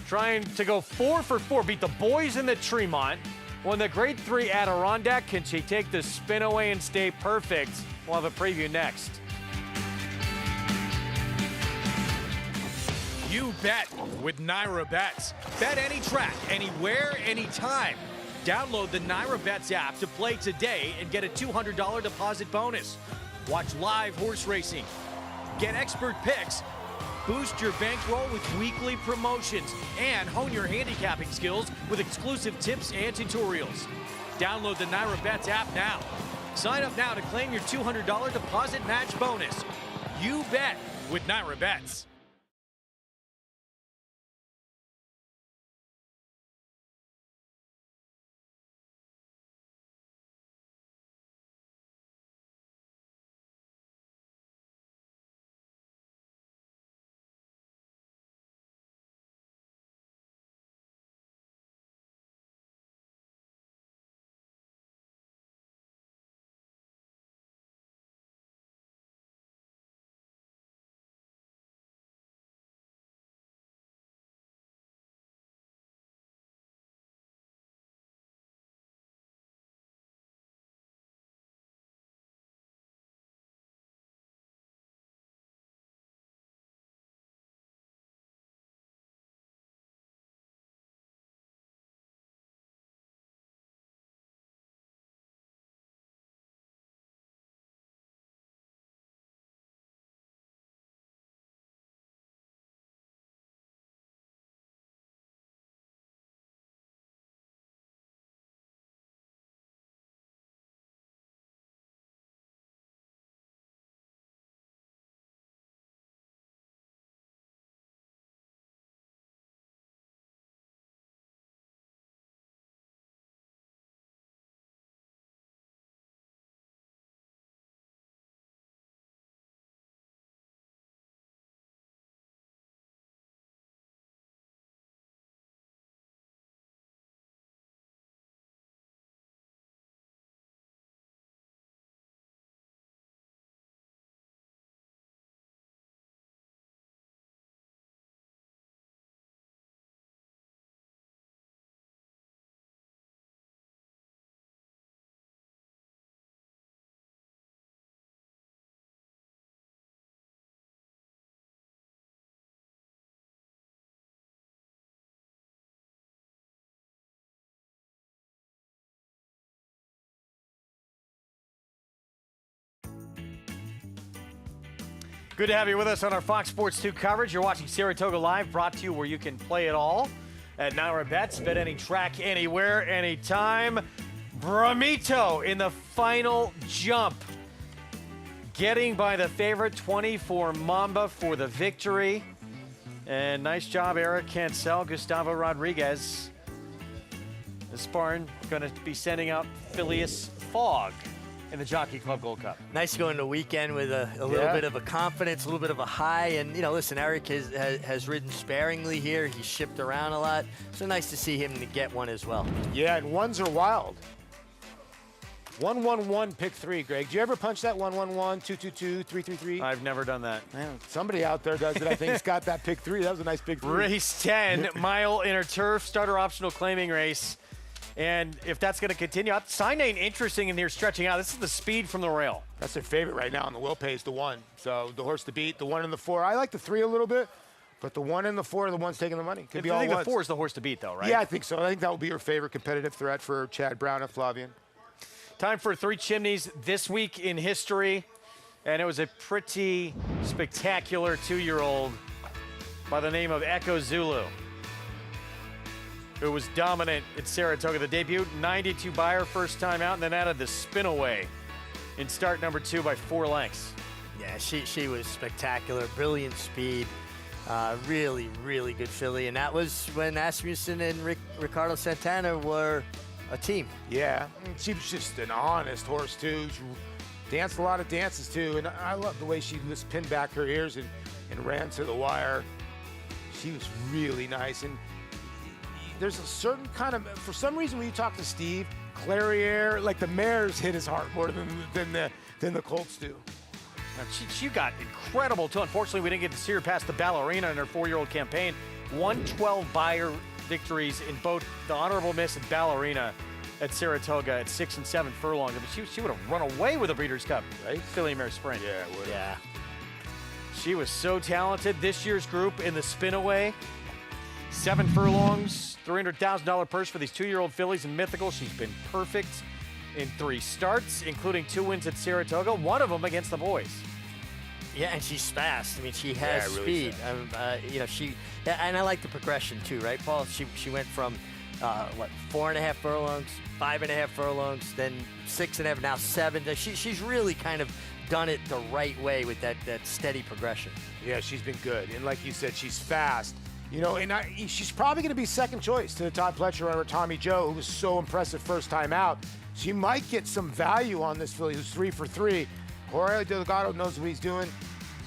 [SPEAKER 12] Trying to go 4 for 4. Beat the boys in the Tremont. Won the Grade 3 Adirondack. Can she take the spin away and stay perfect? We'll have a preview next. You bet with Naira Bets. Bet any track, anywhere, anytime. Download the Naira Bets app to play today and get a $200 deposit bonus. Watch live horse racing. Get expert picks Boost your bankroll with weekly promotions and hone your handicapping skills with exclusive tips and tutorials. Download the NYRA Bets app now. Sign up now to claim your $200 deposit match bonus. You bet with NYRA Bets.
[SPEAKER 7] Good to have you with us on our Fox Sports 2 coverage. You're watching Saratoga Live, brought to you where you can play it all at NYRA Bets. Bet any track, anywhere, anytime. Bramito in the final jump. Getting by the favorite 24 Mamba for the victory. And nice job, Eric Cancel, Gustavo Rodriguez. The Spartan going to be sending out Phileas Fogg in the Jockey Club Gold Cup.
[SPEAKER 13] Nice to go into the weekend with a little bit of a confidence, a little bit of a high. And, you know, listen, Eric has ridden sparingly here. He's shipped around a lot. So nice to see him to get one as well.
[SPEAKER 15] Yeah, and ones are wild. 1-1-1, pick 3, Greg. Do you ever punch that 1-1-1, 2-2-2, 3-3-3?
[SPEAKER 7] I've never done that.
[SPEAKER 15] Man, somebody out there does it. I think it's got that pick 3. That was a nice pick 3.
[SPEAKER 7] Race 10, mile inner turf, starter optional claiming race. And if that's going to continue, sign ain't interesting in here stretching out. This is the speed from the rail.
[SPEAKER 15] That's their favorite right now, and the will pays the 1. So the horse to beat, the 1 and the 4. I like the 3 a little bit, but the 1 and the 4 are the ones taking the money. Could be all
[SPEAKER 7] I think
[SPEAKER 15] ones.
[SPEAKER 7] the 4 is the horse to beat, though, right?
[SPEAKER 15] Yeah, I think so. I think that will be your favorite competitive threat for Chad Brown and Flavian.
[SPEAKER 7] Time for 3 chimneys this week in history. And it was a pretty spectacular 2-year-old by the name of Echo Zulu, who was dominant at Saratoga. The debut, 92 Beyer, first time out, and then added the spin away in start number 2 by 4 lengths.
[SPEAKER 13] Yeah, she was spectacular, brilliant speed, really, really good filly. And that was when Asmussen and Ricardo Santana were a team.
[SPEAKER 15] Yeah, she was just an honest horse, too. She danced a lot of dances, too. And I love the way she just pinned back her ears and ran to the wire. She was really nice. And there's a certain kind of, for some reason, when you talk to Steve, Clariere, like the mares hit his heart more than the colts do.
[SPEAKER 7] She got incredible, too. Unfortunately, we didn't get to see her past the Ballerina in her 4-year-old campaign. 112 Beyer victories in both the Honorable Miss and Ballerina at Saratoga at 6 and 7 furlongs. I mean, she would have run away with the Breeders' Cup, right? Filly Mare Sprint.
[SPEAKER 15] Yeah, it would.
[SPEAKER 13] Yeah.
[SPEAKER 7] She was so talented. This year's group in the spin-away, 7 furlongs, $300,000 purse for these 2-year-old fillies in Mythical. She's been perfect in 3 starts, including 2 wins at Saratoga, one of them against the boys.
[SPEAKER 13] Yeah, and she's fast. I mean, she has
[SPEAKER 5] really
[SPEAKER 13] speed. You know, and I like the progression too, right, Paul? She went from 4.5 furlongs, 5.5 furlongs, then 6.5, now 7. She's really kind of done it the right way with that steady progression.
[SPEAKER 15] Yeah, she's been good, and like you said, she's fast. You know, and she's probably going to be second choice to the Todd Pletcher or Tommy Joe, who was so impressive first time out. She might get some value on this filly, who's 3 for 3. Jorge Delgado knows what he's doing.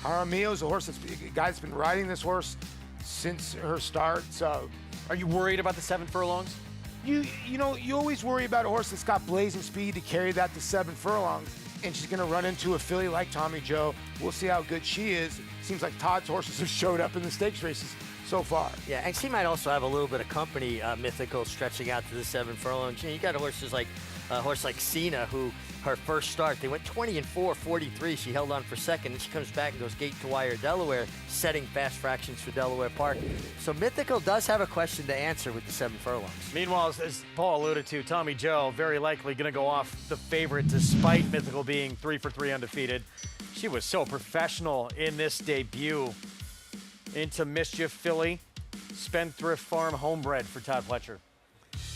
[SPEAKER 15] Jaramillo's a guy that's been riding this horse since her start. So,
[SPEAKER 7] are you worried about the 7 furlongs?
[SPEAKER 15] You know, you always worry about a horse that's got blazing speed to carry that to 7 furlongs, and she's going to run into a filly like Tommy Joe. We'll see how good she is. Seems like Todd's horses have showed up in the stakes races so far.
[SPEAKER 13] Yeah, and she might also have a little bit of company, Mythical, stretching out to the 7 furlongs. You got horses like a horse like Cena, who her first start, they went 20-4, 43. She held on for second, and she comes back and goes gate to wire Delaware, setting fast fractions for Delaware Park. So Mythical does have a question to answer with the 7 furlongs.
[SPEAKER 7] Meanwhile, as Paul alluded to, Tommy Joe very likely going to go off the favorite despite Mythical being 3 for 3 undefeated. She was so professional in this debut. Into Mischief filly, Spendthrift Farm homebred for Todd Pletcher.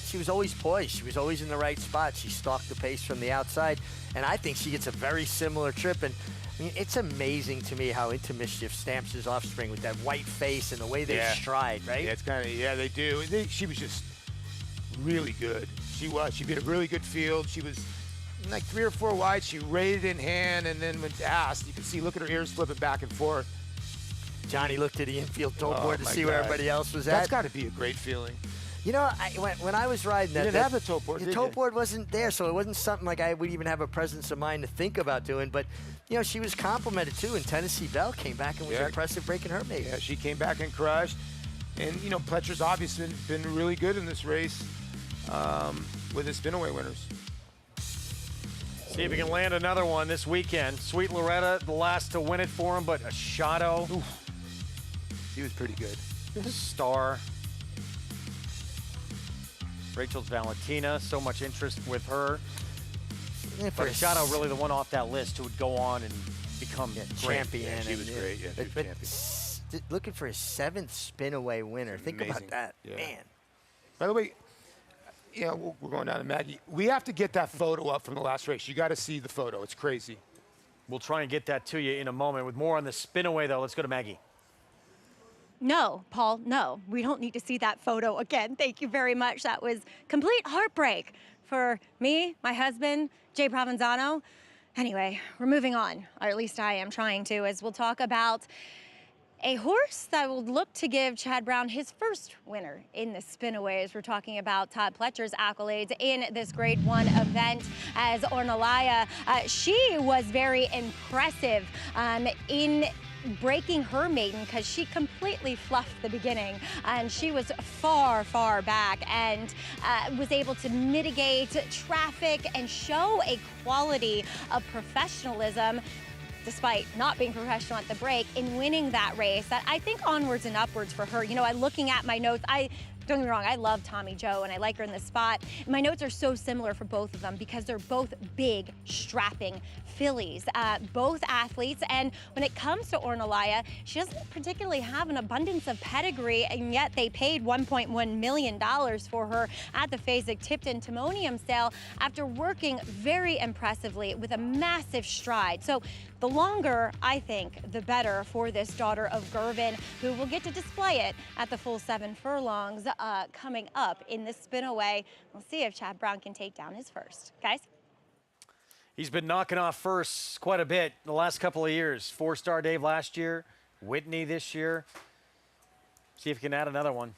[SPEAKER 13] She was always poised. She was always in the right spot. She stalked the pace from the outside, and I think she gets a very similar trip. And I mean, it's amazing to me how Into Mischief stamps his offspring with that white face and the way they stride, right?
[SPEAKER 15] Yeah, it's kind of, they do. She was just really good. She beat a really good field. She was like 3 or 4 wide. She rated in hand, and then when asked, you can see, look at her ears flipping back and forth.
[SPEAKER 13] Johnny looked at the infield tote board to see where everybody else was at.
[SPEAKER 15] That's got to be a great feeling.
[SPEAKER 13] You know, when I was riding that,
[SPEAKER 15] you didn't have the tote board,
[SPEAKER 13] the tote board wasn't there, so it wasn't something like I would even have a presence of mind to think about doing. But you know, she was complimented too, and Tennessee Belle came back and was impressive breaking her maiden.
[SPEAKER 15] Yeah, she came back and crushed. And you know, Pletcher's obviously been really good in this race with his spin-away winners.
[SPEAKER 7] See if he can land another one this weekend. Sweet Loretta, the last to win it for him, but Ashado.
[SPEAKER 15] He was pretty good.
[SPEAKER 7] Star. Rachel's Valentina, so much interest with her.
[SPEAKER 13] Yeah,
[SPEAKER 7] but Ashado really the one off that list who would go on and become
[SPEAKER 13] champion.
[SPEAKER 15] Yeah, she was great. Yeah, she was champion.
[SPEAKER 13] Looking for his 7th spin-away winner. Think about that, man.
[SPEAKER 15] By the way, we're going down to Maggie. We have to get that photo up from the last race. You got to see the photo. It's crazy.
[SPEAKER 7] We'll try and get that to you in a moment. With more on the spin-away, though, let's go to Maggie.
[SPEAKER 24] No, Paul, no. We don't need to see that photo again. Thank you very much. That was complete heartbreak for me, my husband, Jay Provenzano. Anyway, we're moving on, or at least I am trying to, as we'll talk about a horse that will look to give Chad Brown his first winner in the spin-away, as we're talking about Todd Pletcher's accolades in this Grade 1 event. As Ornalaya, she was very impressive in breaking her maiden, because she completely fluffed the beginning, and she was far back and was able to mitigate traffic and show a quality of professionalism despite not being professional at the break in winning that race. That I think onwards and upwards for her. You know, looking at my notes, don't get me wrong, I love Tommy Joe and I like her in the spot. My notes are so similar for both of them because they're both big, strapping fillies, both athletes. And when it comes to Ornalaya, she doesn't particularly have an abundance of pedigree, and yet they paid $1.1 million for her at the Fasig-Tipton Timonium sale after working very impressively with a massive stride. So the longer, I think, the better for this daughter of Gervin, who will get to display it at the full 7 furlongs coming up in this spin-away. We'll see if Chad Brown can take down his first. Guys?
[SPEAKER 7] He's been knocking off firsts quite a bit the last couple of years. 4-star Dave last year, Whitney this year. See if he can add another one.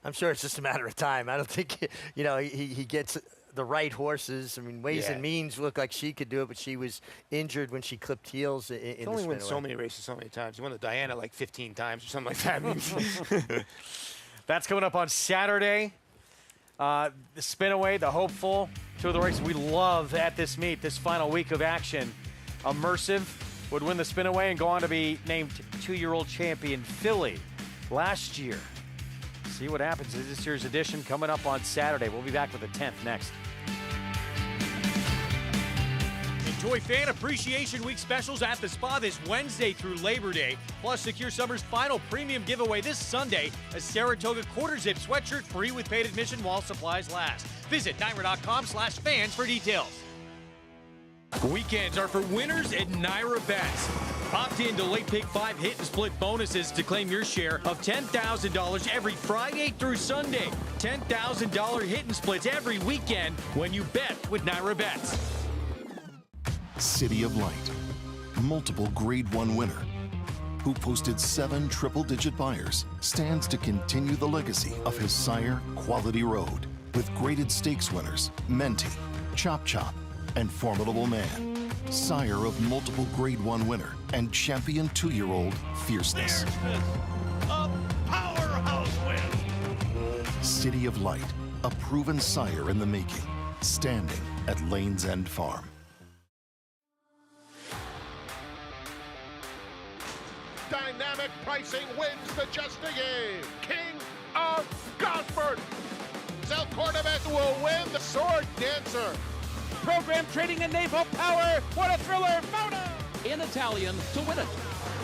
[SPEAKER 13] I'm sure it's just a matter of time. I don't think, he gets the right horses. I mean, Ways and Means looked like she could do it, but she was injured when she clipped heels in the
[SPEAKER 15] only wins so many races so many times. He won the Diana like 15 times or something like that.
[SPEAKER 7] That's coming up on Saturday. The spin-away, the hopeful, 2 of the races we love at this meet, this final week of action. Immersive would win the spin-away and go on to be named 2-year-old champion filly last year. See what happens in this year's edition coming up on Saturday. We'll be back with the 10th next.
[SPEAKER 12] Enjoy Fan Appreciation Week specials at the spa this Wednesday through Labor Day. Plus, secure summer's final premium giveaway this Sunday, a Saratoga quarter-zip sweatshirt free with paid admission while supplies last. Visit NYRA.com/fans for details. Weekends are for winners at NYRA Bets. Opt in to Late Pick 5 hit and split bonuses to claim your share of $10,000 every Friday through Sunday. $10,000 hit and splits every weekend when you bet with NYRA Bets.
[SPEAKER 11] City of Light, multiple Grade 1 winner, who posted 7 triple-digit buyers, stands to continue the legacy of his sire, Quality Road, with graded stakes winners, Menti, Chop Chop, and Formidable Man, sire of multiple Grade 1 winner and champion 2-year-old Fierceness.
[SPEAKER 23] A powerhouse win.
[SPEAKER 11] City of Light, a proven sire in the making, standing at Lane's End Farm.
[SPEAKER 5] Dynamic pricing wins the Just a Game. King of Gosford. Zel Cordovan will win the Sword Dancer.
[SPEAKER 9] Program trading and naval power. What a thriller. Photo. In Italian to win it.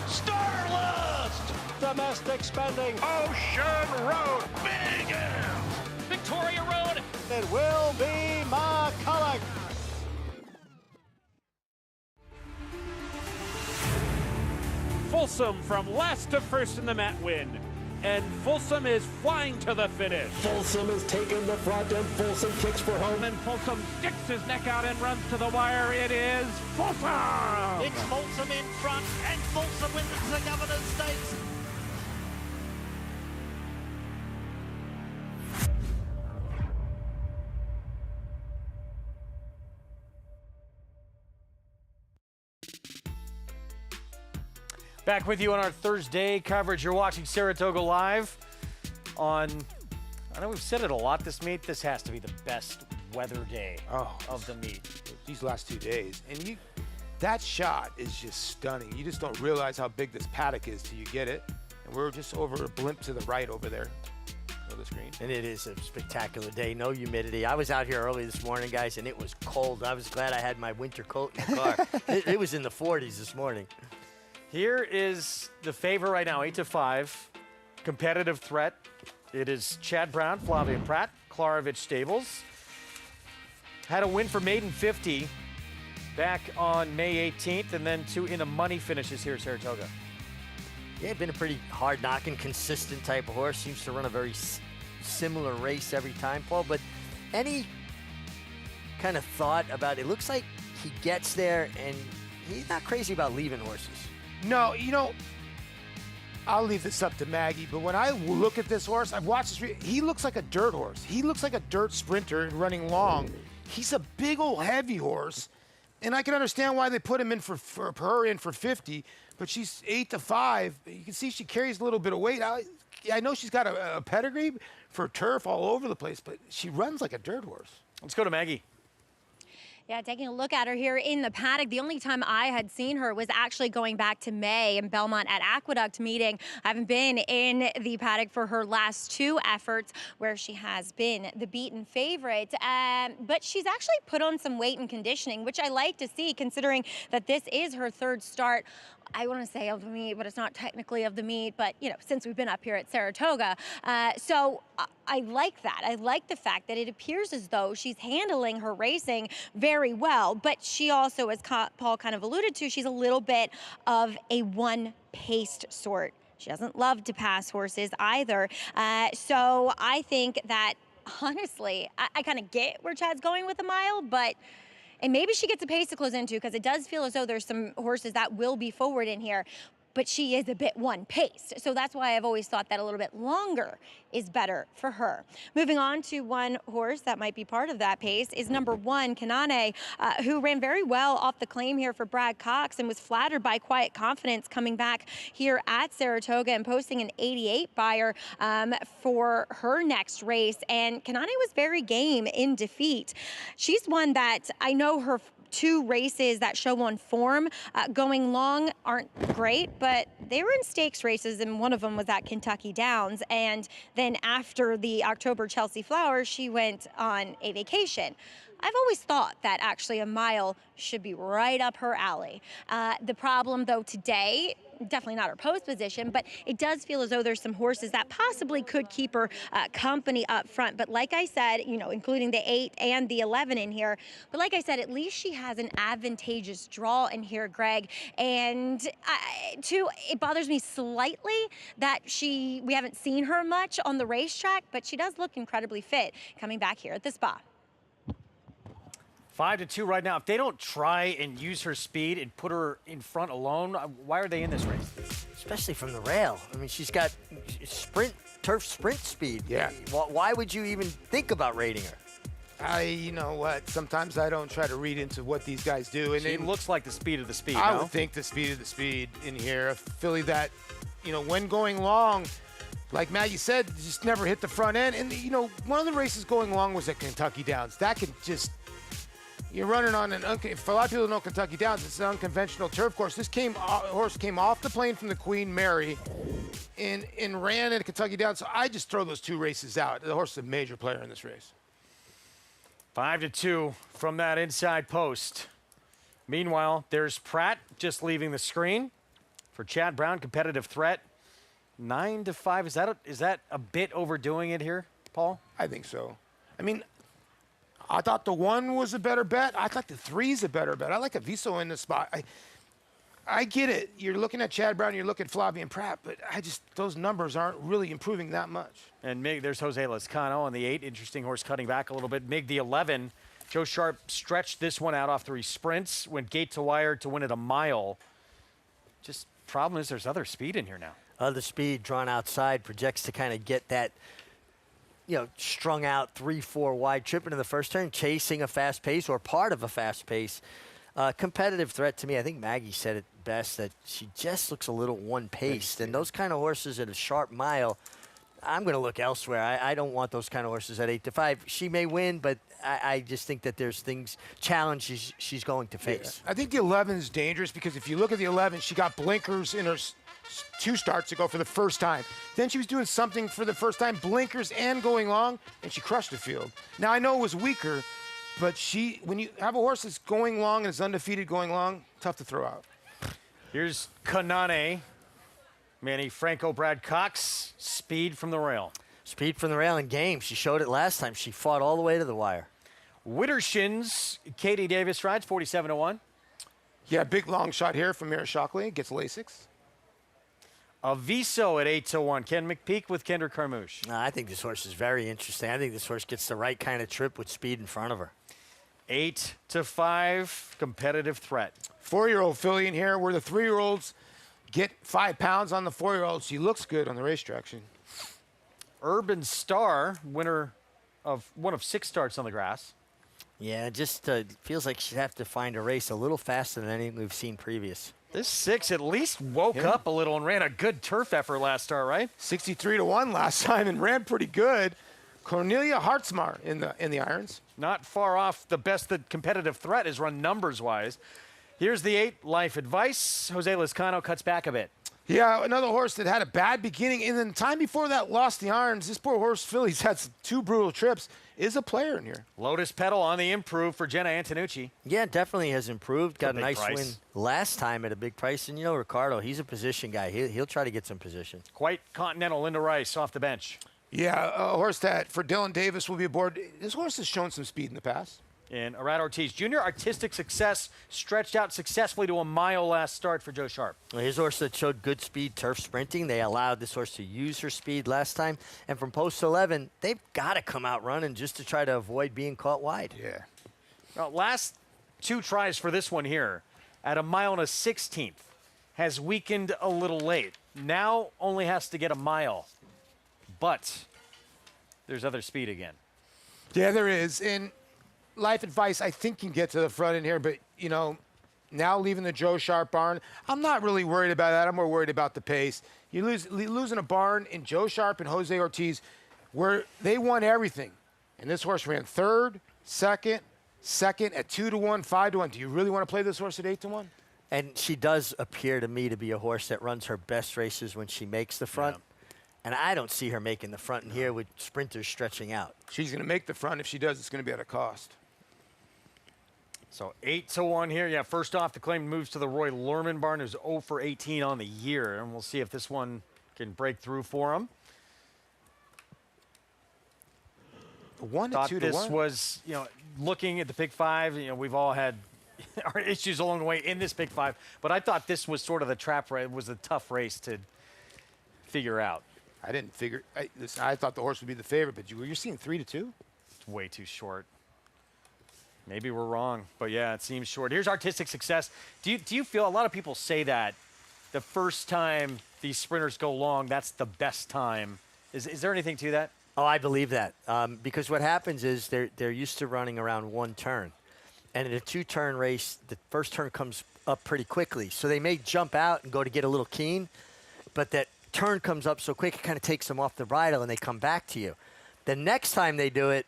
[SPEAKER 23] Starlust.
[SPEAKER 9] Domestic spending.
[SPEAKER 23] Ocean Road. Big M.
[SPEAKER 9] Victoria Road. It will be McCulloch.
[SPEAKER 16] Folsom from last to first in the mat win. And Folsom is flying to the finish.
[SPEAKER 9] Folsom is taking the front and Folsom kicks for home.
[SPEAKER 16] And Folsom sticks his neck out and runs to the wire. It is Folsom!
[SPEAKER 9] It's Folsom in front and Folsom wins the Governor's Stakes.
[SPEAKER 7] Back with you on our Thursday coverage. You're watching Saratoga Live on, I know we've said it a lot this meet, this has to be the best weather day of the meet.
[SPEAKER 15] These last 2 days. And that shot is just stunning. You just don't realize how big this paddock is till you get it. And we're just over a blimp to the right over there on the screen.
[SPEAKER 13] And it is a spectacular day, no humidity. I was out here early this morning, guys, and it was cold. I was glad I had my winter coat in the car. it was in the 40s this morning.
[SPEAKER 7] Here is the favorite right now, 8-5, competitive threat. It is Chad Brown, Flavia Pratt, Klarovich Stables. Had a win for Maiden 50 back on May 18th, and then 2 in the money finishes here at Saratoga.
[SPEAKER 13] Yeah, been a pretty hard-knocking, consistent type of horse. Seems to run a very similar race every time, Paul. But any kind of thought about it? Looks like he gets there, and he's not crazy about leaving horses.
[SPEAKER 15] No, I'll leave this up to Maggie, but when I look at this horse, I've watched this, he looks like a dirt horse. He looks like a dirt sprinter and running long. He's a big old heavy horse, and I can understand why they put him in for her in for 50, but she's 8-5. You can see she carries a little bit of weight. I know she's got a pedigree for turf all over the place, but she runs like a dirt horse.
[SPEAKER 7] Let's go to Maggie.
[SPEAKER 24] Yeah, taking a look at her here in the paddock. The only time I had seen her was actually going back to May in Belmont at Aqueduct meeting. I haven't been in the paddock for her last 2 efforts where she has been the beaten favorite. But she's actually put on some weight and conditioning, which I like to see considering that this is her 3rd start. I want to say of the meet, but it's not technically of the meet, but since we've been up here at Saratoga. So I like that. I like the fact that it appears as though she's handling her racing very well, but she also, as Paul kind of alluded to, she's a little bit of a one-paced sort. She doesn't love to pass horses either. So I think that, honestly, I kind of get where Chad's going with a mile, and maybe she gets a pace to close into because it does feel as though there's some horses that will be forward in here. But she is a bit one-paced. So that's why I've always thought that a little bit longer is better for her. Moving on to one horse that might be part of that pace is number 1, Kanane, who ran very well off the claim here for Brad Cox and was flattered by Quiet Confidence coming back here at Saratoga and posting an 88 buyer for her next race. And Kanane was very game in defeat. She's one that I know her 2 races that show on form. Going long aren't great, but they were in stakes races, and one of them was at Kentucky Downs. And then after the October Chelsea Flowers, she went on a vacation. I've always thought that actually a mile should be right up her alley. The problem, though, today, definitely not her post position, but it does feel as though there's some horses that possibly could keep her company up front. But like I said, you know, including the 8 and the 11 in here, but like I said, at least she has an advantageous draw in here, Greg. And too, it bothers me slightly that we haven't seen her much on the racetrack, but she does look incredibly fit coming back here at the Spa.
[SPEAKER 7] 5-2 right now. If they don't try and use her speed and put her in front alone, why are they in this race?
[SPEAKER 13] Especially from the rail. I mean, she's got turf sprint speed.
[SPEAKER 15] Yeah.
[SPEAKER 13] Why would you even think about rating her?
[SPEAKER 15] You know what? Sometimes I don't try to read into what these guys do. And
[SPEAKER 7] it looks like the speed of the speed.
[SPEAKER 15] I would think the speed of the speed in here. A filly that, you know, when going long, like Maggie said, just never hit the front end. And, you know, one of the races going long was at Kentucky Downs. That can just... You're running on for a lot of people who know Kentucky Downs, it's an unconventional turf course. This horse came off the plane from the Queen Mary and ran at Kentucky Downs. So I just throw those 2 races out. The horse is a major player in this race.
[SPEAKER 7] 5-2 from that inside post. Meanwhile, there's Pratt just leaving the screen for Chad Brown, competitive threat. 9-5. Is that a bit overdoing it here, Paul?
[SPEAKER 15] I think so. I mean, I thought the 1 was a better bet. I thought the 3 is a better bet. I like Aviso in the spot. I get it. You're looking at Chad Brown, you're looking at Flavien Prat, but those numbers aren't really improving that much.
[SPEAKER 7] And Mig, there's Jose Lezcano on the 8. Interesting horse cutting back a little bit. Mig, the 11. Joe Sharp stretched this one out off 3 sprints, went gate to wire to win it a mile. Just problem is there's other speed in here now.
[SPEAKER 13] Other speed drawn outside projects to kind of get that, you know, strung out 3-4 wide trip into the first turn, chasing a fast pace or part of a fast pace. Competitive threat to me. I think Maggie said it best, that she just looks a little one-paced. And those kind of horses at a sharp mile, I'm going to look elsewhere. I don't want those kind of horses at 8-5. She may win, but I just think that there's challenges she's going to face.
[SPEAKER 15] Yeah. I think the 11 is dangerous because if you look at the 11, she got blinkers in her 2 starts ago for the first time. Then she was doing something for the first time, blinkers and going long, and she crushed the field. Now, I know it was weaker, but when you have a horse that's going long and is undefeated going long, tough to throw out.
[SPEAKER 7] Here's Kanane. Manny Franco, Brad Cox, speed from the rail.
[SPEAKER 13] Speed from the rail in game. She showed it last time. She fought all the way to the wire.
[SPEAKER 7] Widdershins, Katie Davis rides, 47-1.
[SPEAKER 15] Yeah, big long shot here from Mira Shockley. Gets Lasix.
[SPEAKER 7] Aviso at 8-1. Ken McPeak with Kendrick Carmouche.
[SPEAKER 13] I think this horse is very interesting. I think this horse gets the right kind of trip with speed in front of her.
[SPEAKER 7] 8-5, competitive threat.
[SPEAKER 15] 4-year-old filly in here where the 3-year-olds get 5 pounds on the 4-year-old. She looks good on the racetrack.
[SPEAKER 7] Urban Star, winner of 1 of 6 starts on the grass.
[SPEAKER 13] Yeah, just feels like she'd have to find a race a little faster than anything we've seen previous.
[SPEAKER 7] This 6 at least woke up a little and ran a good turf effort last start, right?
[SPEAKER 15] 63-1 last time and ran pretty good. Cornelia Hartzmar in the irons.
[SPEAKER 7] Not far off the best that competitive threat has run numbers-wise. Here's the 8, Life Advice. Jose Lezcano cuts back a bit.
[SPEAKER 15] Yeah, another horse that had a bad beginning, and then the time before that lost the irons. This poor horse, Philly's had 2 brutal trips, is a player in here.
[SPEAKER 7] Lotus Petal on the improve for Jenna Antonucci.
[SPEAKER 13] Yeah, definitely has improved. Got a nice
[SPEAKER 7] price.
[SPEAKER 13] win last time at a big price. And, you know, Ricardo, he's a position guy. He'll try to get some position.
[SPEAKER 7] Quite continental, Linda Rice off the bench.
[SPEAKER 15] Yeah, a horse that for Dylan Davis will be aboard. This horse has shown some speed in the past.
[SPEAKER 7] And Arad Ortiz Jr., artistic success, stretched out successfully to a mile last start for Joe Sharp.
[SPEAKER 13] Well, his horse that showed good speed, turf sprinting. They allowed this horse to use her speed last time. And from post 11, they've got to come out running just to try to avoid being caught wide.
[SPEAKER 15] Yeah.
[SPEAKER 7] Well, last 2 tries for this one here at a mile and a 16th has weakened a little late. Now only has to get a mile. But there's other speed again.
[SPEAKER 15] Yeah, there is. And Life Advice, I think, can get to the front in here, but, you know, now leaving the Joe Sharp barn, I'm not really worried about that. I'm more worried about the pace. You're losing a barn in Joe Sharp and Jose Ortiz where they won everything. And this horse ran 3rd, 2nd, second at 2-1, 5-1. Do you really want to play this horse at 8-1?
[SPEAKER 13] And she does appear to me to be a horse that runs her best races when she makes the front. And I don't see her making the front in here with sprinters stretching out.
[SPEAKER 15] She's going to make the front. If she does, it's going to be at a cost.
[SPEAKER 7] So 8-1 here. Yeah, first off, the claim moves to the Roy Lerman barn, who's 0 for 18 on the year. And we'll see if this one can break through for him.
[SPEAKER 15] 1 to 2 to 1.
[SPEAKER 7] This was, looking at the pick 5, we've all had our issues along the way in this pick 5. But I thought this was sort of the trap race, was a tough race to figure out.
[SPEAKER 15] I didn't figure. Listen, I thought the horse would be the favorite, but you're seeing 3 to 2.
[SPEAKER 7] It's way too short. Maybe we're wrong, but yeah, it seems short. Here's Artistic Success. Do you feel, a lot of people say that the first time these sprinters go long, that's the best time. Is there anything to that?
[SPEAKER 13] Oh, I believe that. Because what happens is they're used to running around one turn. And in a 2-turn race, the first turn comes up pretty quickly. So they may jump out and go to get a little keen, but that turn comes up so quick, it kind of takes them off the bridle and they come back to you. The next time they do it,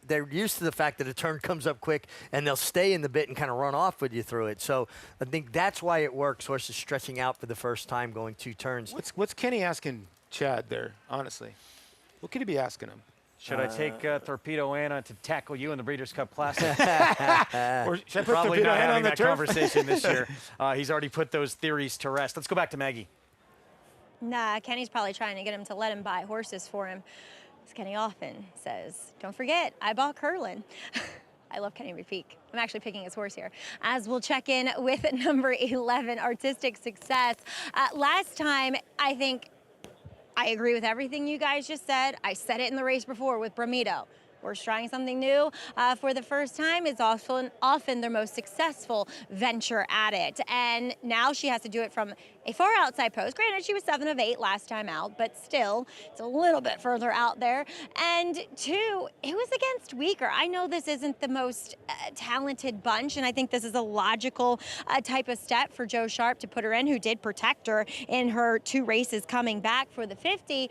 [SPEAKER 13] they're used to the fact that a turn comes up quick and they'll stay in the bit and kind of run off with you through it. So I think that's why it works, horses stretching out for the first time, going 2 turns.
[SPEAKER 15] What's Kenny asking Chad there, honestly? What could he be asking him?
[SPEAKER 7] Should I take Torpedo Anna to tackle you in the Breeders' Cup Classic?
[SPEAKER 15] Or should I put
[SPEAKER 7] Probably
[SPEAKER 15] Torpedo
[SPEAKER 7] not
[SPEAKER 15] Anna
[SPEAKER 7] having
[SPEAKER 15] on the
[SPEAKER 7] that
[SPEAKER 15] turf?
[SPEAKER 7] conversation this year. He's already put those theories to rest. Let's go back to Maggie.
[SPEAKER 24] Nah, Kenny's probably trying to get him to let him buy horses for him. As Kenny often says, don't forget, I bought Curlin. I love Kenny McPeak. I'm actually picking his horse here. As we'll check in with number 11, Artistic Success. Last time, I think I agree with everything you guys just said. I said it in the race before with Bramido. Horse trying something new for the first time is often their most successful venture at it. And now she has to do it from a far outside post. Granted, she was 7 of 8 last time out, but still, it's a little bit further out there. And 2, it was against weaker. I know this isn't the most talented bunch, and I think this is a logical type of step for Joe Sharp to put her in, who did protect her in her 2 races coming back for the 50.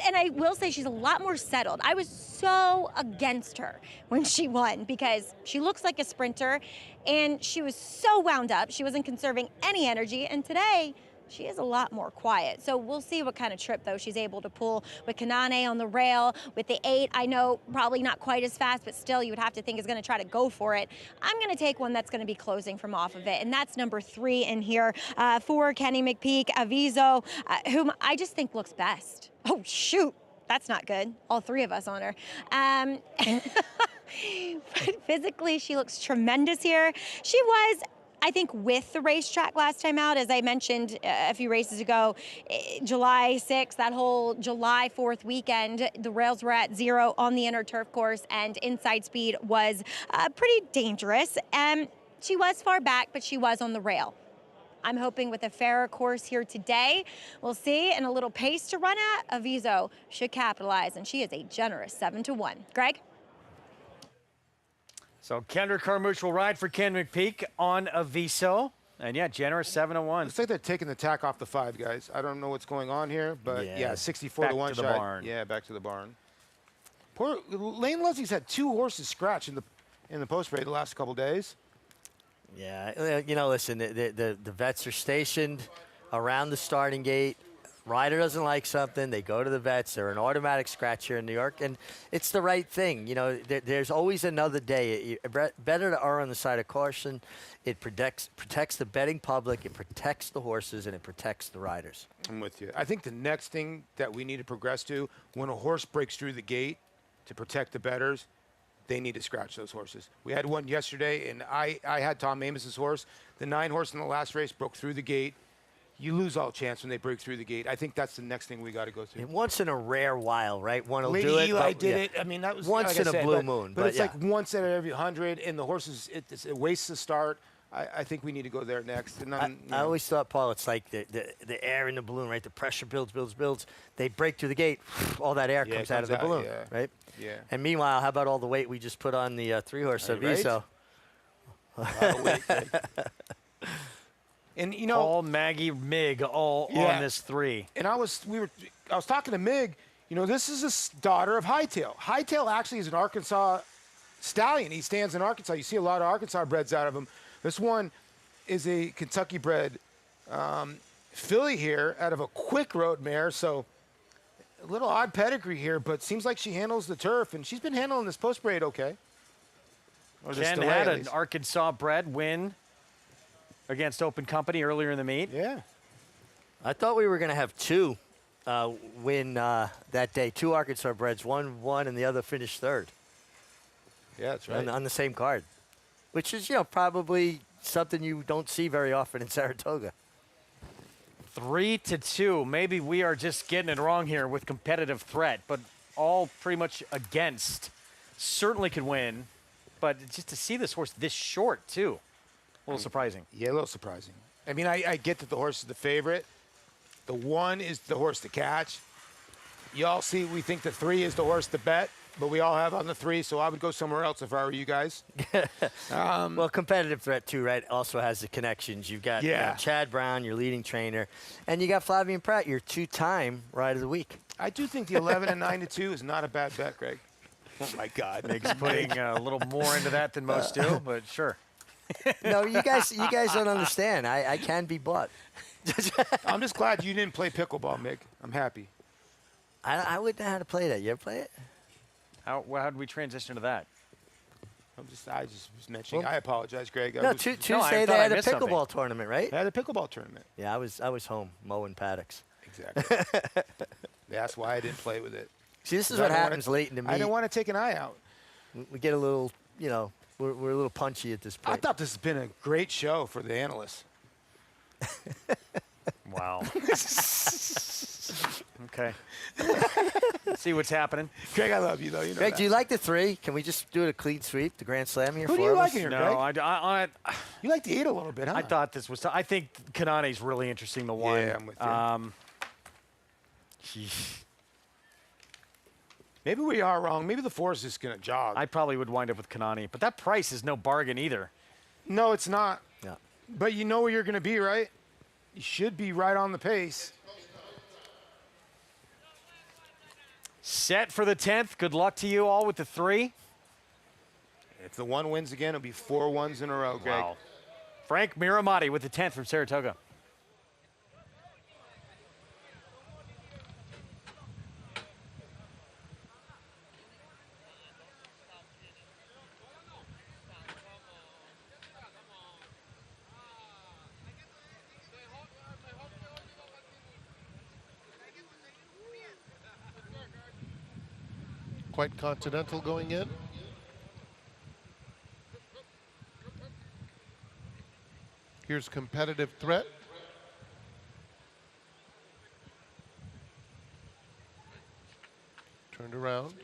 [SPEAKER 24] And I will say she's a lot more settled. I was so against her when she won because she looks like a sprinter and she was so wound up. She wasn't conserving any energy. And today, she is a lot more quiet. So we'll see what kind of trip, though, she's able to pull with Kanane on the rail. With the 8, I know probably not quite as fast, but still you would have to think is going to try to go for it. I'm going to take one that's going to be closing from off of it, and that's number 3 in here for Kenny McPeak, Aviso, whom I just think looks best. Oh, shoot. That's not good. All 3 of us on her. But physically, she looks tremendous here. She was, I think, with the racetrack last time out, as I mentioned a few races ago, July 6th, that whole July 4th weekend, the rails were at 0 on the inner turf course, and inside speed was pretty dangerous. She was far back, but she was on the rail. I'm hoping with a fairer course here today, we'll see, and a little pace to run at, Aviso should capitalize, and she is a generous 7-1. Greg?
[SPEAKER 7] So Kendra Carmouche will ride for Ken McPeak on Aviso. And yeah, generous 7-1.
[SPEAKER 15] It's like they're taking the tack off the 5, guys. I don't know what's going on here, but yeah 64 to 1
[SPEAKER 7] back to the
[SPEAKER 15] shot.
[SPEAKER 7] barn.
[SPEAKER 15] Yeah, back to the barn. Poor Lane Leslie's had 2 horses scratch in the post parade the last couple days.
[SPEAKER 13] Yeah, listen, the vets are stationed around the starting gate. Rider doesn't like something, they go to the vets. They're an automatic scratch here in New York, and it's the right thing. There's always another day. Better to err on the side of caution. It protects the betting public, it protects the horses, and it protects the riders.
[SPEAKER 15] I'm with you. I think the next thing that we need to progress to, when a horse breaks through the gate to protect the bettors, they need to scratch those horses. We had one yesterday, and I had Tom Amos's horse. The 9 horse in the last race broke through the gate. You lose all chance when they break through the gate. I think that's the next thing we got to go through.
[SPEAKER 13] And once in a rare while, right? One will
[SPEAKER 15] Lady
[SPEAKER 13] do it.
[SPEAKER 15] Eli did it. I mean, that was
[SPEAKER 13] once
[SPEAKER 15] like
[SPEAKER 13] in a blue moon.
[SPEAKER 15] But it's like once out of every 100, and the horses, it wastes the start. I think we need to go there next. And
[SPEAKER 13] I always thought, Paul, it's like the air in the balloon, right? The pressure builds. They break through the gate. All that air comes out of the balloon, right?
[SPEAKER 15] Yeah.
[SPEAKER 13] And meanwhile, how about all the weight we just put on the 3-horse Aviso?
[SPEAKER 15] And
[SPEAKER 7] Paul, Maggie, Mig, all on this 3.
[SPEAKER 15] And I was talking to Mig. This is a daughter of Hightail. Hightail actually is an Arkansas stallion. He stands in Arkansas. You see a lot of Arkansas breds out of him. This one is a Kentucky bred filly here out of a quick road mare. So a little odd pedigree here, but seems like she handles the turf, and she's been handling this post braid okay.
[SPEAKER 7] Ken had an Arkansas bred win against Open Company earlier in the meet.
[SPEAKER 15] Yeah.
[SPEAKER 13] I thought we were going to have two win that day. Two Arkansas breds. One won and the other finished third.
[SPEAKER 15] Yeah, that's right.
[SPEAKER 13] On the same card, which is, probably something you don't see very often in Saratoga.
[SPEAKER 7] 3-2. Maybe we are just getting it wrong here with competitive threat, but all pretty much against. Certainly could win, but just to see this horse this short, too, a little surprising.
[SPEAKER 15] Yeah, a little surprising. I mean, I get that the horse is the favorite. The 1 is the horse to catch. You all see we think the 3 is the horse to bet, but we all have on the 3, so I would go somewhere else if I were you guys.
[SPEAKER 13] Well, competitive threat, too, right, also has the connections. You've got Chad Brown, your leading trainer, and you got Flavien Prat, your 2-time Ride of the Week.
[SPEAKER 15] I do think the 11 and 9-2 is not a bad bet, Greg. Oh, my God.
[SPEAKER 7] Meg's putting a little more into that than most do, but sure.
[SPEAKER 13] No, you guys don't understand. I can be bought.
[SPEAKER 15] I'm just glad you didn't play pickleball, Meg. I'm happy.
[SPEAKER 13] I wouldn't know how to play that. You ever play it?
[SPEAKER 7] How did we transition to that?
[SPEAKER 15] I just was mentioning. I apologize, Greg.
[SPEAKER 13] Tuesday they had a pickleball tournament, right?
[SPEAKER 15] They had a pickleball tournament.
[SPEAKER 13] Yeah, I was home mowing paddocks.
[SPEAKER 15] Exactly. That's why I didn't play with it.
[SPEAKER 13] See, this is what happens late in the meet.
[SPEAKER 15] I didn't want to take an eye out.
[SPEAKER 13] We get a little, we're a little punchy at this point.
[SPEAKER 15] I thought this has been a great show for the analysts.
[SPEAKER 7] Wow. Okay. See what's happening.
[SPEAKER 15] Greg, I love you, though.
[SPEAKER 13] Greg, do you like the 3? Can we just do it a clean sweep, the Grand Slam here?
[SPEAKER 15] Who do you like here,
[SPEAKER 7] Greg?
[SPEAKER 15] No, you like the 8 a little bit, huh?
[SPEAKER 7] I thought this was. I think Kanane's really interesting. The 1.
[SPEAKER 15] Yeah, I'm with you. Maybe we are wrong. Maybe the 4 is just going to jog.
[SPEAKER 7] I probably would wind up with Kanane, but that price is no bargain either.
[SPEAKER 15] No, it's not.
[SPEAKER 13] Yeah.
[SPEAKER 15] But you know where you're going to be, right? You should be right on the pace.
[SPEAKER 7] Set for the 10th. Good luck to you all with the 3.
[SPEAKER 15] If the 1 wins again, it'll be 4 1s in a row, Greg.
[SPEAKER 7] Wow. Frank Miramati with the 10th from Saratoga.
[SPEAKER 5] Quite continental going in. Here's competitive threat. Turned around.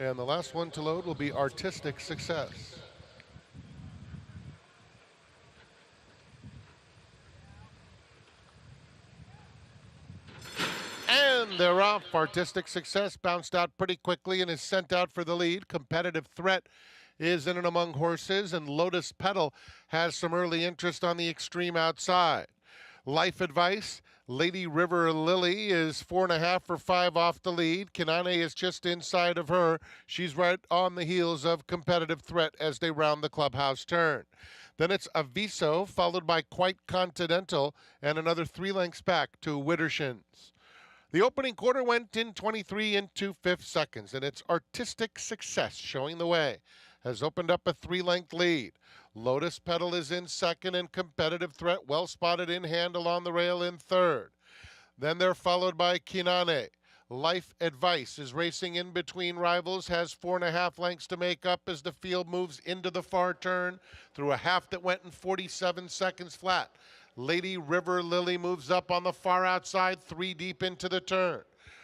[SPEAKER 5] And the last one to load will be Artistic Success. And they're off. Artistic Success bounced out pretty quickly and is sent out for the lead. Competitive Threat is in and among horses, and Lotus Petal has some early interest on the extreme outside. Life Advice, Lady River Lily is 4.5 or 5 off the lead. Kanane is just inside of her. She's right on the heels of Competitive Threat as they round the clubhouse turn. Then it's Aviso, followed by Quite Continental, and another 3 lengths back to Widdershins. The opening quarter went in 23 and 2/5 seconds, and it's Artistic Success showing the way. Has opened up a 3-length lead. Lotus Petal is in second, and Competitive Threat well spotted in hand along the rail in third. Then they're followed by Kinane. Life Advice is racing in between rivals, has 4.5 lengths to make up as the field moves into the far turn through a half that went in 47 seconds flat. Lady River Lily moves up on the far outside, 3 deep into the turn.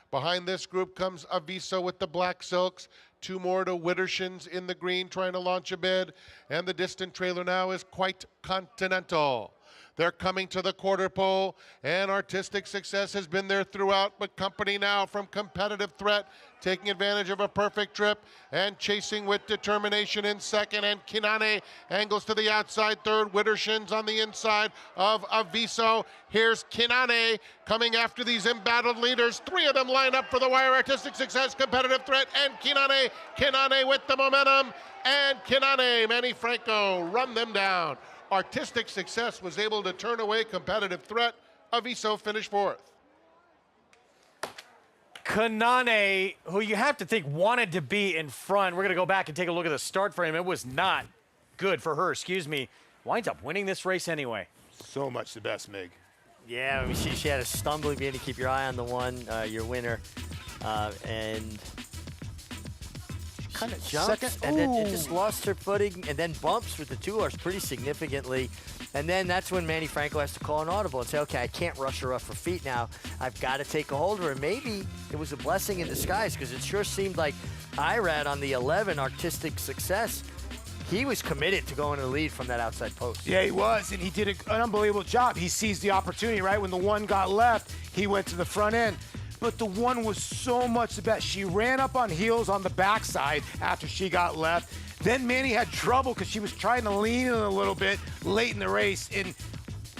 [SPEAKER 5] Behind this group comes Aviso with the Black Silks. 2 more to Widdershins in the green trying to launch a bid. And the distant trailer now is Quite Continental. They're coming to the quarter pole, and Artistic Success has been there throughout, but Company now from Competitive Threat, taking advantage of a perfect trip and chasing with determination in second, and Kinane angles to the outside third. Wittershin's on the inside of Aviso. Here's Kinane coming after these embattled leaders. Three of them line up for the wire. Artistic Success, Competitive Threat, and Kinane with the momentum, and Kinane, Manny Franco run them down. Artistic Success was able to turn away Competitive Threat. Aviso finished fourth.
[SPEAKER 7] Kanane, who you have to think wanted to be in front. We're going to go back and take a look at the start frame. It was not good for her, winds up winning this race anyway.
[SPEAKER 15] So much the best, Mig.
[SPEAKER 13] Yeah, I mean, she had a stumbling being to keep your eye on the one, your winner, and kind of jumps, and then it just lost her footing, and then bumps with the 2-horse pretty significantly. And then that's when Manny Franco has to call an audible and say, okay, I can't rush her off her feet now. I've got to take a hold of her. Maybe it was a blessing in disguise, because it sure seemed like Irad on the 11, Artistic Success, he was committed to going to the lead from that outside post.
[SPEAKER 15] Yeah, he was, and he did an unbelievable job. He seized the opportunity, right? When the one got left, he went to the front end. But the one was so much the best. She ran up on heels on the backside after she got left. Then Manny had trouble because she was trying to lean in a little bit late in the race. And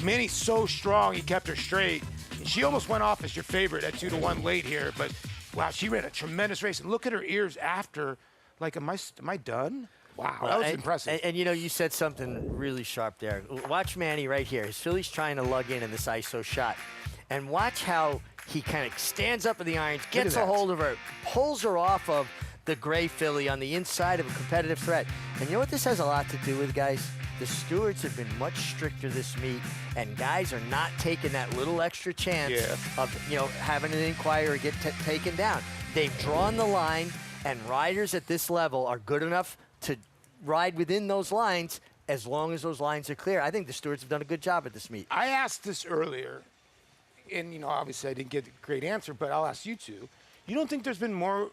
[SPEAKER 15] Manny's so strong, he kept her straight. And she almost went off as your favorite at 2-1 late here. But, wow, she ran a tremendous race. And look at her ears after. Like, am I done? Wow, that was impressive.
[SPEAKER 13] And, you know, you said something really sharp there. Watch Manny right here. His filly's trying to lug in this ISO shot. And watch how he kind of stands up in the irons, gets a hold of her, pulls her off of the gray filly on the inside of a Competitive Threat. And you know what this has a lot to do with, guys? The stewards have been much stricter this meet, and guys are not taking that little extra chance of, you know, having an inquiry get taken down. They've drawn the line, and riders at this level are good enough to ride within those lines as long as those lines are clear. I think the stewards have done a good job at this meet.
[SPEAKER 15] I asked this earlier, and, you know, obviously I didn't get a great answer, but I'll ask you two. You don't think there's been more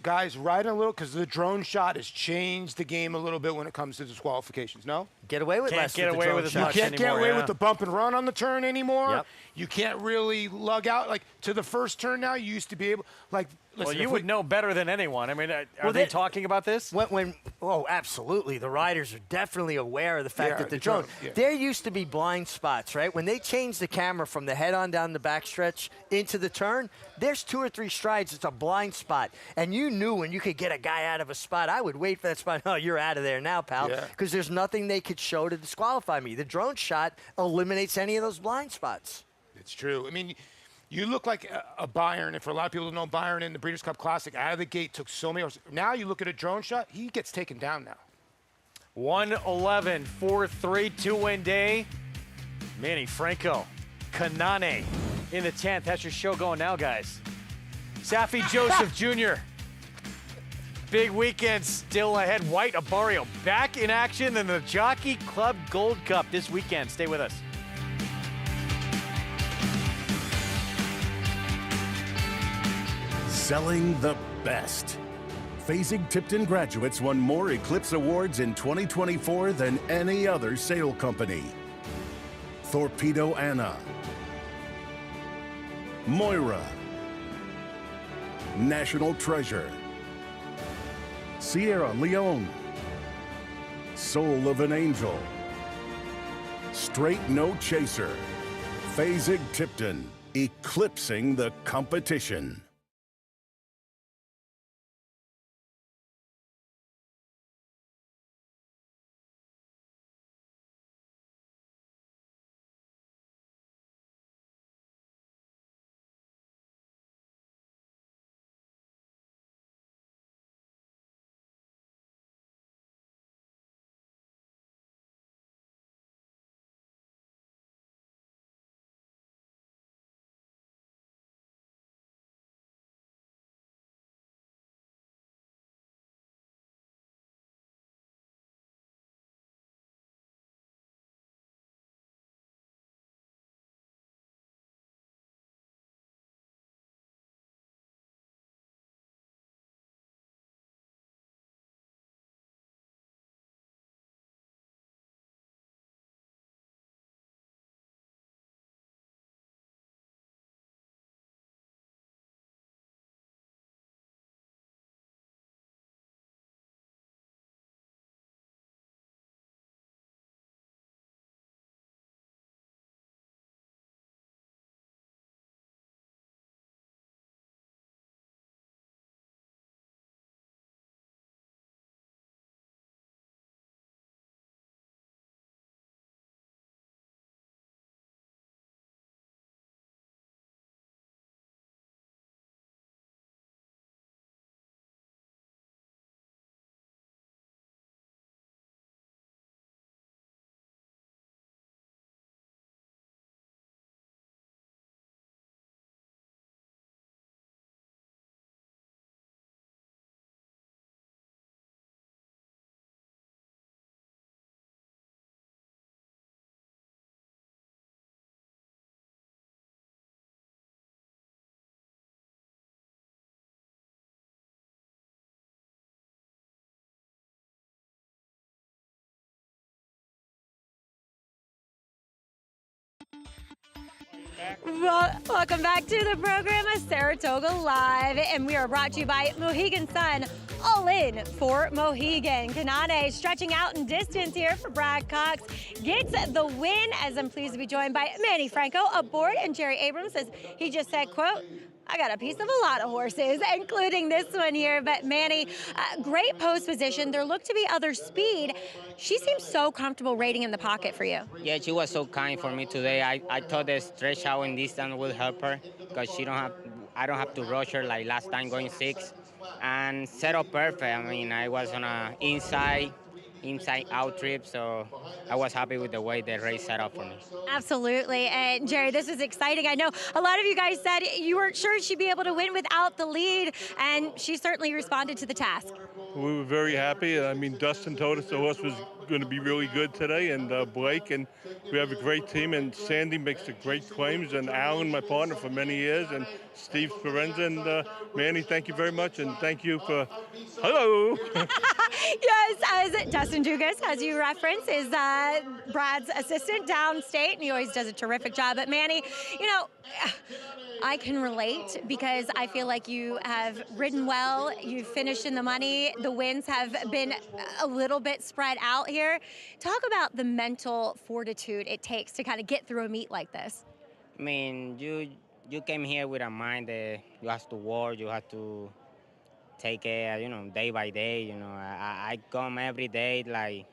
[SPEAKER 15] guys riding a little, because the drone shot has changed the game a little bit when it comes to disqualifications, no?
[SPEAKER 13] Get away with less with the drone shot.
[SPEAKER 15] You can't get away with the bump and run on the turn anymore.
[SPEAKER 13] Yep.
[SPEAKER 15] You can't really lug out. Like, to the first turn now, you used to be able, like, listen,
[SPEAKER 7] well, you would know better than anyone. I mean, are they talking about this?
[SPEAKER 13] Oh, absolutely. The riders are definitely aware of the fact that the drone. There used to be blind spots, right? When they changed the camera from the head-on down the backstretch into the turn, there's 2 or 3 strides. It's a blind spot. And you knew when you could get a guy out of a spot, I would wait for that spot. Oh, you're out of there now, pal. Because there's nothing they could show to disqualify me. The drone shot eliminates any of those blind spots.
[SPEAKER 15] It's true. I mean, you look like a Byron, and for a lot of people who know Byron in the Breeders' Cup Classic, out of the gate took so many hours. Now you look at a drone shot, he gets taken down now.
[SPEAKER 7] 111, 4-3, 2-win day. Manny Franco, Kanane in the 10th. That's your show going now, guys. Safi Joseph Jr. Big weekend still ahead. White Abario back in action in the Jockey Club Gold Cup this weekend. Stay with us.
[SPEAKER 2] Selling the best. Fasig-Tipton graduates won more Eclipse Awards in 2024 than any other sale company. Torpedo Anna, Moira, National Treasure, Sierra Leone, Soul of an Angel, Straight No Chaser, Fasig-Tipton, eclipsing the competition.
[SPEAKER 24] Well, welcome back to the program, Saratoga Live, and we are brought to you by Mohegan Sun. All in for Mohegan. Kanane stretching out in distance here for Brad Cox. Gets the win, as I'm pleased to be joined by Manny Franco aboard, and Jerry Abrams says he just said, quote, I got a piece of a lot of horses, including this one here. But Manny, great post position. There looked to be other speed. She seems so comfortable rating in the pocket for you.
[SPEAKER 17] Yeah, she was so kind for me today. I thought the stretch out in distance would help her because I don't have to rush her like last time going 6. And set up perfect. I mean, I was on a inside out trip, so I was happy with the way the race set up for me.
[SPEAKER 24] Absolutely. And Jerry, this is exciting. I know a lot of you guys said you weren't sure she'd be able to win without the lead, and she certainly responded to the task.
[SPEAKER 18] We were very happy. I mean, Dustin told us the horse was going to be really good today, and Blake, and we have a great team, and Sandy makes the great claims, and Alan, my partner for many years, and Steve Sperenza, and Manny, thank you very much, and thank you for, hello.
[SPEAKER 24] Yes, as Dustin Dugas, as you reference, is Brad's assistant downstate, and he always does a terrific job. But Manny, you know, I can relate because I feel like you have ridden well, you've finished in the money, the wins have been a little bit spread out here. Talk about the mental fortitude it takes to kind of get through a meet like this.
[SPEAKER 17] I mean, you came here with a mind that you have to work, you have to take it, you know, day by day. You know, I come every day like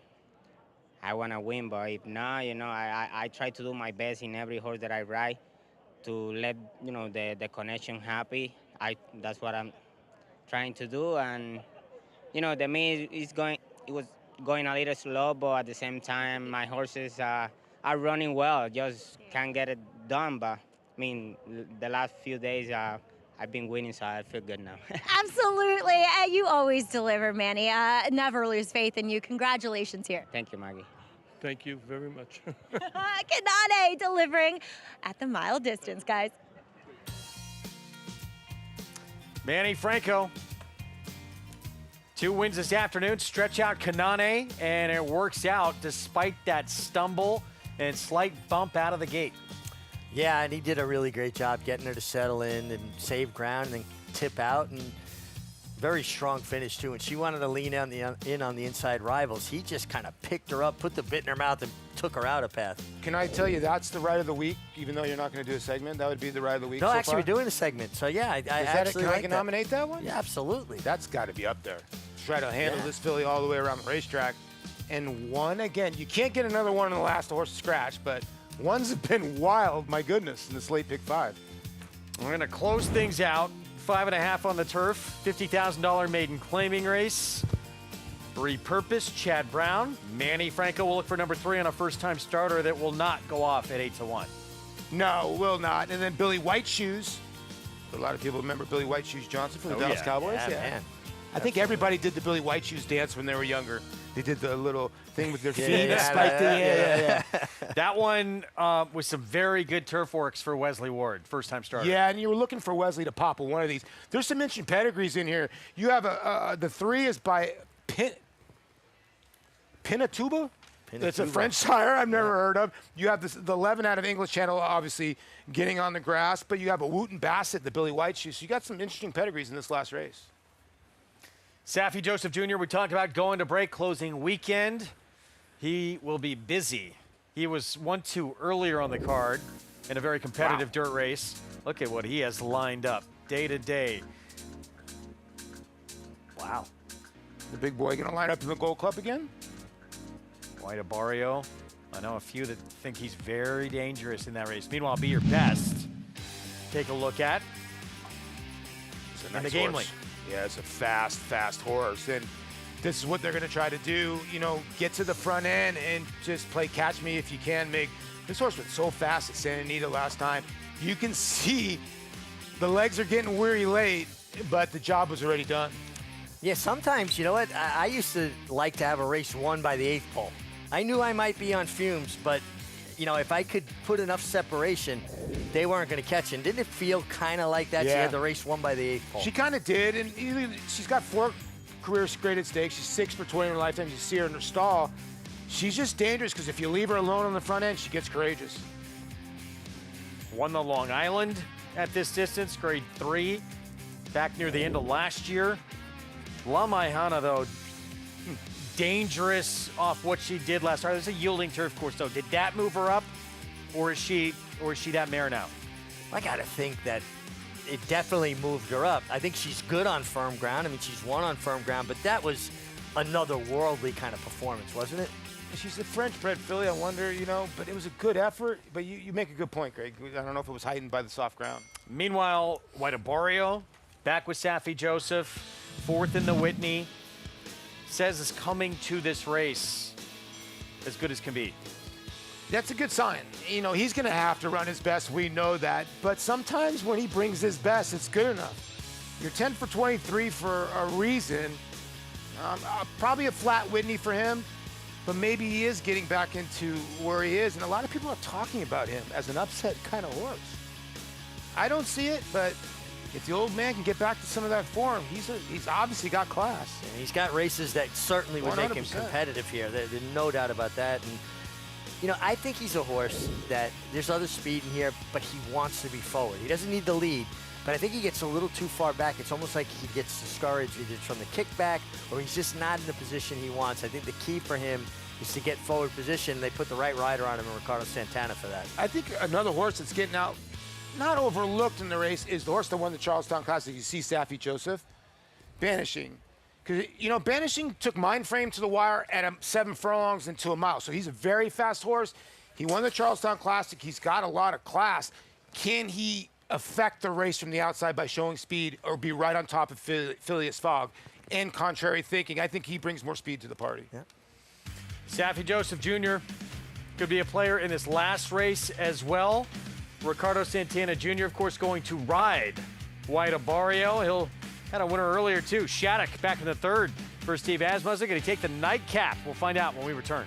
[SPEAKER 17] I want to win, but if not, you know, I try to do my best in every horse that I ride to let, you know, the connection happy. That's what I'm trying to do, and you know, the meet it was going a little slow, but at the same time, my horses are running well. Just can't get it done, but I mean, the last few days I've been winning, so I feel good now.
[SPEAKER 24] Absolutely. You always deliver, Manny. Never lose faith in you. Congratulations here.
[SPEAKER 17] Thank you, Maggie.
[SPEAKER 18] Thank you very much.
[SPEAKER 24] Kanane delivering at the mile distance, guys.
[SPEAKER 7] Manny Franco. 2 wins this afternoon. Stretch out Kanane, and it works out despite that stumble and slight bump out of the gate.
[SPEAKER 13] Yeah, and he did a really great job getting her to settle in and save ground and then tip out, and very strong finish too. And she wanted to lean in on the inside rivals. He just kind of picked her up, put the bit in her mouth, and took her out a path.
[SPEAKER 15] Can I tell you that's the ride of the week? Even though you're not going to do a segment, that would be the ride of the week.
[SPEAKER 13] No,
[SPEAKER 15] so
[SPEAKER 13] actually,
[SPEAKER 15] far?
[SPEAKER 13] we're doing a segment. So yeah, I actually
[SPEAKER 15] Can I
[SPEAKER 13] like that.
[SPEAKER 15] nominate that one?
[SPEAKER 13] Yeah, absolutely.
[SPEAKER 15] That's got to be up there. Try to handle this filly all the way around the racetrack, and one again. You can't get another one in the last horse scratch, but ones have been wild. My goodness, in this late pick 5.
[SPEAKER 7] We're going to close things out. 5.5 on the turf, $50,000 maiden claiming race. Repurposed Chad Brown. Manny Franco will look for number 3 on a first-time starter that will not go off at 8-1.
[SPEAKER 15] No, will not. And then Billy White Shoes. A lot of people remember Billy White Shoes Johnson for the Dallas Cowboys.
[SPEAKER 13] Yeah, man.
[SPEAKER 15] I think everybody did the Billy White Shoes dance when they were younger. They did the little thing with their feet.
[SPEAKER 7] Yeah. That one was some very good turf works for Wesley Ward, first-time starter.
[SPEAKER 15] Yeah, and you were looking for Wesley to pop one of these. There's some interesting pedigrees in here. You have the 3 is by Pinatuba. It's a French sire I've never heard of. You have the 11 out of English Channel, obviously getting on the grass, but you have a Wooten Bassett, the Billy White Shoes. So you got some interesting pedigrees in this last race.
[SPEAKER 7] Saffie Joseph Jr., we talked about going to break, closing weekend. He will be busy. He was 1-2 earlier on the card in a very competitive dirt race. Look at what he has lined up day to day.
[SPEAKER 15] Wow. The big boy going to line up in the Gold Club again?
[SPEAKER 7] White Barrio. I know a few that think he's very dangerous in that race. Meanwhile, Be Your Best. Take a look at.
[SPEAKER 15] It's a
[SPEAKER 7] And the
[SPEAKER 15] nice
[SPEAKER 7] game
[SPEAKER 15] horse.
[SPEAKER 7] link.
[SPEAKER 15] Yeah, it's a fast horse. And this is what they're going to try to do. You know, get to the front end and just play catch me if you can, Mig. This horse went so fast at Santa Anita last time. You can see the legs are getting weary late, but the job was already done.
[SPEAKER 13] Yeah, sometimes, you know what? I used to like to have a race won by the 8th pole. I knew I might be on fumes, but, you know, if I could put enough separation, they weren't going to catch it. Didn't it feel kind of like that?
[SPEAKER 15] Yeah.
[SPEAKER 13] She had the race won by the 8th pole.
[SPEAKER 15] She kind of did, and she's got 4 career graded stakes. She's 6 for 20 in her lifetime. You see her in her stall. She's just dangerous because if you leave her alone on the front end, she gets courageous.
[SPEAKER 7] Won the Long Island at this distance, grade 3, back near the end of last year. La Maihana, though, dangerous off what she did last time. There's a yielding turf course, though. Did that move her up, or is she that mare now?
[SPEAKER 13] I got to think that it definitely moved her up. I think she's good on firm ground. I mean, she's won on firm ground, but that was another worldly kind of performance, wasn't it?
[SPEAKER 15] She's a French-bred filly. I wonder, but it was a good effort. But you make a good point, Greg. I don't know if it was heightened by the soft ground.
[SPEAKER 7] Meanwhile, White Arborio, back with Saffie Joseph, 4th in the Whitney, says is coming to this race as good as can be.
[SPEAKER 15] That's a good sign. He's going to have to run his best. We know that. But sometimes when he brings his best, it's good enough. You're 10 for 23 for a reason. Probably a flat Whitney for him, but maybe he is getting back into where he is. And a lot of people are talking about him as an upset kind of horse. I don't see it, but if the old man can get back to some of that form, he's obviously got class.
[SPEAKER 13] And he's got races that certainly would make him
[SPEAKER 15] 100%.
[SPEAKER 13] competitive here. There's no doubt about that. And I think he's a horse that there's other speed in here, but he wants to be forward. He doesn't need the lead, but I think he gets a little too far back. It's almost like he gets discouraged either from the kickback or he's just not in the position he wants. I think the key for him is to get forward position. They put the right rider on him, and Ricardo Santana for that.
[SPEAKER 15] I think another horse that's getting out, not overlooked in the race, is the horse that won the Charlestown Classic. You see Saffie Joseph, Banishing. Because, Banishing took Mind Frame to the wire at 7 furlongs into a mile. So he's a very fast horse. He won the Charlestown Classic. He's got a lot of class. Can he affect the race from the outside by showing speed or be right on top of Phileas Fogg? And contrary thinking, I think he brings more speed to the party.
[SPEAKER 13] Yeah.
[SPEAKER 7] Saffie Joseph Jr. could be a player in this last race as well. Ricardo Santana Jr., of course, going to ride White Arborio. He'll had a winner earlier, too. Shattuck back in the 3rd for Steve Asmussen. Going to take the nightcap. We'll find out when we return.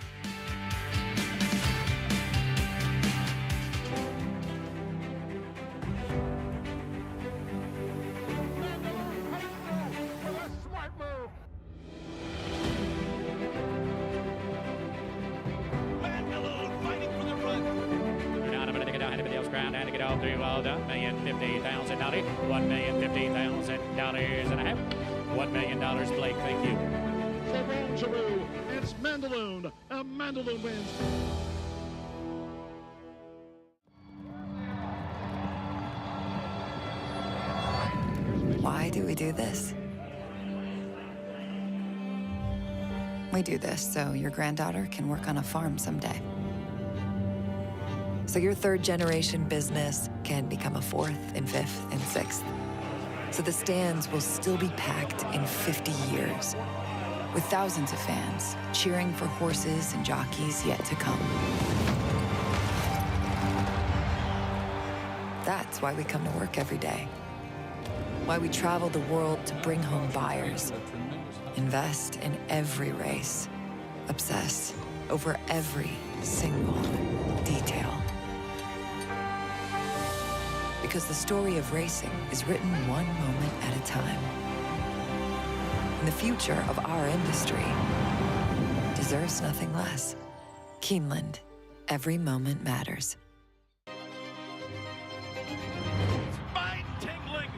[SPEAKER 6] $1 million, Blake, thank you.
[SPEAKER 23] For Rangeroo, it's Mandaloon. Mandaloon wins.
[SPEAKER 3] Why do we do this? We do this so your granddaughter can work on a farm someday. So your 3rd-generation business can become a 4th and 5th and 6th. So the stands will still be packed in 50 years, with thousands of fans cheering for horses and jockeys yet to come. That's why we come to work every day. Why we travel the world to bring home buyers, invest in every race, obsess over every single detail. Because the story of racing is written one moment at a time. And the future of our industry deserves nothing less. Keeneland, every moment matters.
[SPEAKER 6] Spine-tingling,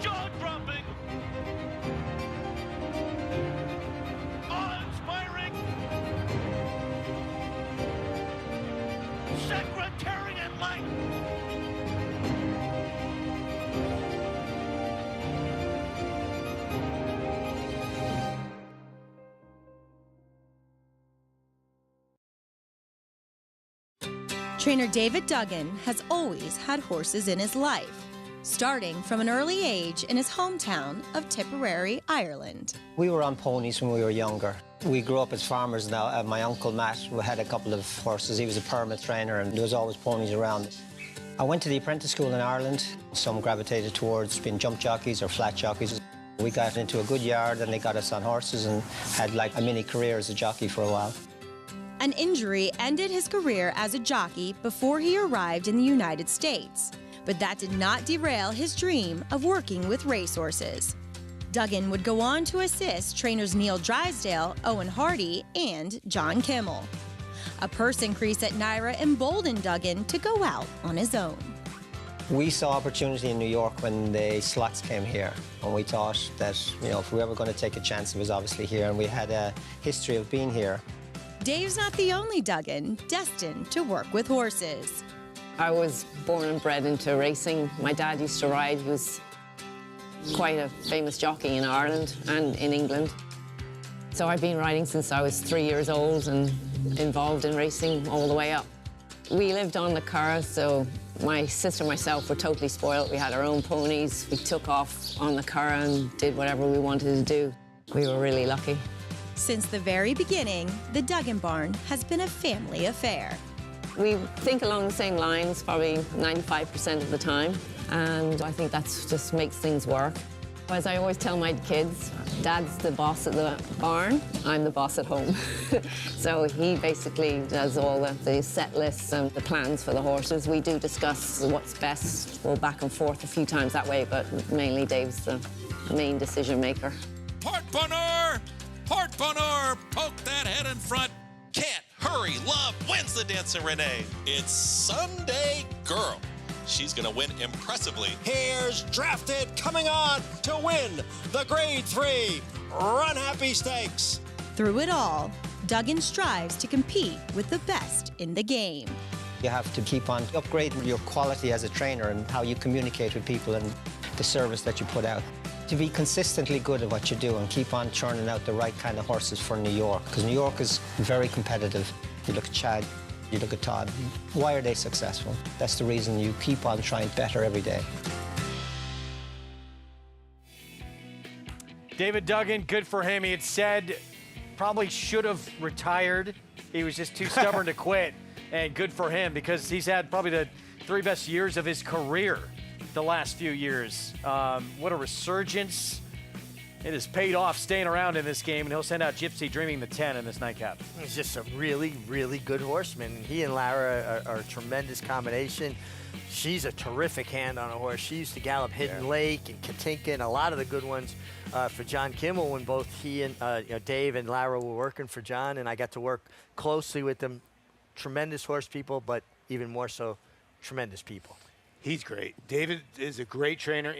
[SPEAKER 6] jaw-dropping, awe-inspiring, Secretariat-like.
[SPEAKER 10] Trainer David Duggan has always had horses in his life, starting from an early age in his hometown of Tipperary, Ireland.
[SPEAKER 19] We were on ponies when we were younger. We grew up as farmers now. My uncle Matt had a couple of horses. He was a permit trainer and there was always ponies around. I went to the apprentice school in Ireland. Some gravitated towards being jump jockeys or flat jockeys. We got into a good yard and they got us on horses and had like a mini career as a jockey for a while.
[SPEAKER 10] An injury ended his career as a jockey before he arrived in the United States, but that did not derail his dream of working with racehorses. Duggan would go on to assist trainers Neil Drysdale, Owen Hardy, and John Kimmel. A purse increase at Naira emboldened Duggan to go out on his own.
[SPEAKER 19] We saw opportunity in New York when the slots came here, and we thought that, if we were ever going to take a chance, it was obviously here, and we had a history of being here.
[SPEAKER 10] Dave's not the only Duggan destined to work with horses.
[SPEAKER 4] I was born and bred into racing. My dad used to ride. He was quite a famous jockey in Ireland and in England. So I've been riding since I was 3 years old and involved in racing all the way up. We lived on the Curragh, so my sister and myself were totally spoiled. We had our own ponies. We took off on the Curragh and did whatever we wanted to do. We were really lucky.
[SPEAKER 10] Since the very beginning, the Duggan barn has been a family affair.
[SPEAKER 4] We think along the same lines probably 95% of the time, and I think that just makes things work. As I always tell my kids, Dad's the boss at the barn, I'm the boss at home. So he basically does all the set lists and the plans for the horses. We do discuss what's best, go back and forth a few times that way, but mainly Dave's the main decision maker.
[SPEAKER 8] Port Bonheur! Port Bonheur! Poke that head in front. Can't hurry, love wins the Dancing Renee. It's Sunday Girl. She's going to win impressively. Here's Drafted coming on to win the Grade 3 Run Happy Stakes.
[SPEAKER 10] Through it all, Duggan strives to compete with the best in the game.
[SPEAKER 19] You have to keep on upgrading your quality as a trainer and how you communicate with people and the service that you put out. To be consistently good at what you do and keep on churning out the right kind of horses for New York, because New York is very competitive. You look at Chad, you look at Todd. Why are they successful? That's the reason you keep on trying better every day.
[SPEAKER 7] David Duggan, good for him. He had said probably should have retired. He was just too stubborn to quit. And good for him because he's had probably the 3 best years of his career the last few years. What a resurgence. It has paid off staying around in this game, and he'll send out Gypsy Dreaming the 10 in this nightcap.
[SPEAKER 13] He's just a really, really good horseman. He and Lara are a tremendous combination. She's a terrific hand on a horse. She used to gallop Hidden Lake and Katinka and a lot of the good ones for John Kimmel when both he and Dave and Lara were working for John, and I got to work closely with them. Tremendous horse people, but even more so, tremendous people.
[SPEAKER 15] He's great. David is a great trainer.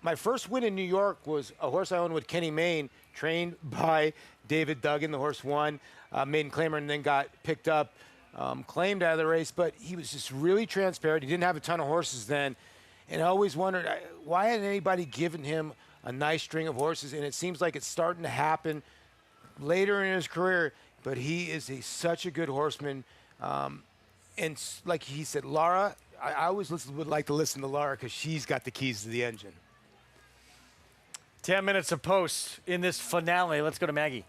[SPEAKER 15] My first win in New York was a horse I owned with Kenny Mayne, trained by David Duggan. The horse won, maiden claimer, and then got picked up, claimed out of the race. But he was just really transparent. He didn't have a ton of horses then. And I always wondered, why hadn't anybody given him a nice string of horses? And it seems like it's starting to happen later in his career. But he is such a good horseman. And like he said, Lara, I always would like to listen to Lara because she's got the keys to the engine.
[SPEAKER 7] 10 minutes of post in this finale. Let's go to Maggie.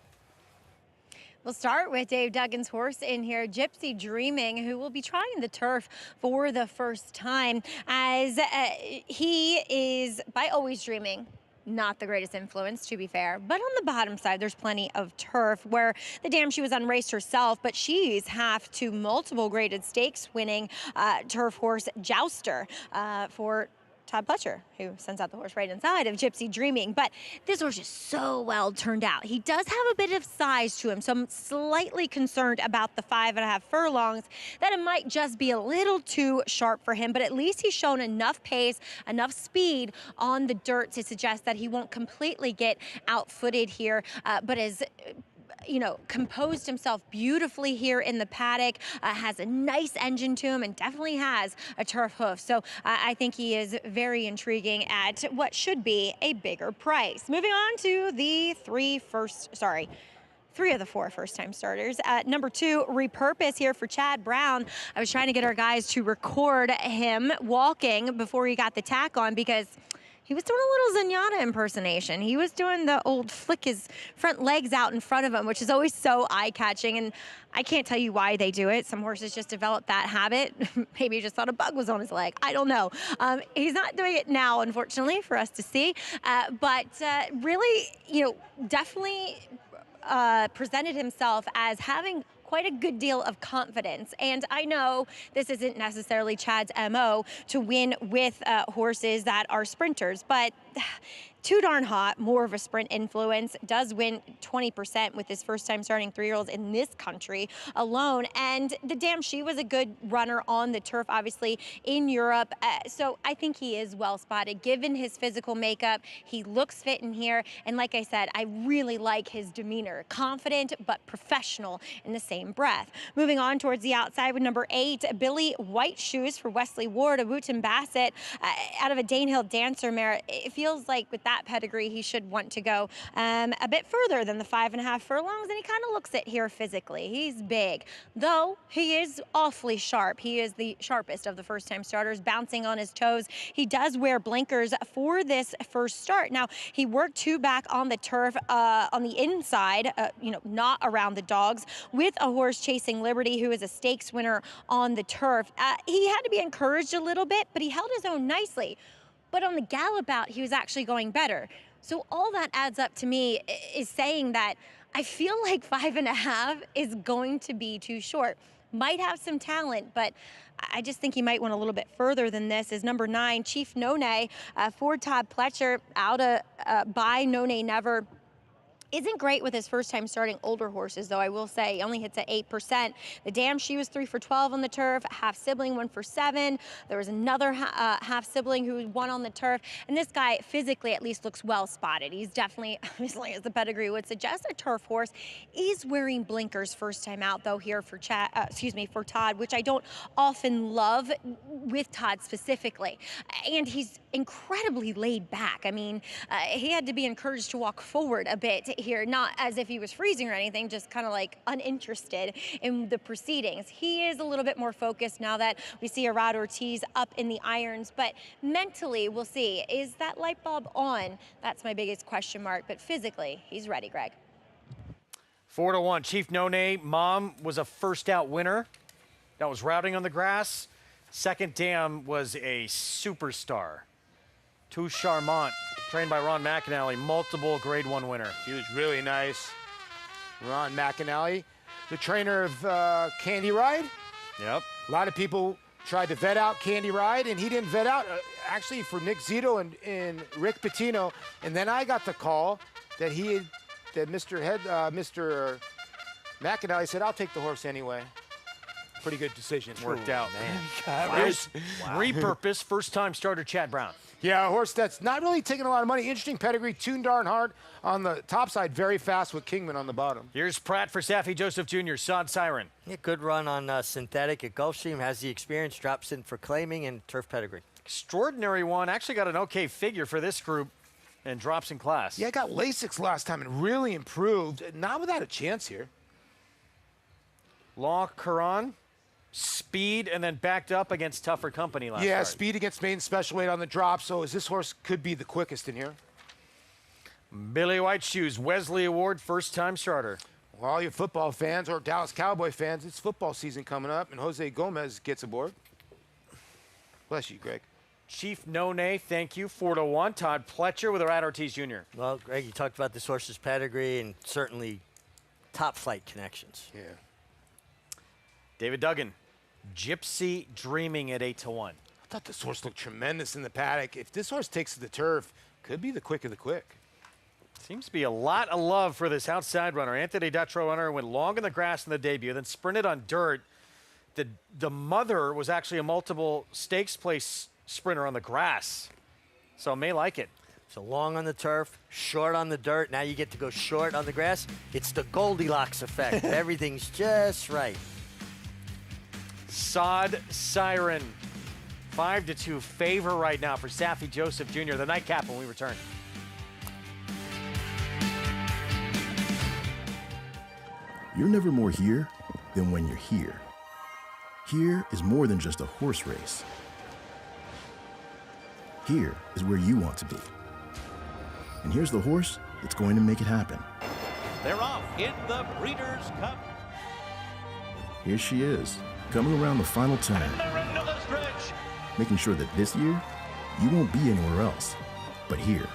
[SPEAKER 24] We'll start with Dave Duggan's horse in here, Gypsy Dreaming, who will be trying the turf for the first time, as he is, by always dreaming, not the greatest influence, to be fair. But on the bottom side, there's plenty of turf where the dam she was unraced herself, but she's half to multiple graded stakes winning turf horse Jouster for Todd Pletcher, who sends out the horse right inside of Gypsy Dreaming. But this horse is so well turned out. He does have a bit of size to him, so I'm slightly concerned about the 5.5 furlongs, that it might just be a little too sharp for him, but at least he's shown enough pace, enough speed on the dirt to suggest that he won't completely get out-footed here, but is composed himself beautifully here in the paddock, has a nice engine to him, and definitely has a turf hoof. So I think he is very intriguing at what should be a bigger price. Moving on to the three of the 4 first-time starters. Number 2, Repurpose here for Chad Brown. I was trying to get our guys to record him walking before he got the tack on because he was doing a little Zenyatta impersonation. He was doing the old flick his front legs out in front of him, which is always so eye-catching, and I can't tell you why they do it. Some horses just develop that habit. Maybe he just thought a bug was on his leg. I don't know. He's not doing it now, unfortunately, for us to see, but really, definitely presented himself as having quite a good deal of confidence. And I know this isn't necessarily Chad's MO to win with horses that are sprinters, but too darn hot, more of a sprint influence, does win 20% with his first time starting 3-year-olds in this country alone. And the Dam, she was a good runner on the turf, obviously, in Europe. So I think he is well spotted. Given his physical makeup, he looks fit in here. And like I said, I really like his demeanor. Confident, but professional in the same breath. Moving on towards the outside with number 8, Billy White Shoes for Wesley Ward, a Wooten Bassett, out of a Danehill Dancer mare. It feels like with that pedigree, he should want to go a bit further than the 5.5 furlongs, and he kind of looks it here physically. He's big, though he is awfully sharp. He is the sharpest of the first-time starters, bouncing on his toes. He does wear blinkers for this first start. Now, he worked 2 back on the turf on the inside, not around the dogs, with a horse chasing Liberty, who is a stakes winner on the turf. He had to be encouraged a little bit, but he held his own nicely. But on the gallop out, he was actually going better. So all that adds up to me is saying that I feel like 5.5 is going to be too short. Might have some talent, but I just think he might went a little bit further than this. Is number 9, Chief None, for Todd Pletcher, out by None Never. Isn't great with his first time starting older horses, though, I will say. He only hits at 8%. The Dam, she was 3 for 12 on the turf. Half Sibling, 1 for 7. There was another Half Sibling who won on the turf. And this guy, physically at least, looks well spotted. He's definitely, obviously, as the pedigree would suggest, a turf horse. He's wearing blinkers first time out, though, here for for Todd, which I don't often love with Todd specifically. And he's incredibly laid back. I mean, he had to be encouraged to walk forward a bit here, not as if he was freezing or anything, just kind of like uninterested in the proceedings. He is a little bit more focused now that we see Arad Ortiz up in the irons, but mentally, we'll see. Is that light bulb on? That's my biggest question mark, but physically, he's ready, Greg.
[SPEAKER 7] 4-1, Chief None, mom was a first out winner. That was routing on the grass. Second Dam was a superstar. Tout Charmant, trained by Ron McAnally, multiple Grade 1 winner.
[SPEAKER 15] He was really nice. Ron McAnally, the trainer of Candy Ride.
[SPEAKER 7] Yep.
[SPEAKER 15] A lot of people tried to vet out Candy Ride, and he didn't vet out, actually, for Nick Zito and Rick Pitino. And then I got the call that Mr. McAnally said, I'll take the horse anyway. Pretty good decision.
[SPEAKER 7] Worked out.
[SPEAKER 15] Man.
[SPEAKER 7] Here's repurposed first-time starter Chad Brown.
[SPEAKER 15] Yeah, a horse that's not really taking a lot of money. Interesting pedigree, tuned darn hard on the top side, very fast with Kingman on the bottom.
[SPEAKER 7] Here's Pratt for Saffie Joseph Jr., Sod Siren.
[SPEAKER 13] Yeah, good run on synthetic at Gulfstream, has the experience, drops in for claiming and turf pedigree.
[SPEAKER 7] Extraordinary one, actually got an okay figure for this group and drops in class.
[SPEAKER 15] Yeah, got Lasix last time and really improved. Not without a chance here.
[SPEAKER 7] Law Quran. Speed and then backed up against tougher company last
[SPEAKER 15] Yeah,
[SPEAKER 7] start.
[SPEAKER 15] speed against maiden special weight on the drop, so this horse could be the quickest in here.
[SPEAKER 7] Billy White Shoes, Wesley Award, first-time starter.
[SPEAKER 15] Well, all you football fans or Dallas Cowboy fans, it's football season coming up, and Jose Gomez gets aboard. Bless you, Greg.
[SPEAKER 7] Chief None, thank you, 4-1. Todd Pletcher with Arad Ortiz Jr.
[SPEAKER 13] Well, Greg, you talked about this horse's pedigree and certainly top flight connections.
[SPEAKER 15] Yeah.
[SPEAKER 7] David Duggan, Gypsy Dreaming at 8-1.
[SPEAKER 15] I thought this horse looked tremendous in the paddock. If this horse takes to the turf, could be the quick of the quick.
[SPEAKER 7] Seems to be a lot of love for this outside runner. Anthony Dutrow runner went long in the grass in the debut, then sprinted on dirt. The mother was actually a multiple stakes place sprinter on the grass, so may like it.
[SPEAKER 13] So long on the turf, short on the dirt. Now you get to go short on the grass. It's the Goldilocks effect. Everything's just right.
[SPEAKER 7] Sod Siren, 5-2 favor right now for Saffie Joseph Jr. The nightcap when we return.
[SPEAKER 2] You're never more here than when you're here. Here is more than just a horse race. Here is where you want to be. And here's the horse that's going to make it happen.
[SPEAKER 9] They're off in the Breeders' Cup.
[SPEAKER 2] Here she is, coming around the final turn, making sure that this year, you won't be anywhere else, but here.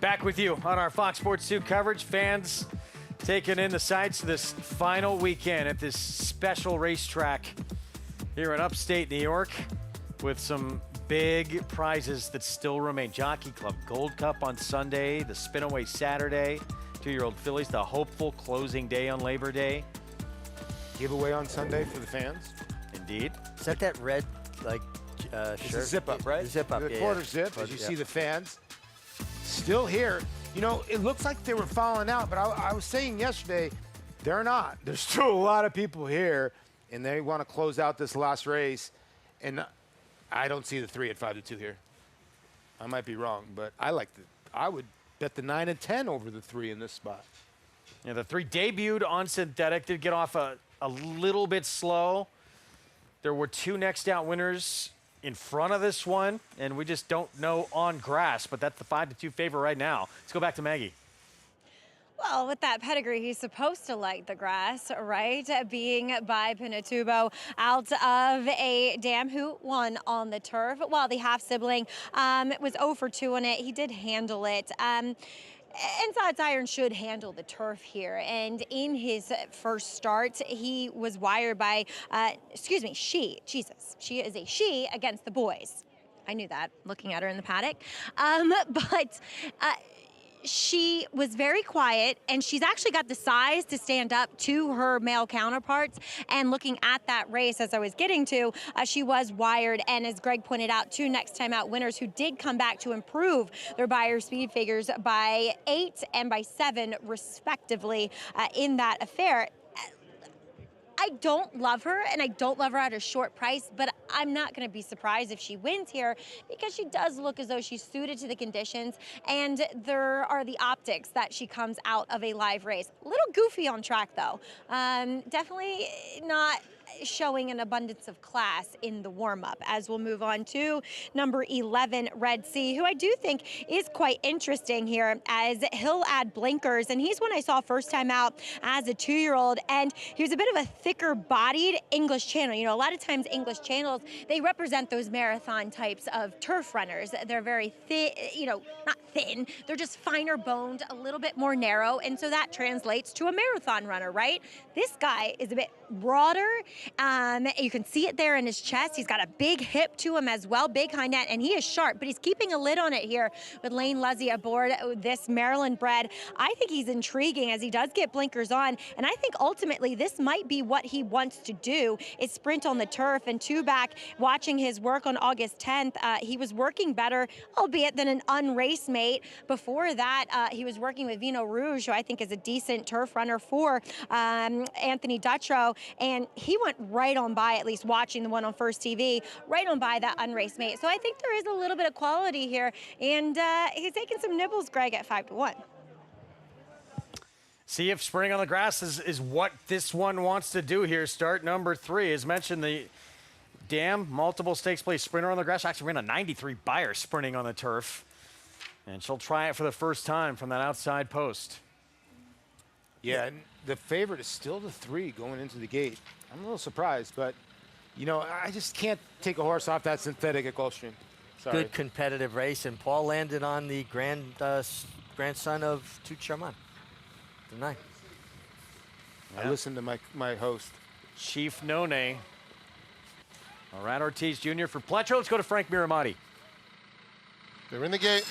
[SPEAKER 7] Back with you on our Fox Sports 2 coverage. Fans taking in the sights of this final weekend at this special racetrack here in upstate New York with some big prizes that still remain. Jockey Club Gold Cup on Sunday, the Spinaway Saturday, 2-year-old fillies, the hopeful closing day on Labor Day.
[SPEAKER 15] Giveaway on Sunday for the fans.
[SPEAKER 7] Indeed.
[SPEAKER 13] Is that red, like,
[SPEAKER 15] It's
[SPEAKER 13] shirt?
[SPEAKER 15] a zip up, right?
[SPEAKER 13] The zip up,
[SPEAKER 15] The
[SPEAKER 13] yeah,
[SPEAKER 15] quarter
[SPEAKER 13] yeah.
[SPEAKER 15] zip, as you see the fans still here. You know, it looks like they were falling out, but I was saying yesterday, they're not. There's still a lot of people here, and they want to close out this last race. And I don't see the 3 at 5-2 here. I might be wrong, but I would bet the 9 and 10 over the 3 in this spot.
[SPEAKER 7] Yeah, the 3 debuted on synthetic, did get off a little bit slow. There were 2 next out winners in front of this one, and we just don't know on grass, but that's the 5-2 favor right now. Let's go back to Maggie.
[SPEAKER 24] Well, with that pedigree, he's supposed to like the grass, right? Being by Pinatubo out of a dam who won on the turf. Well, the half-sibling was 0 for 2 on it. He did handle it. Inside Siren should handle the turf here, and in his first start, he was wired by, she is a she against the boys. I knew that, looking at her in the paddock. She was very quiet, and she's actually got the size to stand up to her male counterparts. And looking at that race, as I was getting to, she was wired. And as Greg pointed out, 2 next time out winners who did come back to improve their Beyer speed figures by 8 and by 7, respectively, in that affair. I don't love her, and I don't love her at a short price, but I'm not going to be surprised if she wins here because she does look as though she's suited to the conditions, and there are the optics that she comes out of a live race. A little goofy on track, though. Definitely not showing an abundance of class in the warm-up, as we'll move on to number 11, Red Sea, who I do think is quite interesting here, as he'll add blinkers, and he's one I saw first time out as a 2-year-old, and he was a bit of a thicker-bodied English Channel. You know, a lot of times English Channels, they represent those marathon types of turf runners. They're very thin, you know, not thin, they're just finer boned, a little bit more narrow, and so that translates to a marathon runner, right? This guy is a bit broader. You can see it there in his chest. He's got a big hip to him as well, big hind end, and he is sharp, but he's keeping a lid on it here with Lane Luzzy aboard this Maryland bred. I think he's intriguing as he does get blinkers on, and I think ultimately this might be what he wants to do, is sprint on the turf. And 2 back, watching his work on August 10th, he was working better, albeit than an unrace mate. Before that, he was working with Vino Rouge, who I think is a decent turf runner for Anthony Dutrow, and he went right on by, at least watching the one on First TV, right on by that unraced mate. So I think there is a little bit of quality here, and he's taking some nibbles, Greg, at 5-1.
[SPEAKER 7] See if spring on the grass is what this one wants to do here. Start number 3. As mentioned, the dam, multiple stakes place sprinter on the grass. Actually, we're in a 93 Beyer sprinting on the turf. And she'll try it for the first time from that outside post.
[SPEAKER 15] Yeah, and the favorite is still the 3 going into the gate. I'm a little surprised, but, you know, I just can't take a horse off that synthetic at Gulfstream. Sorry.
[SPEAKER 13] Good competitive race, and Paul landed on the grandson of Toot Charmant. The 9.
[SPEAKER 15] I listened to my host.
[SPEAKER 7] Chief None. Rad Ortiz Jr. for Pletcher. Let's go to Frank Miramati.
[SPEAKER 5] They're in the gate,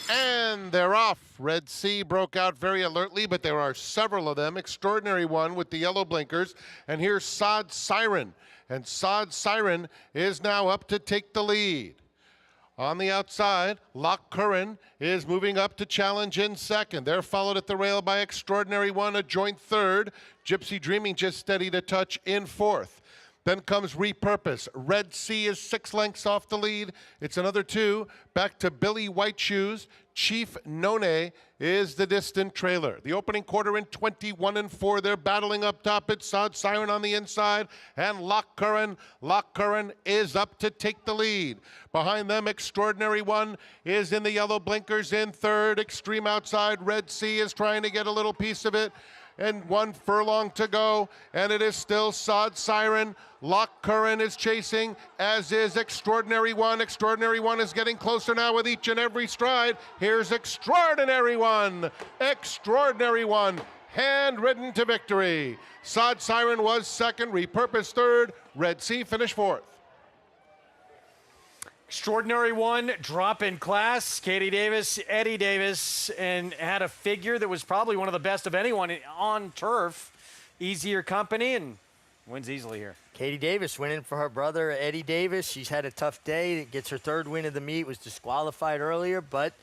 [SPEAKER 5] and they're off. Red Sea broke out very alertly, but there are several of them. Extraordinary one with the yellow blinkers. And here's Sod Siren. And Sod Siren is now up to take the lead. On the outside, Loch Curran is moving up to challenge in second. They're followed at the rail by Extraordinary One, a joint third. Gypsy Dreaming just steady to touch in fourth. Then comes Repurpose. Red Sea is 6 lengths off the lead. It's another 2. Back to Billy White Shoes. Chief None is the distant trailer. The opening quarter in 21-4. They're battling up top. It's Sod Siren on the inside. And Loch Curran. Loch Curran is up to take the lead. Behind them, Extraordinary One is in the yellow blinkers in third. Extreme outside. Red Sea is trying to get a little piece of it. and 1 furlong to go, and it is still Sod Siren. Lock Curran is chasing, as is Extraordinary One. Extraordinary One is getting closer now with each and every stride. Here's Extraordinary One. Extraordinary One, hand-ridden to victory. Sod Siren was second, Repurposed third, Red Sea finished fourth.
[SPEAKER 7] Extraordinary One, drop in class. Katie Davis, Eddie Davis, and had a figure that was probably one of the best of anyone on turf. Easier company and wins easily here.
[SPEAKER 13] Katie Davis winning for her brother, Eddie Davis. She's had a tough day. Gets her third win of the meet. Was disqualified earlier, but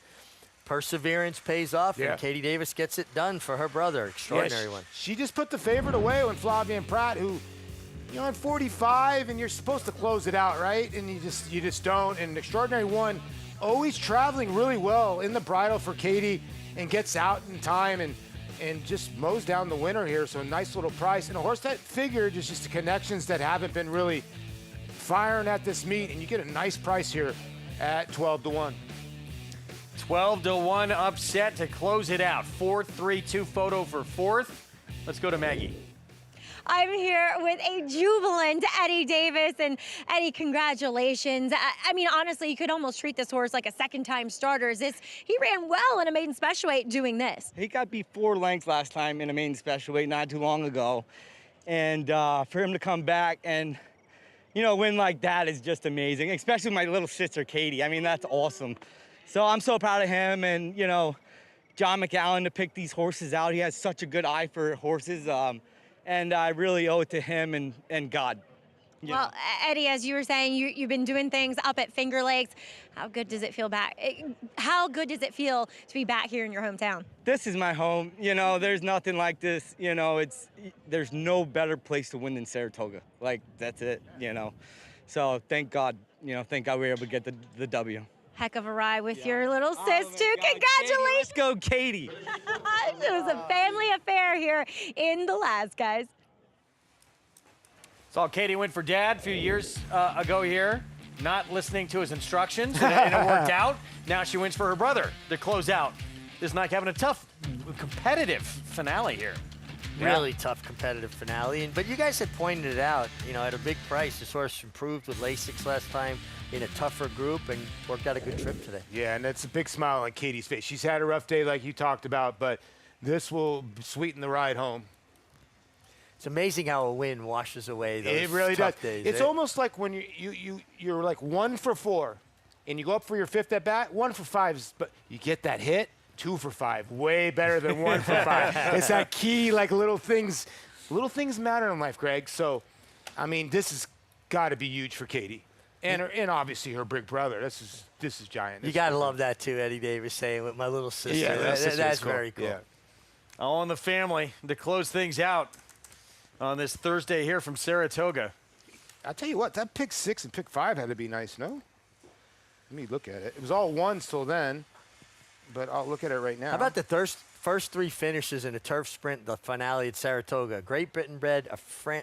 [SPEAKER 13] perseverance pays off, and Katie Davis gets it done for her brother. Extraordinary One.
[SPEAKER 15] She just put the favorite away when Flavien Prat, who, you know, at 45, and you're supposed to close it out, right? And you just don't. And Extraordinary One always traveling really well in the bridle for Katie and gets out in time and just mows down the winner here. So a nice little price. And a horse that figured just the connections that haven't been really firing at this meet. And you get a nice price here at 12-1.
[SPEAKER 7] 12-1 upset to close it out. 4-3-2 photo for fourth. Let's go to Maggie.
[SPEAKER 24] I'm here with a jubilant Eddie Davis. And Eddie, congratulations. I mean, honestly, you could almost treat this horse like a second-time starter. He ran well in a maiden special weight doing this.
[SPEAKER 14] He got beat 4 lengths last time in a maiden special weight not too long ago. And for him to come back and, you know, win like that is just amazing, especially my little sister, Katie. I mean, that's awesome. So I'm so proud of him and, you know, John McAllen to pick these horses out. He has such a good eye for horses. And I really owe it to him and God.
[SPEAKER 24] Well, Eddie, as you were saying, you've been doing things up at Finger Lakes. How good does it feel How good does it feel to be back here in your hometown?
[SPEAKER 14] This is my home. You know, there's nothing like this. You know, there's no better place to win than Saratoga. Like, that's it, you know. So thank God, you know, thank God we were able to get the W.
[SPEAKER 24] Heck of a ride with your little sis, too.
[SPEAKER 14] God,
[SPEAKER 24] Congratulations.
[SPEAKER 14] Let's go, Katie.
[SPEAKER 24] It was a family affair here in the last, guys.
[SPEAKER 7] Saw Katie win for Dad a few years ago here, not listening to his instructions, and it worked out. Now she wins for her brother to close out. This night having a tough, competitive finale here.
[SPEAKER 13] Really tough competitive finale. But you guys had pointed it out, you know, at a big price. This horse improved with Lasix last time in a tougher group and worked out a good trip today.
[SPEAKER 15] Yeah, and it's a big smile on Katie's face. She's had a rough day like you talked about, but this will sweeten the ride home.
[SPEAKER 13] It's amazing how a win washes away those
[SPEAKER 15] it really
[SPEAKER 13] tough
[SPEAKER 15] does.
[SPEAKER 13] days.
[SPEAKER 15] It's almost like when you're like 1 for 4, and you go up for your 5th at bat. 1 for 5, but you get that hit. 2 for 5, way better than 1 for 5. It's that key, like little things matter in life, Greg. So, I mean, this has got to be huge for Katie, and obviously her big brother. This is giant.
[SPEAKER 13] You gotta love that too, Eddie Davis saying with my little sister.
[SPEAKER 15] Yeah,
[SPEAKER 13] that's
[SPEAKER 15] cool.
[SPEAKER 13] very cool.
[SPEAKER 15] Yeah.
[SPEAKER 7] All in the family to close things out on this Thursday here from Saratoga.
[SPEAKER 15] I'll tell you what, that pick 6 and pick 5 had to be nice, no? Let me look at it. It was all 1s till then. But I'll look at it right now.
[SPEAKER 13] How about the first 3 finishes in a turf sprint, the finale at Saratoga? Great Britain bred,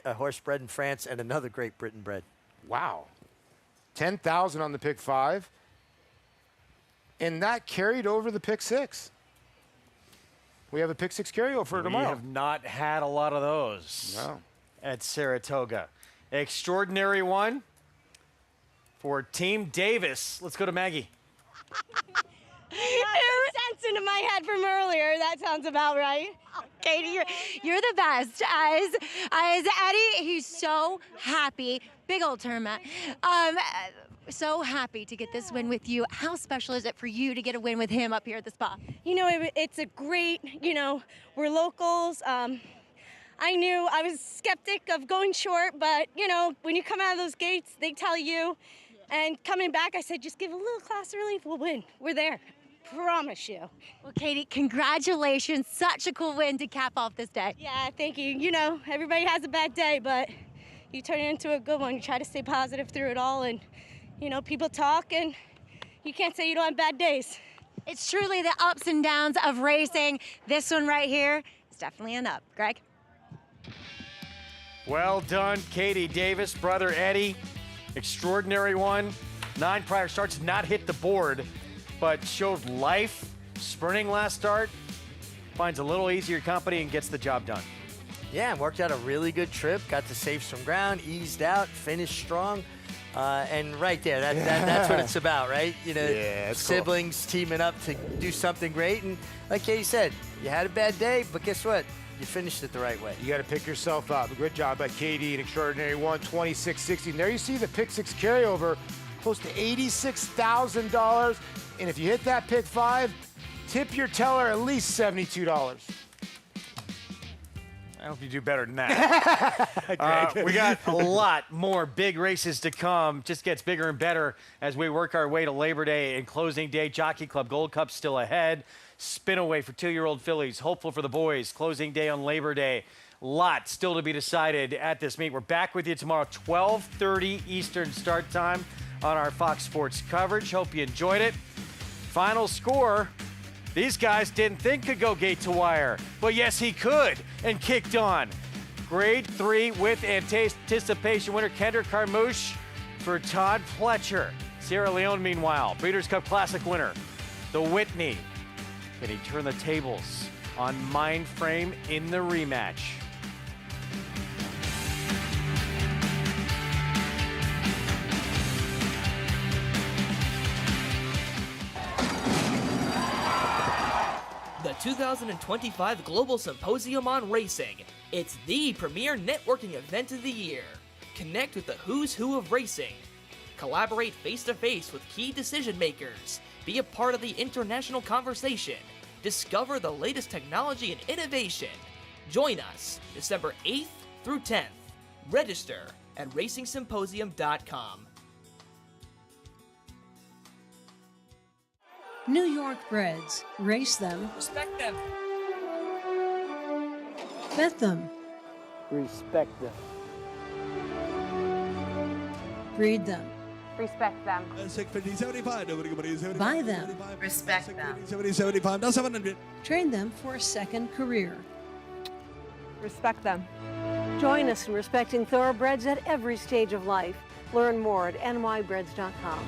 [SPEAKER 13] a horse bred in France, and another Great Britain bred.
[SPEAKER 15] Wow. 10,000 on the pick 5. And that carried over the pick 6. We have a pick 6 carryover tomorrow.
[SPEAKER 7] We have not had a lot of those at Saratoga. Extraordinary One for Team Davis. Let's go to Maggie.
[SPEAKER 24] Sense into my head from earlier. That sounds about right. Katie, you're the best. As Eddie, he's so happy. Big old term, Matt. So happy to get this win with you. How special is it for you to get a win with him up here at the spa?
[SPEAKER 20] You know, it's a great, you know, we're locals. I knew I was skeptic of going short, but, you know, when you come out of those gates, they tell you. And coming back, I said, just give a little class relief, we'll win. We're there. Promise you.
[SPEAKER 24] Well, Katie, congratulations. Such a cool win to cap off this day.
[SPEAKER 20] Yeah, thank you. You know, everybody has a bad day, but you turn it into a good one. You try to stay positive through it all, and, you know, people talk, and you can't say you don't have bad days.
[SPEAKER 24] It's truly the ups and downs of racing. This one right here is definitely an up. Greg?
[SPEAKER 7] Well done, Katie Davis, brother Eddie. Extraordinary One. 9 prior starts, not hit the board, but showed life sprinting last start. finds a little easier company and gets the job done.
[SPEAKER 13] Yeah, worked out a really good trip. Got to save some ground, eased out, finished strong. And right there, that's what it's about, right? You know, siblings teaming up to do something great. And like Katie said, you had a bad day, but guess what? You finished it the right way.
[SPEAKER 15] You got to pick yourself up. A good job by Katie, an extraordinary one, 26-60. And there you see the pick six carryover, close to $86,000. And if you hit that pick five, tip your teller at least $72.
[SPEAKER 7] I hope you do better than that. We got a lot more big races to come. Just gets bigger and better as we work our way to Labor Day and closing day. Jockey Club Gold Cup still ahead. Spin away for 2-year-old fillies. Hopeful for the boys. Closing day on Labor Day. Lot still to be decided at this meet. We're back with you tomorrow, 12:30 Eastern start time on our Fox Sports coverage. Hope you enjoyed it. Final score. These guys didn't think could go gate to wire, but yes, he could, and kicked on. Grade 3 with anticipation winner Kendrick Carmouche for Todd Fletcher. Sierra Leone, meanwhile, Breeders' Cup Classic winner, the Whitney. Can he turn the tables on Mindframe in the rematch?
[SPEAKER 1] The 2025 Global Symposium on Racing. It's the premier networking event of the year. Connect with the who's who of racing. Collaborate face-to-face with key decision makers. Be a part of the international conversation. Discover the latest technology and innovation. Join us December 8th through 10th. Register at racingsymposium.com.
[SPEAKER 12] New York breds. Race them.
[SPEAKER 1] Respect them.
[SPEAKER 12] Bet them.
[SPEAKER 21] Respect them.
[SPEAKER 12] Breed them.
[SPEAKER 22] Respect them.
[SPEAKER 12] Buy them.
[SPEAKER 22] Respect them.
[SPEAKER 12] Train them for a second career.
[SPEAKER 22] Respect them. Join us in respecting thoroughbreds at every stage of life. Learn more at nybreds.com.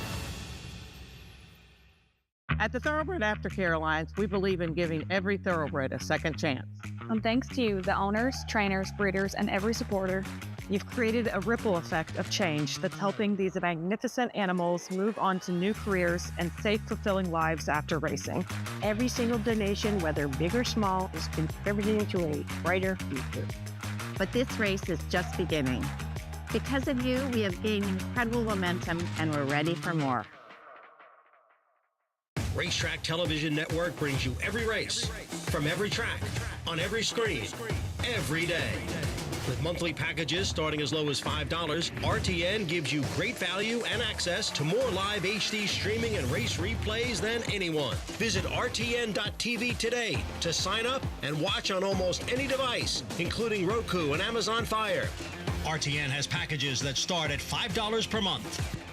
[SPEAKER 25] At the Thoroughbred Aftercare Alliance, we believe in giving every thoroughbred a second chance.
[SPEAKER 26] And thanks to you, the owners, trainers, breeders, and every supporter,
[SPEAKER 25] You've created a ripple effect of change that's helping these magnificent animals move on to new careers and safe, fulfilling lives after racing.
[SPEAKER 27] Every single donation, whether big or small, is contributing to a brighter future.
[SPEAKER 28] But this race is just beginning. Because of you, we have gained incredible momentum and we're ready for more.
[SPEAKER 29] Racetrack Television Network brings you every race, from every track, on every screen, every day. With monthly packages starting as low as $5, RTN gives you great value and access to more live HD streaming and race replays than anyone. Visit RTN.tv today to sign up and watch on almost any device, including Roku and Amazon Fire. RTN has packages that start at $5 per month.